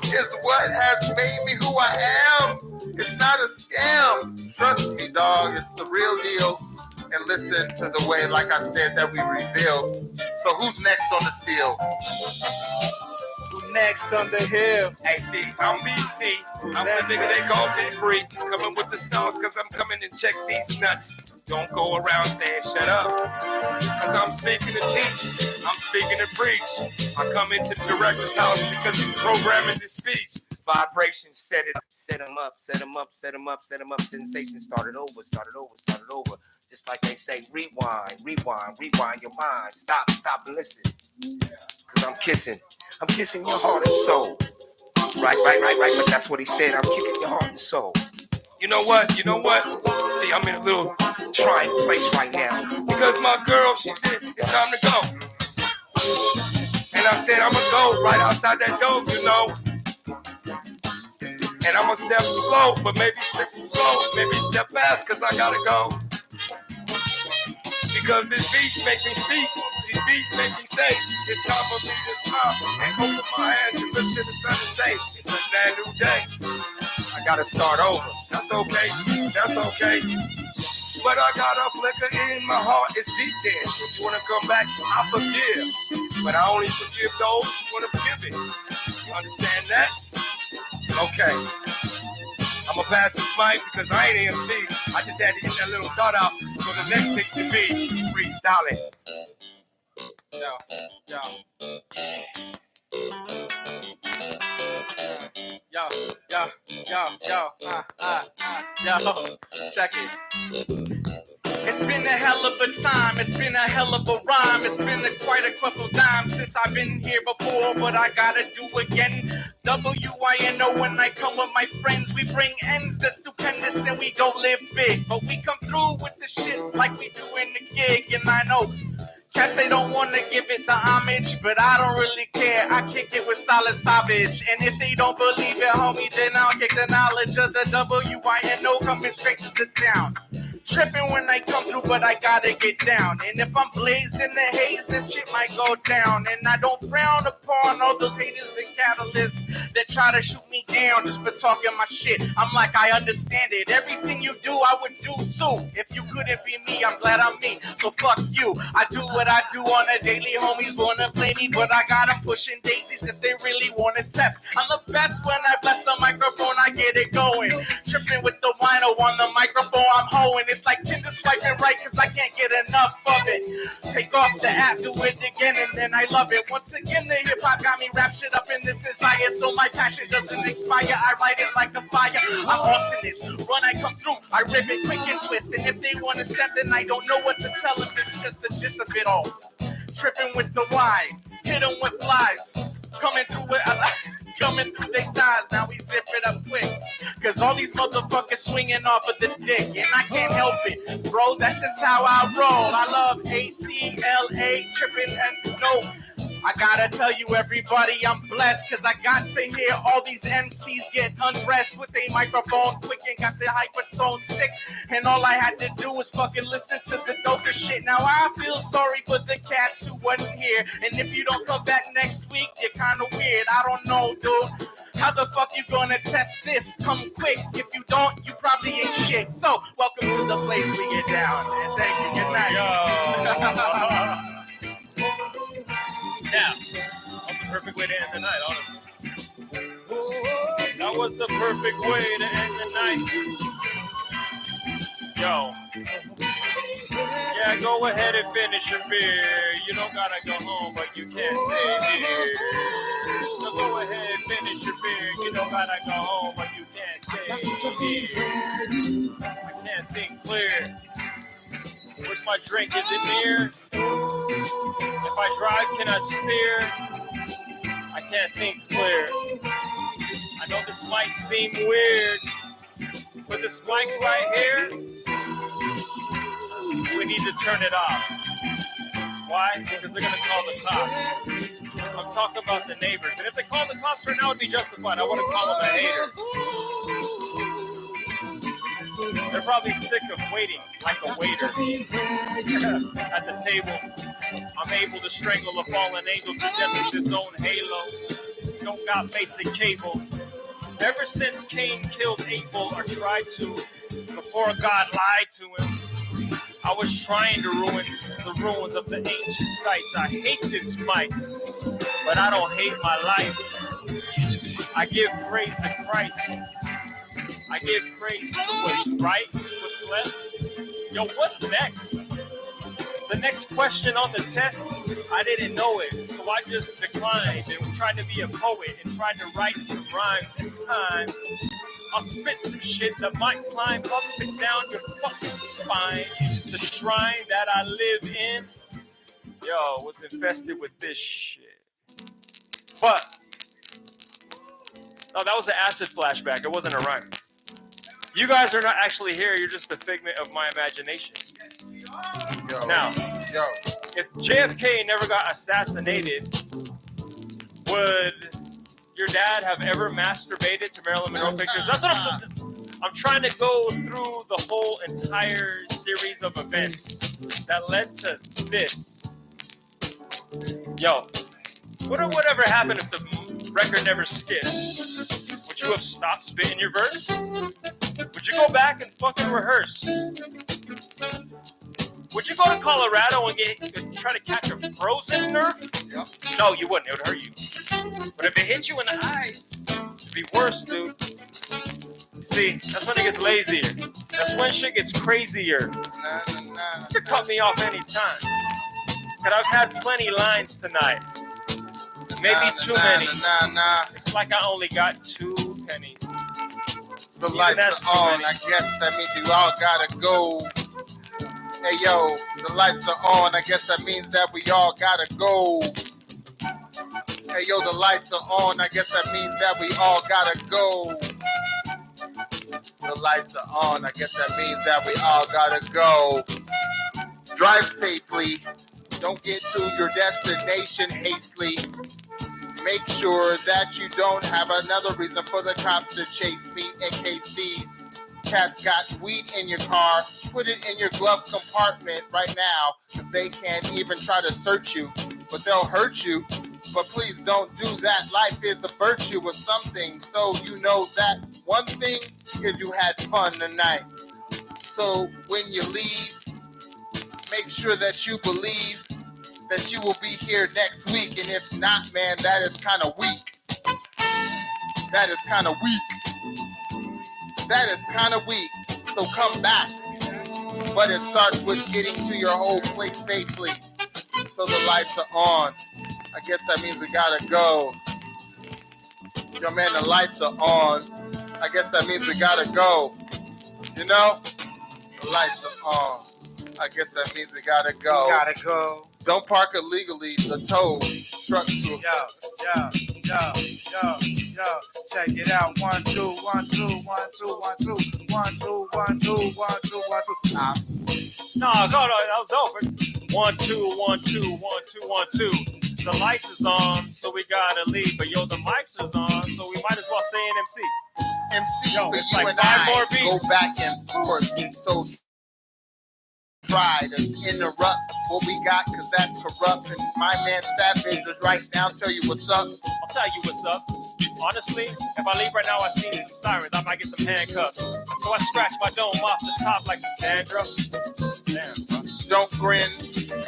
is what has made me who I am. It's not a scam. Trust me, dog. It's the real deal. And listen to the way, like I said, that we revealed. So who's next on the steel? Next on the hill. Hey, see, I'm BC. I'm the nigga they call me free. Coming with the stars, cause I'm coming to check these nuts. Don't go around saying shut up. Cause I'm speaking to teach. I'm speaking to preach. I come into the director's house because he's programming the speech. Vibration, set it, set him up, set him up, set him up, set him up. Sensation started over, started over, started over. Just like they say, rewind, rewind, rewind your mind. Stop, stop and listen. Cause I'm kissing your heart and soul. Right, but that's what he said. I'm kicking your heart and soul. You know what? See, I'm in a little trying place right now. Because my girl, she said, it's time to go. And I said, I'ma go right outside that door, you know. And I'ma step slow, but maybe step slow, maybe step fast, cause I gotta go. Because this beat make me speak, these beats make me say, it's time for me to stop and open my hands and look to the sun and say, it's a brand new day. I gotta start over. That's okay. But I got a flicker in my heart, it's deep there. If you wanna come back, I forgive. But I only forgive those who wanna forgive it. You understand that? Okay. I'ma pass this mic because I ain't MC. I just had to get that little thought out for the next thing to be freestyling. Yo, check it. It's been a hell of a time, it's been a hell of a rhyme, it's been quite a couple times since I've been here before, but I gotta do again. WINO, when I come with my friends, we bring ends that's stupendous and we don't live big, but we come through with the shit like we do in the gig. And I know cats, they don't want to give it the homage, but I don't really care. I kick it with solid savage. And if they don't believe it, homie, then I'll kick the knowledge of the WINO coming straight to the town. Tripping when I come through, but I gotta get down. And if I'm blazed in the haze, this shit might go down. And I don't frown upon all those haters and catalysts that try to shoot me down just for talking my shit. I'm like, I understand it. Everything you do, I would do too. If you couldn't be me, I'm glad I'm me. So fuck you. I do what I do on a daily. Homies wanna play me, but I got them pushing daisies if they really wanna test. I'm the best when I bless the microphone, I get it going. Tripping with the wino on the microphone, I'm hoeing. It's like Tinder swiping right, cause I can't get enough of it. Take off the app, do it again, and then I love it. Once again, the hip hop got me raptured up in this desire, so my passion doesn't expire. I write it like a fire. I'm awesomeness. When I come through, I rip it quick and twist. And if they want to step, then I don't know what to tell them. It's just the gist of it all. Tripping with the why, hit them with lies. Coming through with coming through they thighs. Now we zip it up quick. Cause all these motherfuckers swinging off of the dick. And I can't help it, bro. That's just how I roll. I love ATLA, tripping and no. I gotta tell you, everybody, I'm blessed. Cause I got to hear all these MCs get unrest with a microphone quick and got the hypertone sick. And all I had to do was fucking listen to the dopest shit. Now I feel sorry for the cats who wasn't here. And if you don't come back next week, you're kinda weird. I don't know, dude. How the fuck you gonna test this? Come quick. If you don't, you probably ain't shit. So, welcome to the place we get down. And thank you. Good night. Now, that's the perfect way to end the night, honestly. That was the perfect way to end the night. Yo. Yeah, go ahead and finish your beer. You don't gotta go home, but you can't stay here. So go ahead and finish your beer. You don't gotta go home, but you can't stay here. I can't think clear. Where's my drink? Is it near? If I drive, can I steer? I can't think clear. I know this might seem weird, but this mic right here, we need to turn it off. Why? Because they're going to call the cops. I'm talking about the neighbors. And if they call the cops right now, it would be justified. I wouldn't call them a hater. They're probably sick of waiting like a waiter at the table. I'm able to strangle a fallen angel to death with his own halo. Don't got basic cable. Ever since Cain killed Abel or tried to, before God lied to him, I was trying to ruin the ruins of the ancient sites. I hate this mic, but I don't hate my life. I give praise to Christ. I give praise to what's right, what's left. Yo, what's next? The next question on the test, I didn't know it, so I just declined and tried to be a poet and tried to write some rhyme. This time, I'll spit some shit that might climb up and down your fucking spine. The shrine that I live in, yo, was infested with this shit. But, no, that was an acid flashback. It wasn't a rhyme. You guys are not actually here. You're just a figment of my imagination. Now, if JFK never got assassinated, would your dad have ever masturbated to Marilyn Monroe pictures? That's what I'm trying to go through the whole entire series of events that led to this. Yo, whatever happened if the record never skipped? Would you have stopped spitting your verse? Would you go back and fucking rehearse? Would you go to Colorado and try to catch a frozen Nerf? Yep. No, you wouldn't. It would hurt you. But if it hit you in the eyes, it'd be worse, dude. You see, that's when it gets lazier. That's when shit gets crazier. You can cut me off anytime. But I've had plenty lines tonight. Maybe too many. It's like I only got 2 pennies. The lights are on. I guess that means you all gotta go. Hey yo, the lights are on. I guess that means that we all gotta go. Hey yo, the lights are on. I guess that means that we all gotta go. The lights are on. I guess that means that we all gotta go. Drive safely. Don't get to your destination hastily. Make sure that you don't have another reason for the cops to chase me in case these cats got weed in your car. Put it in your glove compartment right now. They can't even try to search you, but they'll hurt you. But please don't do that. Life is the virtue of something. So you know that one thing is you had fun tonight. So when you leave, make sure that you believe that you will be here next week. And if not, man, that is kind of weak. That is kind of weak. That is kind of weak. So come back. But it starts with getting to your whole place safely. So the lights are on. I guess that means we gotta go. Yo, man, the lights are on. I guess that means we gotta go. You know? The lights are on. I guess that means we gotta go. We gotta go. Don't park illegally. The tow trucks will. Yo. Check it out. 1, 2, 1, 2, 1, 2, 1, 2, 1, 2, 1, 2, 1, 2, 1, 2. No, that was dope. 1, 2, 1, 2, 1, 2, 1, 2. The lights is on, so we gotta leave. But yo, the mics is on, so we might as well stay in MC. MC Yo, for it's you like and 5 more I beats. go back and forth. So try to interrupt what we got, cause that's corrupt. And my man Savage is right now. Tell you what's up. I'll tell you what's up. Honestly, if I leave right now, I see some sirens. I might get some handcuffs. So I scratch my dome off the top like some dandruff. Damn, bro. Don't grin.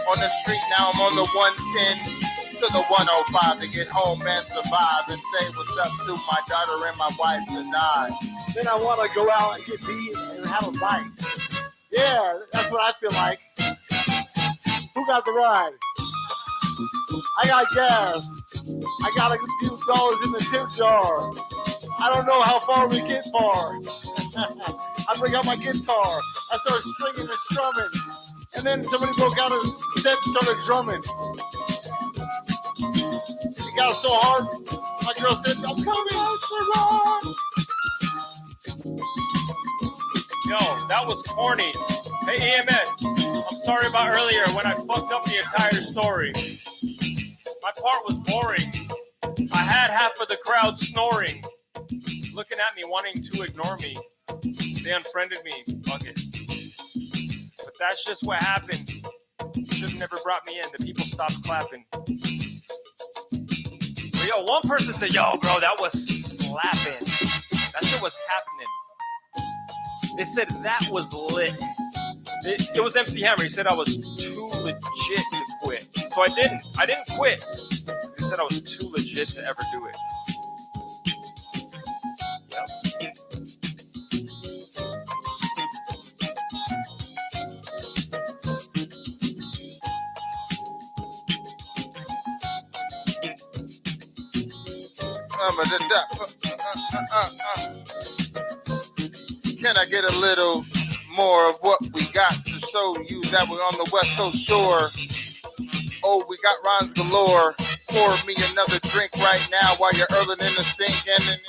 On the street now, I'm on the 110 to the 105 to get home and survive and say what's up to my daughter and my wife tonight. Then I want to go out and get beat and have a bite. Yeah, that's what I feel like. Who got the ride? I got gas. I got a few dollars in the tip jar. I don't know how far we get far. I bring out my guitar. I start stringing and strumming. And then somebody broke out a set and started drumming. It got so hard, my girl said, I'm coming out for run. Yo, that was corny. Hey, EMS, I'm sorry about earlier when I fucked up the entire story. My part was boring. I had half of the crowd snoring, looking at me, wanting to ignore me. They unfriended me. Fuck it. But that's just what happened. Should have never brought me in. The people stopped clapping. But yo, one person said, yo, bro, that was slapping. That shit was happening. They said that was lit. It was MC Hammer. He said I was too legit to quit. So I didn't quit. He said I was too legit to ever do it. Yep. Can I get a little more of what we got to show you that we're on the West Coast shore? Oh, we got rhymes galore. Pour me another drink right now while you're earling in the sink and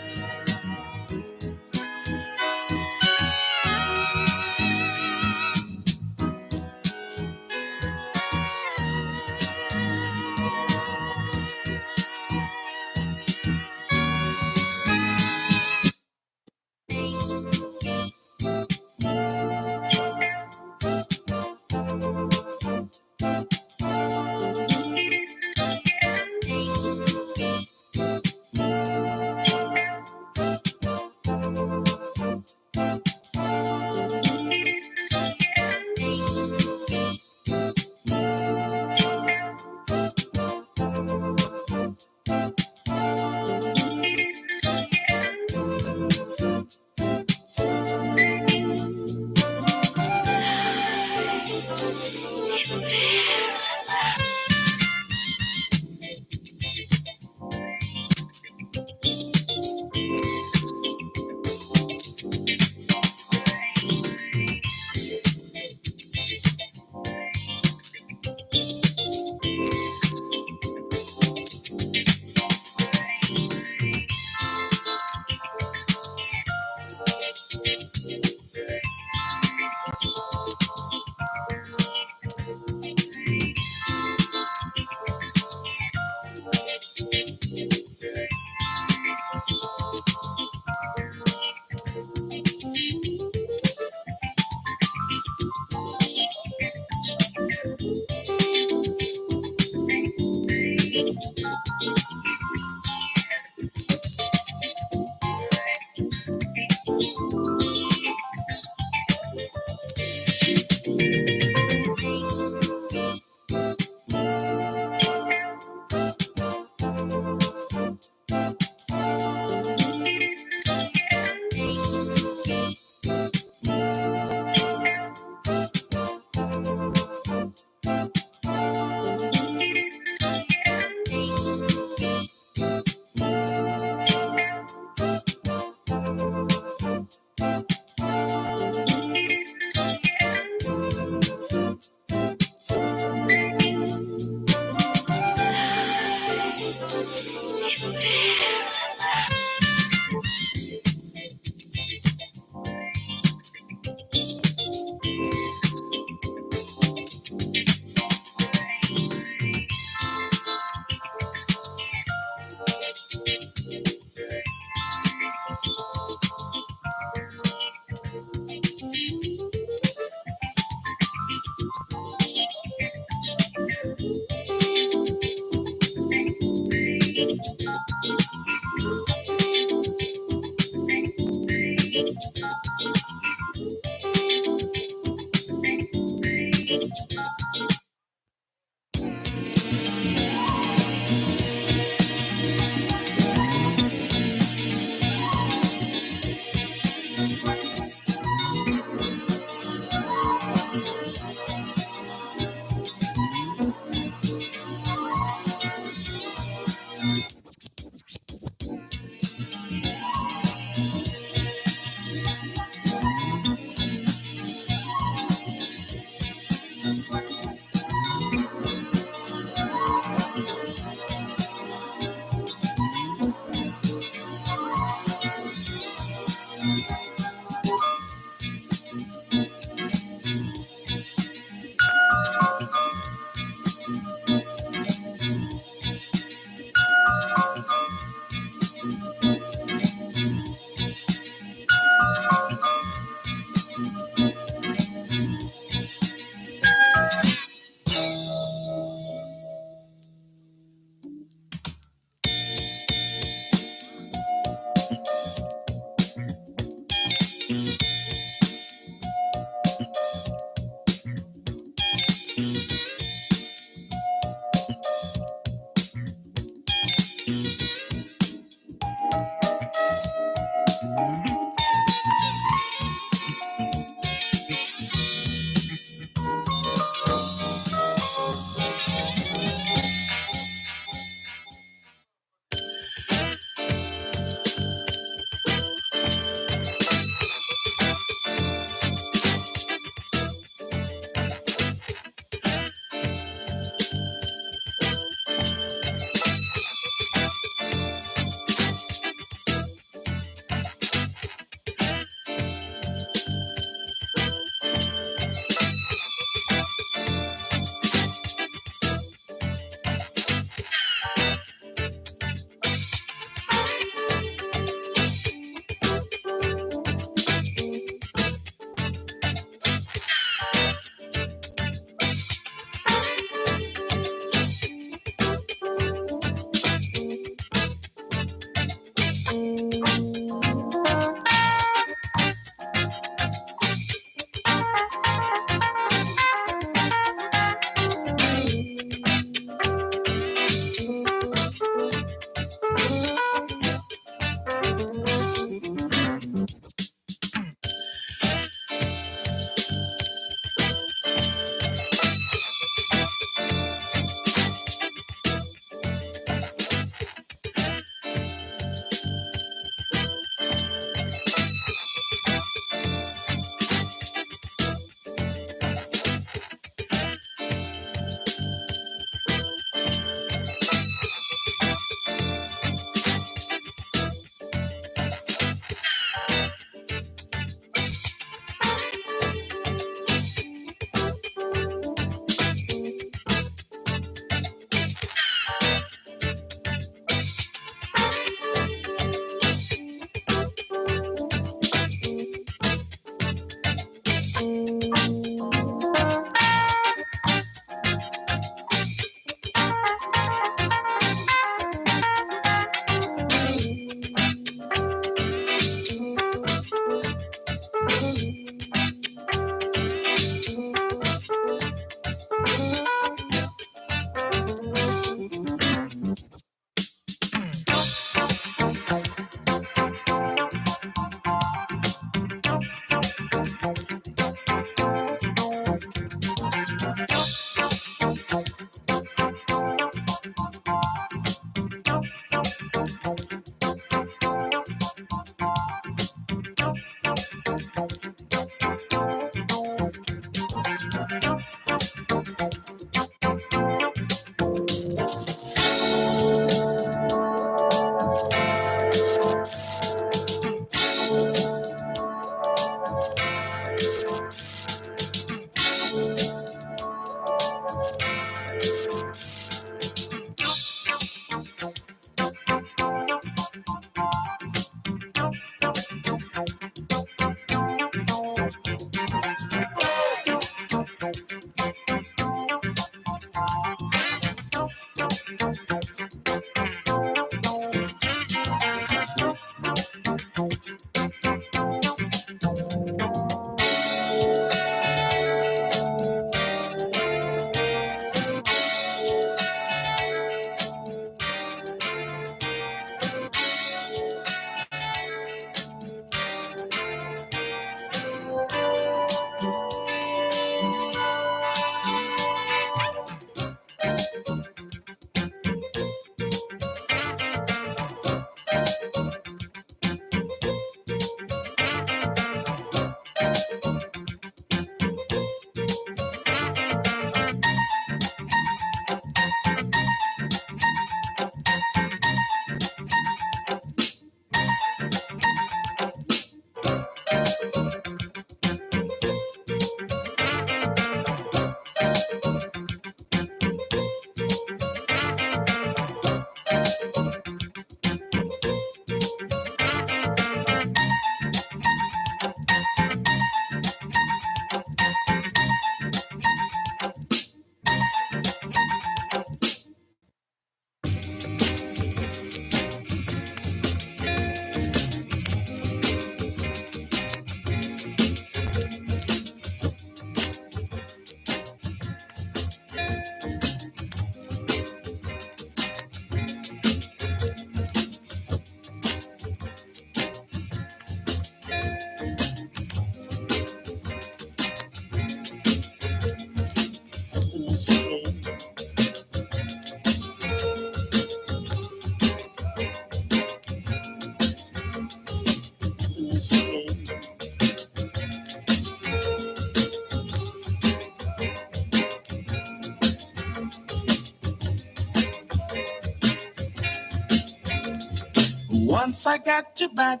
Once I got your back,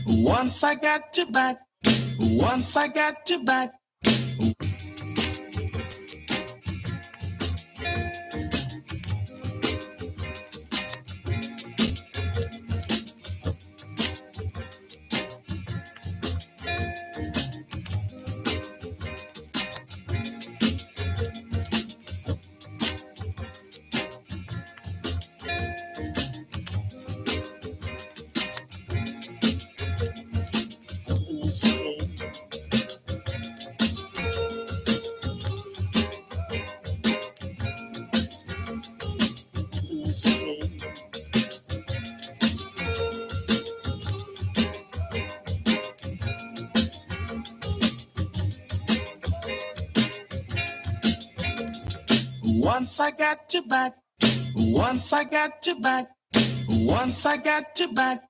once I got your back, once I got your back. Once I got your back, once I got your back, once I got your back.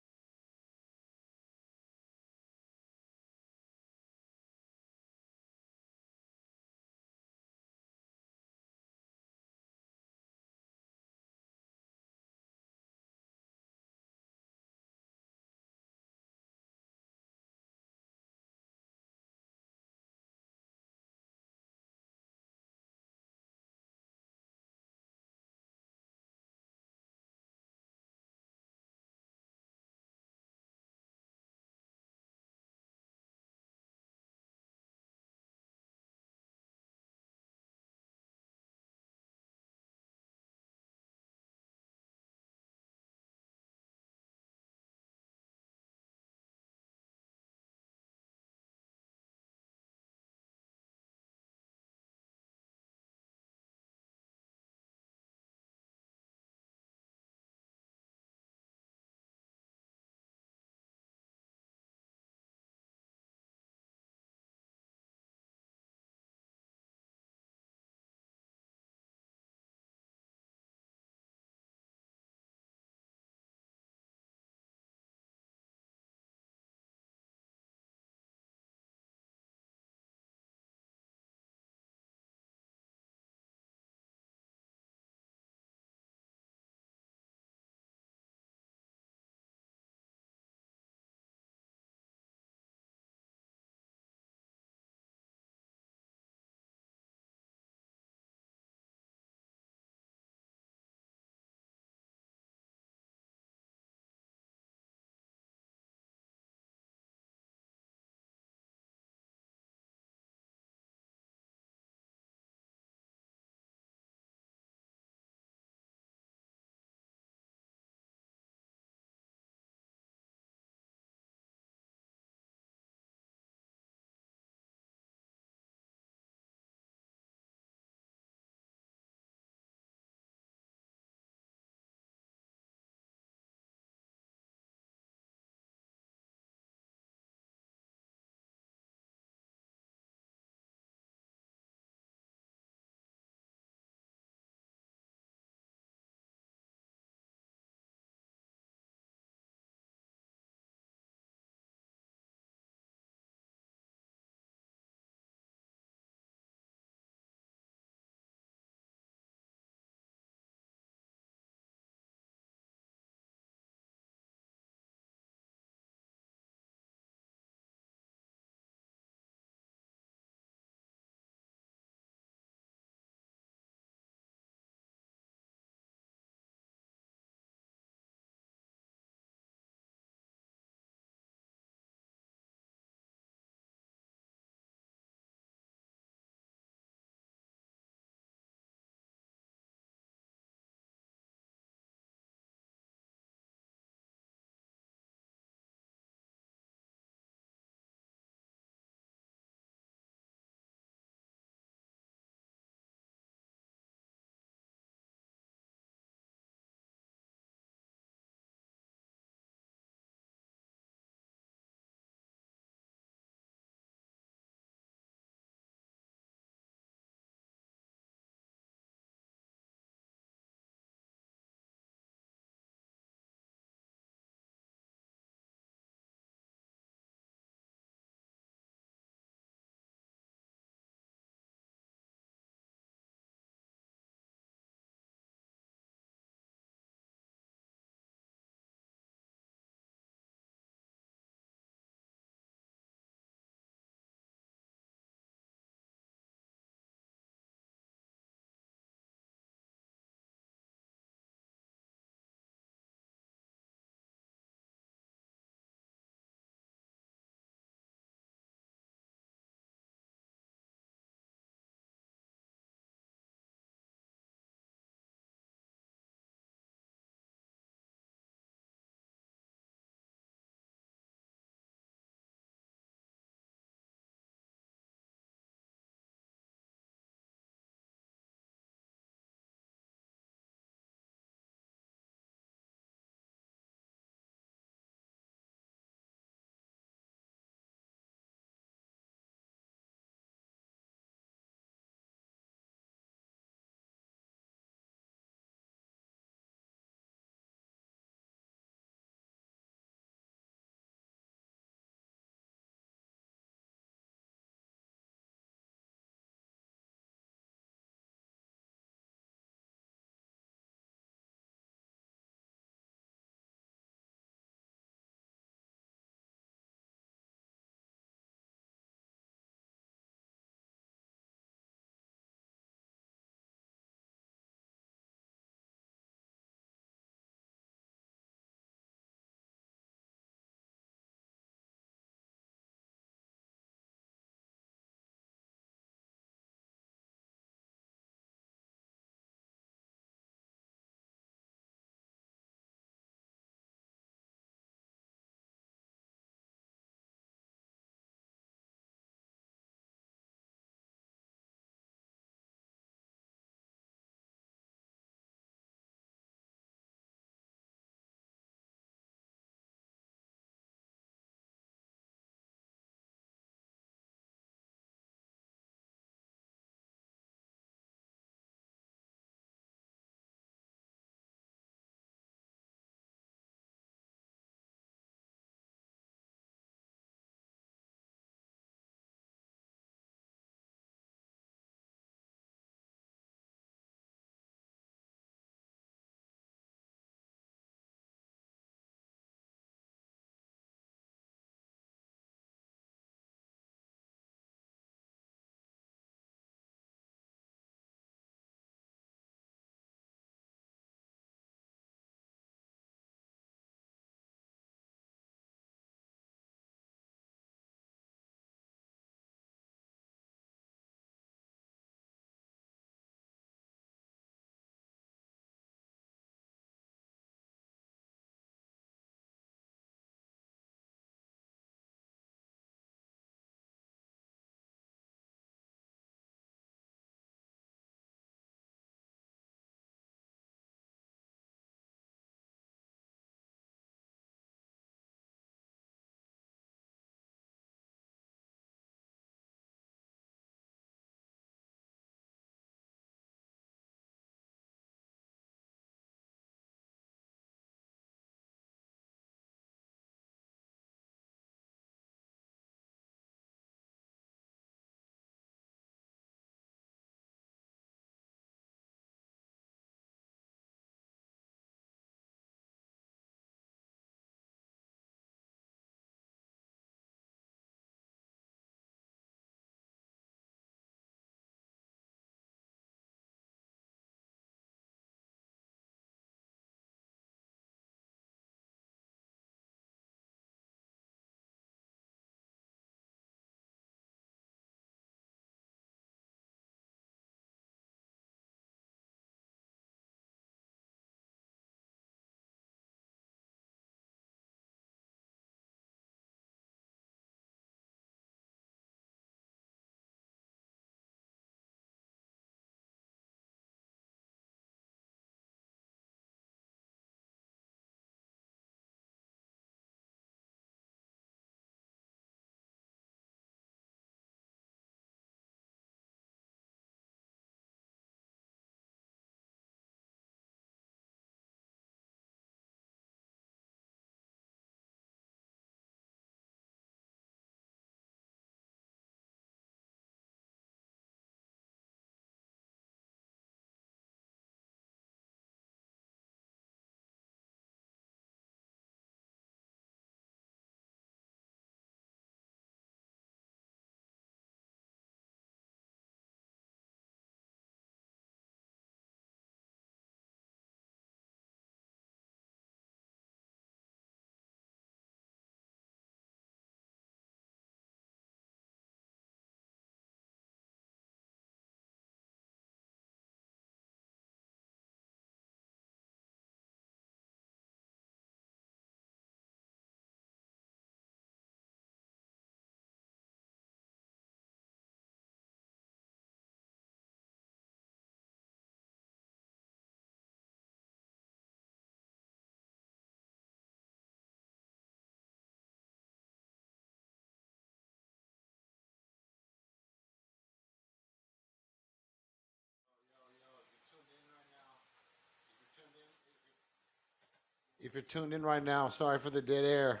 If you're tuned in right now, sorry for the dead air.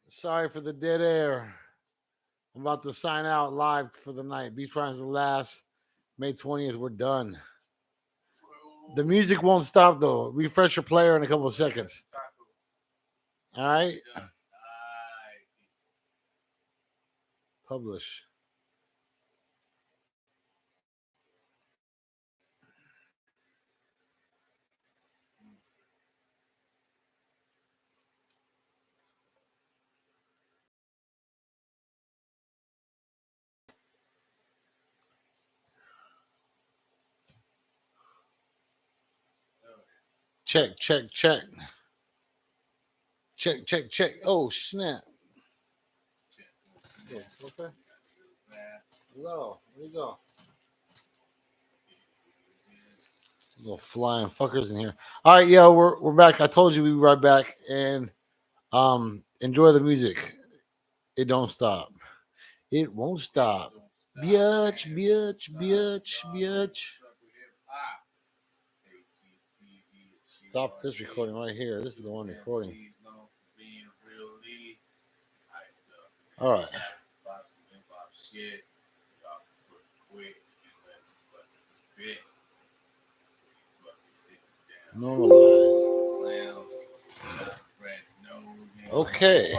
Sorry for the dead air. I'm about to sign out live for the night. Beach Rhymes the last. May 20th, we're done. The music won't stop though. Refresh your player in a couple of seconds. All right. Publish. Check, check, check. Check, check, check. Oh, snap. Okay. Hello. Where you go? Little flying fuckers in here. All right, yo, we're back. I told you we'd be right back, and enjoy the music. It don't stop. It won't stop. Bitch, bitch, bitch, bitch. Stop this recording right here. This is the one recording. All right. Normalize. Okay.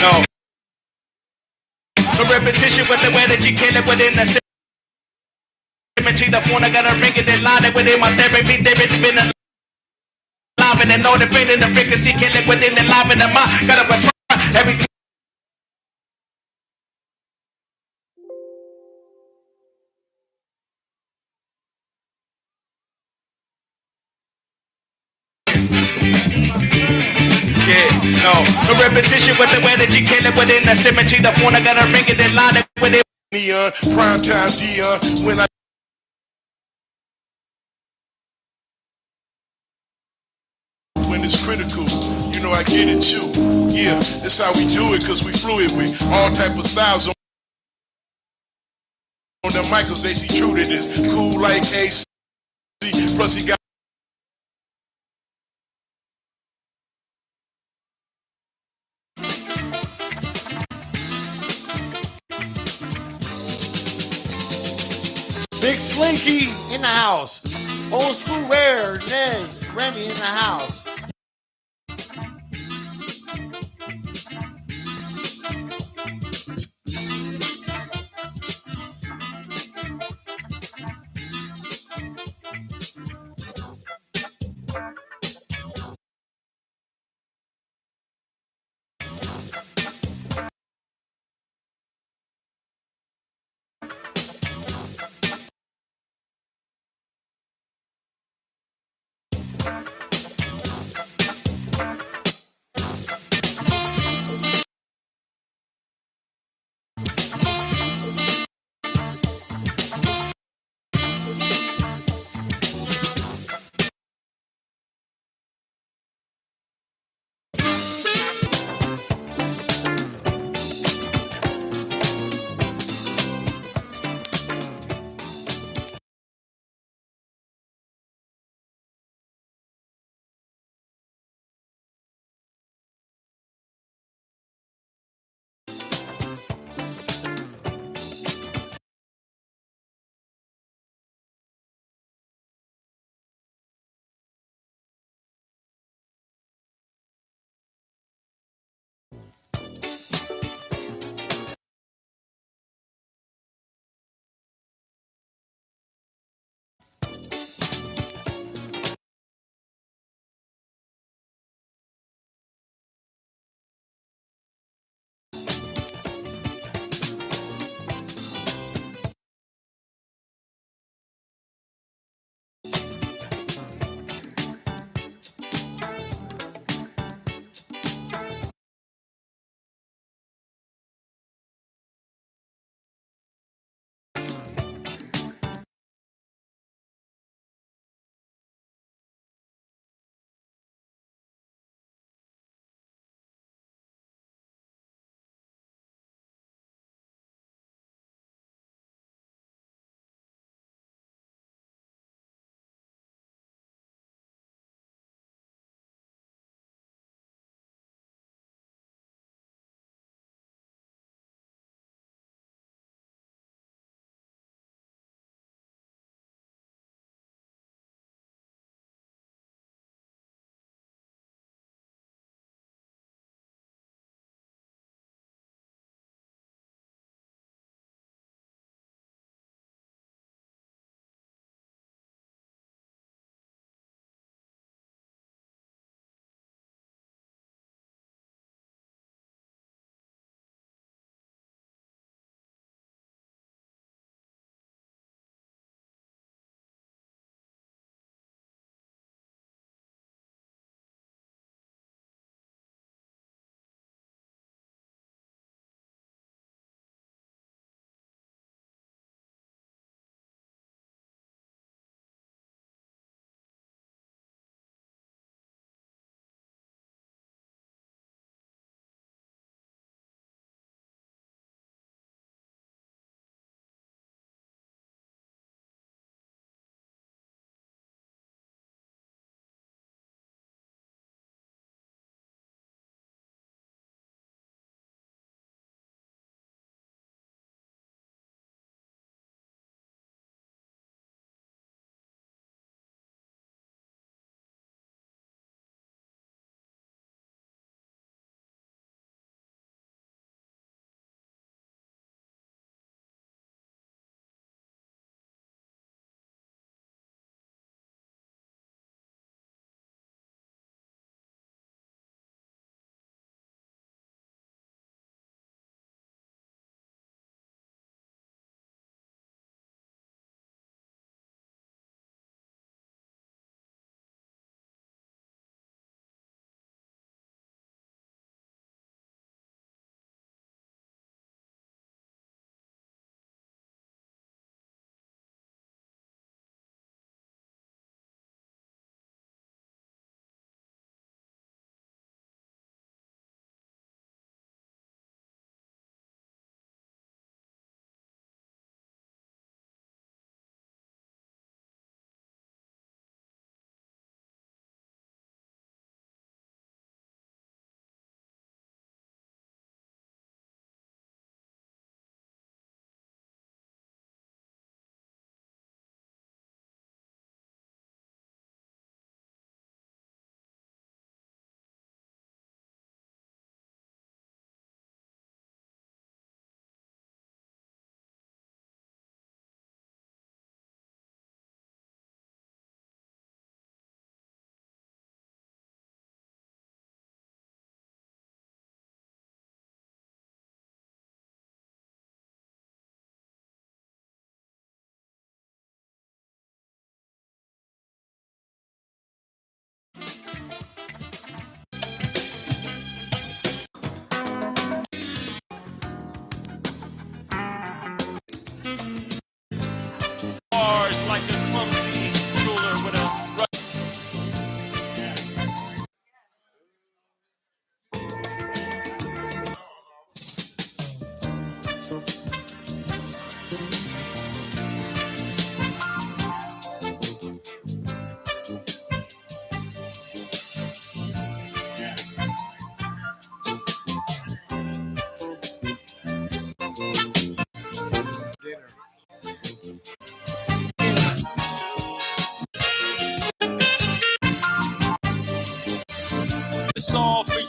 no. No repetition with the way that you kill it within the symmetry. The phone I gotta ring it and line it within my therapy. They've been alive and they know the pain in the frequency. Kill it within the live in the mind. Gotta retry every time. Yeah, no repetition with the way that you kill it within the symmetry. The phone I gotta ring it and line it within. Neon, prime time Dion, when it's critical, you know I get it too. Yeah, that's how we do it, cause we fluid with all type of styles on the Michaels, AC true to this. Cool like AC, plus he got Big Slinky in the house. Old School Rare, Nez, Remy in the house.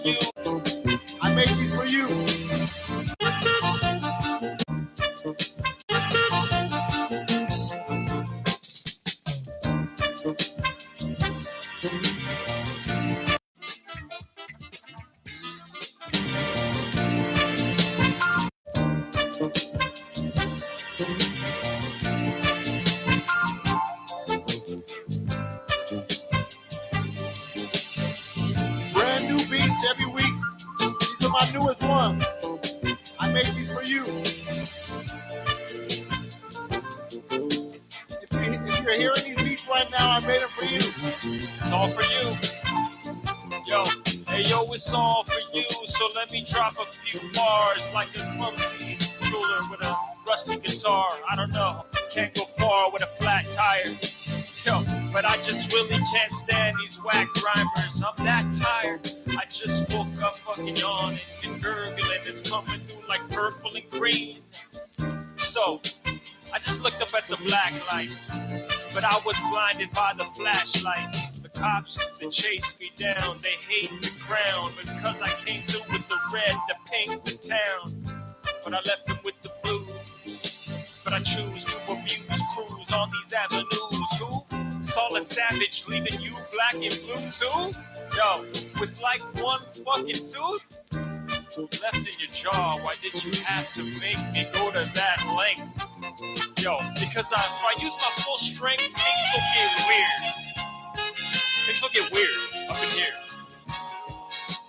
you. I made these for you. Brand new beats every week. These are my newest ones. I made these for you. If you're hearing these beats right now, I made them for you. It's all for you. Yo, hey yo, it's all for you. So let me drop a few bars like a clumsy jeweler with a rusty guitar. I don't know, can't go far with a flat tire. Yo, but I just really can't stand these whack rhymers. I'm that tired. I just woke up fucking yawning and gurgling. It's coming through like purple and green. So I just looked up at the black light, but I was blinded by the flashlight. The cops that chased me down, they hate the crown, but because I came through with the red to paint the town. But I left them with the blues. But I choose to abuse crews on these avenues. Who? Solid Savage leaving you black and blue too? Yo, with like one fucking tooth left in your jaw, why did you have to make me go to that length? Yo, because if I use my full strength, things will get weird. Things will get weird up in here.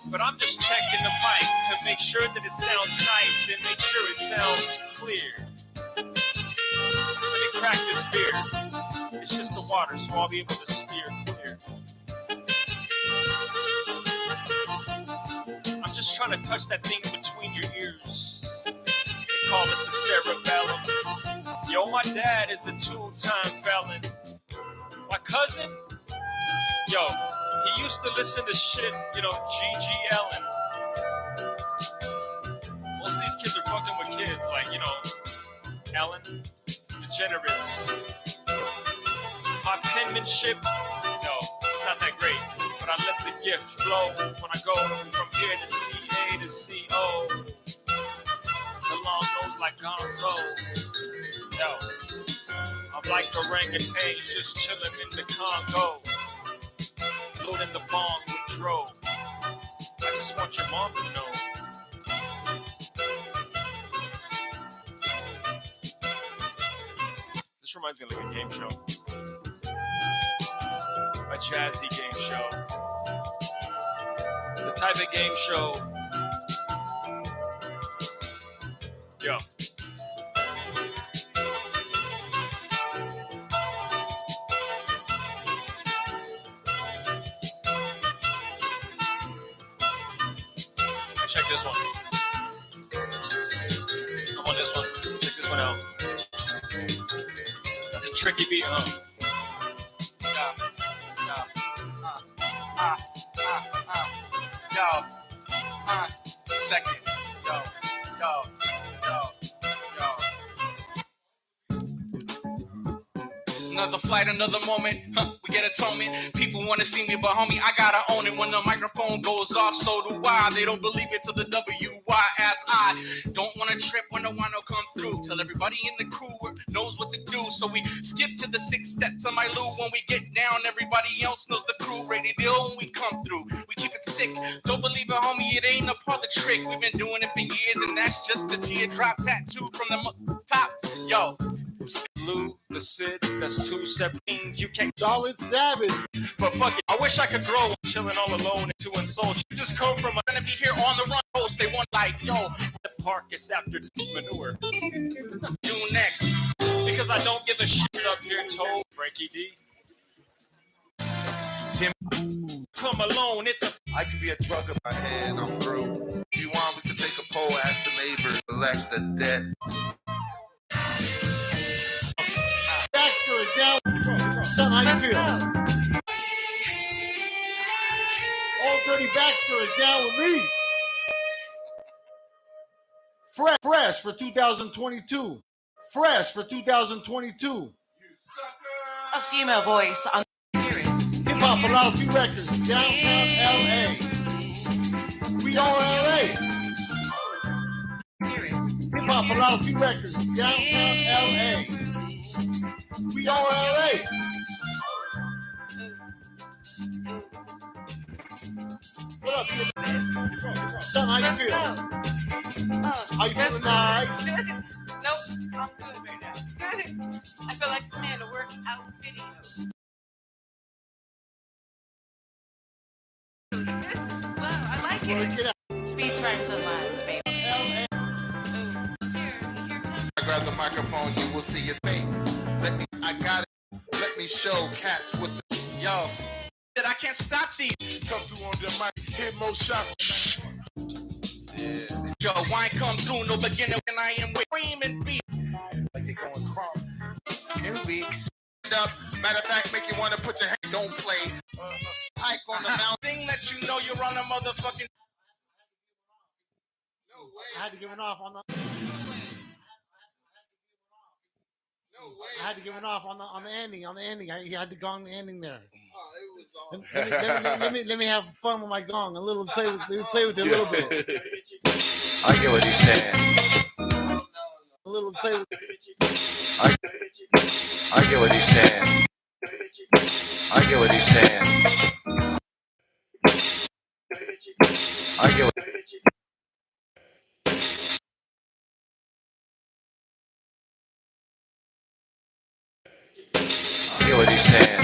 But I'm just checking the mic to make sure that it sounds nice and make sure it sounds clear. Let me crack this beer. It's just the water, so I'll be able to steer clear. I'm just trying to touch that thing between your ears. They call it the cerebellum. Yo, my dad is a 2-time felon. My cousin, yo, he used to listen to shit, you know, G.G. Ellen. Most of these kids are fucking with kids, like, you know, Ellen, degenerates. My penmanship, no, it's not that great, but I let the gift flow when I go from here to C, A to C, O. The long nose like Gonzo. Yo, I'm like orangutans just chilling in the Congo. Loading the bong with Dro. I just want your mom to know. This reminds me of like a game show. A jazzy game show. The type of game show. Yo. Check this one. I'm on this one. Check this one out. That's a tricky beat, huh? Second. Yo. Another flight, another moment. We get atonement. People want to see me, but homie, I gotta own it. When the microphone goes off, so do I. They don't believe it to the WYSI. Don't want to trip when the wino come through. Tell everybody in the crew knows what to do. So we skip to the 6 steps of my loo. When we get down, everybody else knows the crew. Ready deal when we come through. We keep it sick. Don't believe it, homie, it ain't a part of the trick. We've been doing it for years, and that's just the teardrop tattoo from the top. Yo. Blue, the Sid, that's 2 separate things. You can't. Solid Savage. But fuck it, I wish I could grow chilling all alone and to insult. You just come from a gonna be here on the run post. They want like, yo, the park is after manure. Do next. Because I don't give a shit up here, told Frankie D. Tim, come alone, it's a. I could be a drug in my head, I'm through. If you want, we can take a poll, ask the neighbors, collect the debt. Baxter is down. Son, how you feel? Old Dirty Baxter is down with me. Fresh for 2022. Fresh for 2022. A female voice on HipHop Philosophy Records, downtown LA. We are LA. HipHop Philosophy Records, downtown LA. We are LA. What up, kid? Tell me how you feel. How you feeling nice? Nope, I'm good right now. I feel like I'm in a workout video. Wow, I like it. Beats, rhymes, and lines, baby. I grab the microphone, you will see your thing. I got it. Let me show cats with the yo. That I can't stop these. Come through on the mic, hit more shots. Yeah. Yo, wine come through, no beginner when I am with cream and beef. Like they going crawl. Here we up. Matter of fact, make you want to put your hand. Don't play. Hike on the mountain. Thing that you know you're on a motherfucking. No way. I had to give it off on the. I had to give it off on the ending. He had to gong the ending there. Oh, it was on. Let me have fun with my gong. A little play with it a little bit. I get what he's saying. A little play with. I get what he's saying. I get what he's saying. I get what. I get what he's saying.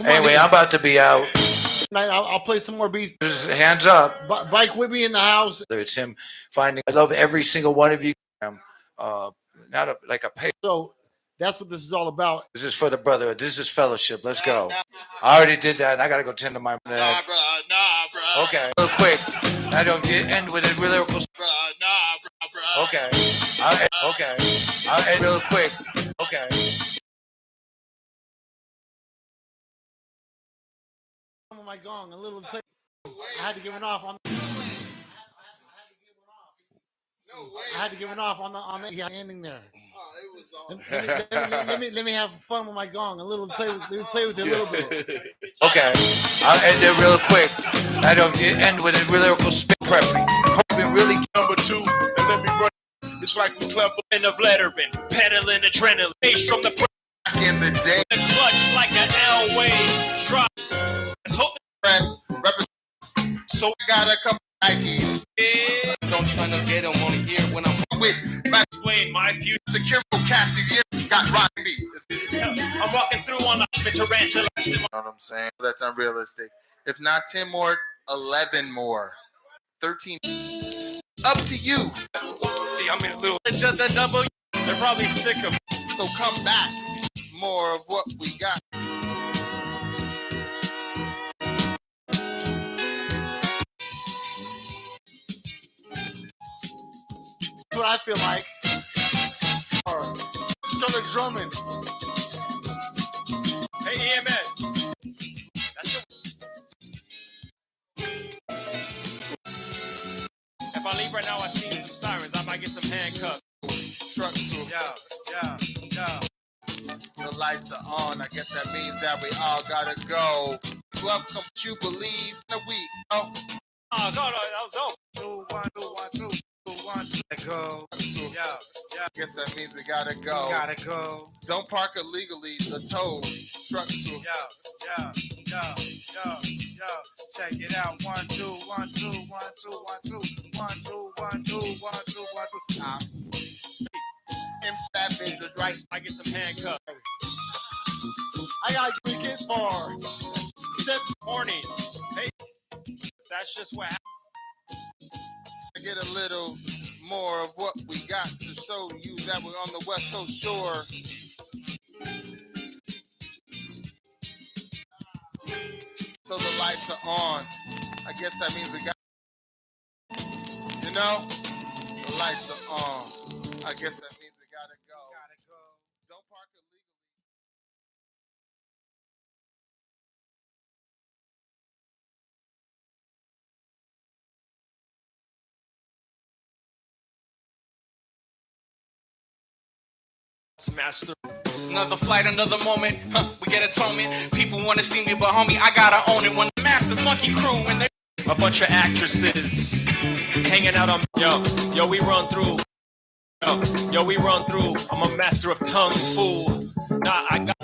Anyway, I'm about to be out. I'll play some more beats. Just hands up. Bike with me in the house. It's him finding. I love every single one of you. Not like a pay. So that's what this is all about. This is for the brotherhood. This is fellowship. Let's go. I already did that. I gotta go tend to my. Nah, bro. Okay. Real quick. I don't end with a lyrical. Bro. Okay. Okay. I'll end real quick. Okay. My gong, a little play. I had to give it off on. I had to give it off on the ending there. Oh, it was on. Let me have fun with my gong. A little play with it a little bit. Okay. I'll end it real quick. I don't end with a lyrical spit prepping. Really. Number 2, and let me run. It's like we clever. In of letterman, pedaling adrenaline, face from the back in the day. Clutch like an L-wave. Drop. Press. So I gotta come Nikes. Yeah. Don't try to get them on here when I'm with. Explain my future. Secure Cassie got Rocky. I'm walking through on the tarantula. You know what I'm saying? That's unrealistic. If not 10 more, 11 more. 13. Up to you. See, I'm in a little. It's just a double. They're probably sick of. So come back. More of what we got. That's what I feel like. Started drumming. Hey, EMS. If I leave right now, I see some sirens. I might get some handcuffs. Truck through. Yeah. The lights are on. I guess that means that we all gotta go. Love comes you believe in a week. Oh, no, that was dope. 2, 1, 2, 1, 2. Let go. Yeah. Guess that means we gotta go. gotta go. Don't park illegally. The tow truck through. Yo. Check it out. 1, 2, 1, 2, 1, 2, 1, 2, 1, 2, 1, 2, 1, 2, 1, 2. M Savage was right. I get some handcuffs. I got 3 kids for. Horny. Hey, that's just what happened. Get a little more of what we got to show you that we're on the West Coast shore. So the lights are on. I guess that means we got. You know, the lights are on. I guess that means we gotta go. Don't park illegally. Master. Another flight, another moment. We get atonement. People want to see me, but homie, I gotta own it. When the master massive monkey crew, and they a bunch of actresses hanging out on yo, we run through. Yo, we run through. I'm a master of tongue fool. Nah, I got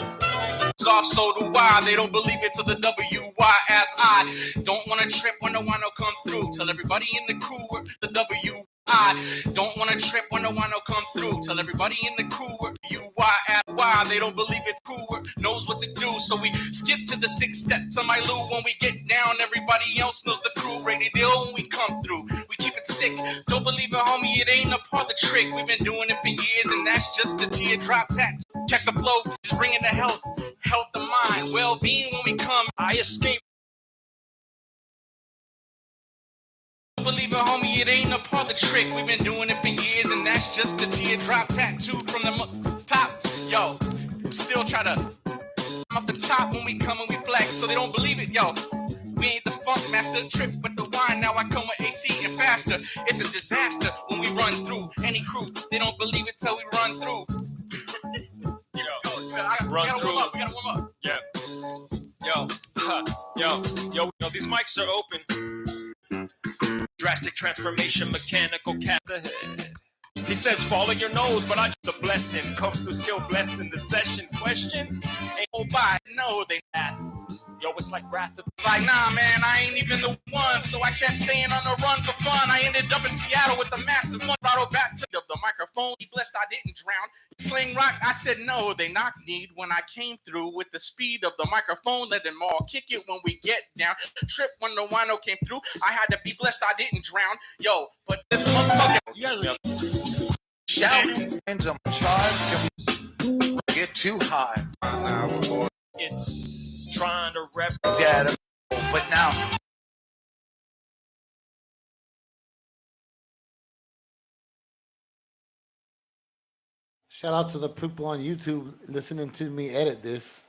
off, so do I. They don't believe it to the W-Y as I don't want to trip when the wino come through. Tell everybody in the crew the W. I don't want to trip when the wino come through. Tell everybody in the crew U-Y as Y. They don't believe it. Crew knows what to do, so we skip to the 6 steps of my loo. When we get down, everybody else knows the crew. Ready deal when we come through. We keep it sick. Don't believe it, homie. It ain't a part of the trick. We've been doing it for years, and that's just the teardrop tax. Catch the flow, just bringing the health of mind, well-being when we come. I escape. Believe it, homie, it ain't a part of the trick. We've been doing it for years, and that's just the teardrop tattooed from the top. Yo, still try to off the top when we come and we flex, so they don't believe it. Yo, we ain't the funk master trip with the wine. Now I come with AC and faster. It's a disaster when we run through any crew. They don't believe it till we run through. Run through. We gotta warm up. Yeah. Yo, these mics are open. Drastic transformation, mechanical cat the head. He says, follow your nose, but I the blessing comes through skill blessing the session. Questions ain't go by. No, they not. Yo, it's like wrath of like, nah, man, I ain't even the one. So I kept staying on the run for fun. I ended up in Seattle with a massive one bottle back to the microphone. He blessed I didn't drown. Sling rock, I said no, they knock need. When I came through with the speed of the microphone, let them all kick it when we get down. Trip when the wino came through. I had to be blessed I didn't drown. Yo, but this motherfucker, shout hands on my charge. Can we get too high? It's trying to rep data, but now shout out to the people on YouTube listening to me edit this.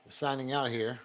Signing out here.